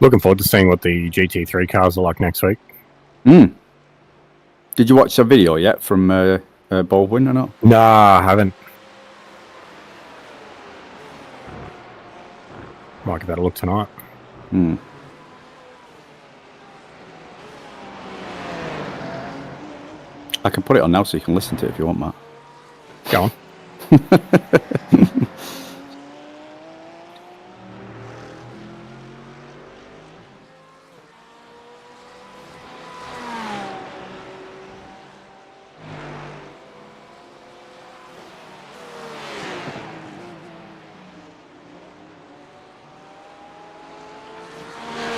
E: Looking forward to seeing what the GT3 cars are like next week.
G: Mm. Did you watch the video yet from Baldwin or not?
E: No, I haven't. Might give that a look tonight.
G: Mm. I can put it on now so you can listen to it if you want, Matt.
E: Go on.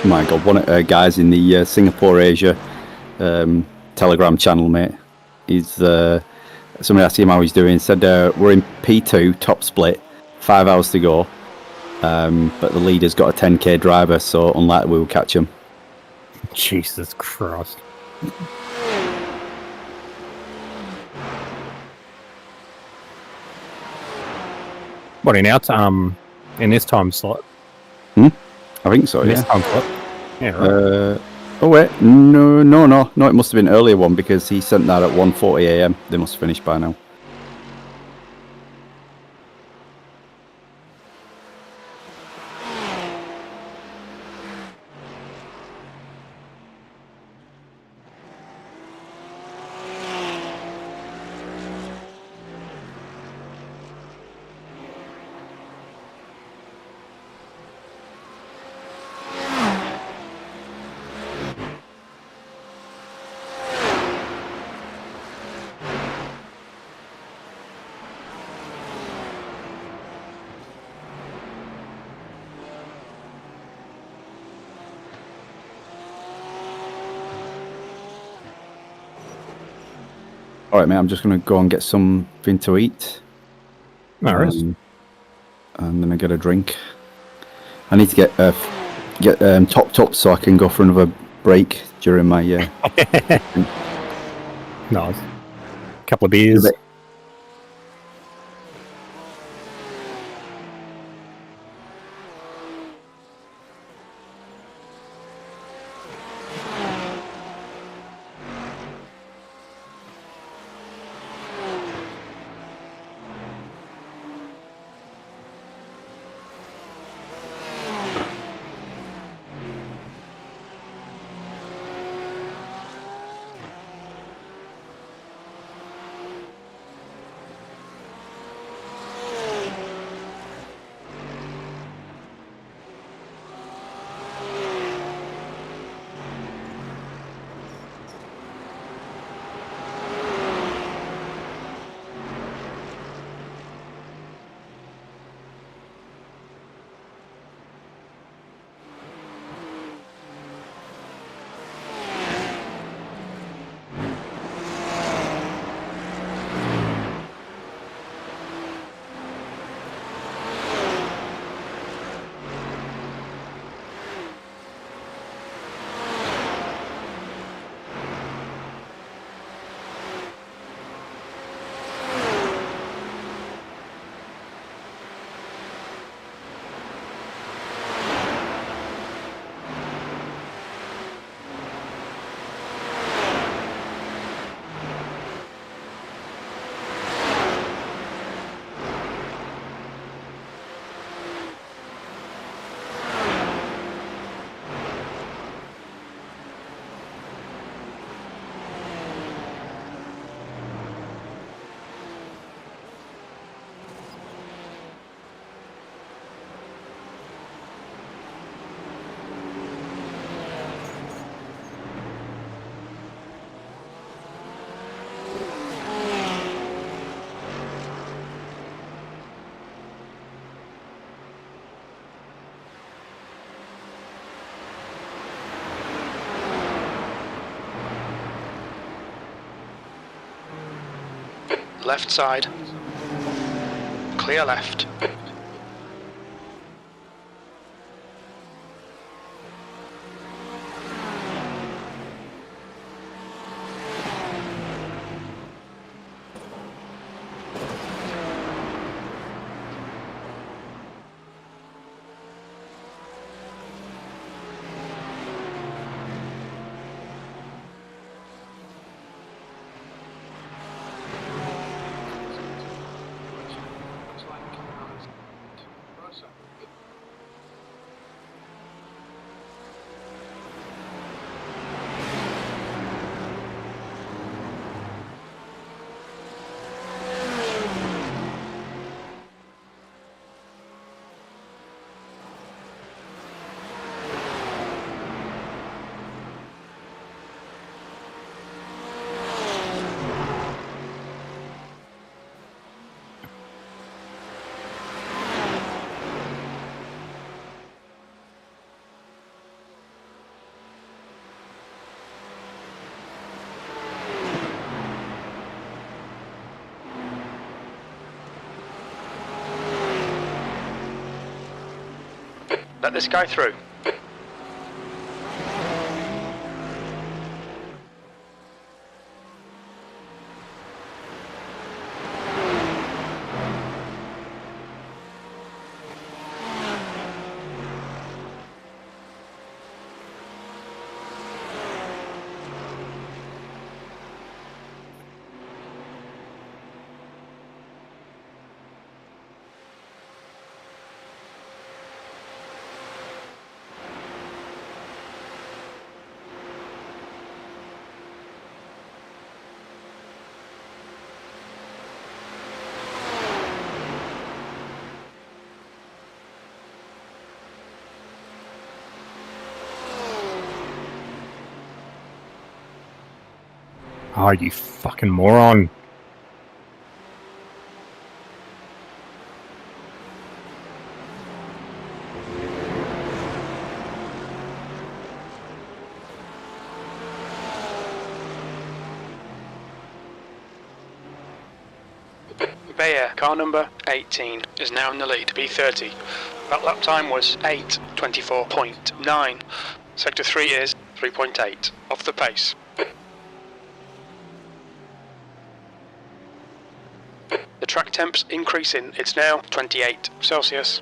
G: My God, one of the guys in the Singapore Asia Telegram channel, mate. He's somebody asked him how he's doing. He said we're in P2 top split, 5 hours to go, but the leader's got a 10k driver, so unlikely we will catch him.
E: Jesus Christ! What in this time slot?
G: I think so.
E: This
G: Yeah.
E: time slot. Yeah. Right.
G: Oh wait, no, it must have been an earlier one because he sent that at 1:40 a.m. They must finish by now. All right, mate. I'm just going to go and get something to eat.
E: No worries.
G: And then I get a drink. I need to get topped up so I can go for another break during my.
E: Nice. Couple of beers.
C: left side. Clear left. Let this guy through.
E: Oh, you fucking moron.
C: Bayer, car number 18, is now in the lead, B30. That lap time was 8:24.9. Sector 3 is 3.8, off the pace. The track temp's increasing, it's now 28 Celsius.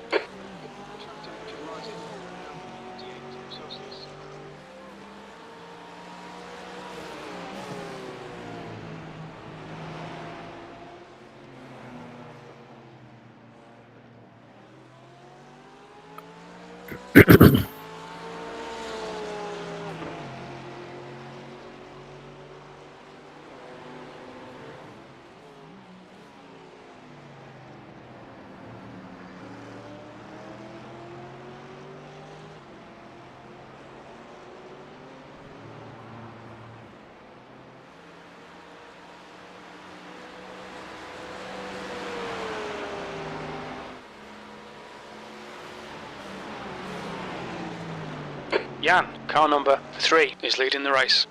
C: Jan, car number 3, is leading the race.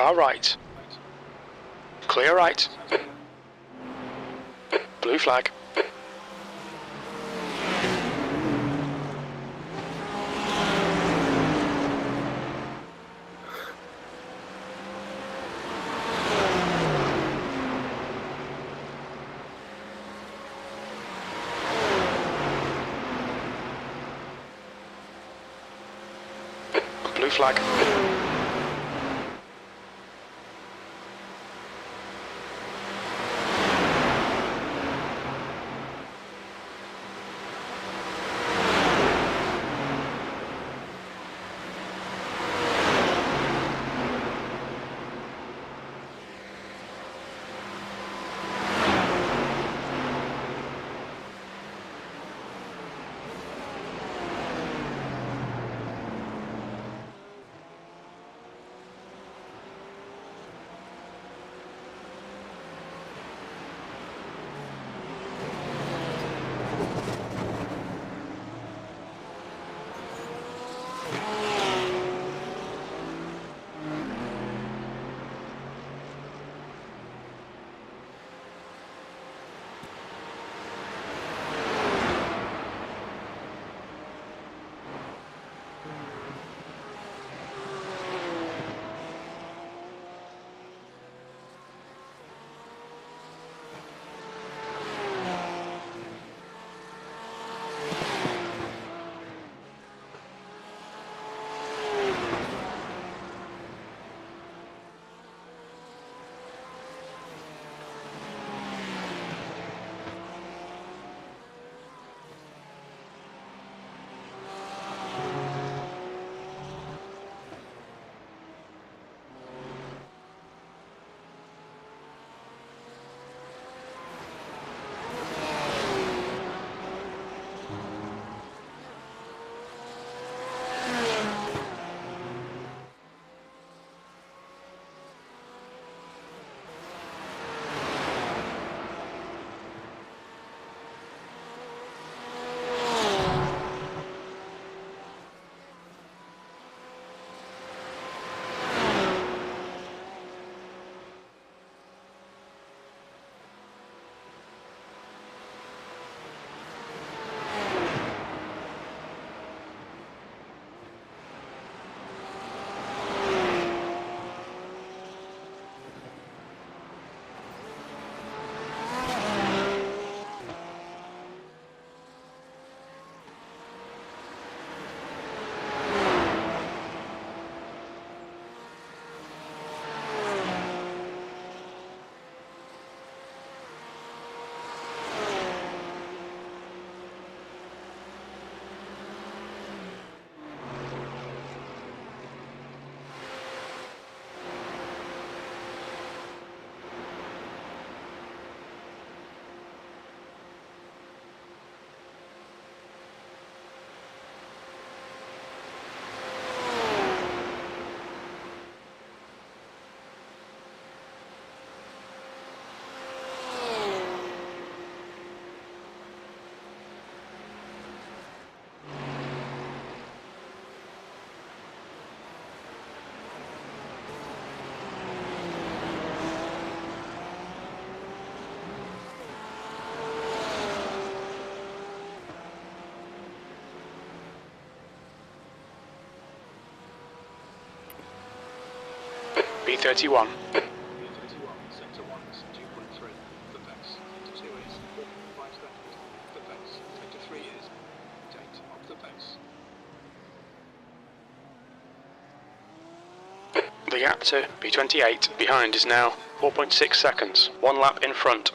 C: Car right. Clear right. Blue flag. Blue flag. B31.
K: Sector 1 is 2.3. The pace. Sector 2 is 4.5 seconds. The pace. Sector 3 is 8 of the pace.
C: The gap to B28 behind is now 4.6 seconds. 1 lap in front.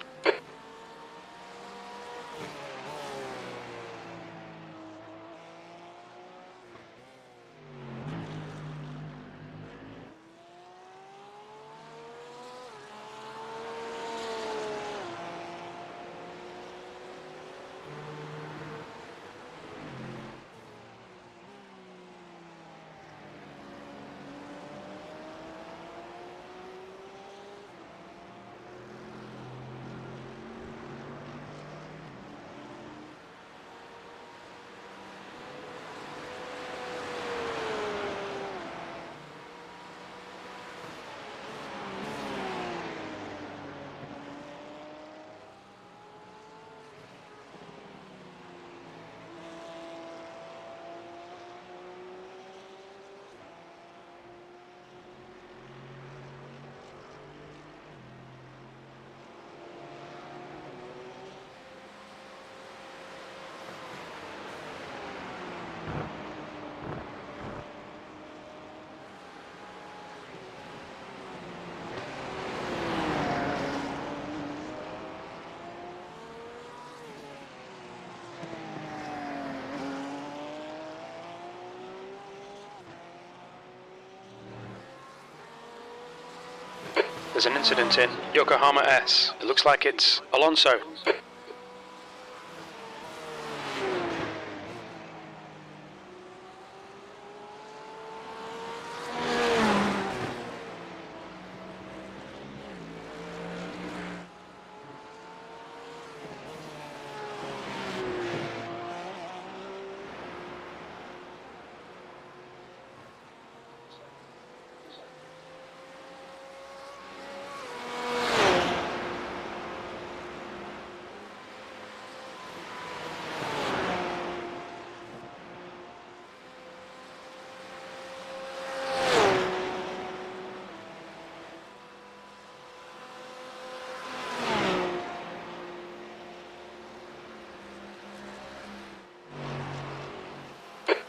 C: There's an incident in Yokohama S. It looks like it's Alonso.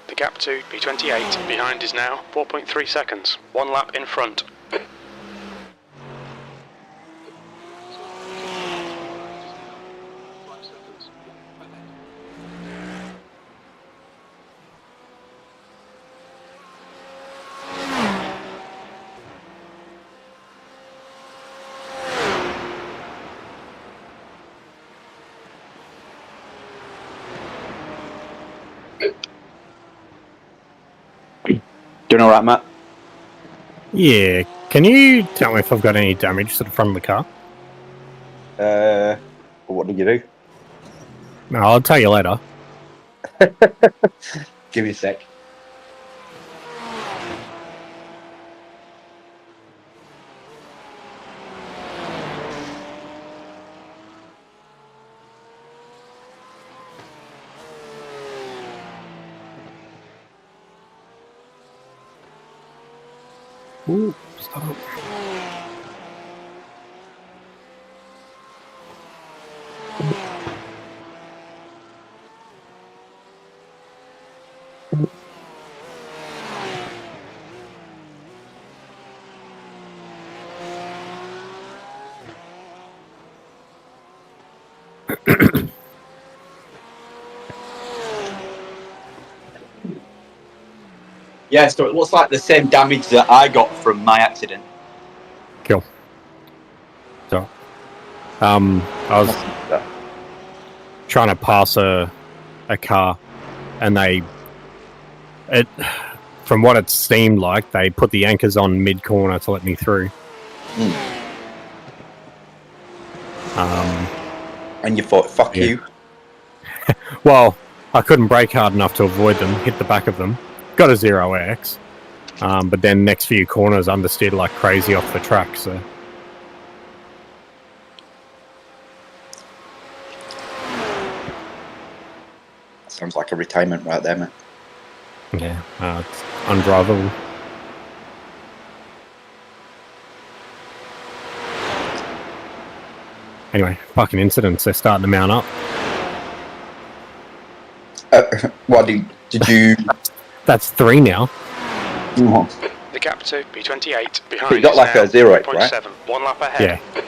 C: The gap to P28 behind is now 4.3 seconds. 1 lap in front.
F: Doing all right, Matt?
E: Yeah. Can you tell me if I've got any damage to the front of the car?
F: What did you do?
E: No, I'll tell you later.
F: Give me a sec.
E: Ooh, stop.
F: Yeah, so it looks like the same damage that I got from my accident.
E: Cool. So, I was trying to pass a car, and from what it seemed like, they put the anchors on mid corner to let me through.
F: And you thought, fuck
E: yeah.
F: you.
E: Well, I couldn't brake hard enough to avoid them, hit the back of them, got a 0x, but then next few corners understeered like crazy off the track, so...
F: Sounds like a retirement right there, man.
E: Yeah, it's undrivable. Anyway, fucking incidents, they're starting to mount up.
F: What did you...
E: That's 3 now.
C: The gap to P28 behind
F: You got
C: is
F: like
C: now
F: a 0x,
C: 0.7.
F: right?
C: 1 lap ahead.
E: Yeah.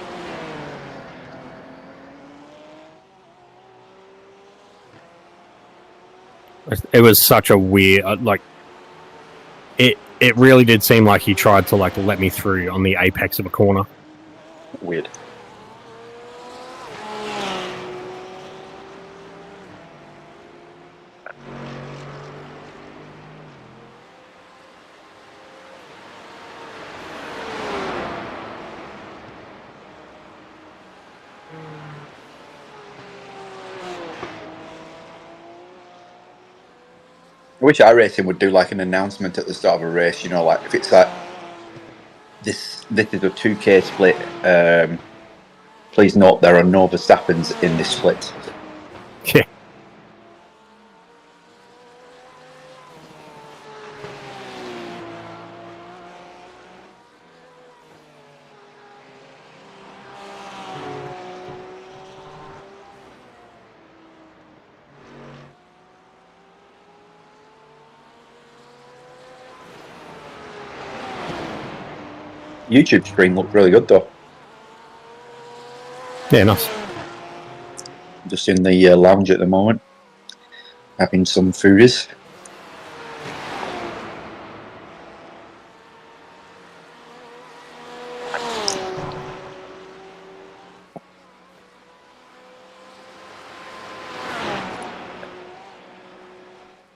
E: It was such a weird, it really did seem like he tried to let me through on the apex of a corner.
F: Weird. I wish iRacing would do like an announcement at the start of a race, you know, like if it's like this is a 2K split. Please note there are no Verstappens in this split.
E: Yeah.
F: YouTube stream looked really good though.
E: Yeah, nice.
F: Just in the lounge at the moment, having some foodies.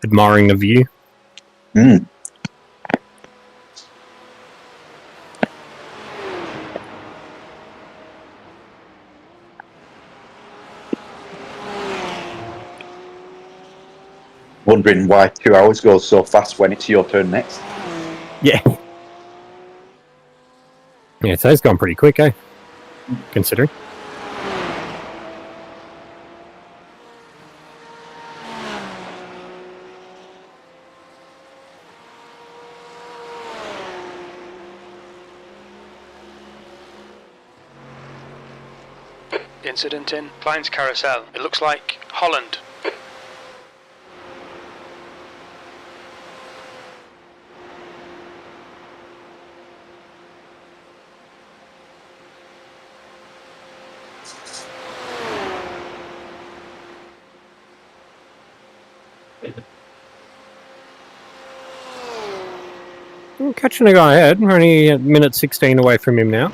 E: admiring the view.
F: Mm. Wondering why 2 hours goes so fast when it's your turn next.
E: Yeah. Yeah, today's gone pretty quick, eh? Considering.
C: Incident in Klein's Carousel. It looks like Holland.
E: Catching a guy ahead. We're only a minute 16 away from him now.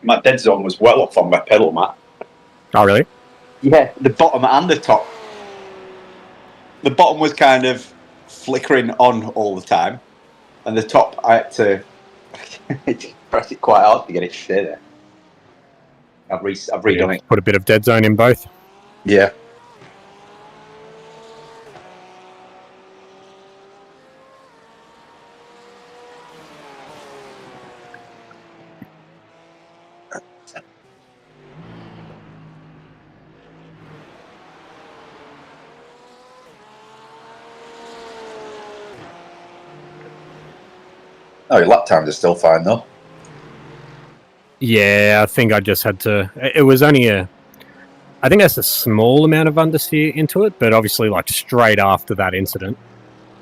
F: My dead zone was well off on my pedal, Matt.
E: Oh, really?
F: Yeah, the bottom and the top. The bottom was kind of flickering on all the time, and the top I had to press it quite hard to get it to stay there. I've redone it.
E: Put a bit of dead zone in both.
F: Yeah. Oh, your lap times are still fine though.
E: Yeah, I think I just had to. It was only I think that's a small amount of understeer into it, but obviously, like straight after that incident,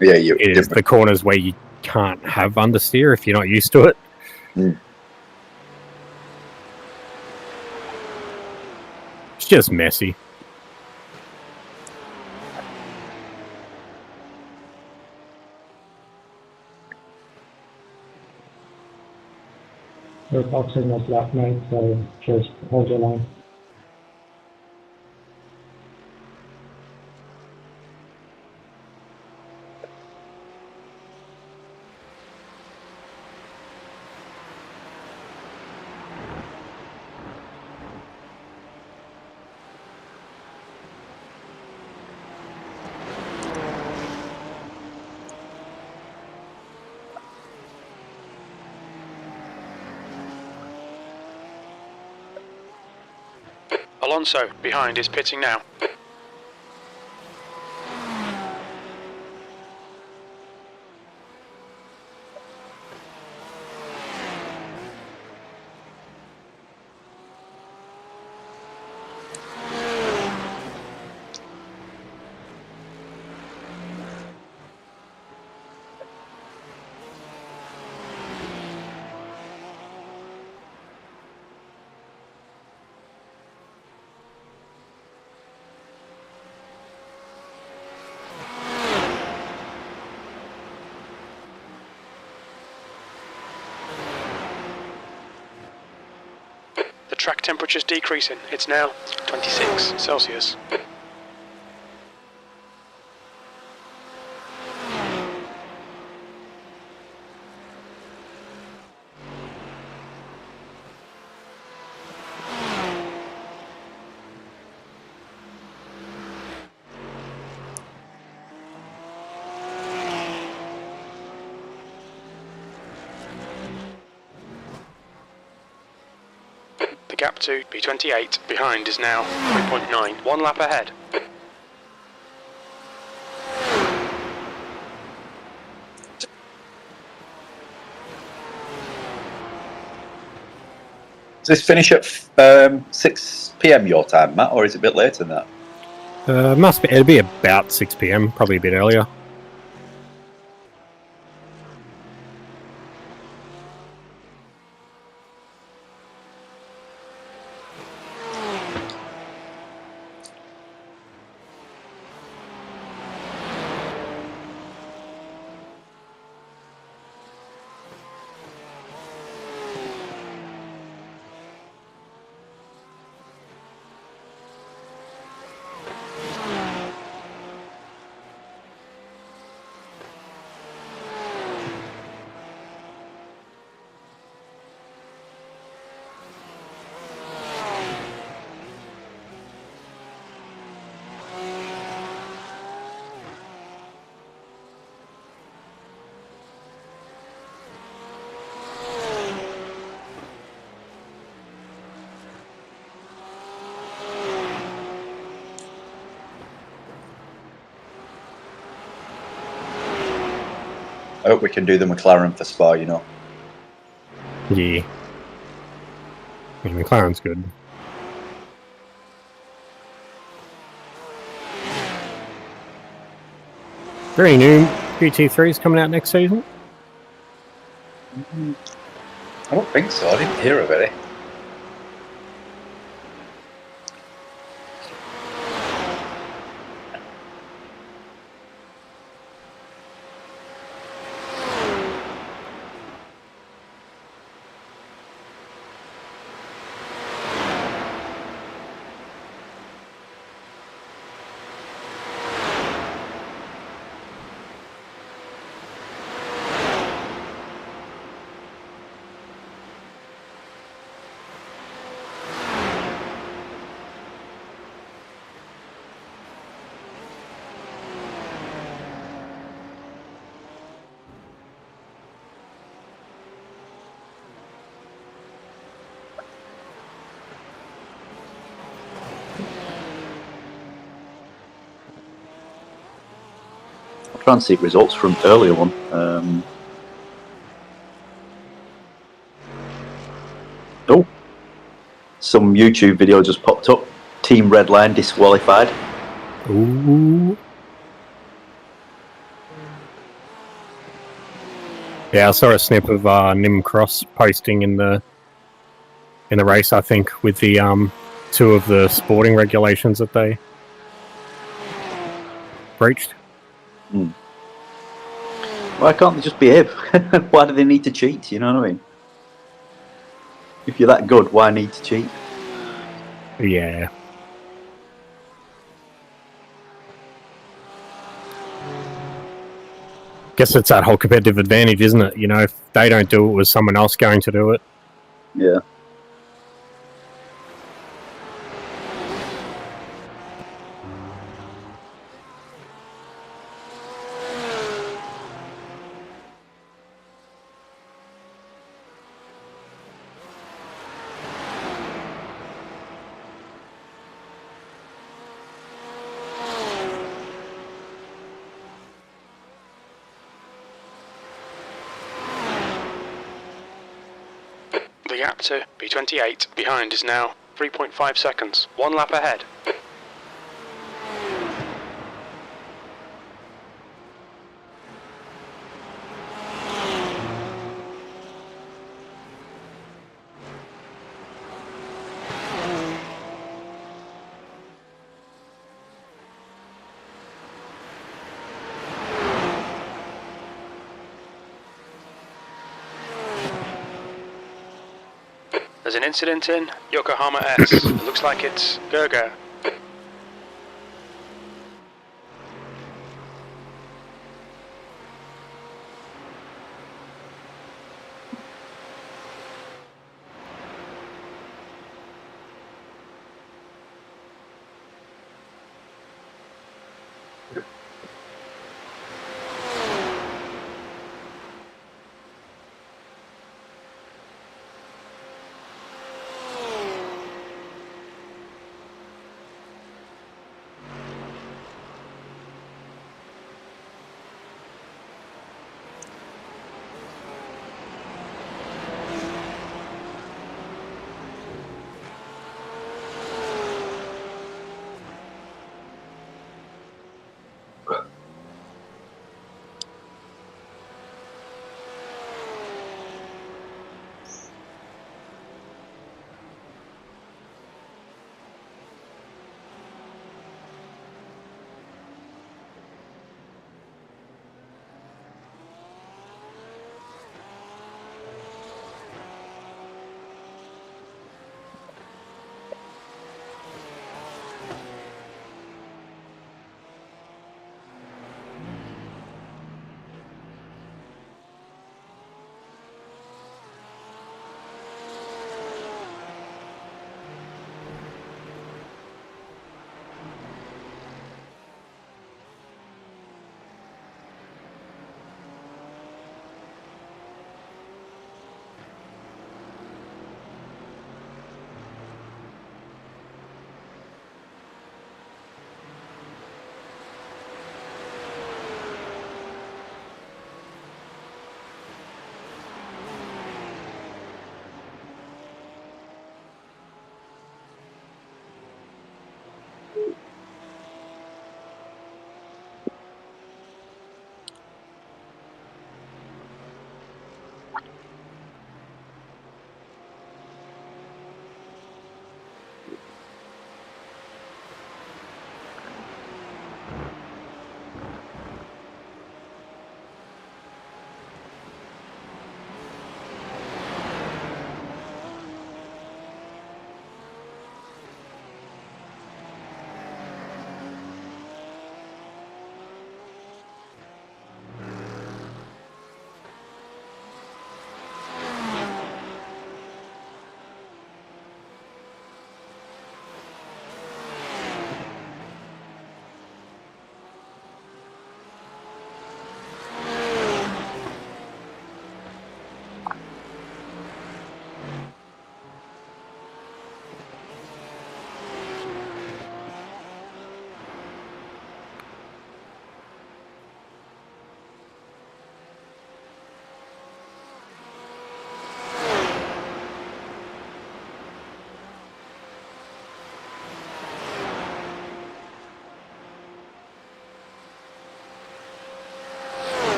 F: yeah,
E: it is the corners where you can't have understeer if you're not used to it.
F: Mm.
E: It's just messy.
N: Your clock signal's left, mate, so just hold your line.
C: Alonso, behind, is pitting now. The track temperature's decreasing. It's now 26 Celsius. The gap to P28 behind is now 3.9, 1 lap ahead.
F: Does this finish at 6 p.m. your time, Matt, or is it a bit later than that?
E: Must be. It'll be about 6 p.m. Probably a bit earlier.
F: I hope we can do the McLaren for Spa, you know.
E: Yeah. I mean, McLaren's good. Are there any new GT3s coming out next season?
F: I don't think so. I didn't hear of any. I'll try and seek results from earlier one. Oh, some YouTube video just popped up. Team Red Line disqualified.
E: Ooh. Yeah, I saw a snip of Nim Cross posting in the race, I think, with the two of the sporting regulations that they breached.
F: Why can't they just behave? Why do they need to cheat? You know what I mean? If you're that good, why need to cheat?
E: Yeah. Guess it's that whole competitive advantage, isn't it? You know, if they don't do it, was someone else going to do it?
F: Yeah.
C: The gap to B28 behind is now 3.5 seconds. 1 lap ahead. There's an incident in Yokohama S. It looks like it's Gerger.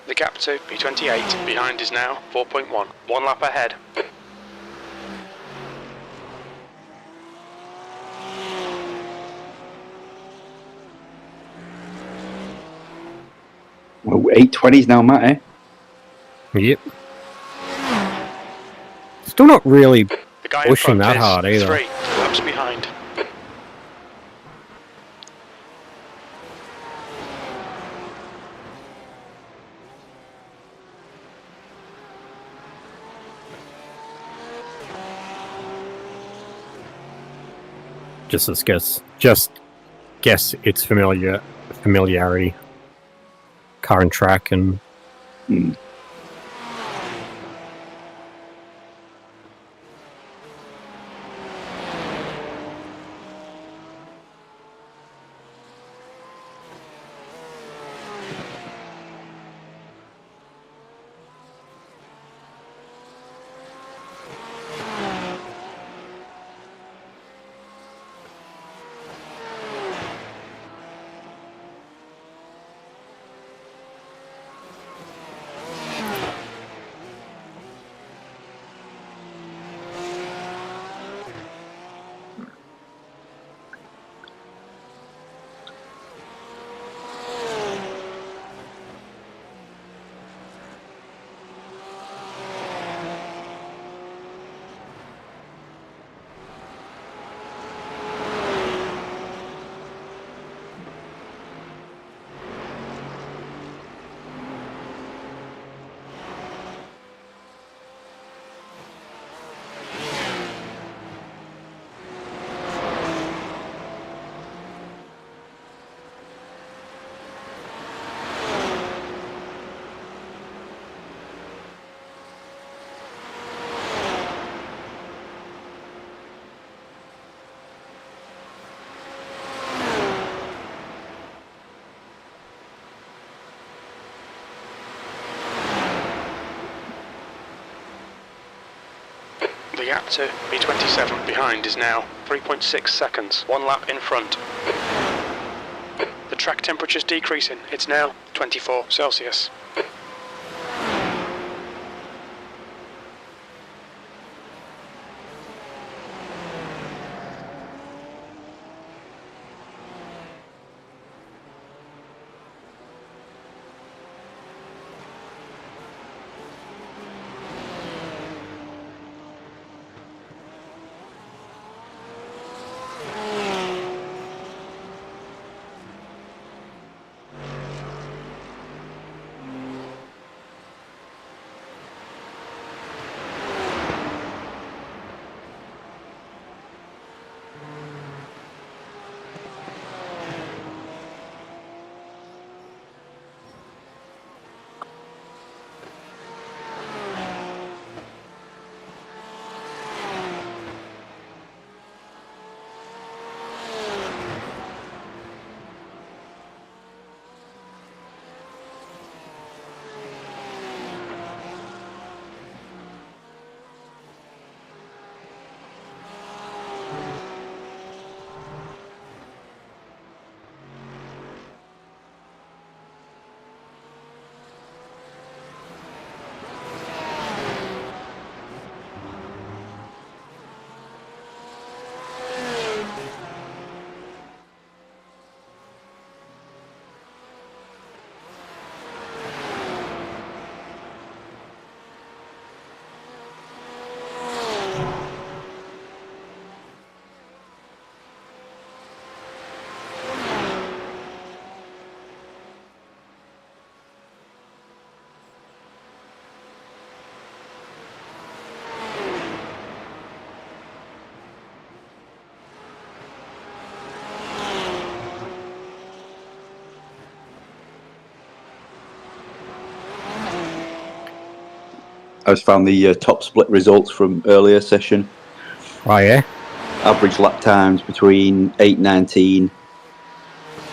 C: The gap to P28 behind is now 4.1. 1 lap ahead.
F: Well, 820s now, Matt, eh?
E: Yep. Still not really
C: The guy
E: pushing
C: in front
E: that
C: is
E: hard either.
C: 3 laps behind.
E: Just guess its familiarity, current track, and
C: The gap to P27 behind is now 3.6 seconds. 1 lap in front. The track temperature's decreasing. It's now 24 Celsius.
F: I just found the top split results from earlier session.
E: Oh yeah.
F: Average lap times between 8:19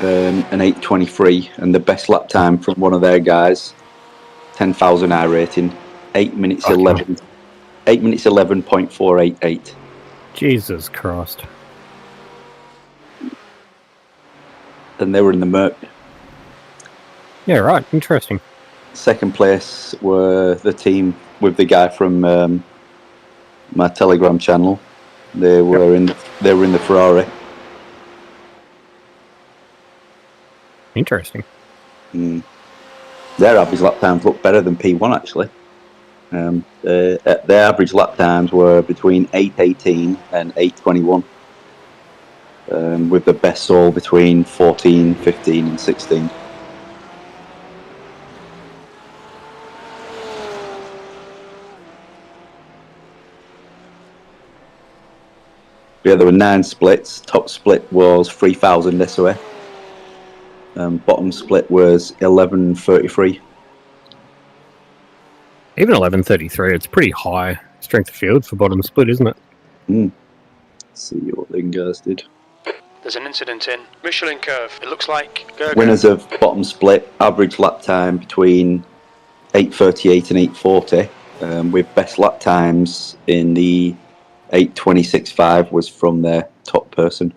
F: and 8:23, and the best lap time from one of their guys, 10,000 iRating, 8 minutes
E: Okay.
F: 11, 8 minutes 11.488.
E: Jesus Christ.
F: And they were in the Merc.
E: Yeah, right. Interesting.
F: Second place were the team with the guy from my Telegram channel. They were in the Ferrari.
E: Interesting.
F: Their average lap times look better than P1 actually. Their average lap times were between 8:18 and 8:21, with the best all between 14, 15, and 16. Yeah, there were 9 splits. Top split was 3,000 SOF. Bottom split was 1133.
E: Even 11:33, it's pretty high strength of field for bottom split, isn't it?
F: Let's see what the guys did.
C: There's an incident in Michelin Curve. It looks like Gerger.
F: Winners of bottom split, average lap time between 8:38 and 8:40, with best lap times in the 8:26.5 was from their top person.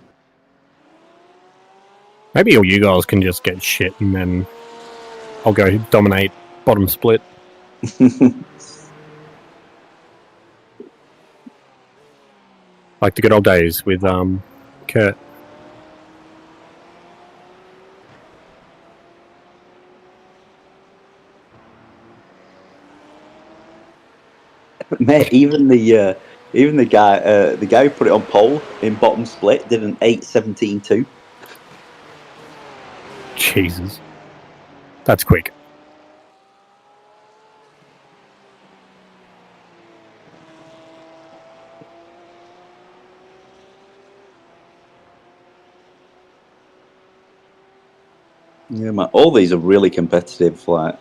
E: Maybe all you guys can just get shit and then I'll go dominate bottom split. Like the good old days with Kurt.
F: Mate, even the guy who put it on pole in bottom split did an 8:17.2.
E: Jesus. That's quick.
F: Yeah, man, all these are really competitive. Like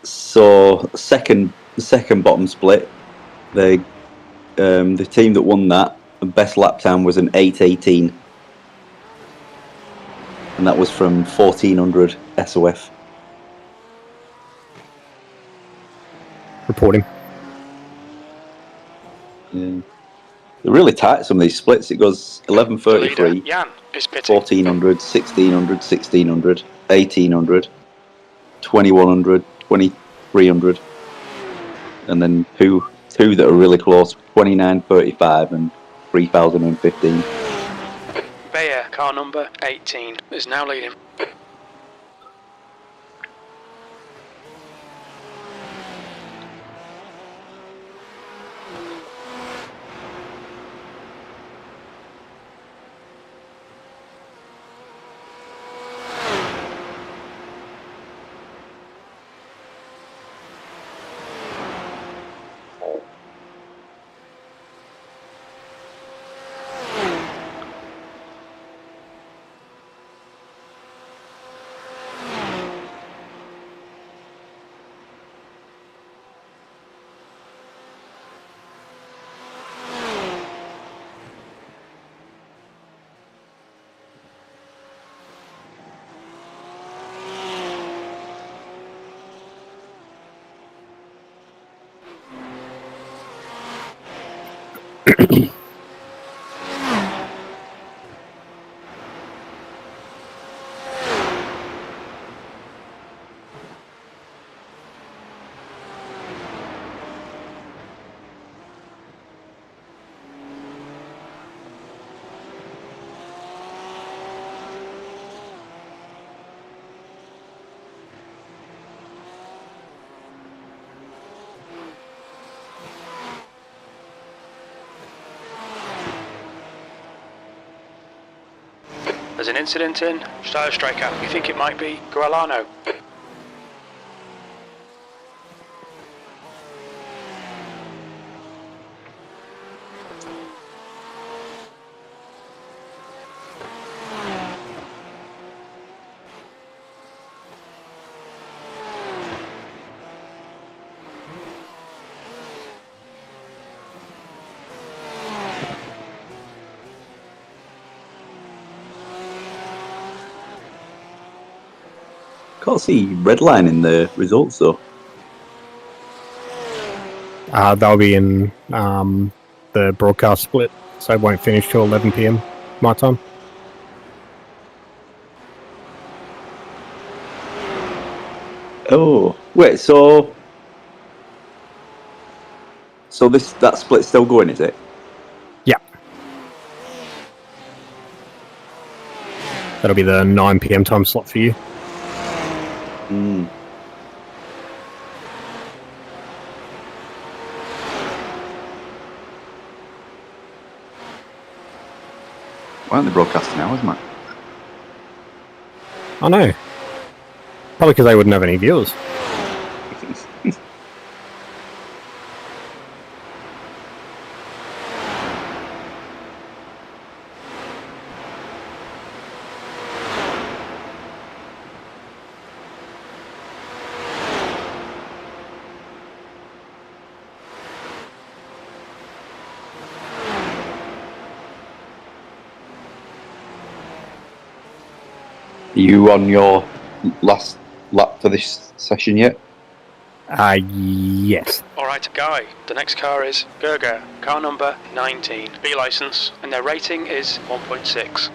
F: second bottom split, the team that won that, the best lap time was an 8:18, and that was from 1400 SOF.
E: Reporting.
F: Yeah. They're really tight, some of these splits. It goes 11:33,
C: Jan is pitting.
F: 1400, 1600, 1600, 1800, 2100, 2300, and then two that are really close, 29:35 and 3015.
C: Bayer, car number 18, is now leading. There's an incident in Style Striker. We think it might be Gualano.
F: Can't see redline in the results though.
E: They'll be in the broadcast split, so it won't finish till 11 PM my time.
F: Oh, wait, so that split's still going, is it?
E: Yeah. That'll be the 9 PM time slot for you.
F: Hmm. Why aren't they broadcasting hours, man?
E: I know. Probably because they wouldn't have any viewers.
F: Are you on your last lap for this session yet?
E: Yes.
C: Alright, Guy, the next car is Gerger, car number 19, B licence, and their rating is 1.6.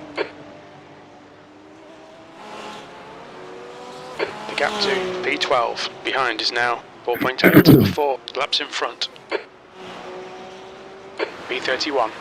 C: The gap to P12 behind is now 4.8, 4 laps in front. B31.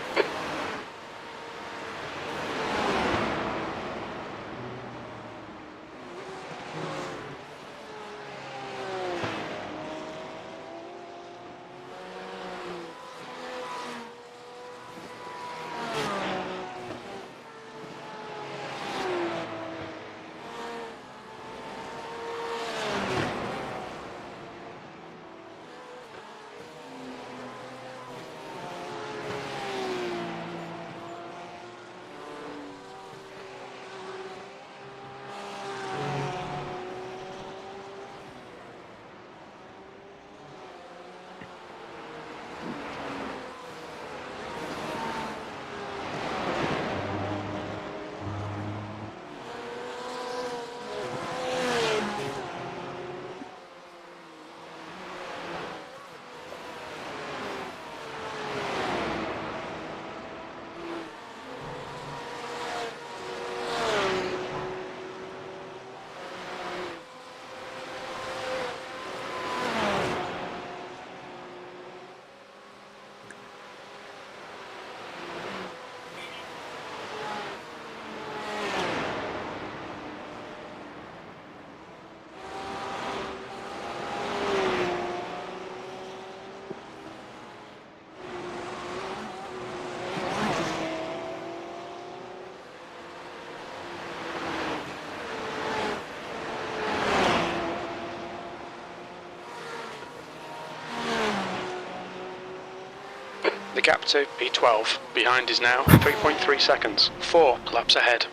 C: The gap to P12 behind is now 3.3 seconds, 4 laps ahead.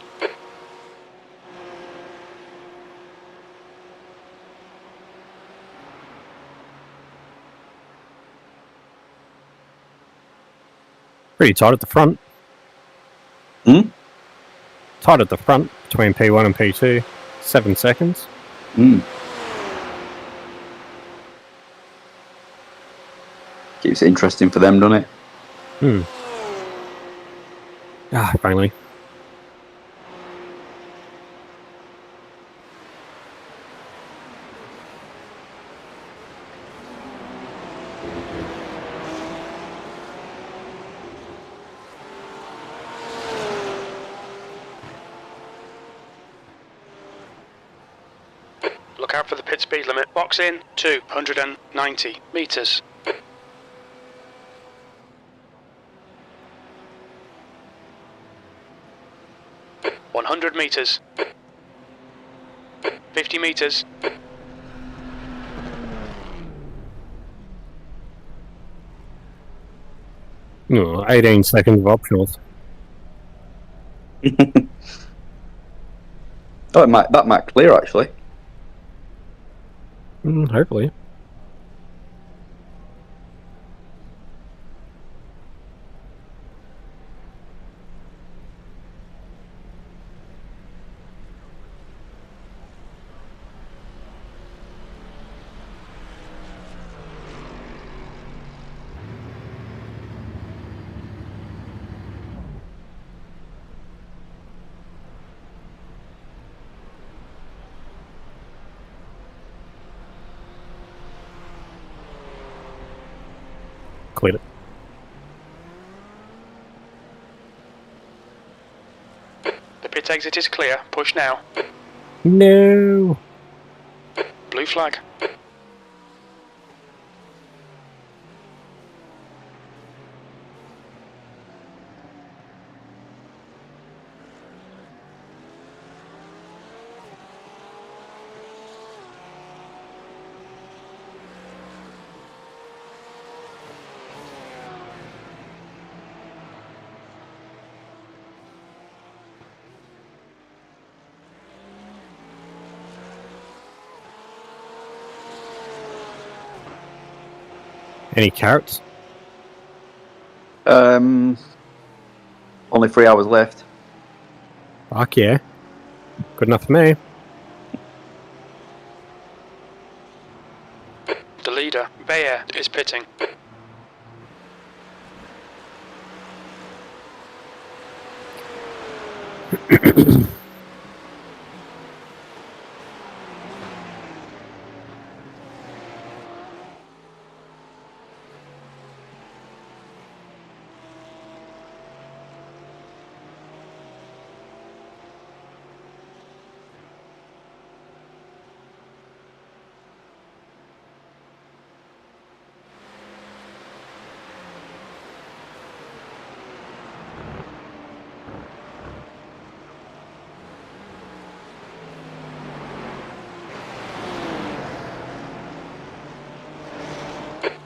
E: Pretty tight at the front.
F: Hmm?
E: Tight at the front between P1 and P2. 7 seconds.
F: Hmm. Keeps it interesting for them, doesn't it?
E: Finally.
C: Look out for the pit speed limit. Box in 290 metres. $100 metres. 50 metres.
E: Oh, 18 seconds of optionals.
F: Oh, that might clear actually.
E: Hopefully. cleared it.
C: The pit exit is clear. Push now.
E: No.
C: Blue flag.
E: Any carrots?
O: Only 3 hours left.
E: Fuck yeah. Good enough for me.
C: The leader, Bayer, is pitting.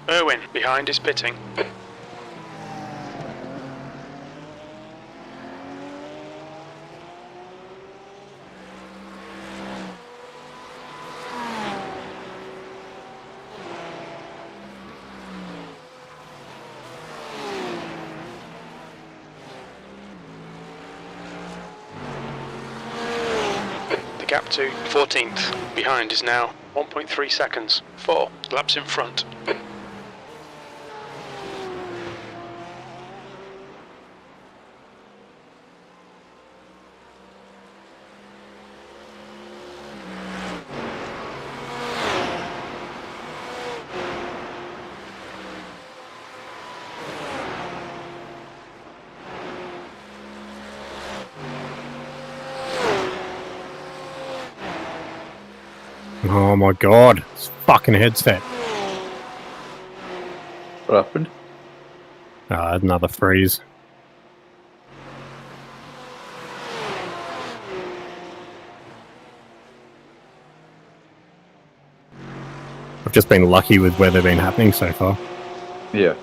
C: Irwin, behind, is pitting. The gap to 14th. Behind is now 1.3 seconds. 4 laps in front.
E: Oh my god. It's fucking headset.
O: What happened?
E: Another freeze. I've just been lucky with where they've been happening so far.
O: Yeah.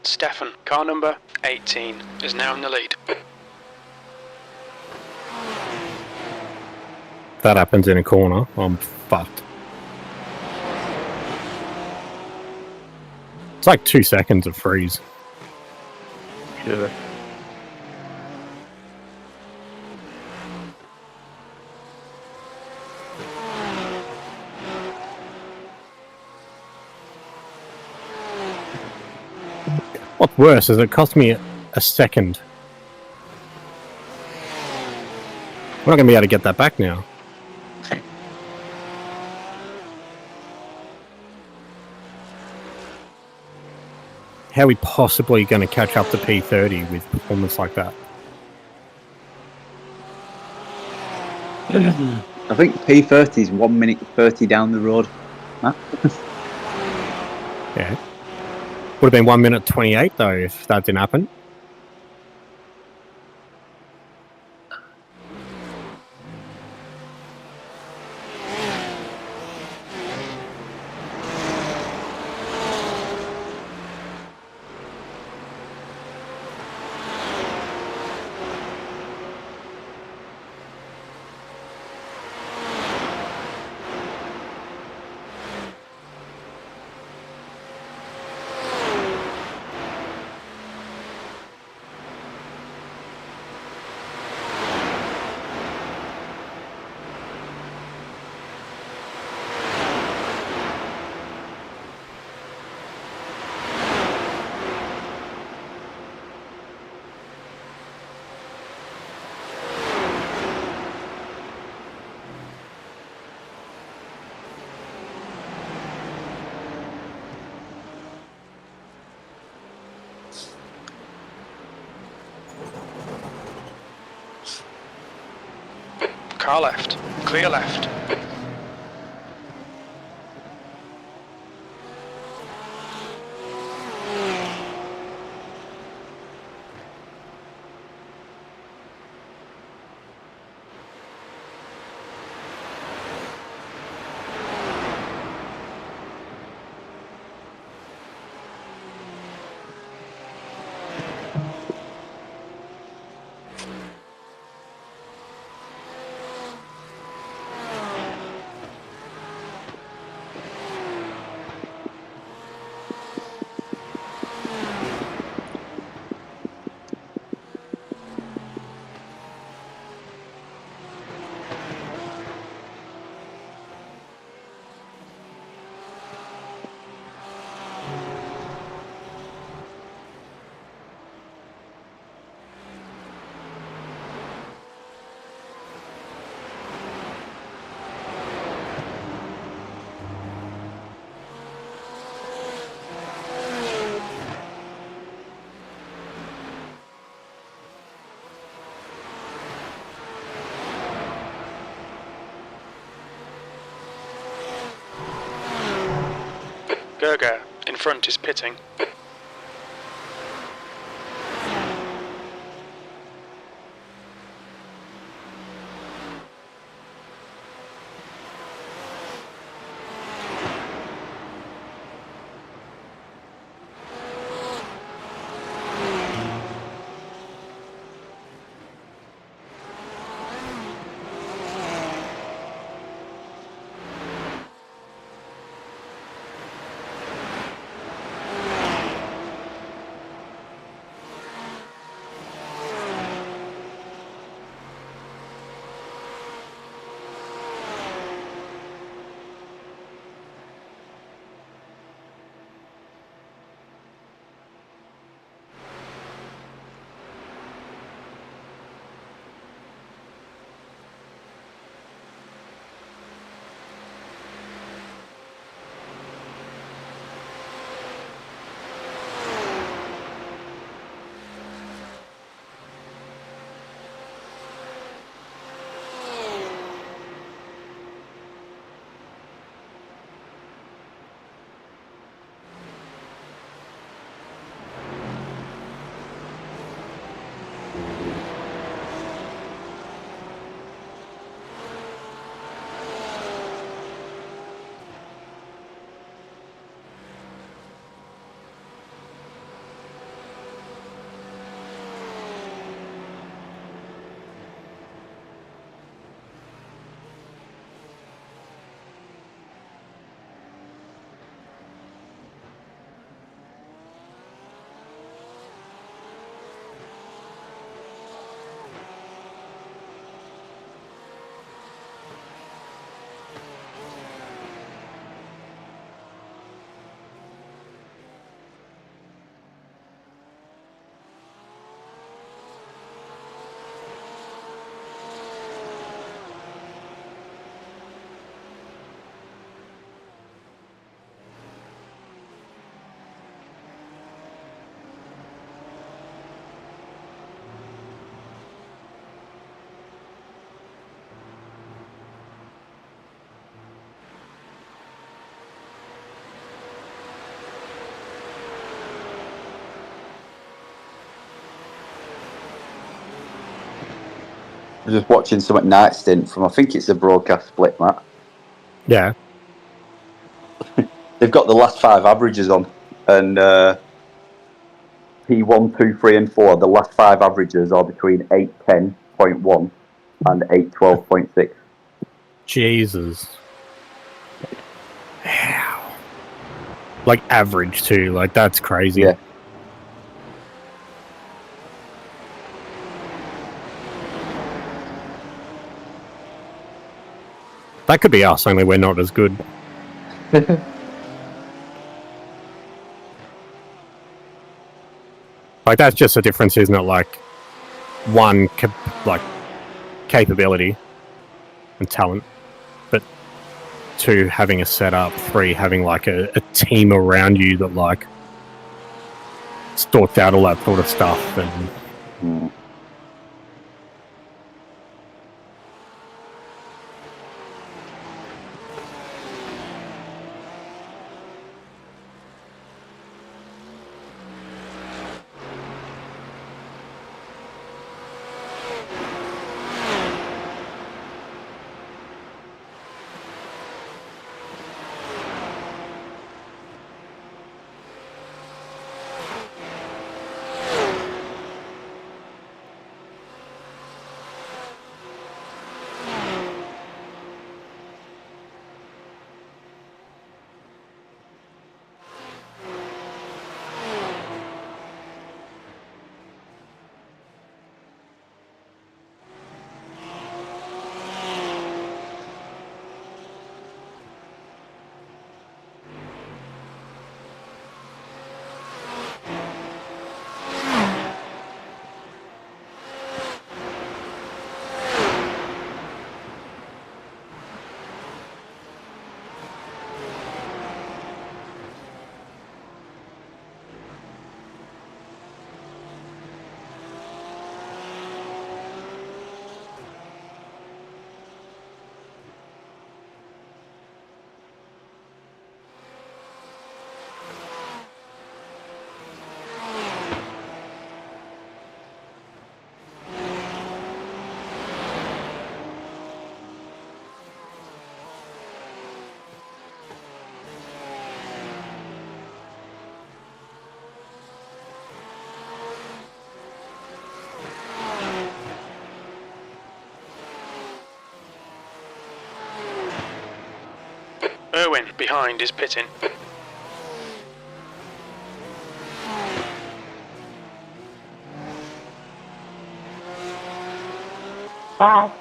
C: Stefan, car number 18, is now in the lead.
E: If that happens in a corner, I'm fucked. It's like 2 seconds of freeze.
O: Yeah.
E: What's worse is it cost me a second. We're not going to be able to get that back now. How are we possibly going to catch up to P30 with performance like that?
O: I think P30 is 1 minute 30 down the road. Huh?
E: Yeah. Would have been 1 minute 28 though if that didn't happen.
C: Car left. Clear left. Gerger, in front, is pitting.
F: I was just watching some at night stint from, I think it's a broadcast split, Matt.
E: Yeah.
F: They've got the last 5 averages on, and P1, 2, 3, and 4, the last 5 averages are between 810.1 and 812.6.
E: Jesus. Wow. Like average too, like that's crazy.
F: Yeah.
E: That could be us, only we're not as good. Like that's just a difference, isn't it? Like one, capability and talent, but 2, having a setup, 3, having like a team around you that like sorts out all that sort of stuff. And
C: behind is pitting.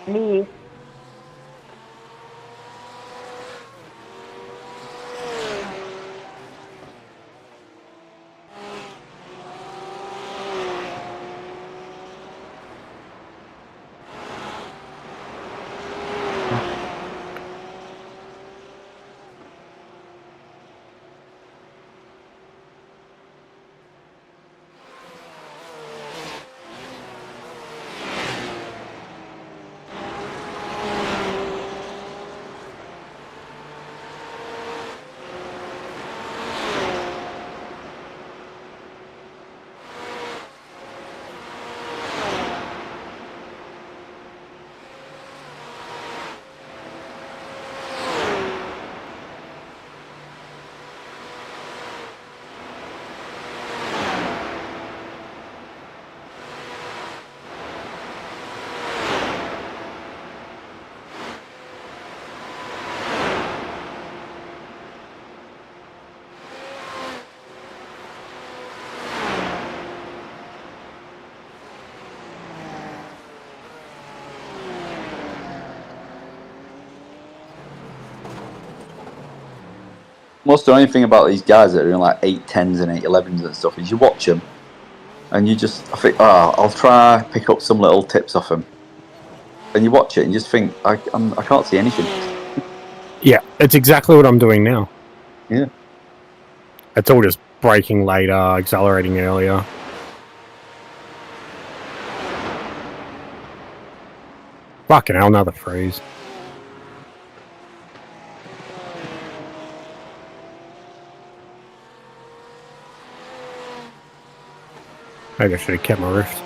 P: Me.
O: Most annoying thing about these guys that are in like 810s and 811s and stuff is you watch them and you just, I think, I'll try pick up some little tips off them. And you watch it and you just think, I can't see anything.
E: Yeah, it's exactly what I'm doing now.
O: Yeah.
E: It's all just braking later, accelerating earlier. Fucking hell, another freeze. Maybe I should have kept my rift.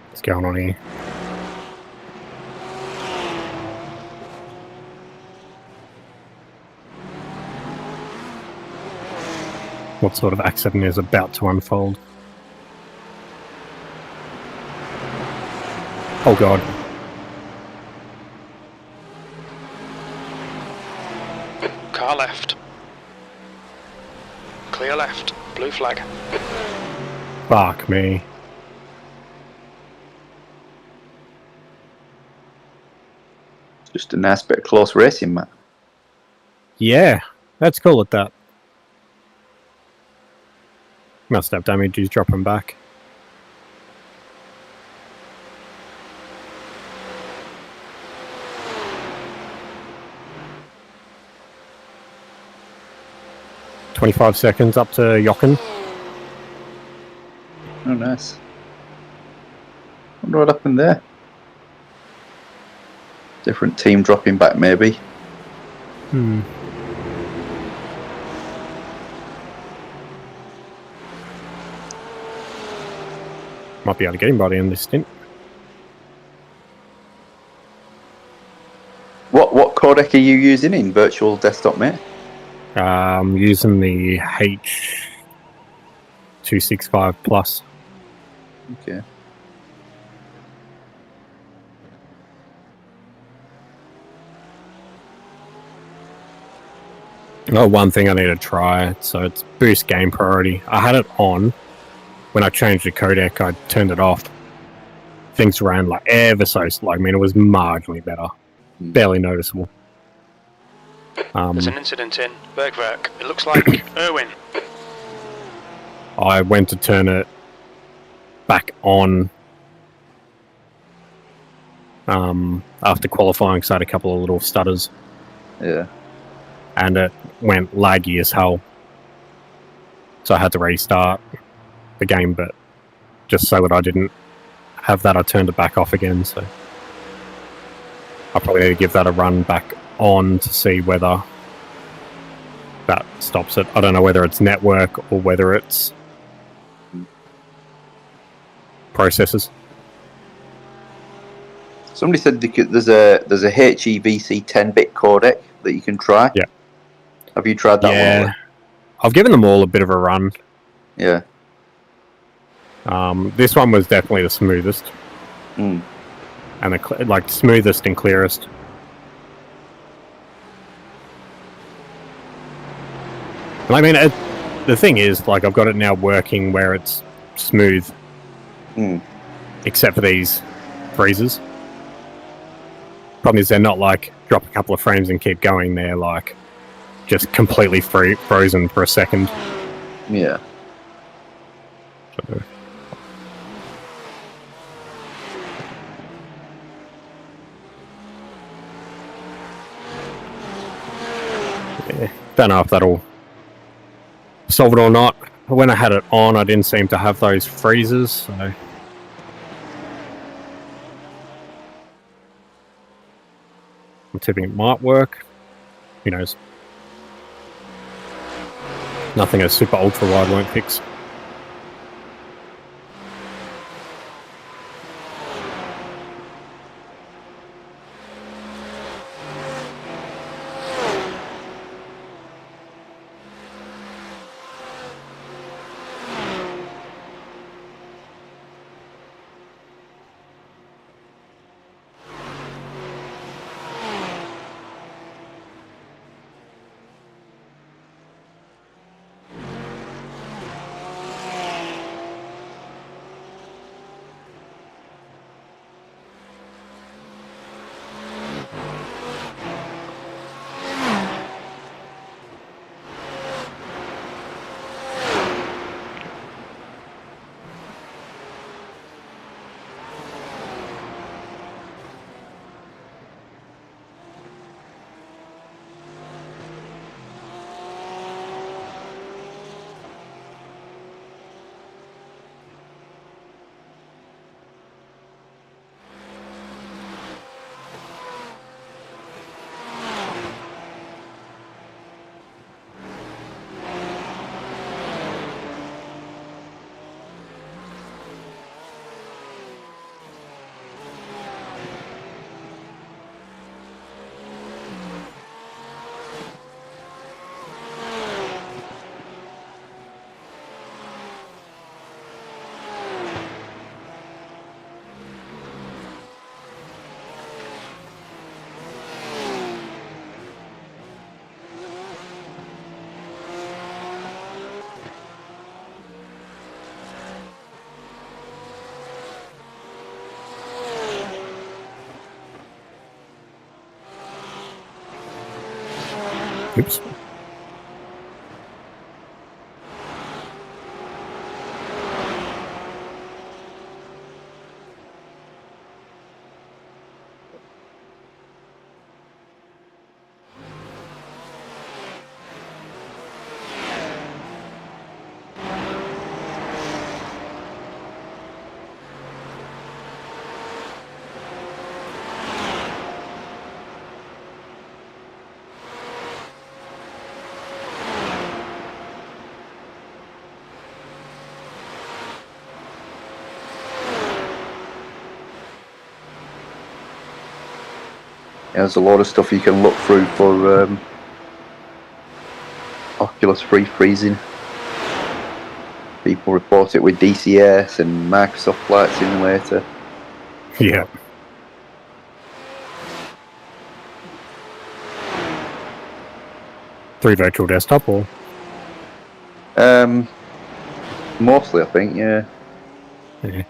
E: What's going on here? What sort of accident is about to unfold? Oh god.
C: Car left. Clear left. Blue flag.
E: Fuck me.
O: Just a nice bit of close racing, Matt.
E: Yeah, let's call it that. Must have damage, he's dropping back. "25 seconds up to Jochen."
O: Oh, nice. Wonder what happened there. Different team dropping back, maybe.
E: Might be able to get him by the end of this stint.
O: What codec are you using in virtual desktop, mate?
E: Using the H265 Plus.
O: Okay.
E: Oh, one thing I need to try, so it's boost game priority. I had it on. When I changed the codec, I turned it off. things ran like ever so slow. I mean, it was marginally better, barely noticeable.
C: There's an incident in Bergwerk. It looks like Irwin.
E: I went to turn it back on after qualifying, so I had a couple of little stutters.
O: Yeah.
E: And it went laggy as hell. So I had to restart the game, but just so that I didn't have that, I turned it back off again, so I'll probably need to give that a run back on to see whether that stops it. I don't know whether it's network or whether it's processors.
O: Somebody said there's a HEVC 10-bit codec that you can try.
E: Yeah.
O: Have you tried that one?
E: Yeah. I've given them all a bit of a run.
O: Yeah.
E: This one was definitely the smoothest.
O: Mm.
E: And the smoothest and clearest. And I mean, the thing is, like, I've got it now working where it's smooth. Except for these freezes. Problem is, they're not like drop a couple of frames and keep going. They're like just completely frozen for a second.
O: Yeah.
E: So. Yeah, don't know if that'll solve it or not. When I had it on, I didn't seem to have those freezes, so I'm tipping it might work. Who knows? Nothing a super ultra wide won't fix. Oops.
O: There's a lot of stuff you can look through for Oculus free freezing. People report it with DCS and Microsoft Flight Simulator.
E: Yeah. Through virtual desktop or?
O: Mostly, I think, yeah.
E: Yeah.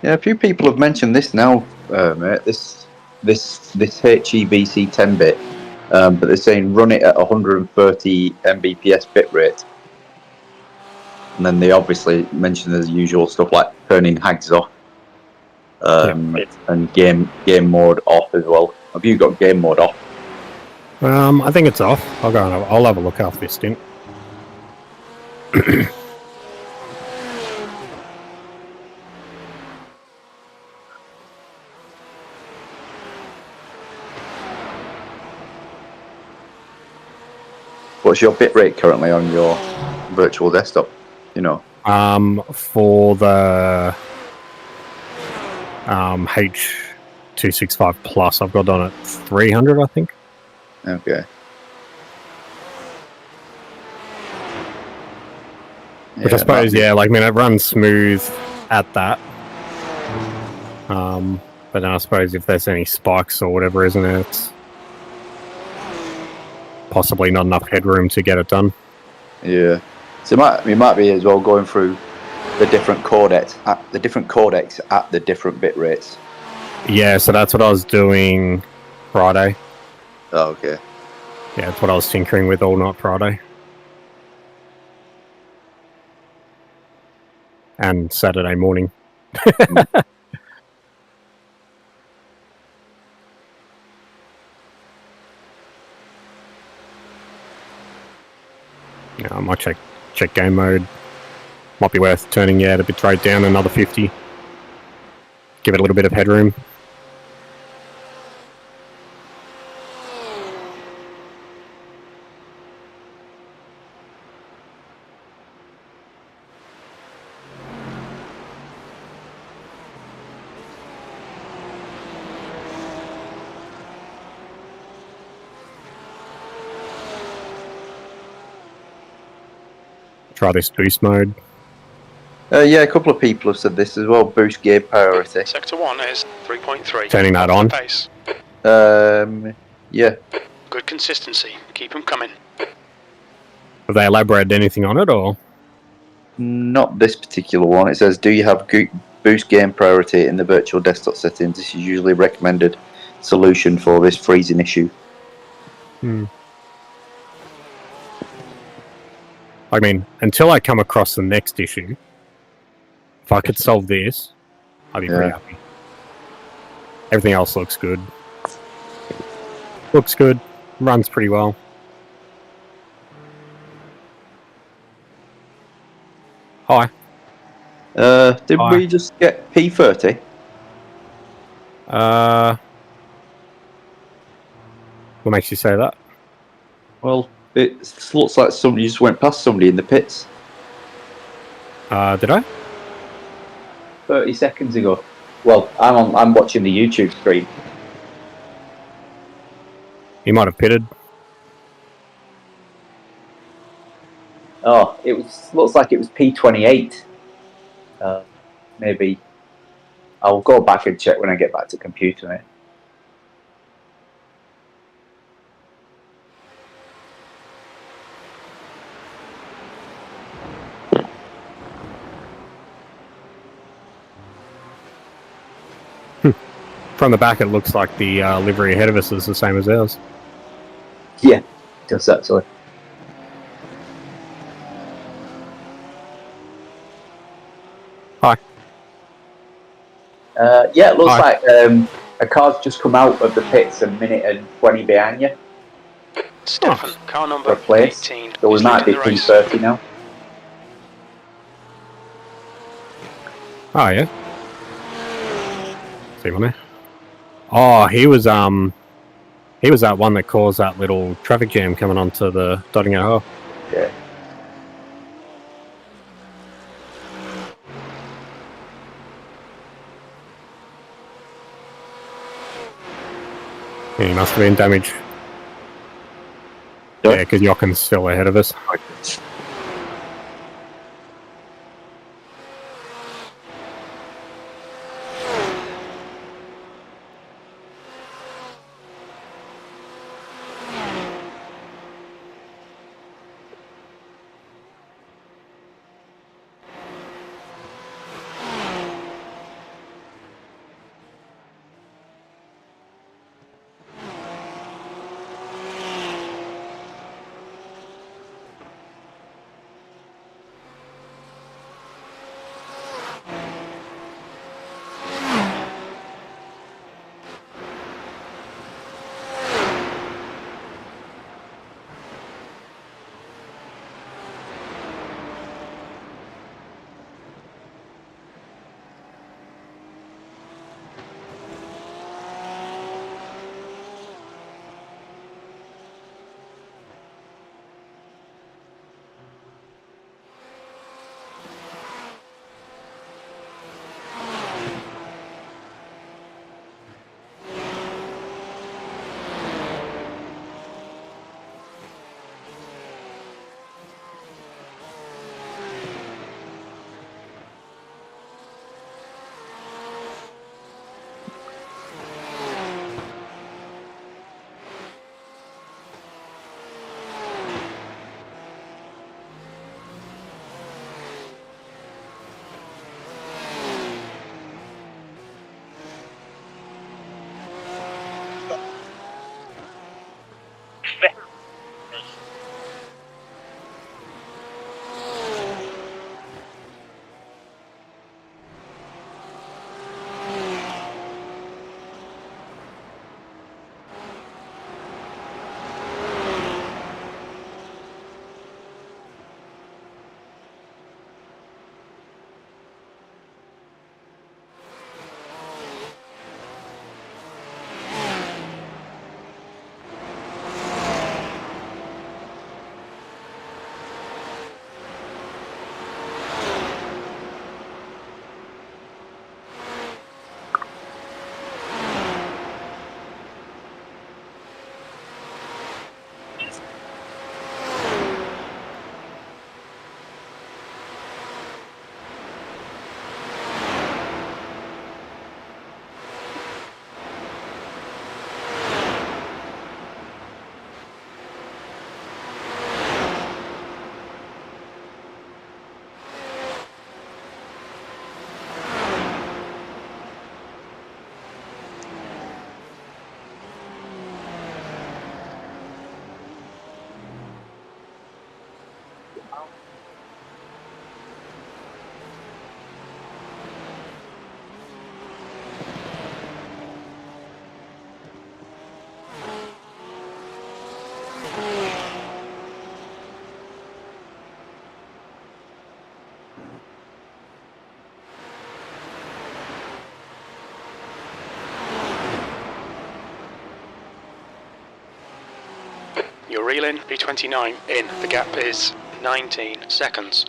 O: Yeah, a few people have mentioned this now, mate. This HEVC 10-bit, but they're saying run it at 130 Mbps bitrate, and then they obviously mention the usual stuff like turning hags off, and game mode off as well. Have you got game mode off?
E: I think it's off. I'll have a look after this stint.
O: What's your bitrate currently on your virtual desktop? You know.
E: For the H265 Plus, I've got on at 300, I think.
O: Okay.
E: Which I suppose, it runs smooth at that. But then I suppose if there's any spikes or whatever, isn't it? It's possibly not enough headroom to get it done.
O: Yeah. So it might be as well going through the different codecs at the different bit rates.
E: Yeah, so that's what I was doing Friday.
O: Oh, okay.
E: Yeah, that's what I was tinkering with all night Friday. And Saturday morning. I might check game mode. Might be worth turning the bitrate down another 50. Give it a little bit of headroom. Try this boost mode.
O: Yeah, a couple of people have said this as well. Boost gear priority.
C: Sector 1 is 3.3.
E: Turning that on.
C: Pace.
O: Yeah.
C: Good consistency. Keep them coming.
E: Have they elaborated anything on it, or?
O: Not this particular one. It says, do you have boost game priority in the virtual desktop settings? This is usually recommended solution for this freezing issue.
E: I mean, until I come across the next issue, if I could solve this, I'd be pretty happy. Everything else looks good. Looks good. Runs pretty well. Hi.
O: Did we just get P30?
E: What makes you say that?
O: Well, it looks like somebody just went past somebody in the pits.
E: Did I?
O: 30 seconds ago. Well, I'm watching the YouTube stream.
E: You might have pitted.
O: Oh, looks like it was P28. Maybe I'll go back and check when I get back to computer, mate.
E: From the back, it looks like the livery ahead of us is the same as ours.
O: Yeah, it does actually.
E: Hi.
O: Yeah, it looks like a car's just come out of the pits a minute and 20 behind you.
C: Stefan, car number
O: Replaced.
C: 18.
O: So we
C: is
O: might be
C: leading the race.
O: P30 now.
E: Oh, yeah. See one there. Oh, he was that one that caused that little traffic jam coming onto the Dottingham Hill.
O: Yeah.
E: Yeah, he must have been damaged. Yeah, because Jochen's still ahead of us.
C: You're reeling, P29 in. The gap is 19 seconds.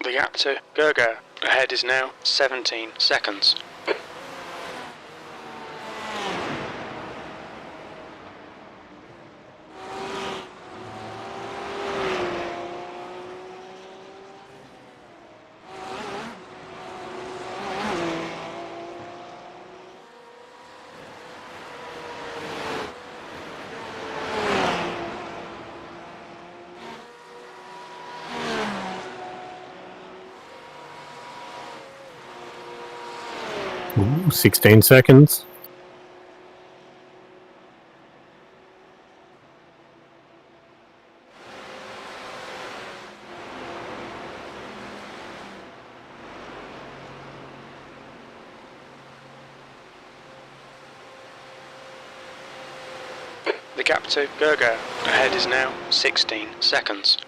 C: The gap to Gerger ahead is now 17 seconds.
E: Ooh, 16 seconds.
C: The gap to Gerger ahead is now 16 seconds.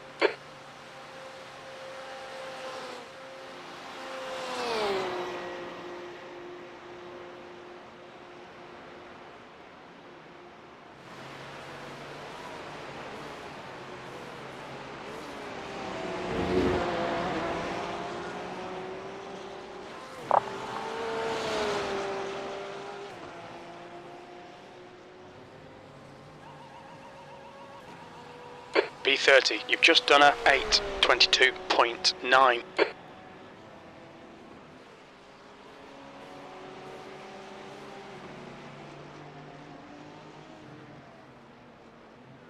C: B30, you've just done a 8:22.9.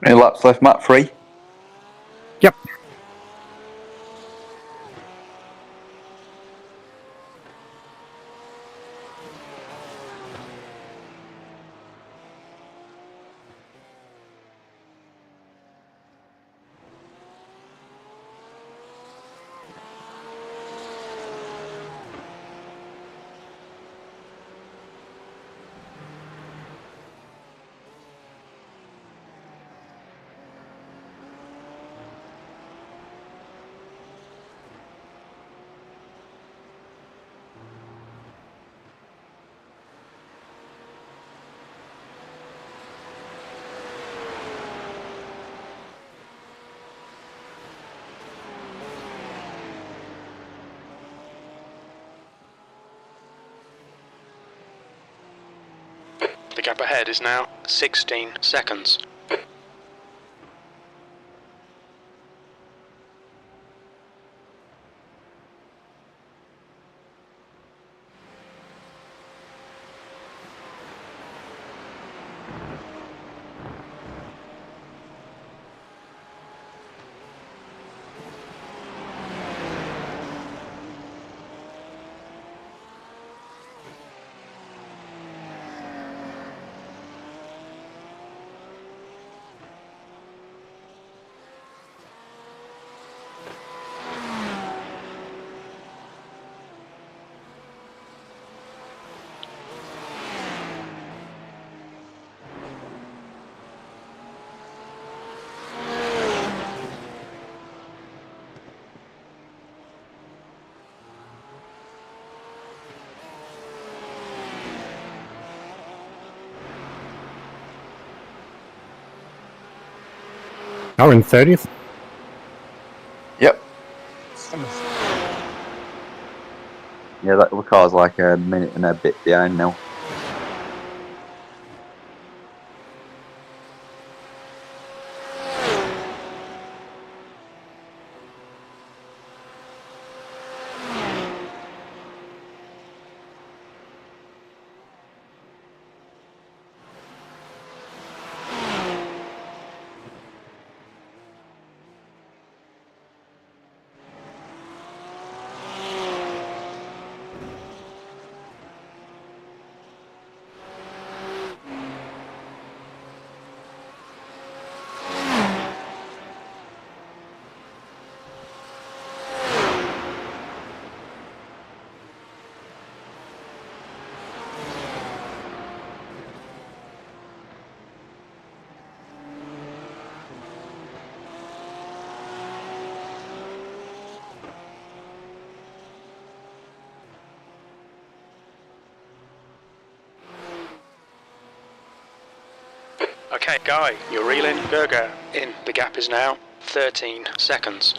O: Any laps left, Matt? 3?
E: Yep.
C: The gap ahead is now 16 seconds.
E: Oh, in 30th?
O: Yep. Yeah, that other car's like a minute and a bit behind now.
C: Okay, Guy, you're reeling. Gerger in. The gap is now 13 seconds.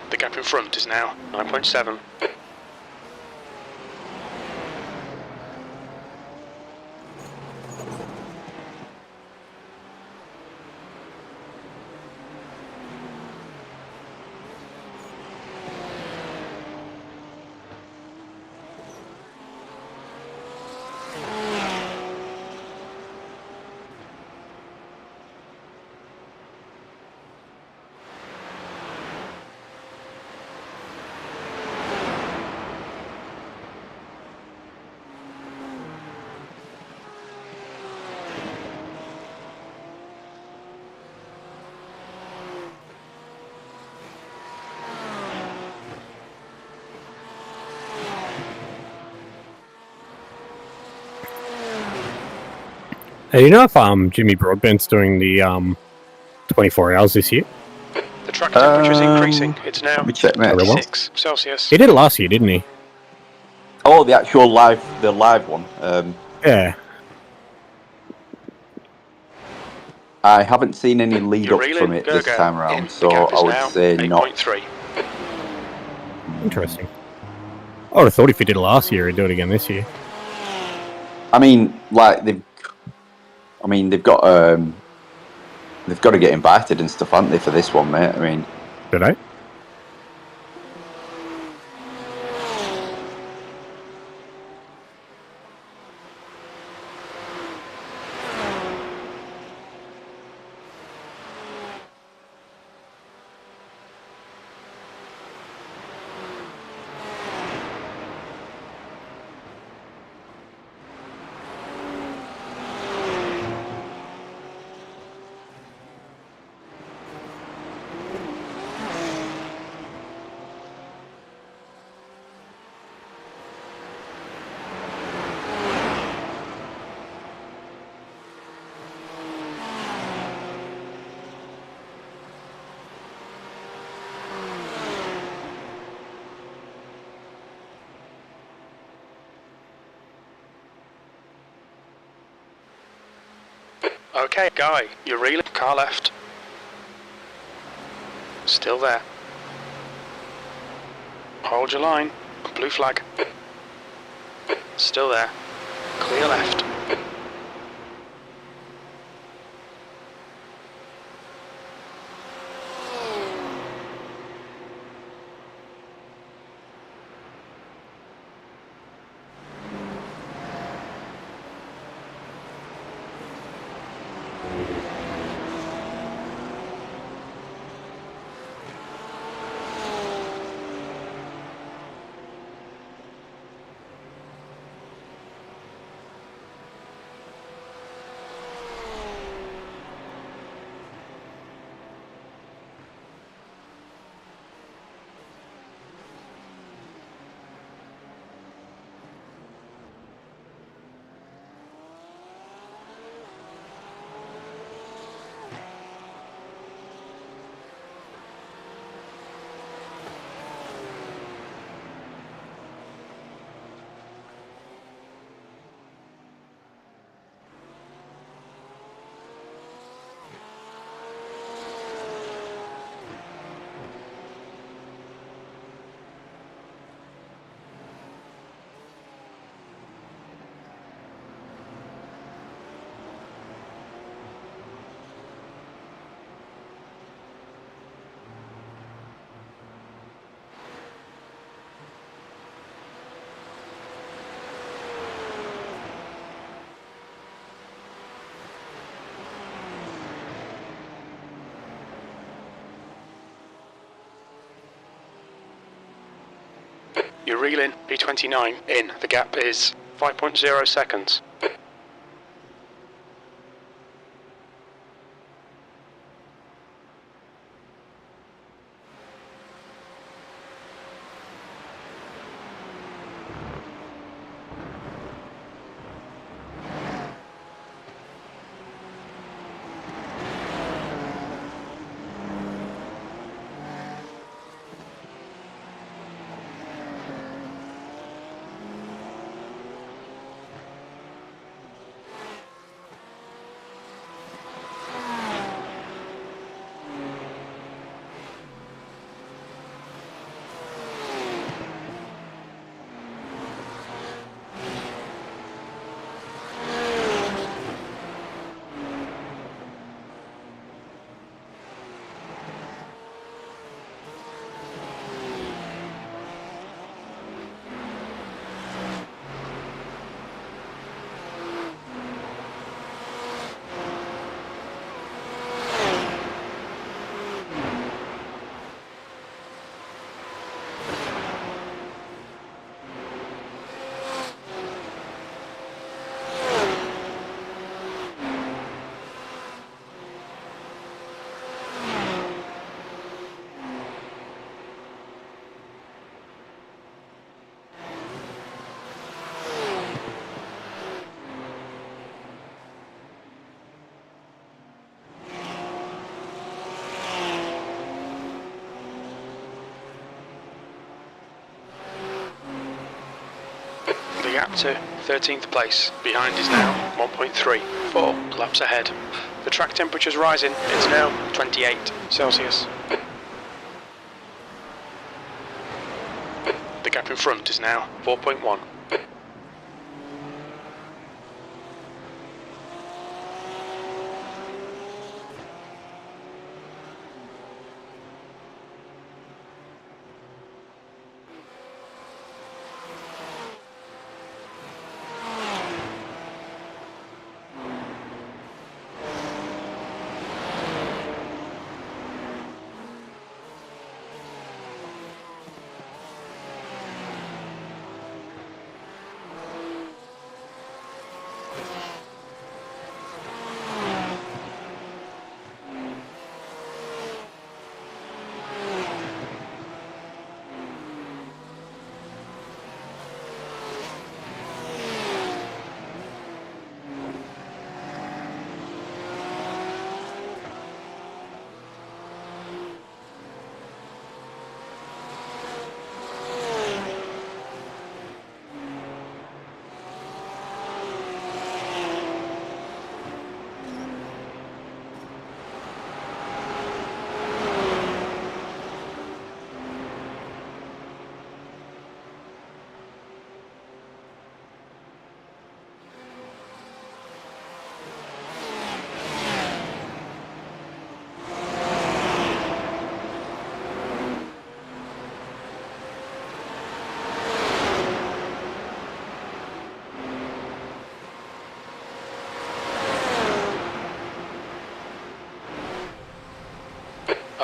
C: The gap in front is now 9.7.
E: Hey, you know if Jimmy Broadbent's doing the 24 hours this year?
C: The track temperature is increasing. It's now
O: Let me check, mate.
C: 26 Celsius.
E: He did it last year, didn't he?
O: Oh, the actual live one.
E: Yeah.
O: I haven't seen any lead
C: You're
O: up from
C: reeling.
O: it this
C: Gerger
O: time
C: in.
O: around,
C: The
O: so
C: gap is
O: I would
C: now
O: say not.
C: 8.3.
E: Interesting. I would have thought if he did it last year, he'd do it again this year.
O: I mean, like they've got to get invited and stuff, haven't they, for this one, mate? I mean,
E: Did they?
C: Okay, Guy, you're reeling. Car left. Still there. Hold your line. Blue flag. Still there. Clear left. You're reeling. P29 in. The gap is 5.0 seconds. The gap to 13th place. Behind is now 1.3. 4 laps ahead. The track temperature's rising. It's now 28 Celsius. The gap in front is now 4.1.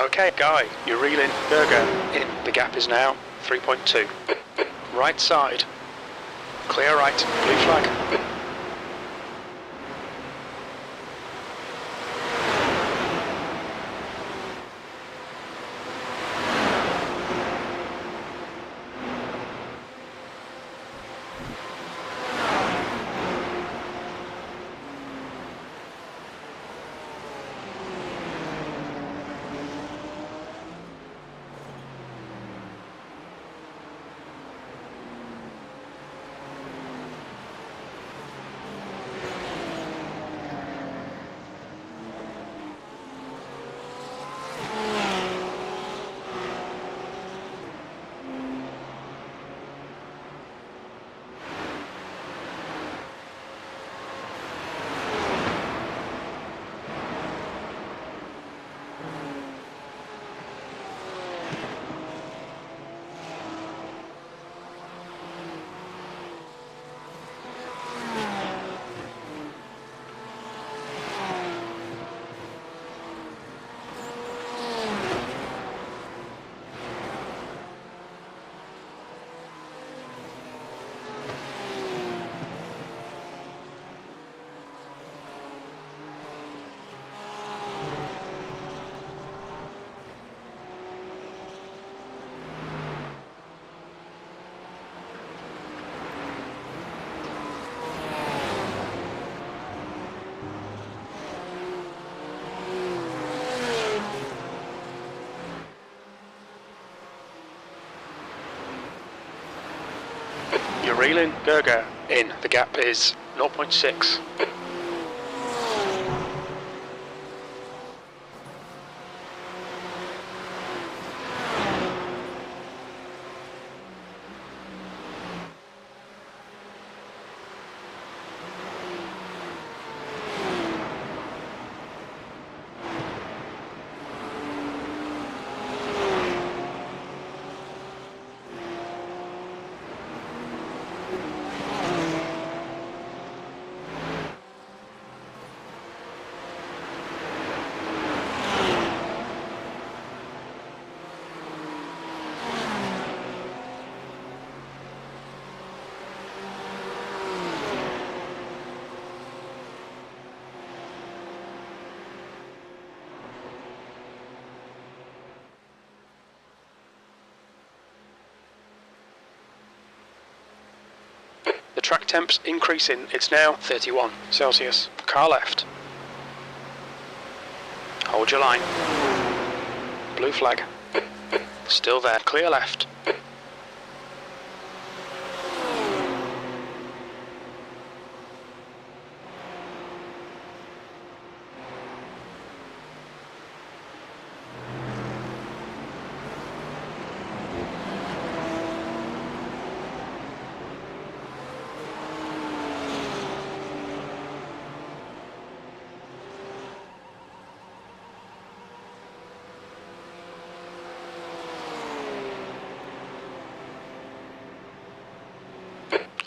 C: Okay, Guy, you're reeling. Gerger in. The gap is now 3.2. Right side. Clear right. Blue flag. You're reeling. Gerger in. The gap is 0.6. The track temp's increasing. It's now 31 Celsius. Car left. Hold your line. Blue flag. Still there. Clear left.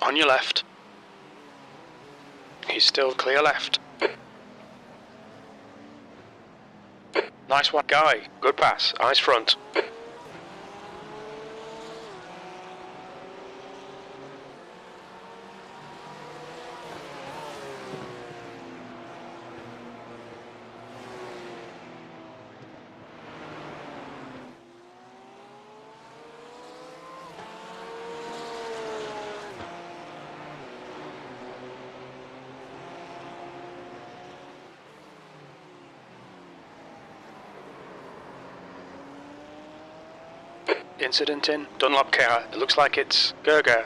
C: On your left. He's still clear left. Nice one, Guy. Good pass. Eyes front. Incident in Dunlop car. It looks like it's Gerger.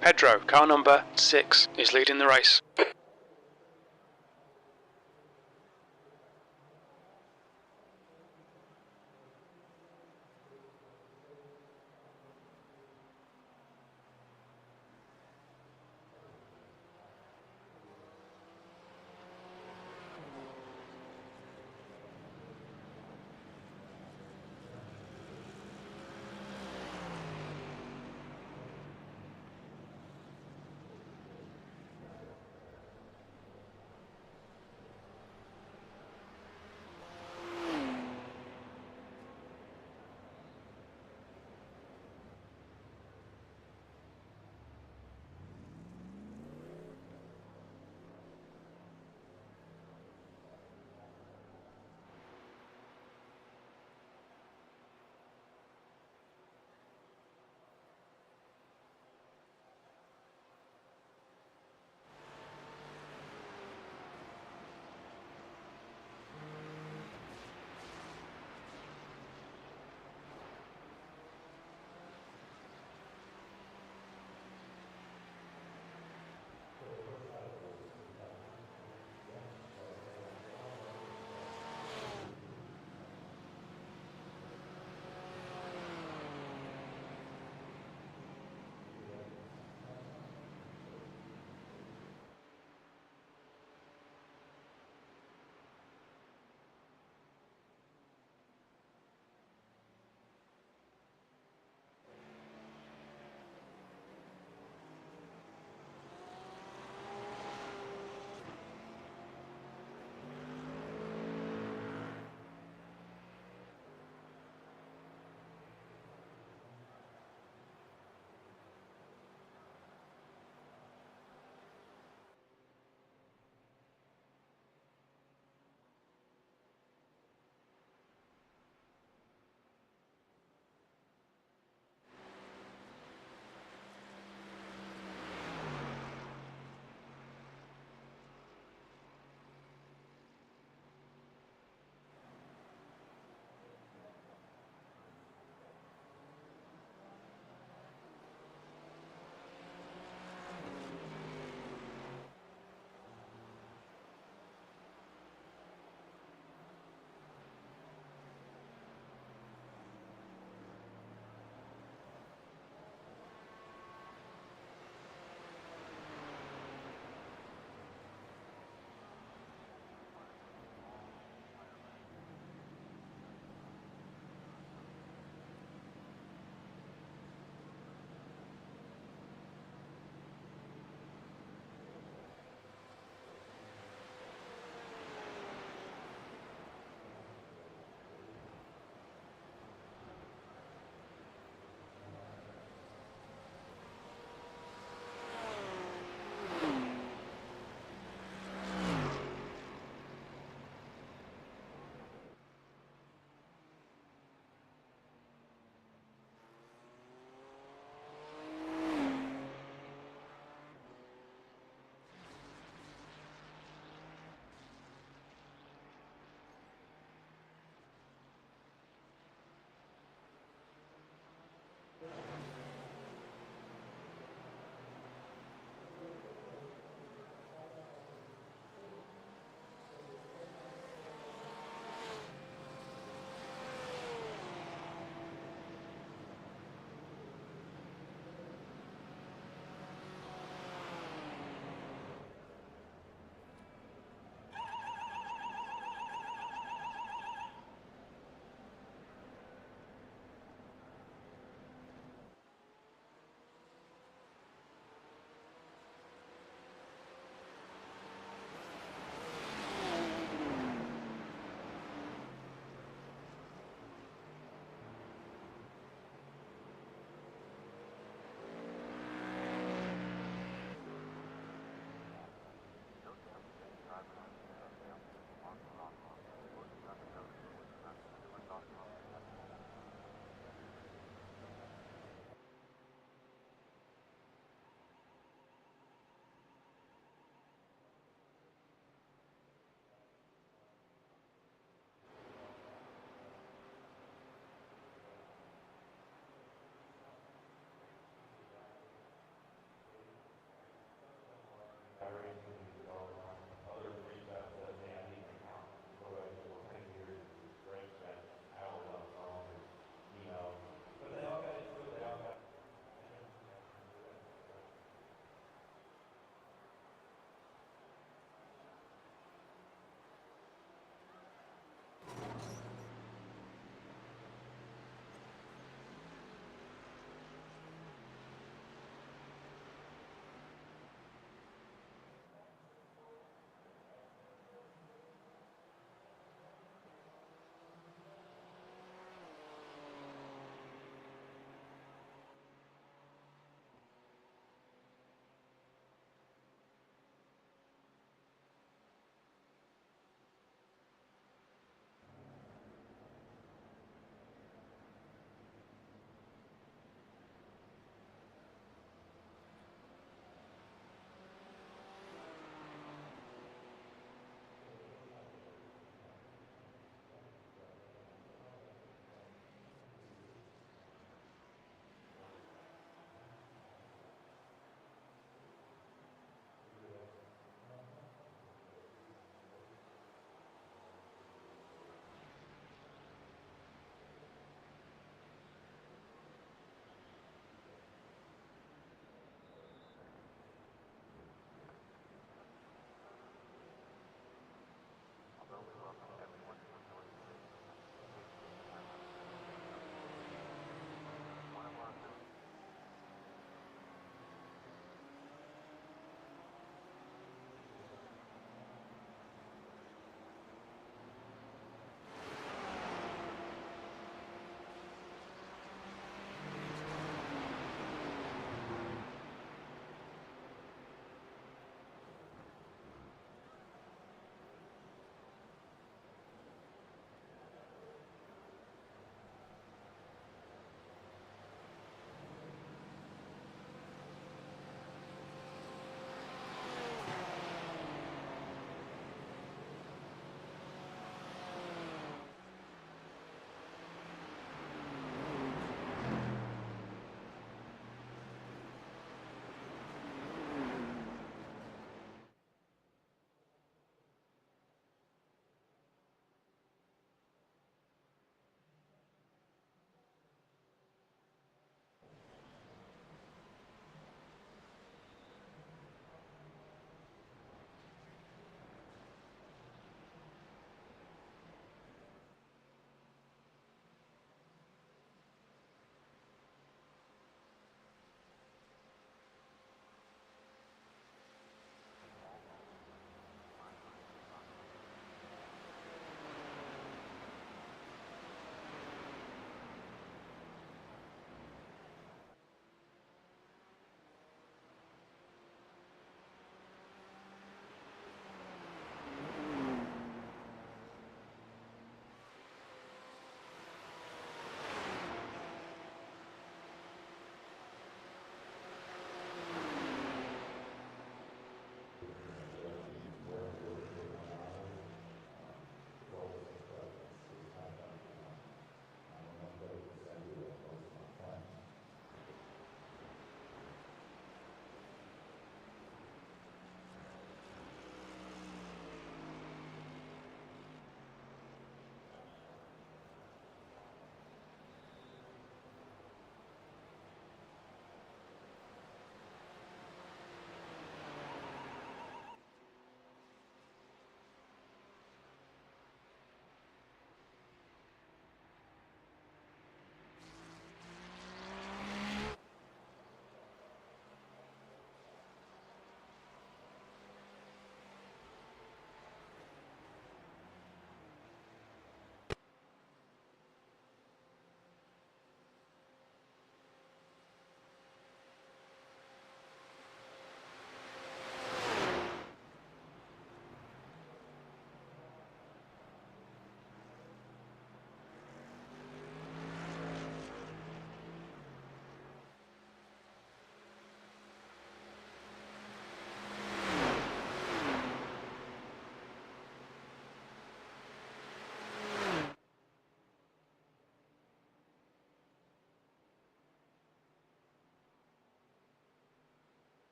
C: Pedro, car number 6, is leading the race.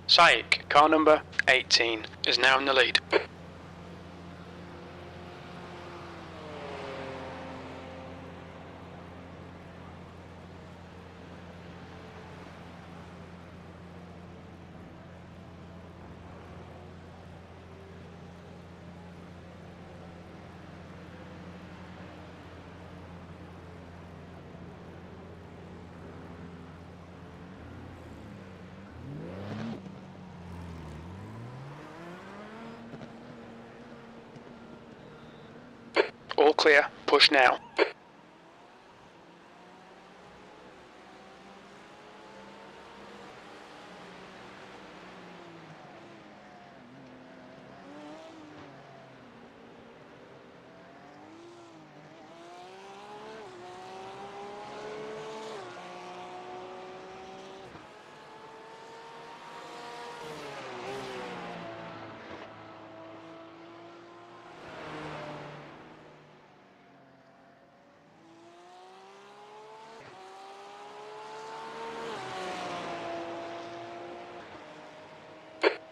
C: Saik, car number 18, is now in the lead. All clear, push now.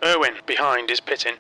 C: Irwin, behind, is pitting.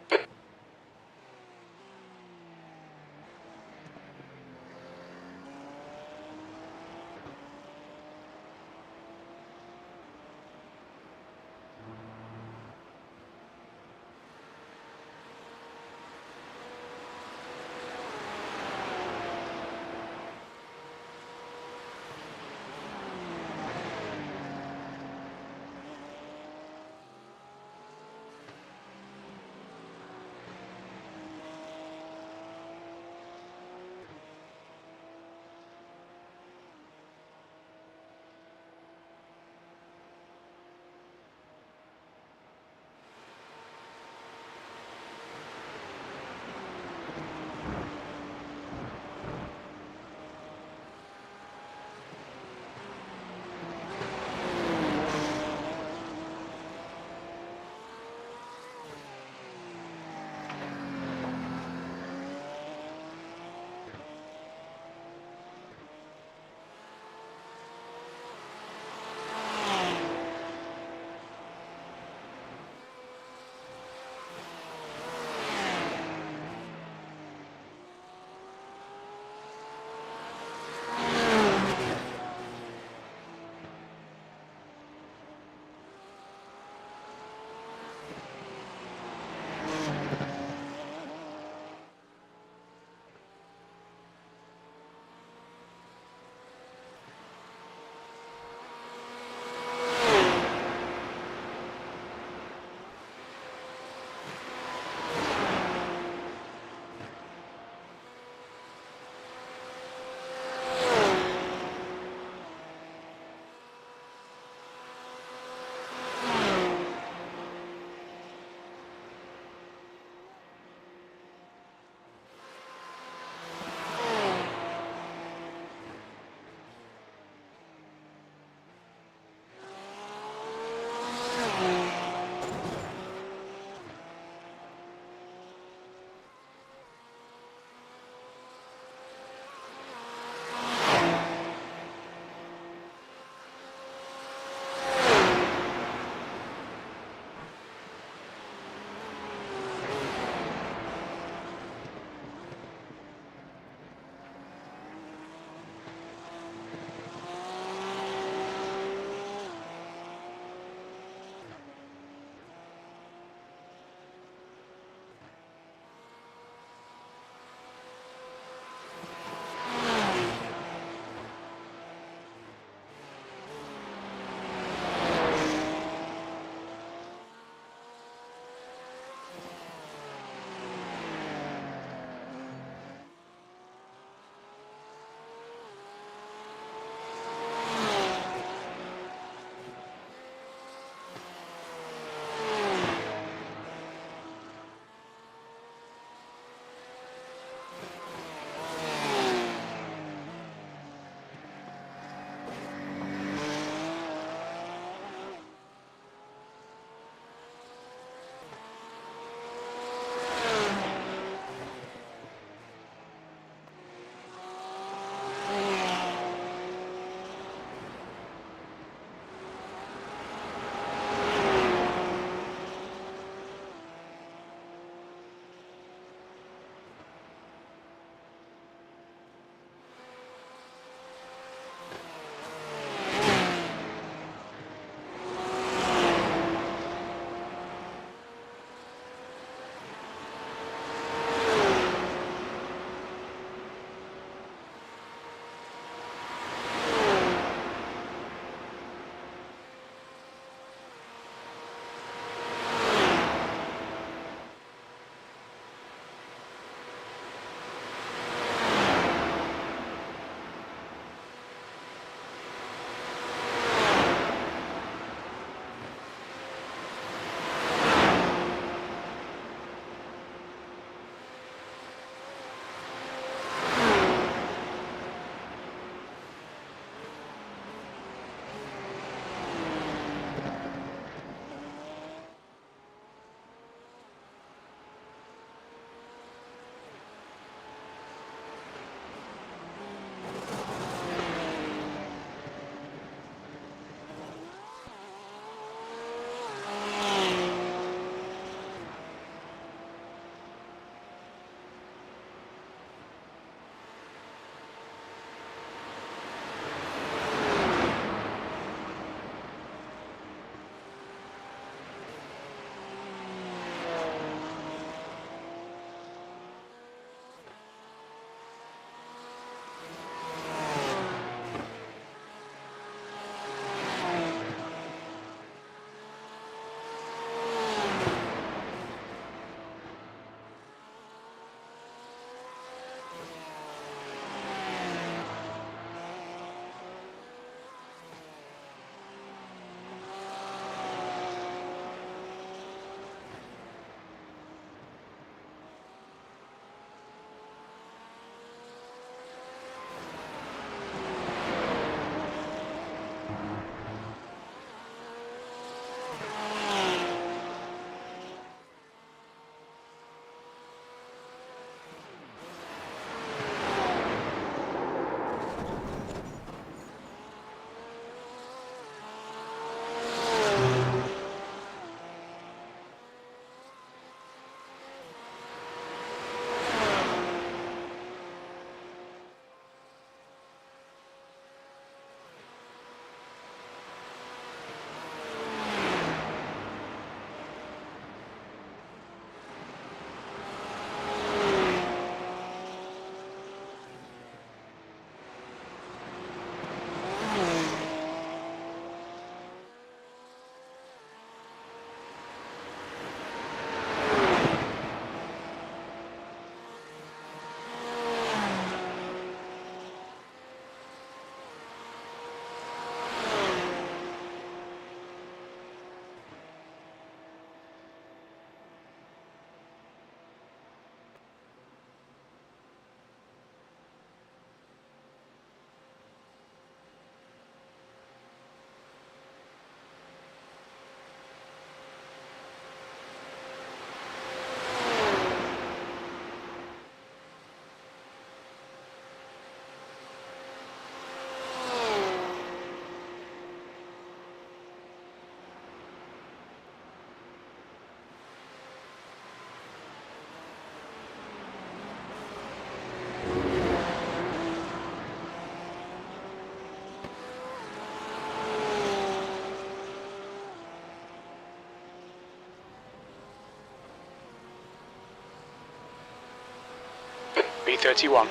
C: B31.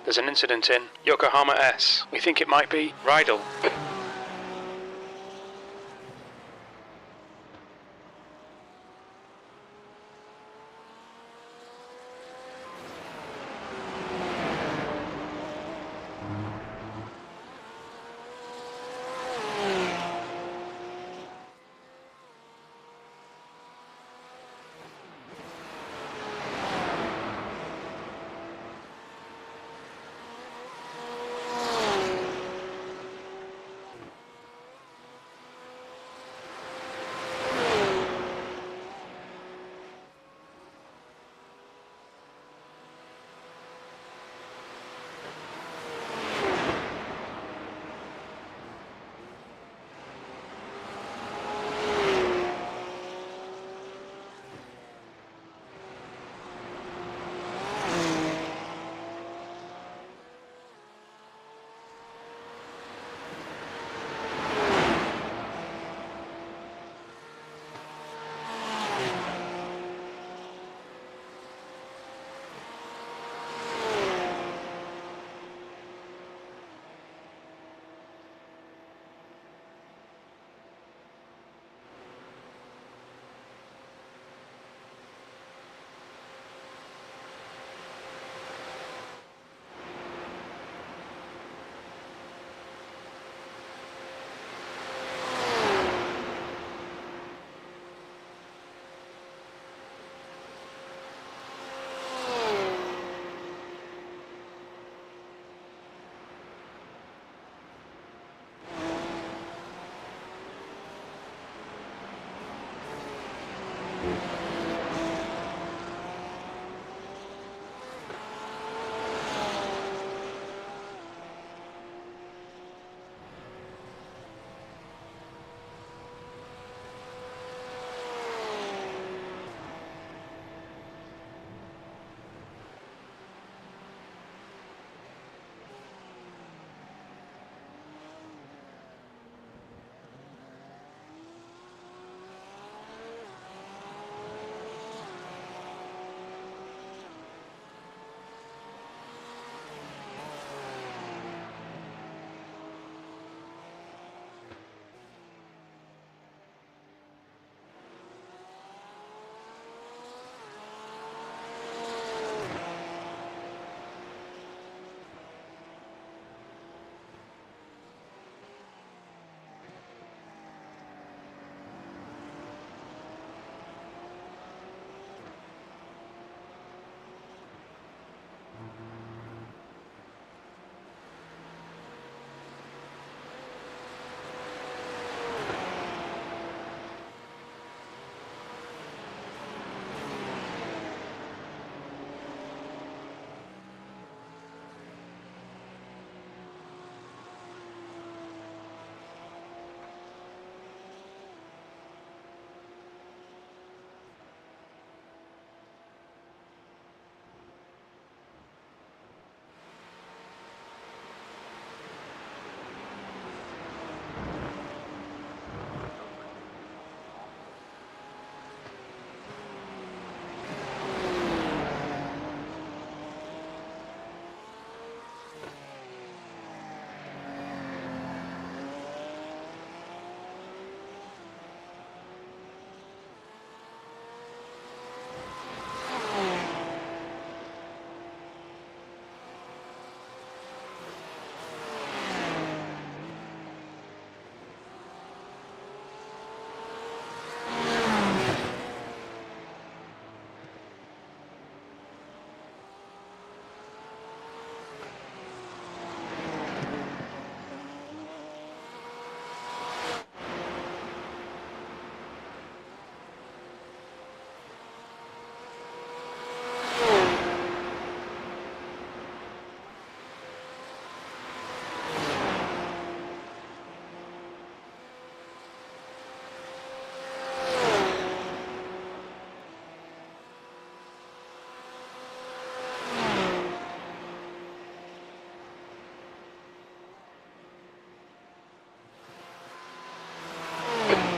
C: There's an incident in Yokohama S. We think it might be Rydal.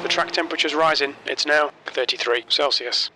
C: The track temperature's rising. It's now 33 Celsius.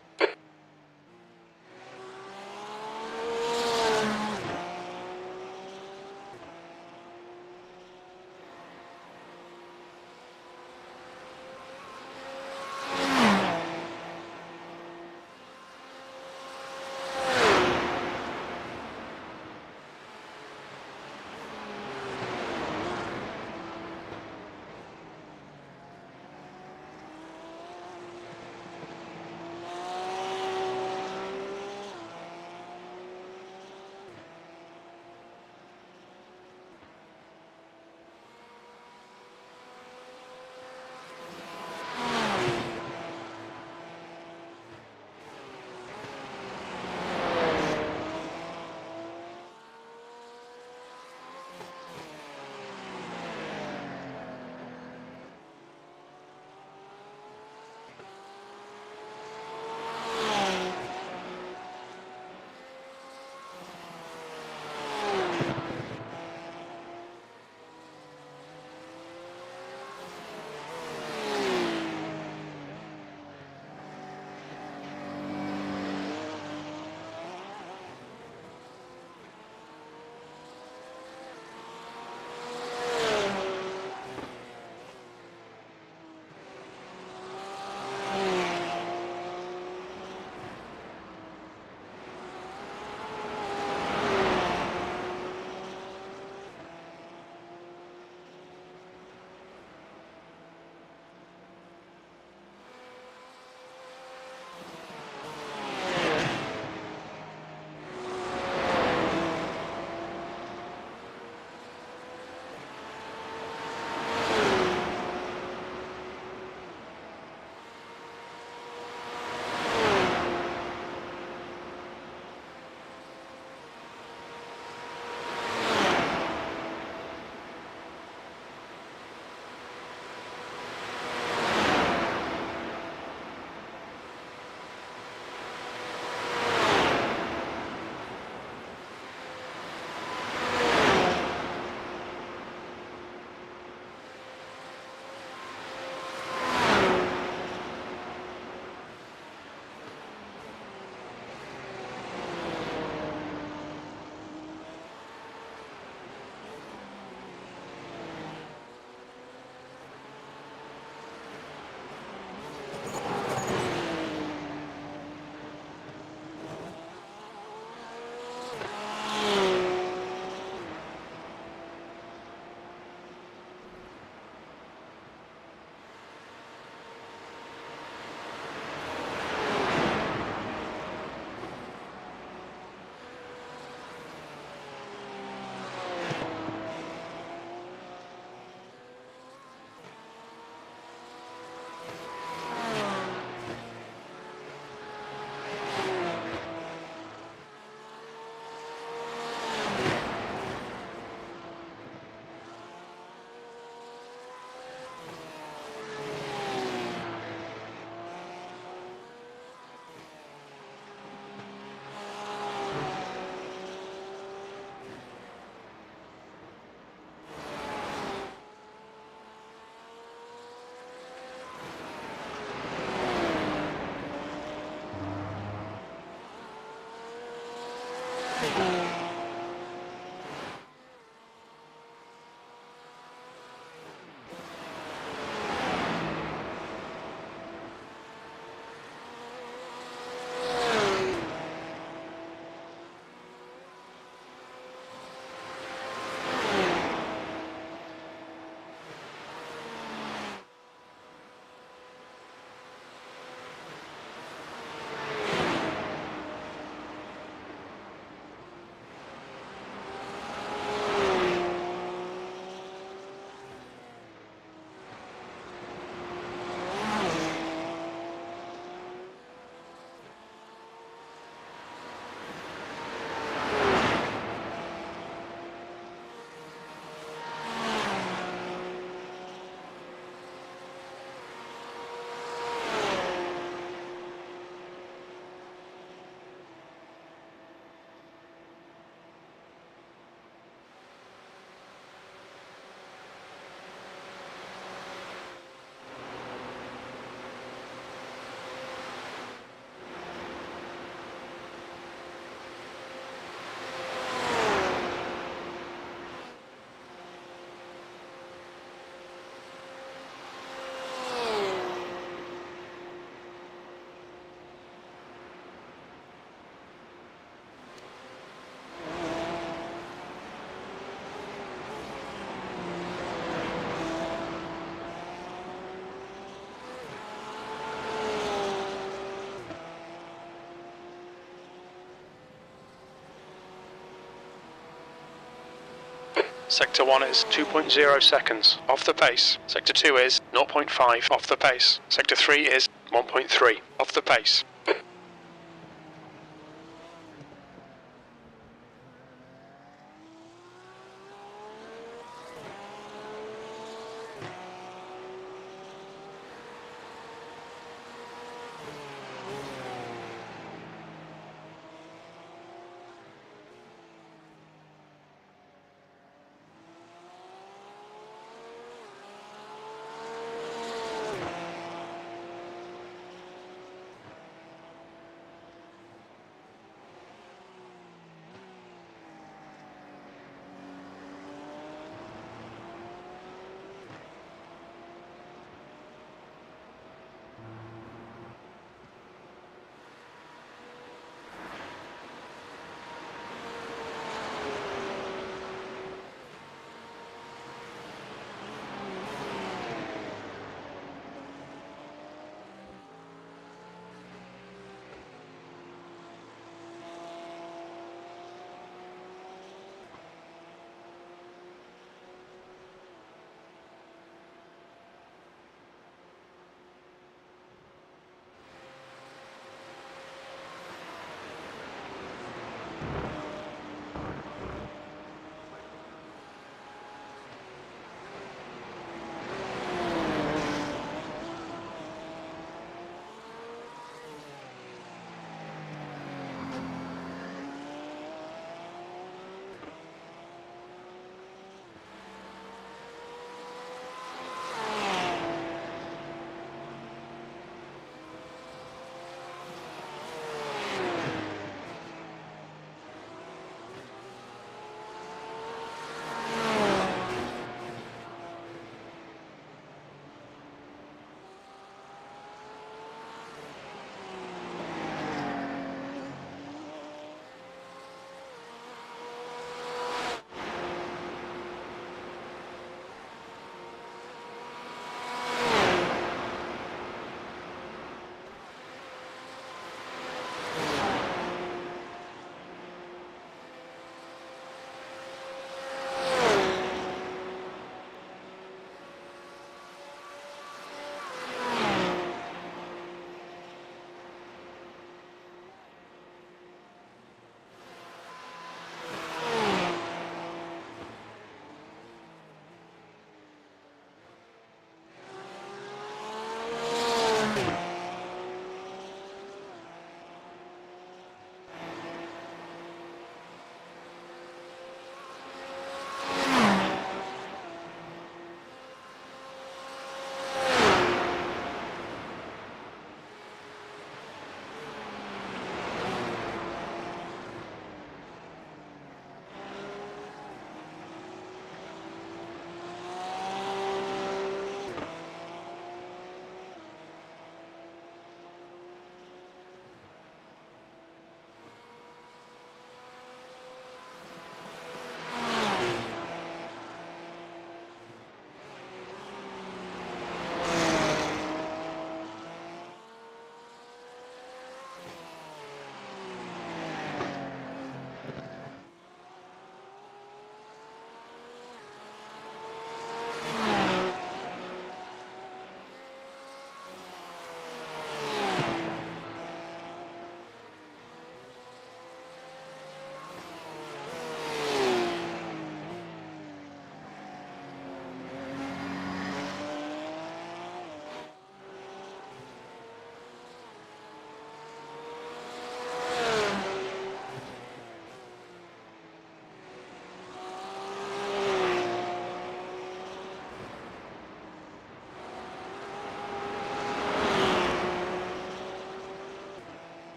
C: Sector 1 is 2.0 seconds off the pace. Sector 2 is 0.5 off the pace. Sector 3 is 1.3 off the pace.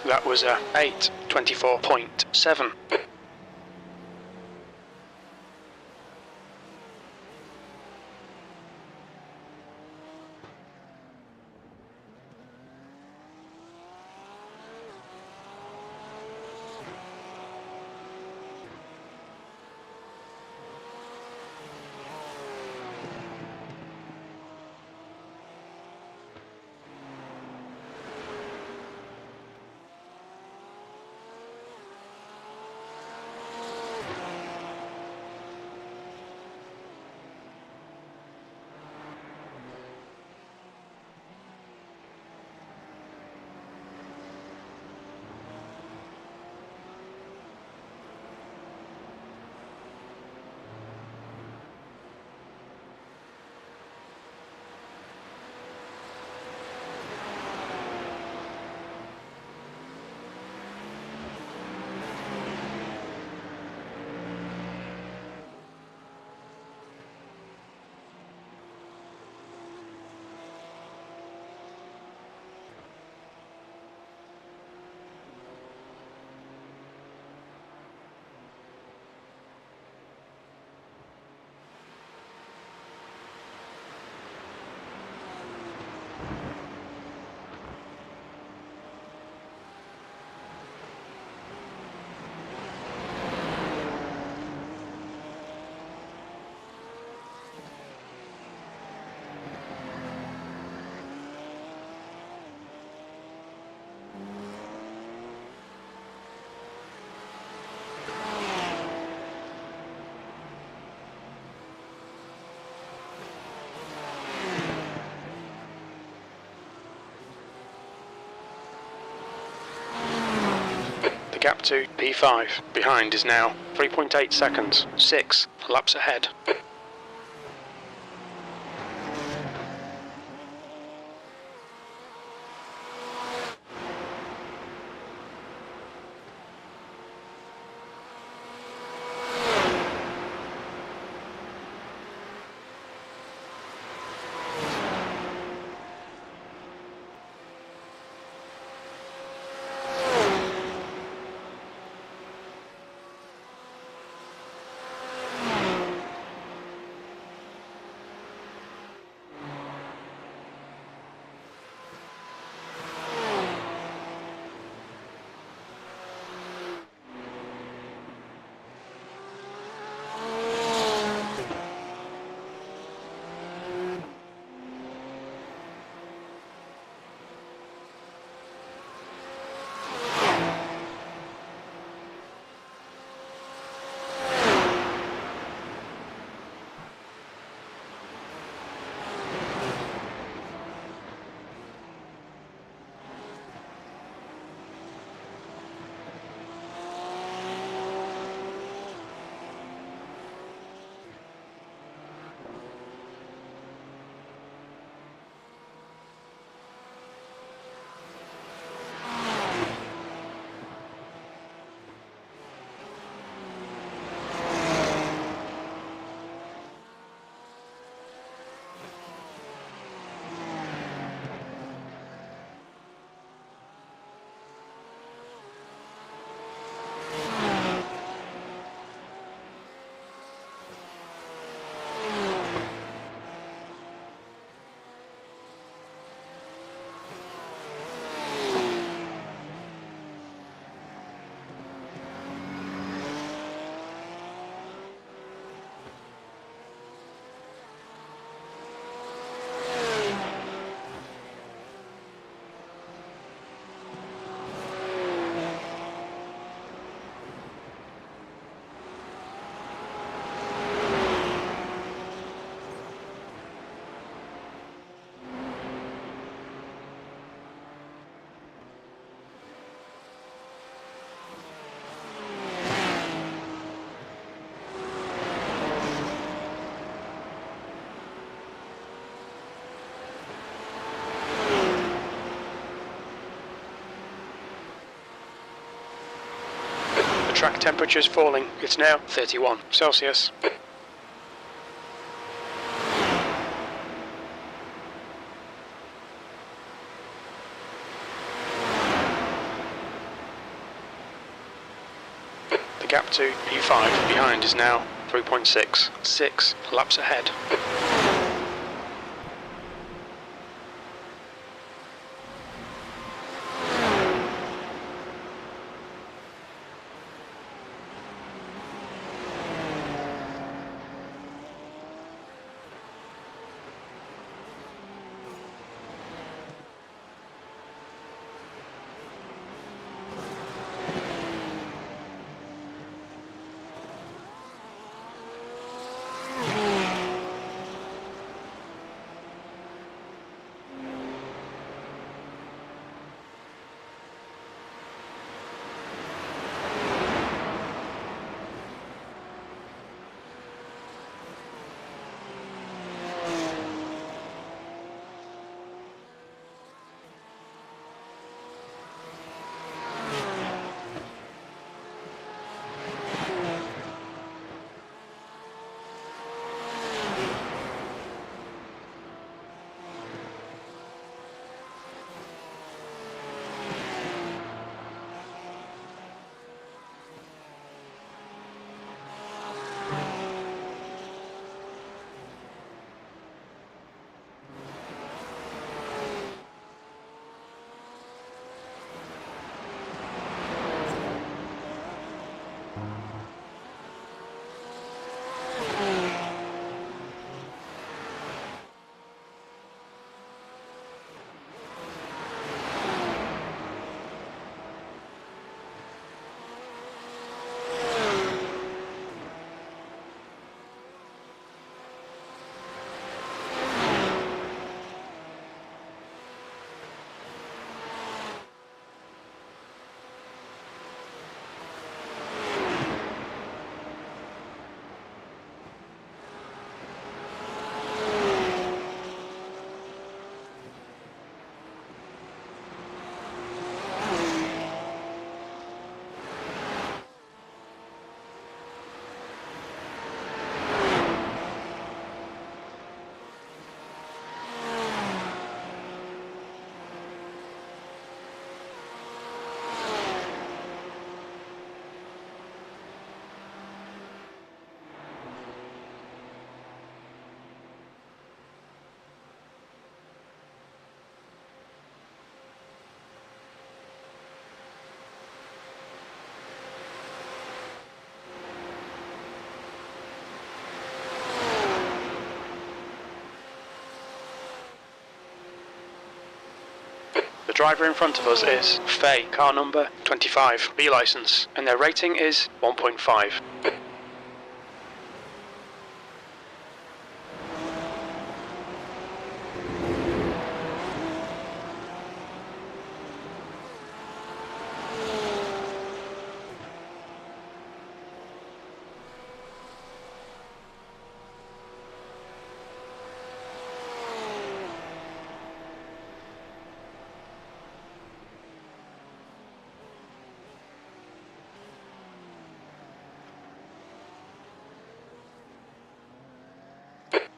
C: That was a 8:24.7. The gap to P5 behind is now 3.8 seconds, 6 laps ahead. Track temperature is falling. It's now 31 Celsius. gap to P5 behind is now 3.6. 6 laps ahead. The driver in front of us is Faye, car number 25, B licence, and their rating is 1.5.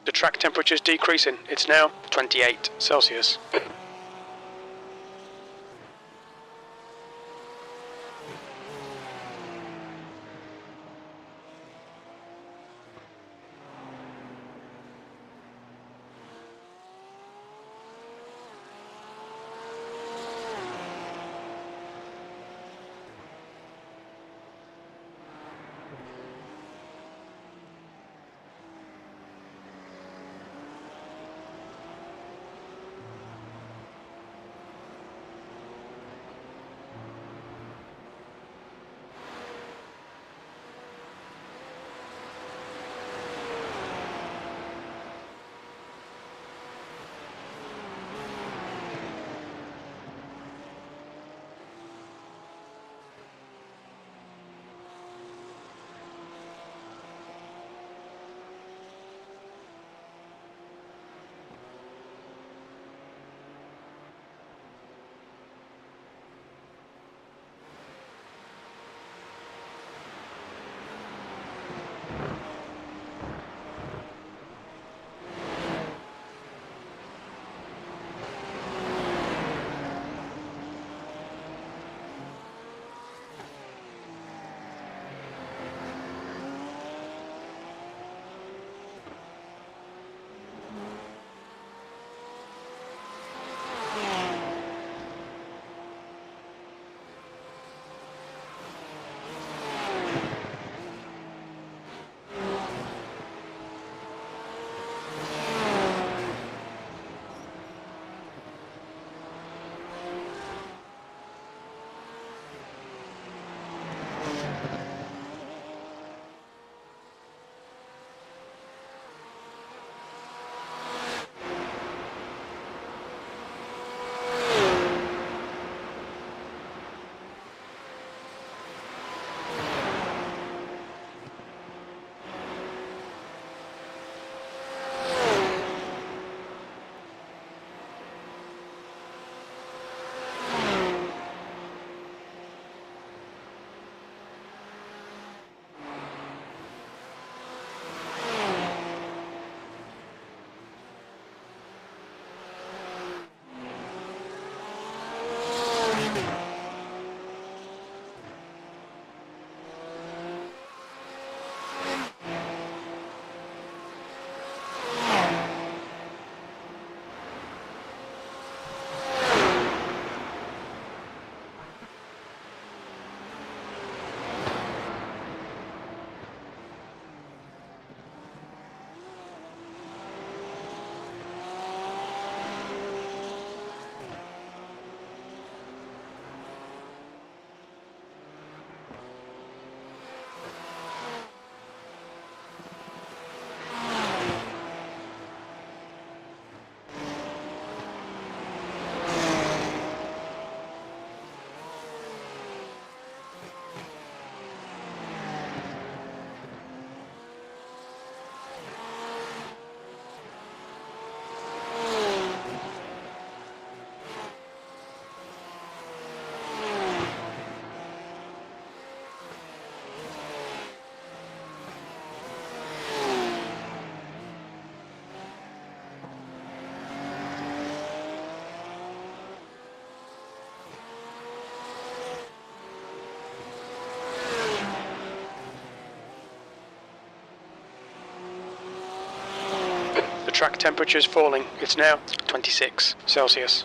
C: The track temperature is decreasing. It's now 28 Celsius. track temperature is falling. It's now 26 Celsius.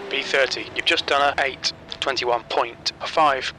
C: B30, you've just done a 8:21.5.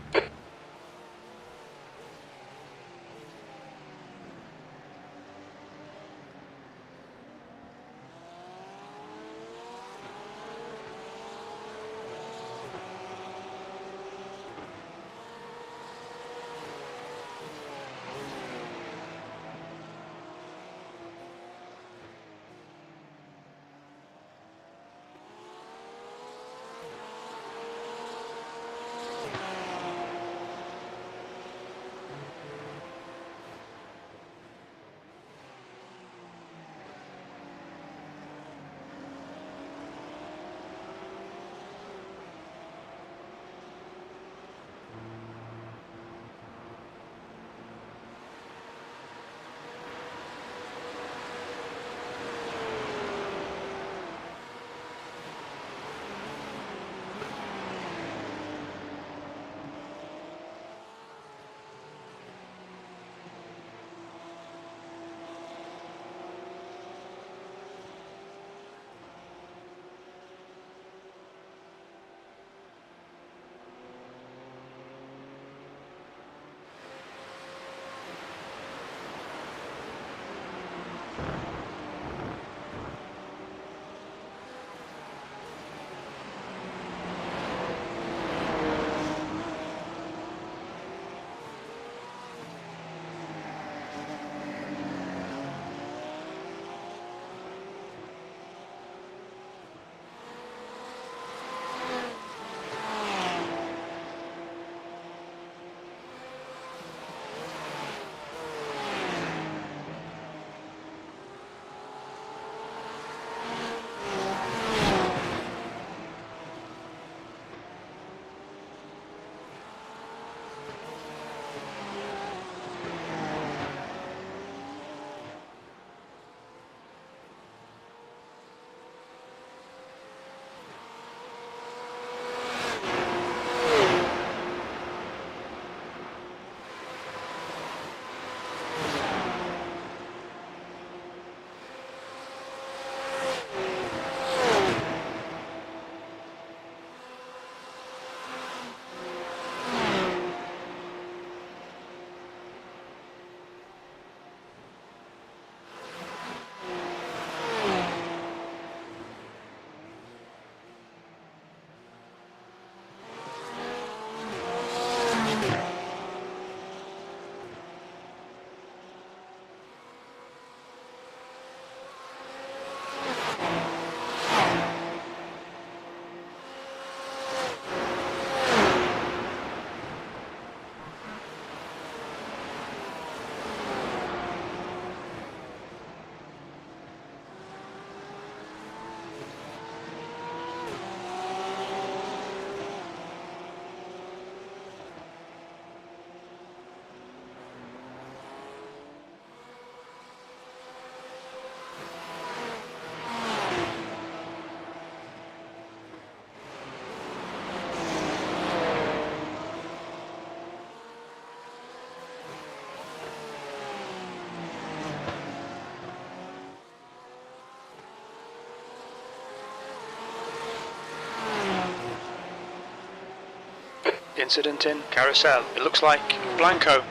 C: Incident in carousel. It looks like Blanco.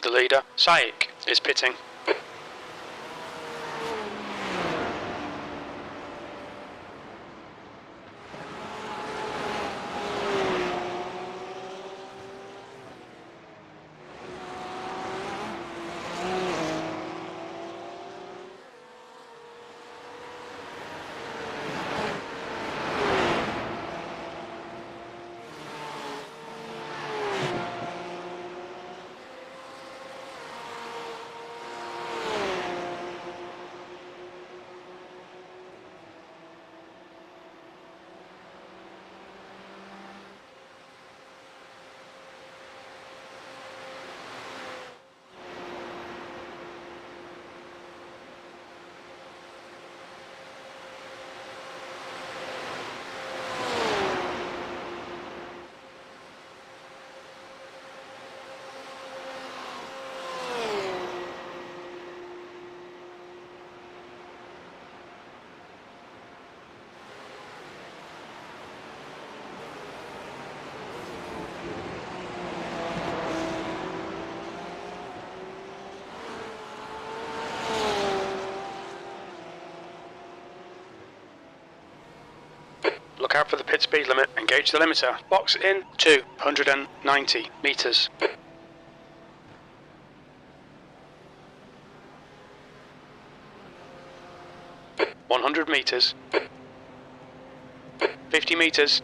C: The leader, Saik, is pitting. Look out for the pit speed limit. Engage the limiter. Box in 290 meters. 100 meters. 50 meters.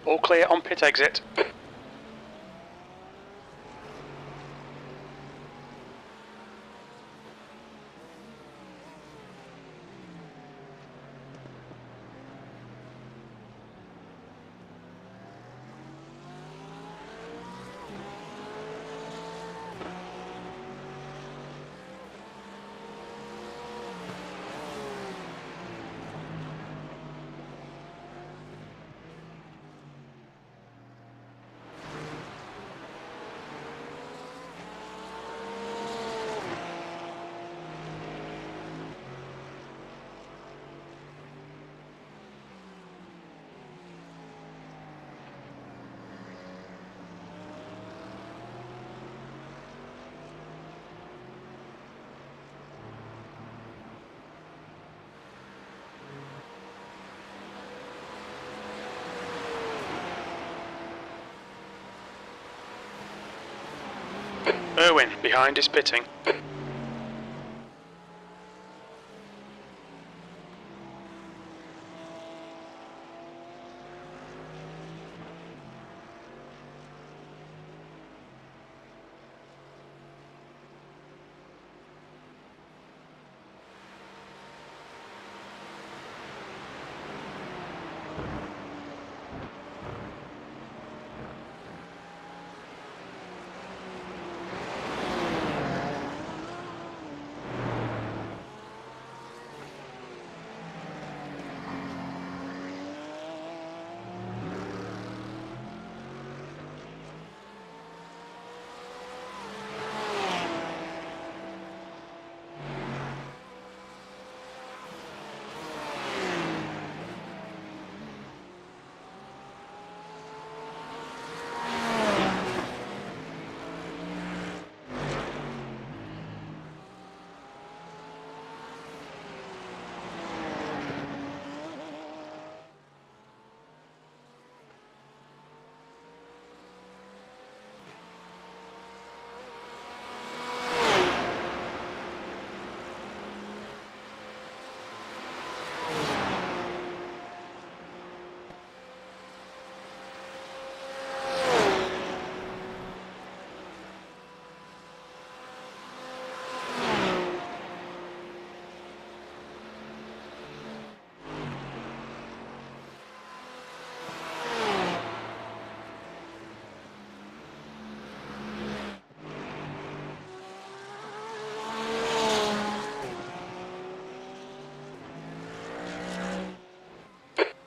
C: All clear on pit exit. Irwin, behind is pitting.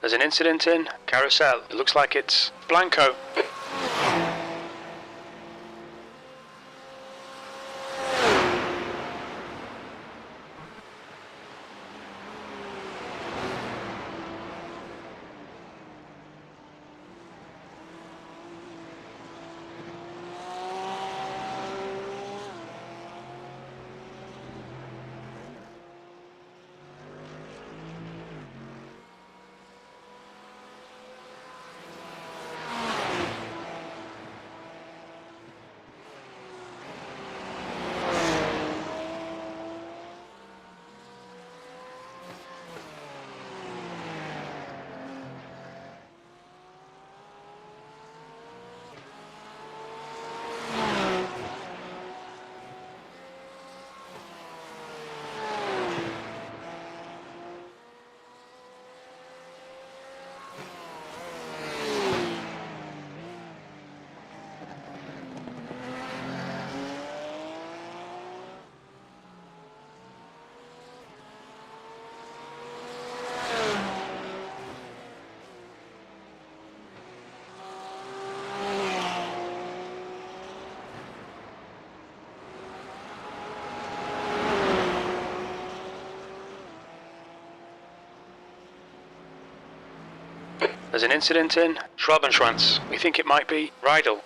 C: There's an incident in Carousel. It looks like it's Blanco. There's an incident in Schwabenschwanz. We think it might be Rydal.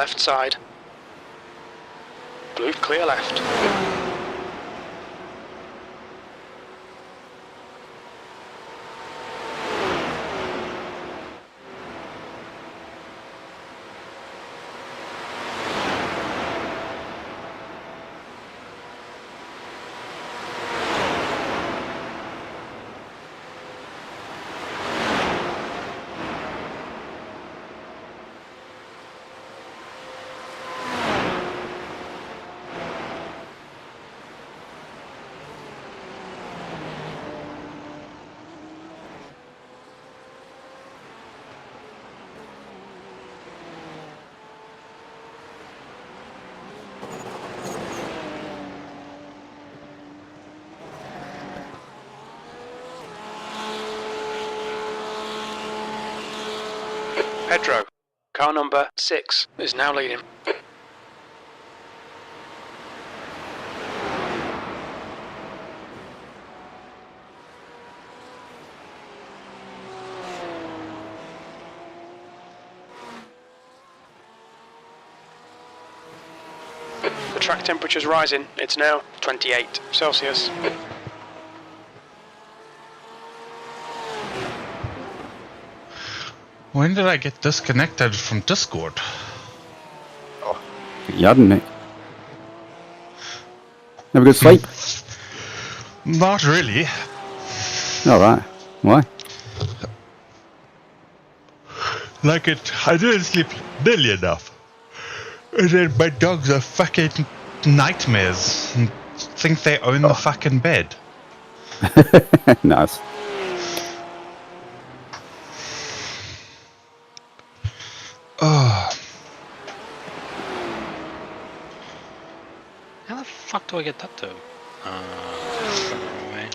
C: left side. Blue clear left. Pedro, car number 6 is now leading. The track temperature's rising. It's now 28 Celsius.
A: When did I get disconnected from Discord?
G: You hadn't it? Have a good sleep?
A: Not really.
G: Alright. Why?
A: Like I didn't sleep nearly enough. And then my dogs are fucking nightmares and think they own the fucking bed.
G: Nice.
A: Oh.
H: How the fuck do I get that to?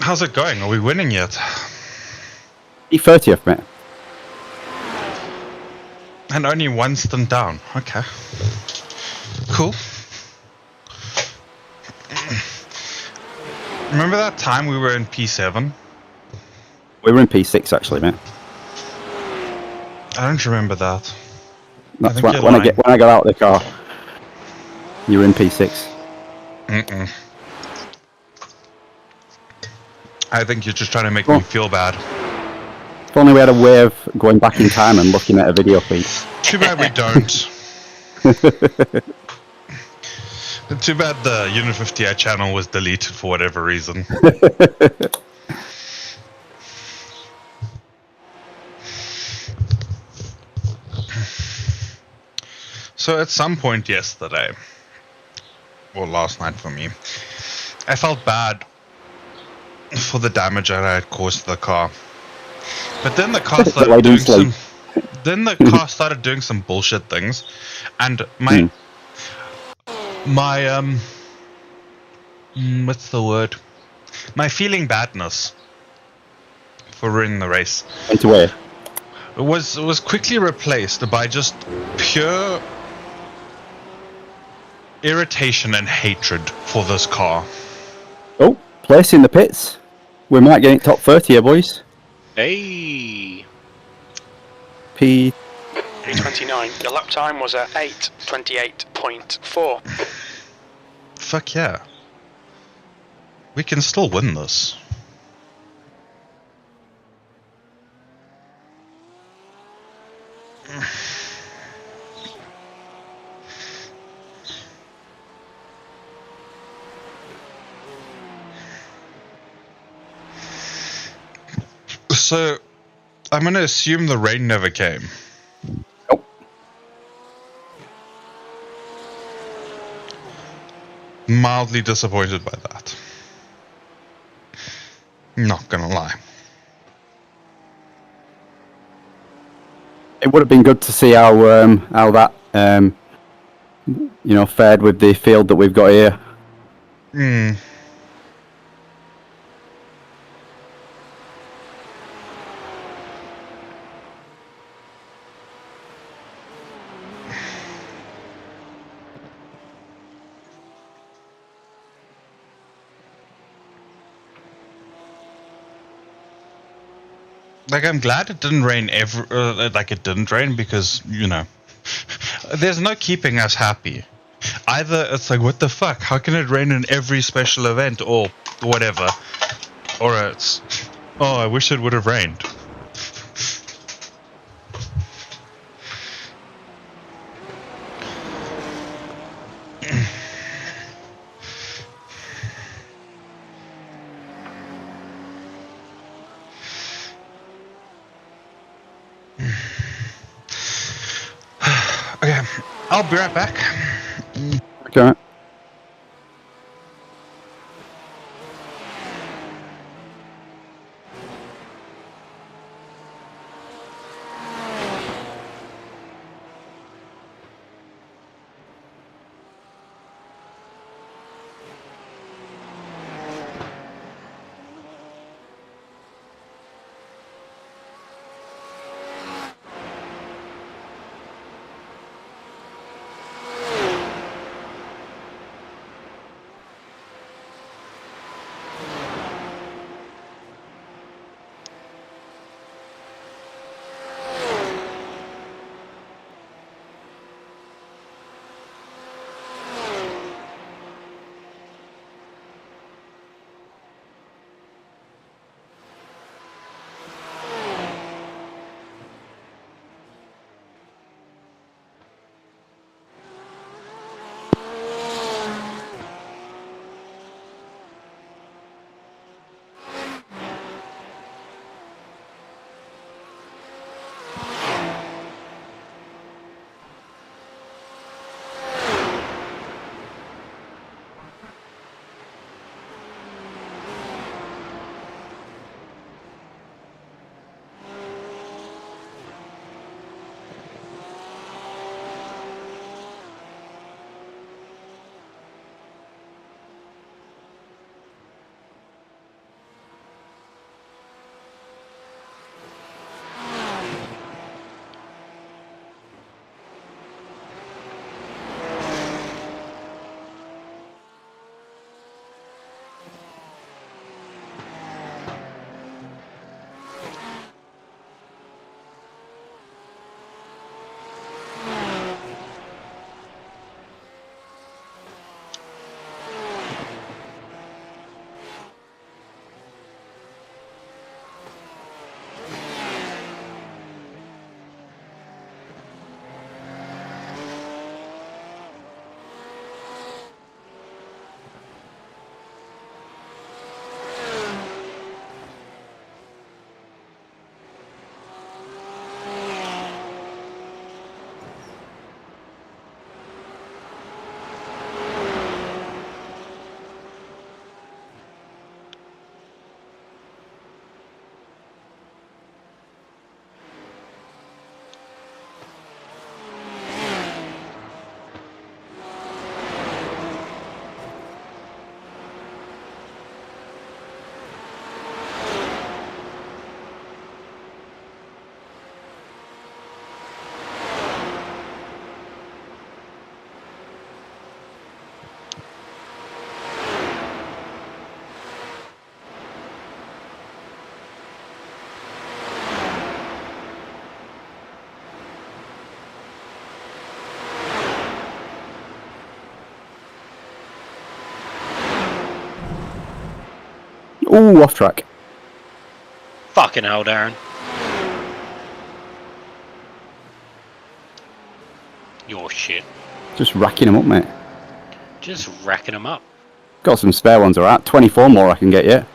A: How's it going? Are we winning yet?
G: E30th, mate.
A: And only one stint down. Okay. Cool. Remember that time we were in P7?
G: We were in P6 actually, mate.
A: I don't remember that.
G: That's when I got out of the car. You were in P6.
A: Mm-mm. I think you're just trying to make me feel bad.
G: If only we had a way of going back in time and looking at a video feed.
A: Too bad we don't. Too bad the Unit 50i channel was deleted for whatever reason. So at some point yesterday, or last night for me, I felt bad for the damage that I had caused to the car. But then the car started doing some bullshit things, and my what's the word? My feeling badness for ruining the race
G: went away.
A: It was quickly replaced by just pure irritation and hatred for this car.
G: Oh, place in the pits. We might get it top 30 here, boys.
H: Hey.
C: P29. The lap time was at 8:28.4.
A: Fuck yeah. We can still win this. So, I'm going to assume the rain never came.
G: Nope.
A: Mildly disappointed by that. Not gonna lie.
G: It would have been good to see how that fared with the field that we've got here.
A: Hmm. Like, I'm glad it didn't rain it didn't rain because, there's no keeping us happy. Either it's like, what the fuck? How can it rain in every special event or whatever? Or it's, oh, I wish it would have rained. Okay, I'll be right back.
G: Okay. Ooh, off track.
H: Fucking hell, Darren. Your shit.
G: Just racking them up, mate.
H: Just racking them up.
G: Got some spare ones, alright. 24 more I can get yet.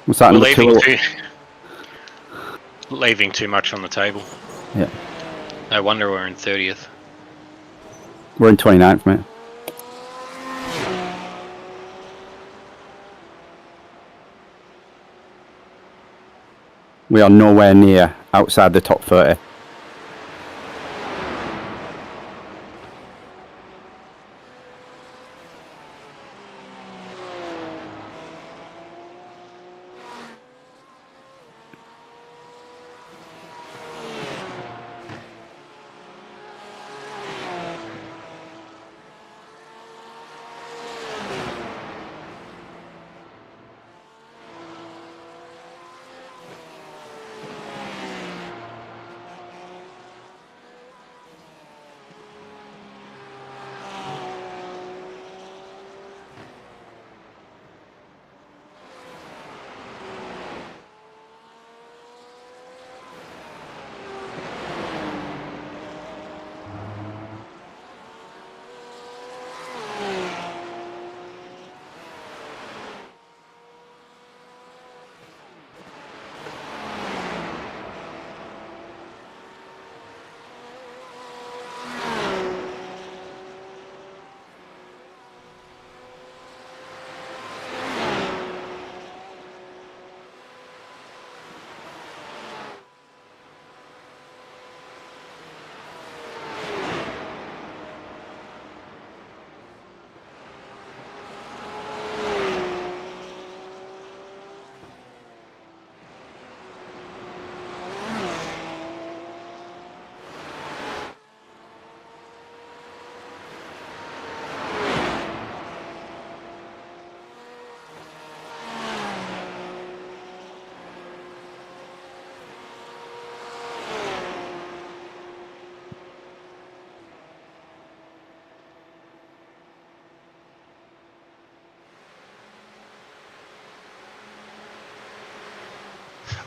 G: What's that?
H: We're leaving too much on the table.
G: Yeah.
H: No wonder we're in 30th.
G: We're in 29th, mate. We are nowhere near outside the top 30.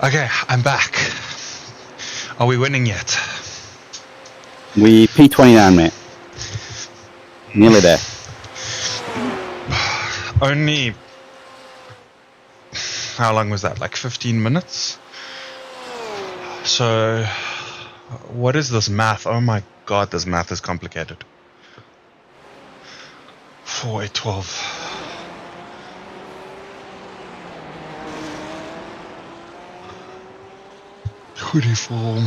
A: Okay, I'm back. Are we winning yet?
G: We P29, mate. Nearly there.
A: Only... How long was that? Like 15 minutes? So... What is this math? Oh my god, this math is complicated. 4, 8, 12... 24...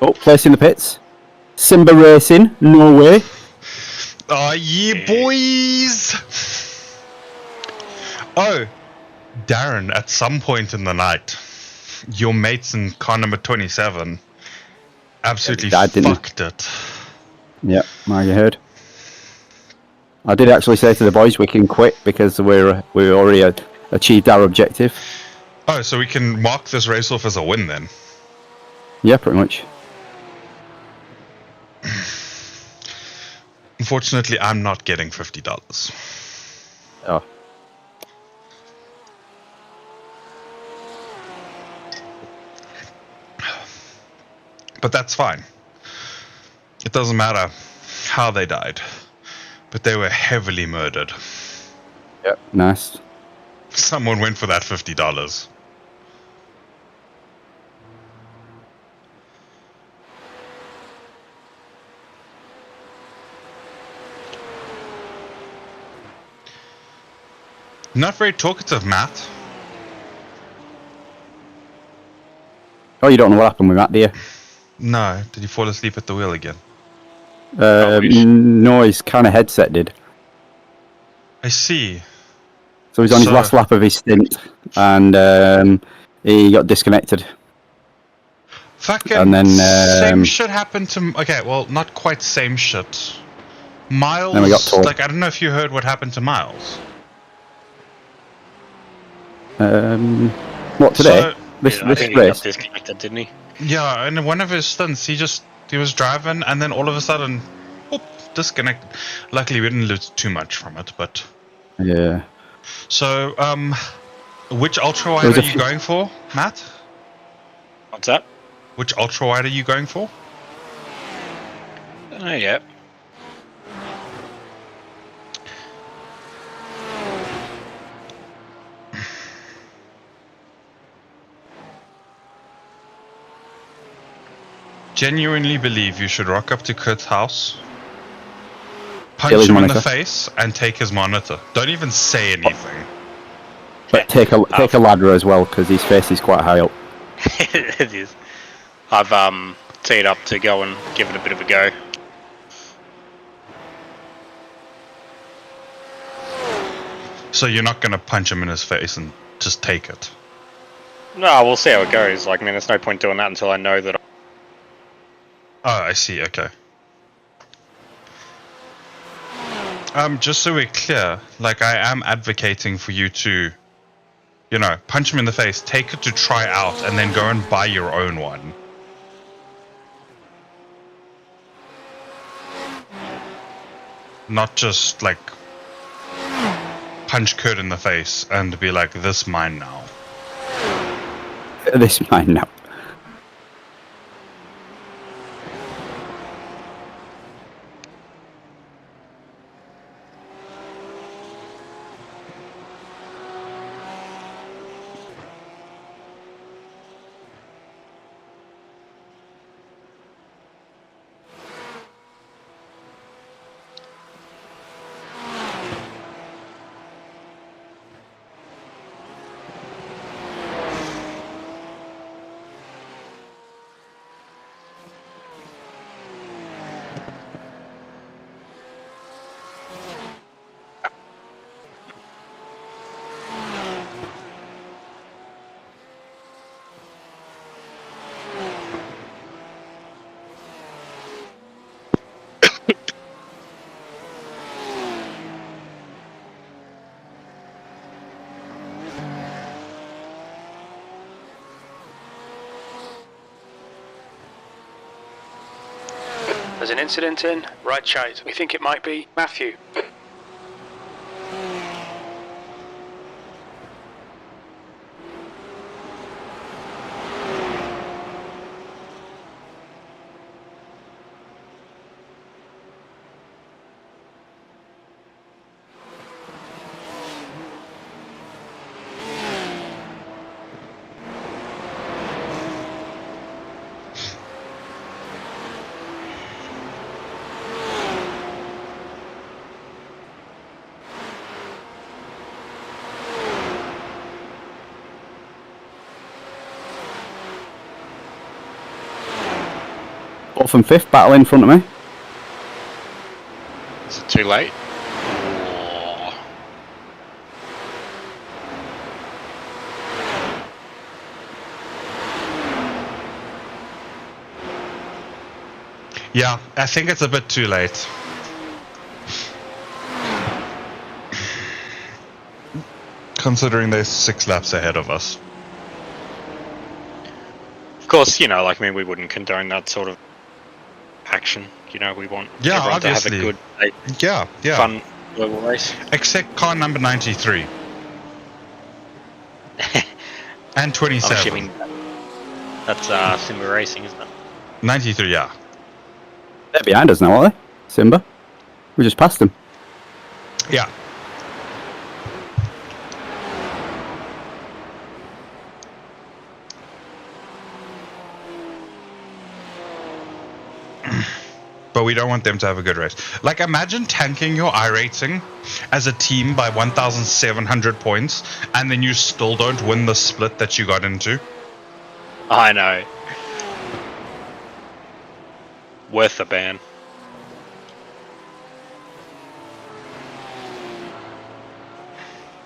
G: Oh, place in the pits. Simba Racing, Norway.
A: Oh yeah, boys! Oh, Darren, at some point in the night, your mates in car number 27 absolutely fucked it.
G: Yep, I heard. I did actually say to the boys we can quit because we already achieved our objective.
A: Oh, so we can mark this race off as a win then?
G: Yeah, pretty much.
A: Unfortunately, I'm not getting $50.
G: Oh.
A: But that's fine. It doesn't matter how they died. But they were heavily murdered.
G: Yep, nice.
A: Someone went for that $50. Not very talkative, Matt.
G: Oh, you don't know what happened with Matt, do you?
A: No. Did he fall asleep at the wheel again?
G: No, his kind of headset did.
A: I see.
G: So he's on his last lap of his stint, and he got disconnected.
A: Fucking
G: and then
A: same shit happened to... Okay, well, not quite same shit. Miles...
G: Then we got told.
A: Like, I don't know if you heard what happened to Miles.
G: What, today?
A: So,
G: this
H: I think he
G: race?
H: got disconnected, didn't he?
A: Yeah, in one of his stunts, he was driving, and then all of a sudden, whoop, disconnected. Luckily, we didn't lose too much from it, but...
G: Yeah.
A: So, which ultra wide are you going for, Matt?
H: What's that?
A: Which ultra wide are you going for?
H: Don't know yet.
A: Genuinely believe you should rock up to Kurt's house, punch him in the face, and take his monitor. Don't even say anything.
G: But take a ladder as well, because his face is quite high up.
H: It is. I've teed up to go and give it a bit of a go.
A: So you're not going to punch him in his face and just take it?
H: No, we'll see how it goes. Like, I mean, there's no point doing that until I know that.
A: Oh, I see. Okay. Just so we're clear, like, I am advocating for you to, you know, punch him in the face, take it to try out, and then go and buy your own one. Not just, like, punch Kurt in the face and be like, this mine now.
G: This mine now.
C: There's an incident in right side. We think it might be Matthew.
G: 4th and 5th battle in front of me.
H: Is it too late?
A: Yeah, I think it's a bit too late. Considering they're 6 laps ahead of us.
H: Of course, you know, like, I mean, we wouldn't condone that sort of action. You know, we want everyone
A: obviously.
H: to have a good,
A: Yeah.
H: fun global race.
A: Except car number 93. And 27.
H: I'm assuming that's Simba Racing, isn't it?
A: 93, yeah.
G: They're behind us now, aren't they? Simba? We just passed them.
A: Yeah. But we don't want them to have a good race. Like, imagine tanking your iRacing as a team by 1,700 points, and then you still don't win the split that you got into.
H: I know. Worth the ban.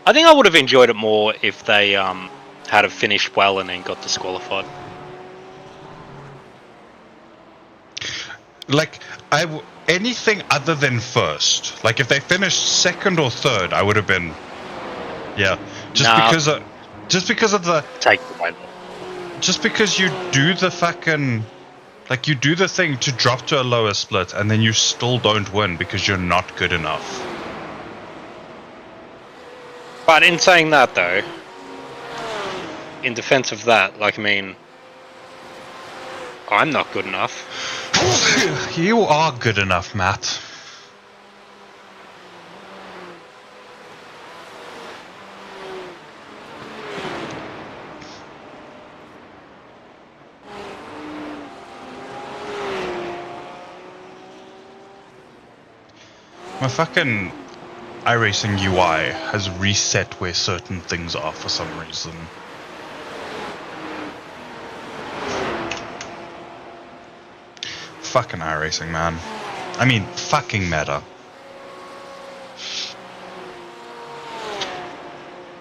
H: I think I would have enjoyed it more if they had have finished well and then got disqualified.
A: Like, anything other than first. Like, if they finished second or third, I would have been, yeah. Just because of the
H: take the win.
A: Just because you do the fucking, like, you do the thing to drop to a lower split, and then you still don't win because you're not good enough.
H: But in saying that, though, in defense of that, like, I mean, I'm not good enough.
A: You are good enough, Matt. My fucking iRacing UI has reset where certain things are for some reason. Fucking iRacing, man. I mean, fucking meta.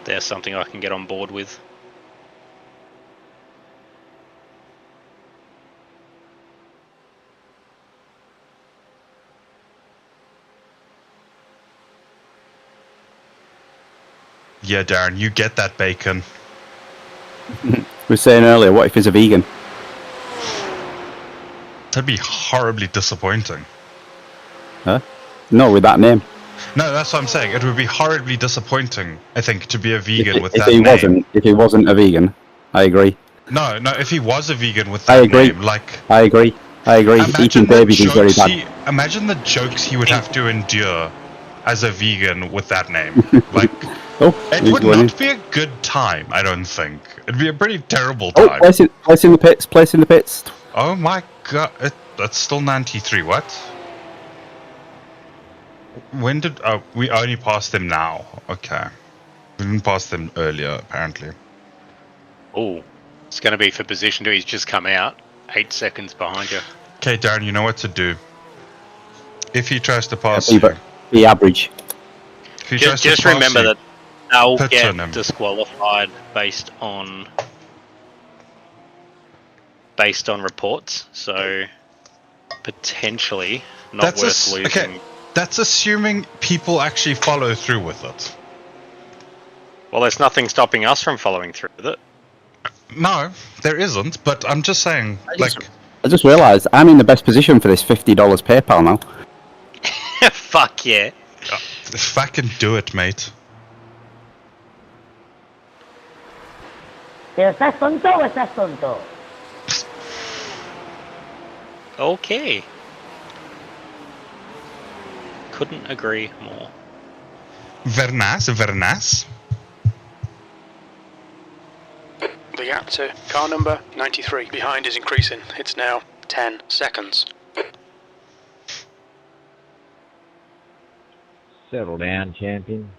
H: There's something I can get on board with.
A: Yeah, Darren, you get that bacon.
G: We were saying earlier, what if he's a vegan?
A: That'd be horribly disappointing.
G: Huh? No, with that name.
A: No, that's what I'm saying. It would be horribly disappointing, I think, to be a vegan with
G: if
A: that
G: he
A: name.
G: If he wasn't a vegan, I agree.
A: No, if he was a vegan with that name, like...
G: I agree. Eating babies is very bad.
A: Imagine the jokes he would have to endure as a vegan with that name. Like, it would not be a good time, I don't think. It'd be a pretty terrible time.
G: Place in the pits.
A: Oh my god, that's still 93, what? When did... Oh, we only passed them now. Okay. We didn't pass them earlier, apparently.
H: Oh, it's going to be for position 2. He's just come out. 8 seconds behind you.
A: Okay, Darren, you know what to do. If he tries to pass you...
G: Be average.
A: If he tries
H: Just
A: to pass
H: remember
A: you,
H: that they'll
A: pits
H: get
A: on him.
H: disqualified based on reports, so potentially not worth losing.
A: Okay, that's assuming people actually follow through with it.
H: Well, there's nothing stopping us from following through with it.
A: No, there isn't, but I'm just saying,
G: I just realised I'm in the best position for this $50 PayPal now.
H: Fuck yeah.
A: Fucking do it, mate.
P: ¿Estás tonto o estás tonto?
H: Okay. Couldn't agree more.
A: Very nice, very nice.
C: The gap to car number 93 behind is increasing. It's now 10 seconds.
Q: Settle down, champion.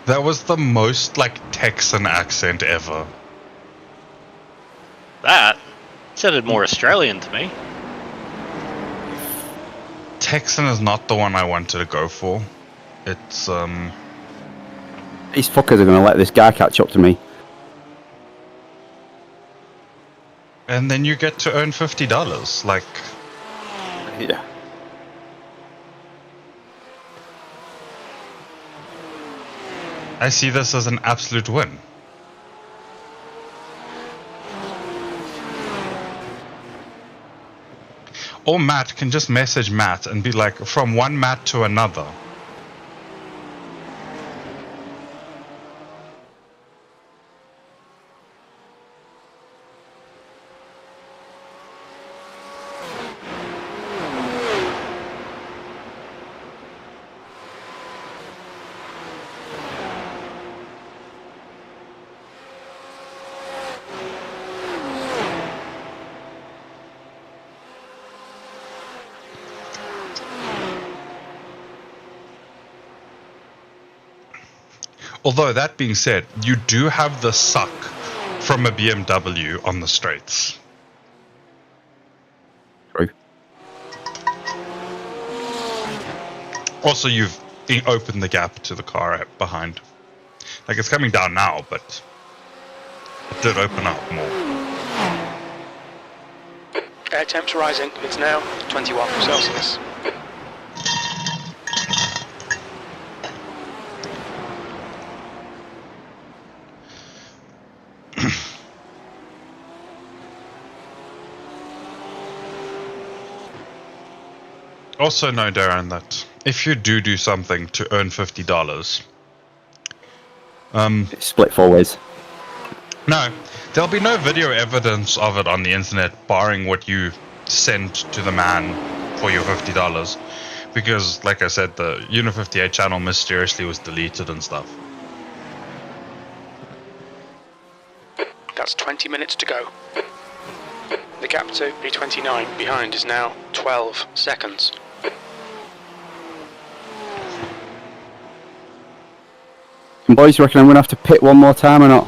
A: That was the most, like, Texan accent ever.
H: Sounded more Australian to me.
A: Texan is not the one I wanted to go for. It's
G: These fuckers are going to let this guy catch up to me.
A: and then you get to earn $50. Like,
G: yeah.
A: I see this as an absolute win. Or Matt can just message Matt and be like, from one Matt to another. Although, that being said, you do have the suck from a BMW on the straights.
G: True.
A: Also, you've opened the gap to the car behind. Like, it's coming down now, but it did open up more.
C: Air temps rising. It's now 21 Celsius.
A: Also know, Darren, that if you do something to earn $50,
G: split 4 ways.
A: No, there'll be no video evidence of it on the internet, barring what you sent to the man for your $50. Because, like I said, the Unit 58 channel mysteriously was deleted and stuff.
C: That's 20 minutes to go. The gap to B29 behind is now 12 seconds.
G: And boys, you reckon I'm going to have to pit one more time or not?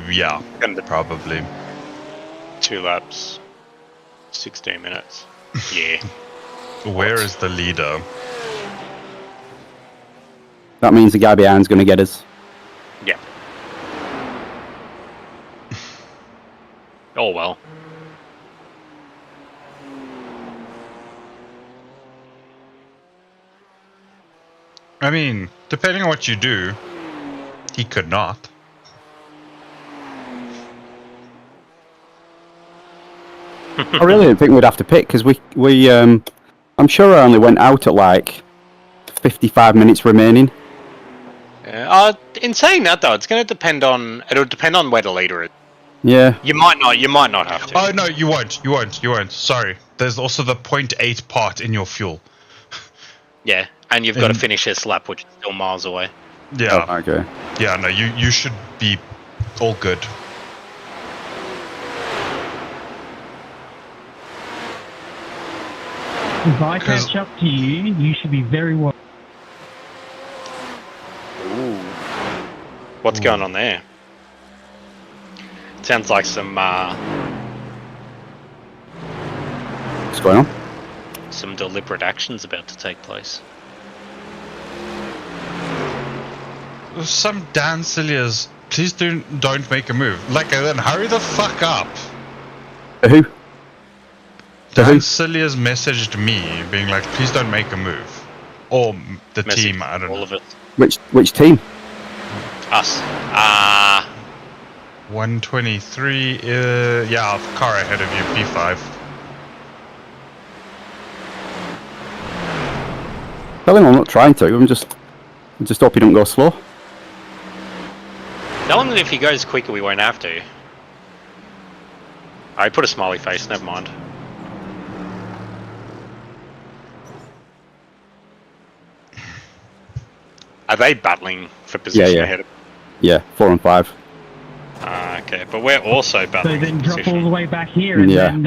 A: Yeah, probably.
H: 2 laps, 16 minutes. Yeah.
A: Where is the leader?
G: That means the guy behind's going to get us.
H: Yeah. Oh well.
A: I mean, depending on what you do, he could not.
G: I really didn't think we'd have to pick because I'm sure I only went out at like 55 minutes remaining.
H: In saying that though, it'll depend on where the leader is.
G: Yeah.
H: You might not have to.
A: Oh no, you won't. Sorry. There's also the 0.8 part in your fuel.
H: Yeah, and you've got to finish this lap, which is still miles away.
A: Yeah.
G: Oh, okay.
A: Yeah, no, you should be all good.
R: If I catch up to you, you should be very well.
H: Ooh. What's going on there? Sounds like some
G: What's going on?
H: Some deliberate actions about to take place.
A: Some Dan Cilliers, please don't make a move. Like, then hurry the fuck up.
G: Who?
A: Dan Cilliers messaged me, being like, please don't make a move. Or the team, I don't know.
H: All of it.
G: Which team?
H: Us.
A: 123, yeah, car ahead of you, P5.
G: Tell him I'm not trying to, I just hope he don't go slow.
H: Tell him that if he goes quicker, we won't have to. I put a smiley face, never mind. Are they battling for position ahead of?
G: Yeah, 4 and 5.
H: Okay, but we're also battling.
R: So then
H: for
R: drop
H: position.
R: all the way back here and then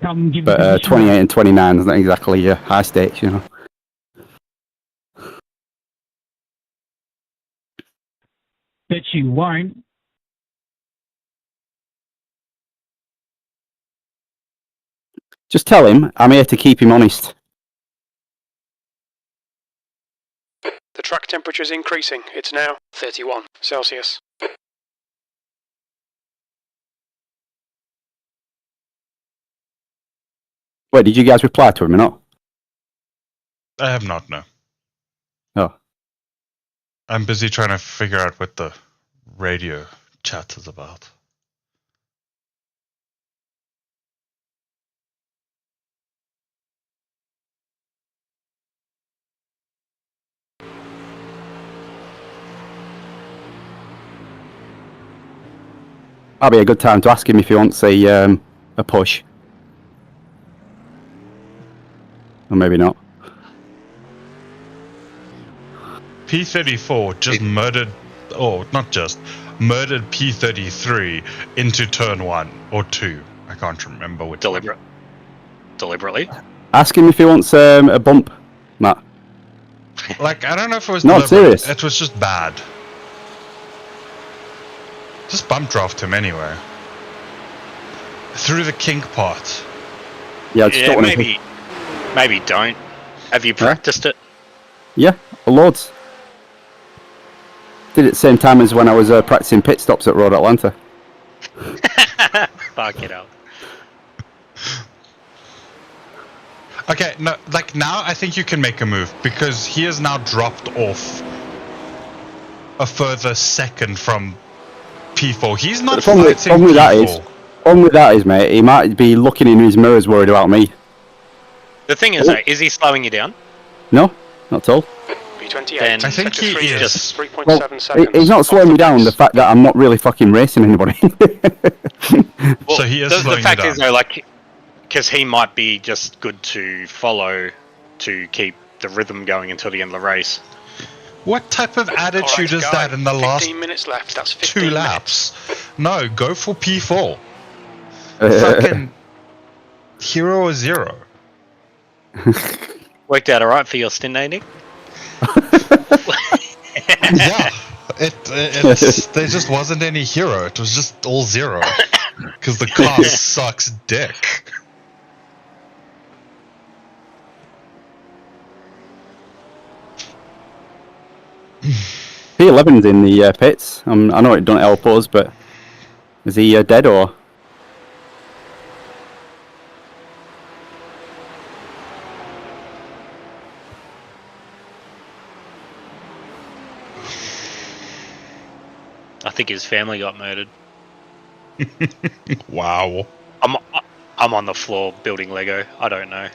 R: come give
G: But
R: us
G: 28 and 29 is not exactly high stakes, you know.
R: Bet you won't.
G: Just tell him I'm here to keep him honest.
C: The track temperature is increasing. It's now 31 Celsius.
G: Wait, did you guys reply to him or not?
A: I have not, no.
G: Oh.
A: I'm busy trying to figure out what the radio chat is about.
G: That'll be a good time to ask him if he wants a push. Or maybe not.
A: P34 just murdered, or not just, murdered P33 into turn 1 or 2. I can't remember which one.
H: Deliberately?
G: Ask him if he wants a bump, Matt.
A: Like, I don't know if it was
G: No, I'm
A: deliberate.
G: serious.
A: It was just bad. Just bump draft him anyway. Through the kink part.
G: Yeah, I just don't want to.
H: Maybe don't. Have you practiced it?
G: Yeah, loads. Did it the same time as when I was practicing pit stops at Road Atlanta.
H: Fuck it up.
A: Okay, no, like now I think you can make a move because he has now dropped off a further second from P4. He's not fighting P4.
G: Problem with that is, mate, he might be looking in his mirrors worried about me.
H: The thing is, though, is he slowing you down?
G: No, not at all.
C: P28.
A: I think he is.
C: Just 3.7
G: Well,
C: seconds.
G: he's not slowing me down. The fact that I'm not really fucking racing anybody.
H: Well,
A: so he is
H: the
A: slowing you
H: fact
A: down.
H: is, though, like, because he might be just good to follow to keep the rhythm going until the end of the race.
A: What type of attitude is that in the last
C: 15 minutes left. That's 15
A: 2 laps? No, go for P4.
G: Uh,
A: Fucking hero or zero.
H: Worked out alright for your stint, eh, Nick?
A: Yeah, there just wasn't any hero. It was just all zero because the car sucks dick.
G: P11's in the pits. I know it don't help us, but is he dead or?
H: I think his family got murdered.
A: Wow.
H: I'm on the floor building Lego. I don't know.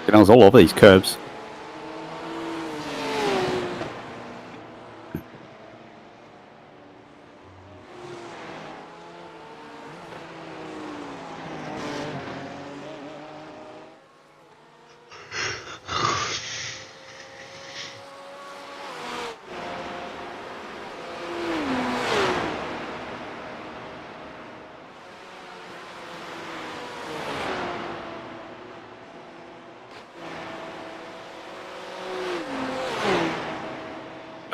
G: I was all over these curbs.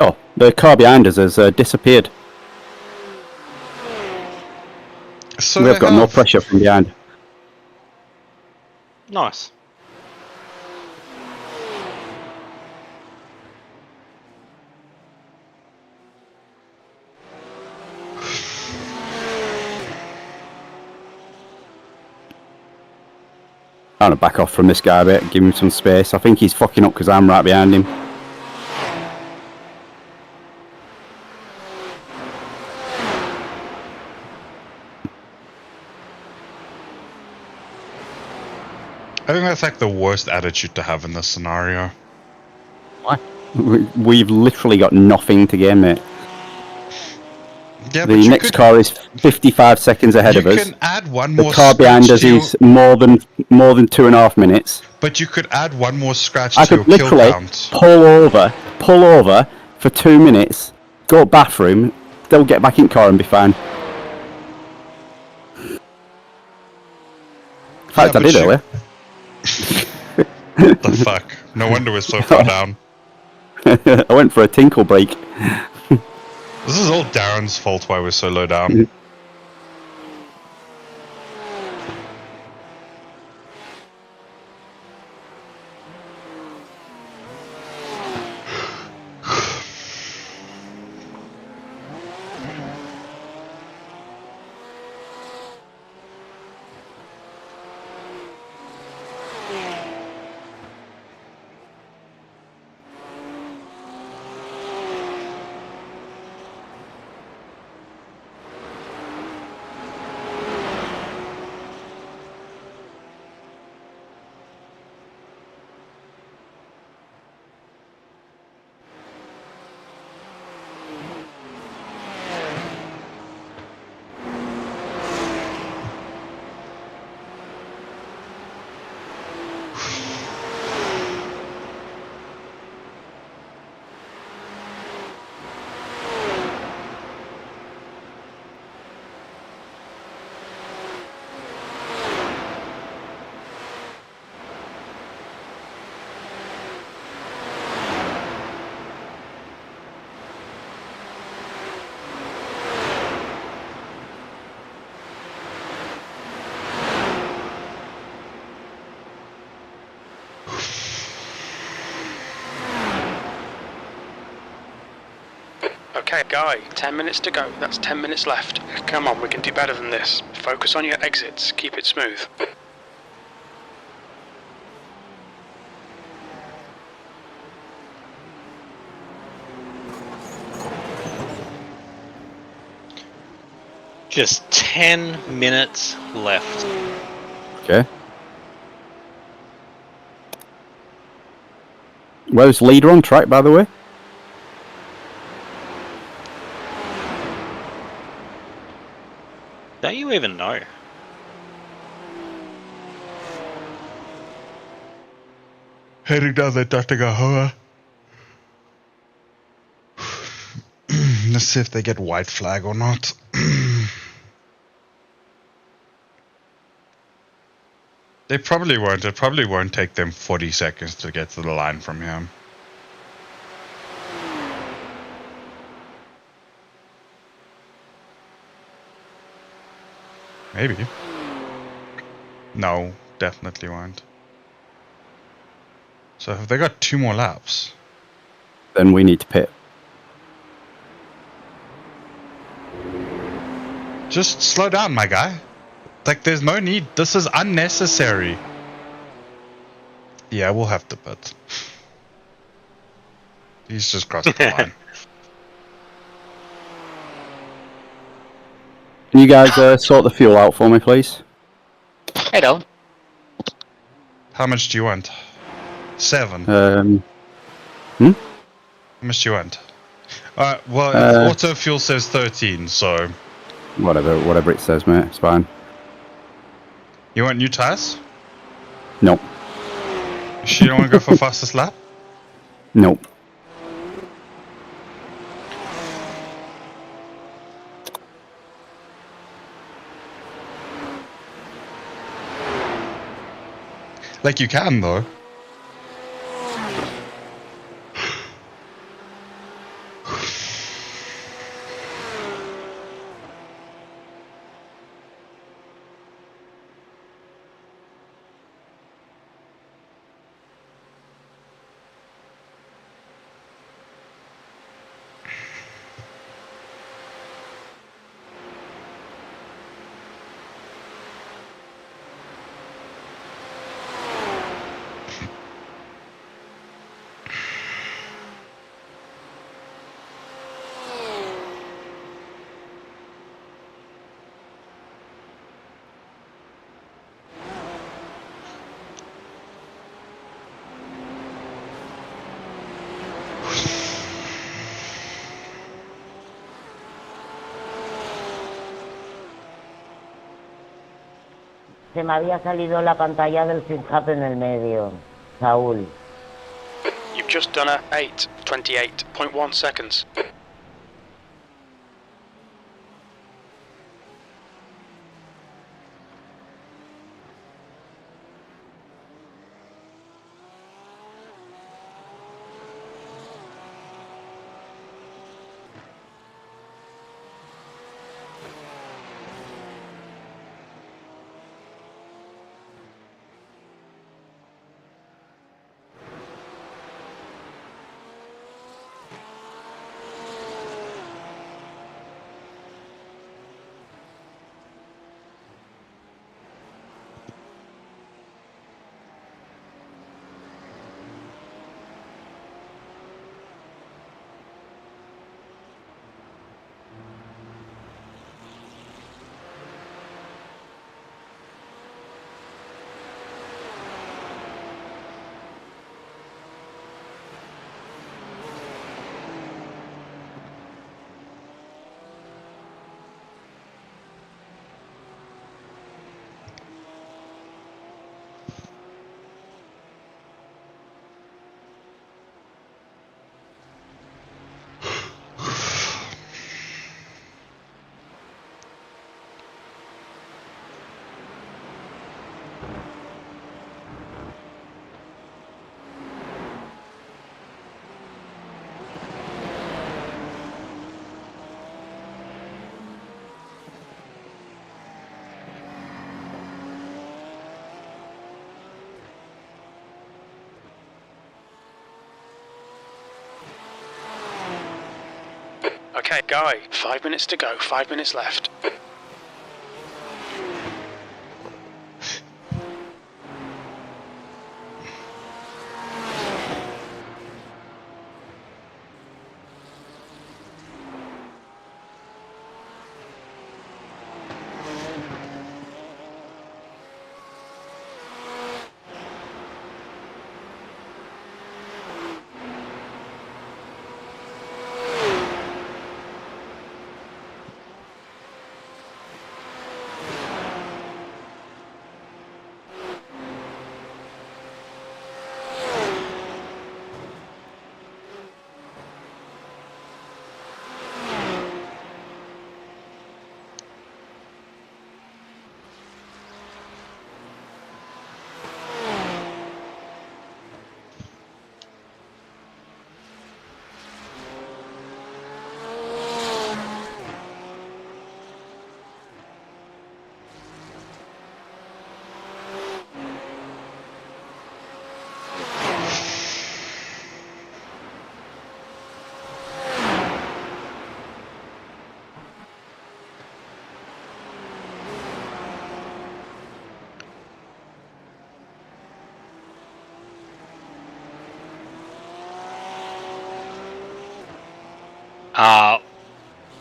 G: Oh, the car behind us has disappeared.
A: So
G: We've got no pressure from behind.
H: Nice.
G: I'm gonna back off from this guy a bit, give him some space. I think he's fucking up because I'm right behind him.
A: I think that's like the worst attitude to have in this scenario.
G: Why? We've literally got nothing to gain, mate.
A: Yeah,
G: the next car is 55 seconds ahead of us.
A: You can add one
G: the
A: more
G: car behind us
A: scratch to
G: is more than 2.5 minutes.
A: But you could add one more scratch
G: I
A: to your
G: could
A: kill
G: literally
A: count.
G: pull over for 2 minutes, go bathroom, still get back in car and be fine. In fact, I did earlier.
A: The fuck? No wonder we're so far down.
G: I went for a tinkle break.
A: This is all Darren's fault why we're so low down.
C: Okay, Guy, 10 minutes to go. That's 10 minutes left. Come on, we can do better than this. Focus on your exits. Keep it smooth.
H: Just 10 minutes left.
G: Okay. Where's leader on track, by the way?
H: Don't you even know?
A: Heading down the Tatagahoa. Let's see if they get white flag or not. They probably won't. It probably won't take them 40 seconds to get to the line from here. Maybe. No, definitely won't. So have they got 2 more laps?
G: Then we need to pit.
A: Just slow down, my guy. Like, there's no need. This is unnecessary. Yeah, we'll have to pit. He's just crossed the line.
G: Can you guys sort the fuel out for me, please?
I: Hey, Dylan.
A: How much do you want? 7.
G: Hmm?
A: How much do you want? Well, auto fuel says 13, so...
G: Whatever it says, mate. It's fine.
A: You want new tires?
G: Nope.
A: You sure you don't want to go for fastest lap?
G: Nope.
A: Like, you can, though.
P: Se me había salido la pantalla del FinHub en el medio, Saúl.
C: You've just done a 8:28.1 seconds. Okay, Guy, 5 minutes to go, 5 minutes left.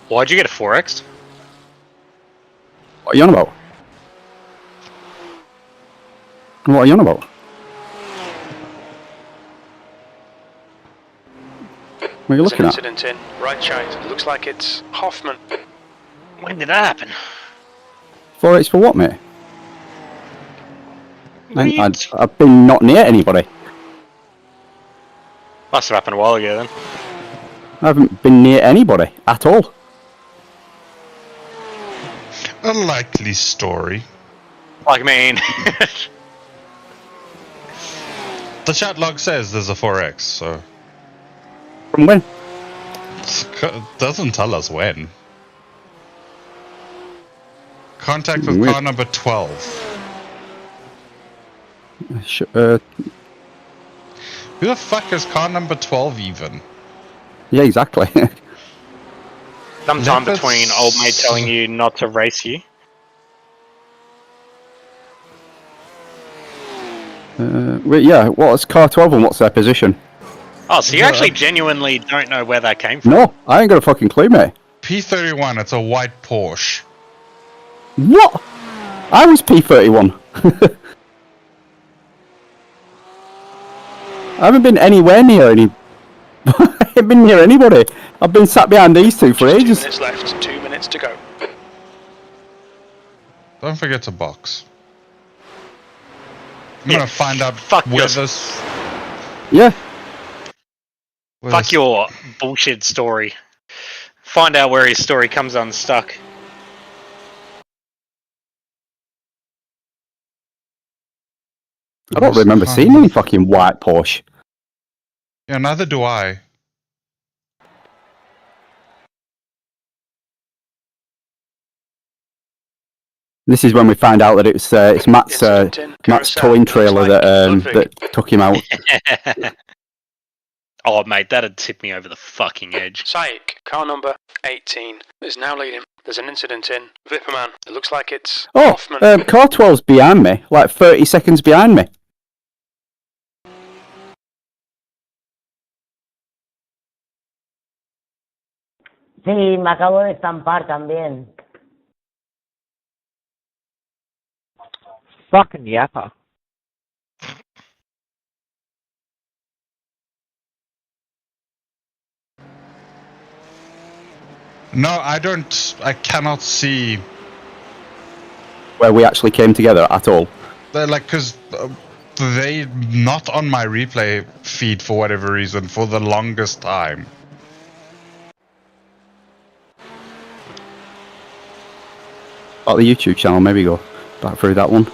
H: Why'd you get a 4X?
G: What are you on about? What are you on about? What are you looking
C: There's
G: at?
C: an incident in. Right side. Looks like it's Hoffman.
H: When did that happen?
G: 4H for what, mate?
H: What?
G: I've been not near anybody.
H: Must have happened a while ago then.
G: I haven't been near anybody at all.
A: A likely story.
H: Like, I mean...
A: The chat log says there's a 4X, so...
G: From when?
A: Doesn't tell us when. Contact with
G: Weird.
A: car number 12.
G: Who
A: Who the fuck is car number 12 even?
G: Yeah, exactly.
H: Sometime
A: Leopards-
H: between old mate telling you not to race you.
G: Wait, yeah, what's car 12 and what's their position?
H: Oh, so you actually genuinely don't know where that came from?
G: No, I ain't got a fucking clue, mate.
A: P31, it's a white Porsche.
G: What? I was P31. I haven't been anywhere near any... I haven't been near anybody. I've been sat behind these two for
C: 2
G: ages.
C: minutes left, 2 minutes to go.
A: Don't forget to box. I'm gonna find out where this.
G: Yeah.
H: Fuck your bullshit story. Find out where his story comes unstuck.
G: I don't remember seeing any fucking white Porsche.
A: Yeah, neither do I.
G: This is when we find out that it's Matt's towing trailer that took him out.
H: Oh, mate, that'd tip me over the fucking edge.
C: Saik, car number 18, is now leading. There's an incident in Vipperman. It looks like it's
G: Oh,
C: Hoffman.
G: car 12's behind me, like 30 seconds behind me.
P: Sí, me acabo de estampar también.
Q: Fucking yapper.
A: No, I don't. I cannot see.
G: Where we actually came together at all.
A: Like, because they not on my replay feed for whatever reason for the longest time.
G: About the YouTube channel, maybe go back through that one.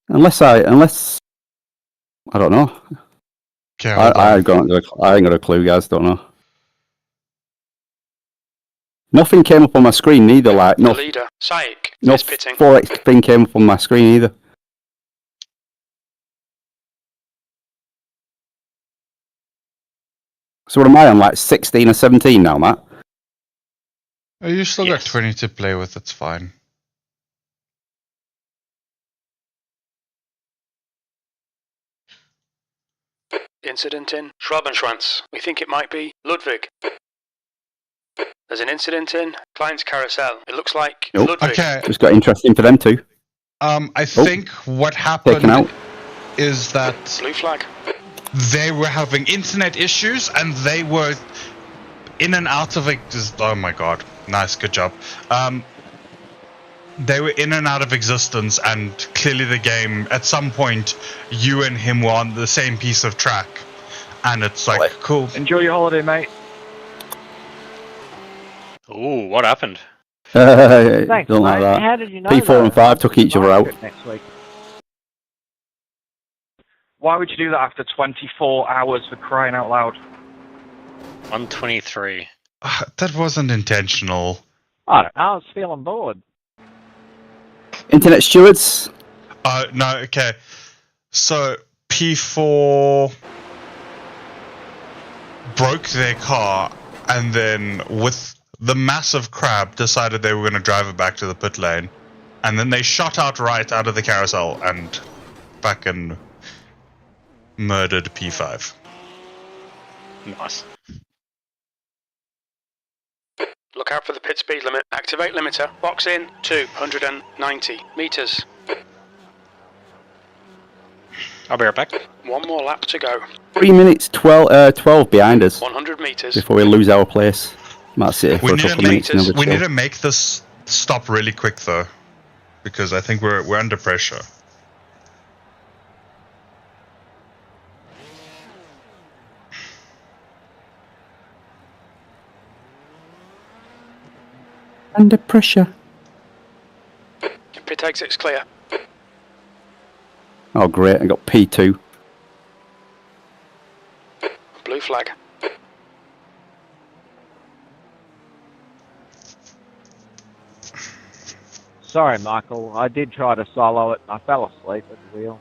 G: Unless I don't know.
A: Okay,
G: I ain't got a clue, guys. Don't know. Nothing came up on my screen neither. Like no,
C: The leader, Saik,
G: no
C: is pitting.
G: 4X thing came up on my screen either. So what am I on? Like 16 or 17 now, Matt?
A: Oh, you still got 20 to play with. It's fine.
C: Incident in Schwabenschwanz. We think it might be Ludwig. There's an incident in Klein's Carousel. It looks like
G: Nope.
C: Ludwig.
A: Okay.
G: Just got interesting for them too.
A: I think what
G: Taken
A: happened
G: out.
A: is that
C: Blue flag.
A: they were having internet issues and they were in and out of it. Oh my god. Nice, good job. They were in and out of existence, and clearly the game, at some point, you and him were on the same piece of track. And it's like, cool.
Q: Enjoy your holiday, mate.
H: Ooh, what happened?
Q: Thanks,
G: Don't like
Q: mate.
G: that.
Q: How did you know
G: P4
Q: that?
G: and 5 took each other out.
Q: Next week. Why would you do that after 24 hours, for crying out loud?
H: 123.
A: That wasn't intentional.
Q: I don't know, I was feeling bored.
G: Internet stewards.
A: No, okay. So P4 broke their car, and then with the massive crab decided they were going to drive it back to the pit lane, and then they shot out of the carousel and fucking murdered P5.
H: Nice.
C: Look out for the pit speed limit. Activate limiter. Box in 290 meters.
H: I'll be right back.
C: One more lap to go.
G: 3 minutes 12 behind us
C: 100 meters.
G: before we lose our place. Might sit here for a couple of minutes. and have a
A: We
G: chill.
A: need to make this stop really quick though, because I think we're under pressure.
G: Under pressure.
C: Pit exit's clear.
G: Oh great, I got P2.
C: Blue flag.
Q: Sorry, Michael. I did try to solo it and I fell asleep at the wheel.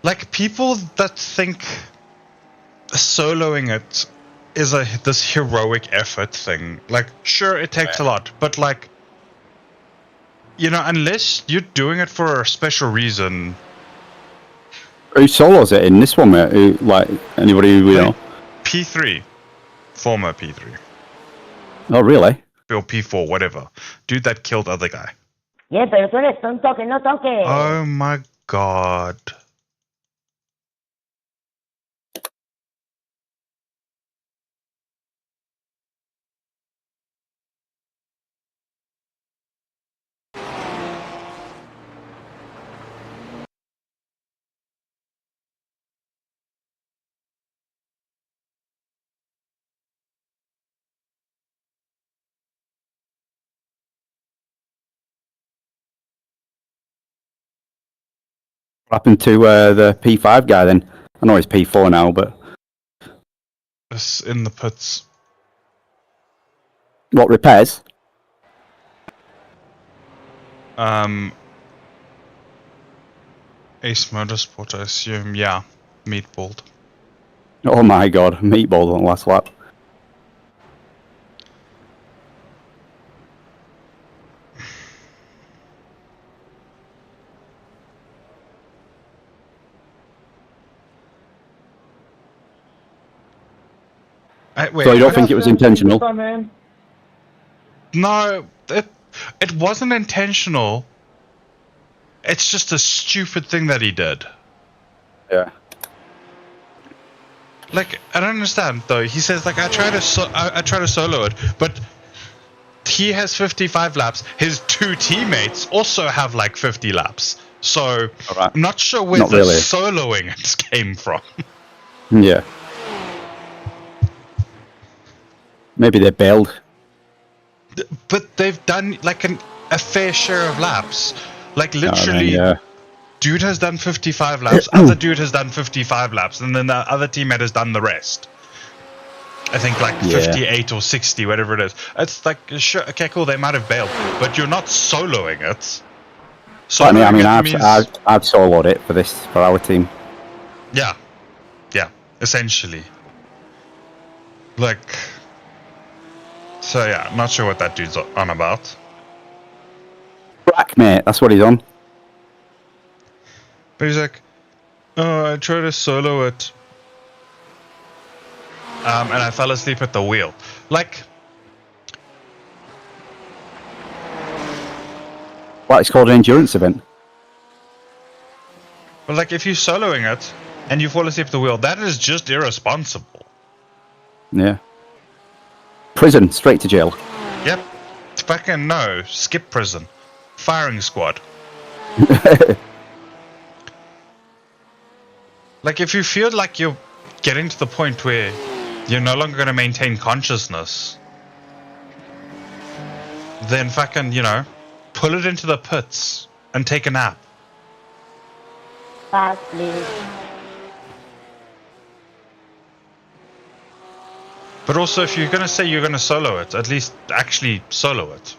A: Like, people that think soloing it is this heroic effort thing. Like, sure, it takes a lot, but like, You know, unless you're doing it for a special reason.
G: Who solos it in this one, mate? Who, like, anybody who we know?
A: P3. Former P3.
G: Oh, really?
A: Or P4, whatever. Dude that killed other guy.
P: Yeah, pero tú eres tonto, que no toque.
A: Oh my god.
G: What happened to the P5 guy then? I know he's P4 now, but...
A: It's in the pits.
G: What, repairs?
A: Ace Motorsport, I assume. Yeah. Meatballed.
G: Oh my god, meatball on the last lap.
A: Wait,
G: So you don't think it was intentional?
A: No, it wasn't intentional. It's just a stupid thing that he did.
G: Yeah.
A: Like, I don't understand though. He says like I try to solo it, but he has 55 laps. His two teammates also have like 50 laps. So I'm not sure where
G: Not
A: the
G: really.
A: soloing came from.
G: Yeah. Maybe they bailed.
A: But they've done like a fair share of laps. Like literally,
G: yeah.
A: dude has done 55 laps, other dude has done 55 laps, and then the other teammate has done the rest. I think like
G: Yeah.
A: 58 or 60, whatever it is. It's like, sure, okay, cool, they might have bailed, but you're not soloing it.
G: I mean,
A: Soloing it means,
G: I've soloed it for our team.
A: yeah, essentially. Like, so yeah, not sure what that dude's on about.
G: Crack, mate, that's what he's on.
A: But he's like, oh, I tried to solo it. And I fell asleep at the wheel. Like,
G: What, it's called an endurance event?
A: well, like if you're soloing it and you fall asleep at the wheel, that is just irresponsible.
G: Yeah. Prison, straight to jail.
A: Yep. Fucking no. Skip prison. Firing squad. Like, if you feel like you're getting to the point where you're no longer going to maintain consciousness, then fucking, you know, pull it into the pits and take a nap.
P: Pass, please.
A: But also, if you're going to say you're going to solo it, at least actually solo it.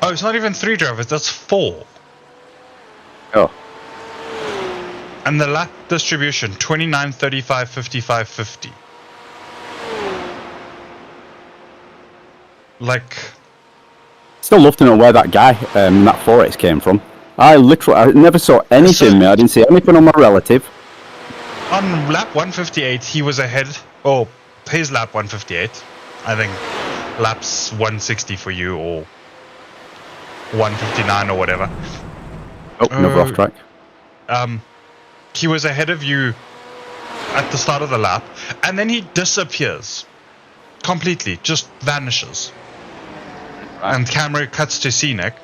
A: Oh, it's not even 3 drivers, that's 4.
G: Oh.
A: And the lap distribution, 29, 35, 55, 50. Like...
G: Still love to know where that guy, that 4X came from. I never saw anything, mate. I didn't see anything on my relative.
A: On lap 158, he was ahead. Oh, his lap 158. I think laps 160 for you, or 159 or whatever.
G: Oh, another off track.
A: He was ahead of you at the start of the lap, and then he disappears completely, just vanishes. And camera cuts to scenic.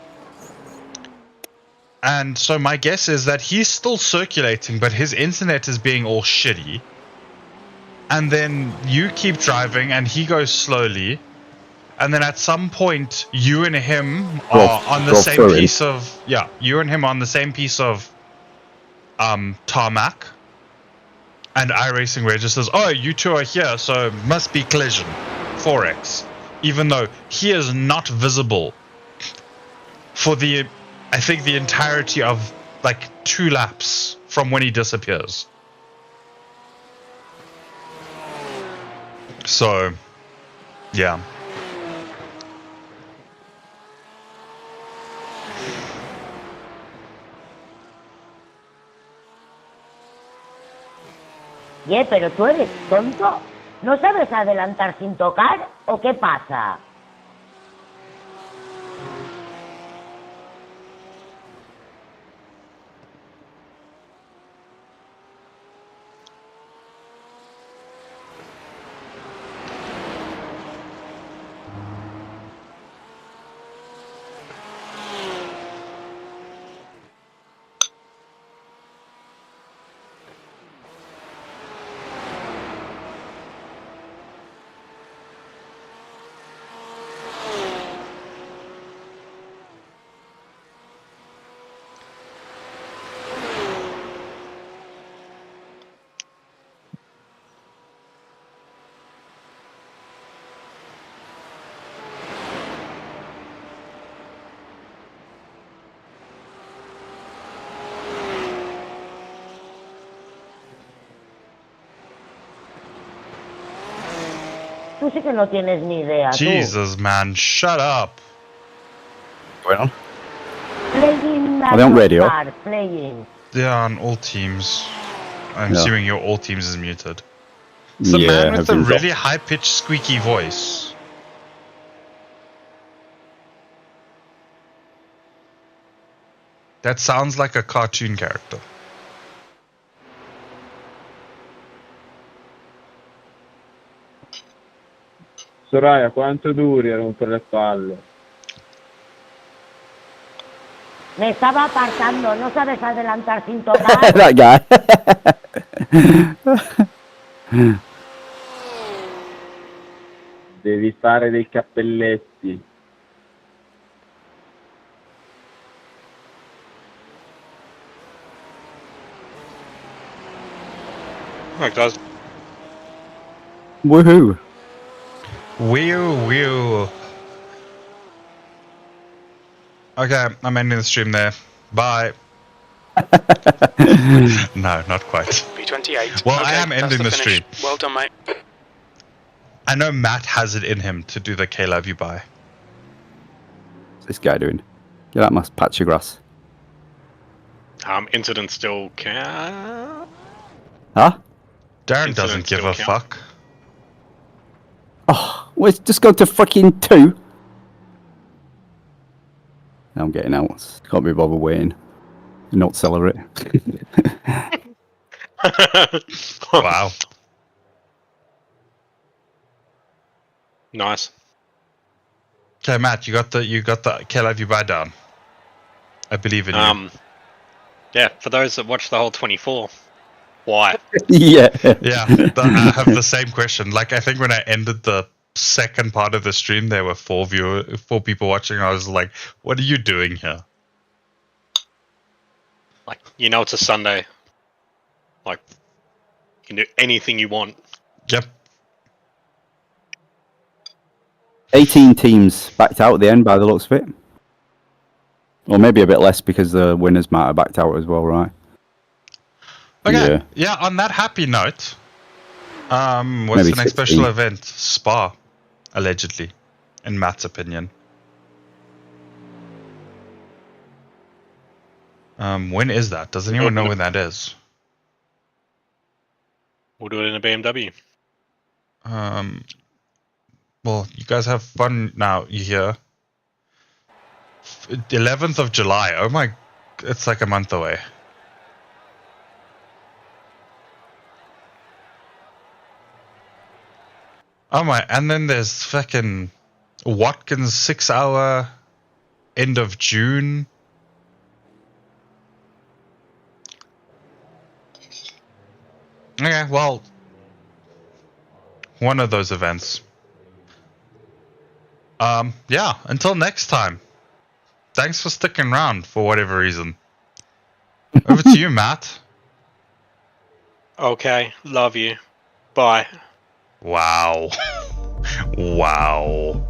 A: And so my guess is that he's still circulating, but his internet is being all shitty. And then you keep driving, and he goes slowly. And then at some point, you and him are on the same piece of... Yeah, you and him are on the same piece of tarmac. And iRacing registers, oh, you two are here, so must be collision. 4X. even though he is not visible for I think the entirety of like 2 laps from when he disappears. So, yeah.
P: Pero tú eres tonto. ¿No sabes adelantar sin tocar o qué pasa? Tú sí que no tienes ni idea.
A: Jesus, man, shut up.
G: Going on?
P: Playing
G: Are they on radio?
P: Playing.
A: They are on all teams. I'm
G: Yeah.
A: assuming your all teams is muted. It's the man with the really high-pitched, squeaky voice. That sounds like a cartoon character.
Q: Soraya, quanto duri a rompere le palle?
P: Me estaba apartando, no sabes adelantar sin tocar.
G: That guy.
Q: Devi fare dei cappelletti.
M: Alright, guys.
G: Woohoo!
A: Whew. Okay, I'm ending the stream there. Bye. No, not quite.
C: B28.
A: Well,
C: okay,
A: I am ending the
C: that's
A: stream.
C: finish. Well done, mate.
A: I know Matt has it in him to do the K Love You Bye.
G: What's this guy doing? Get out my patch of grass.
M: Incident still count.
G: Huh?
A: Darren doesn't give a fuck.
G: Oh, well, it's just go to fucking 2. Now I'm getting out. Can't be bothered waiting. Not celebrate.
A: Wow.
M: Nice.
A: Okay, Matt, you got the K Love You Bye down. I believe in you.
M: Yeah, for those that watch the whole 24, why?
G: Yeah.
A: Yeah, I have the same question. Like, I think when I ended the second part of the stream, there were 4 people watching. I was like, what are you doing here?
M: Like, you know it's a Sunday. Like, you can do anything you want.
A: Yep.
G: 18 teams backed out at the end by the looks of it. Or maybe a bit less because the winners might have backed out as well, right?
A: Okay. Yeah, on that happy note, what's
G: Maybe
A: the next
G: 16.
A: special event? Spa, allegedly, in Matt's opinion. When is that? Does anyone know when that is?
M: We'll do it in a BMW.
A: Well, you guys have fun now. You hear? 11th of July. Oh my, it's like a month away. Oh my, and then there's fucking Watkins 6-hour end of June. Okay, well, one of those events. Yeah, until next time. Thanks for sticking around for whatever reason. Over to you, Matt.
M: Okay, love you. Bye.
A: Wow. Wow.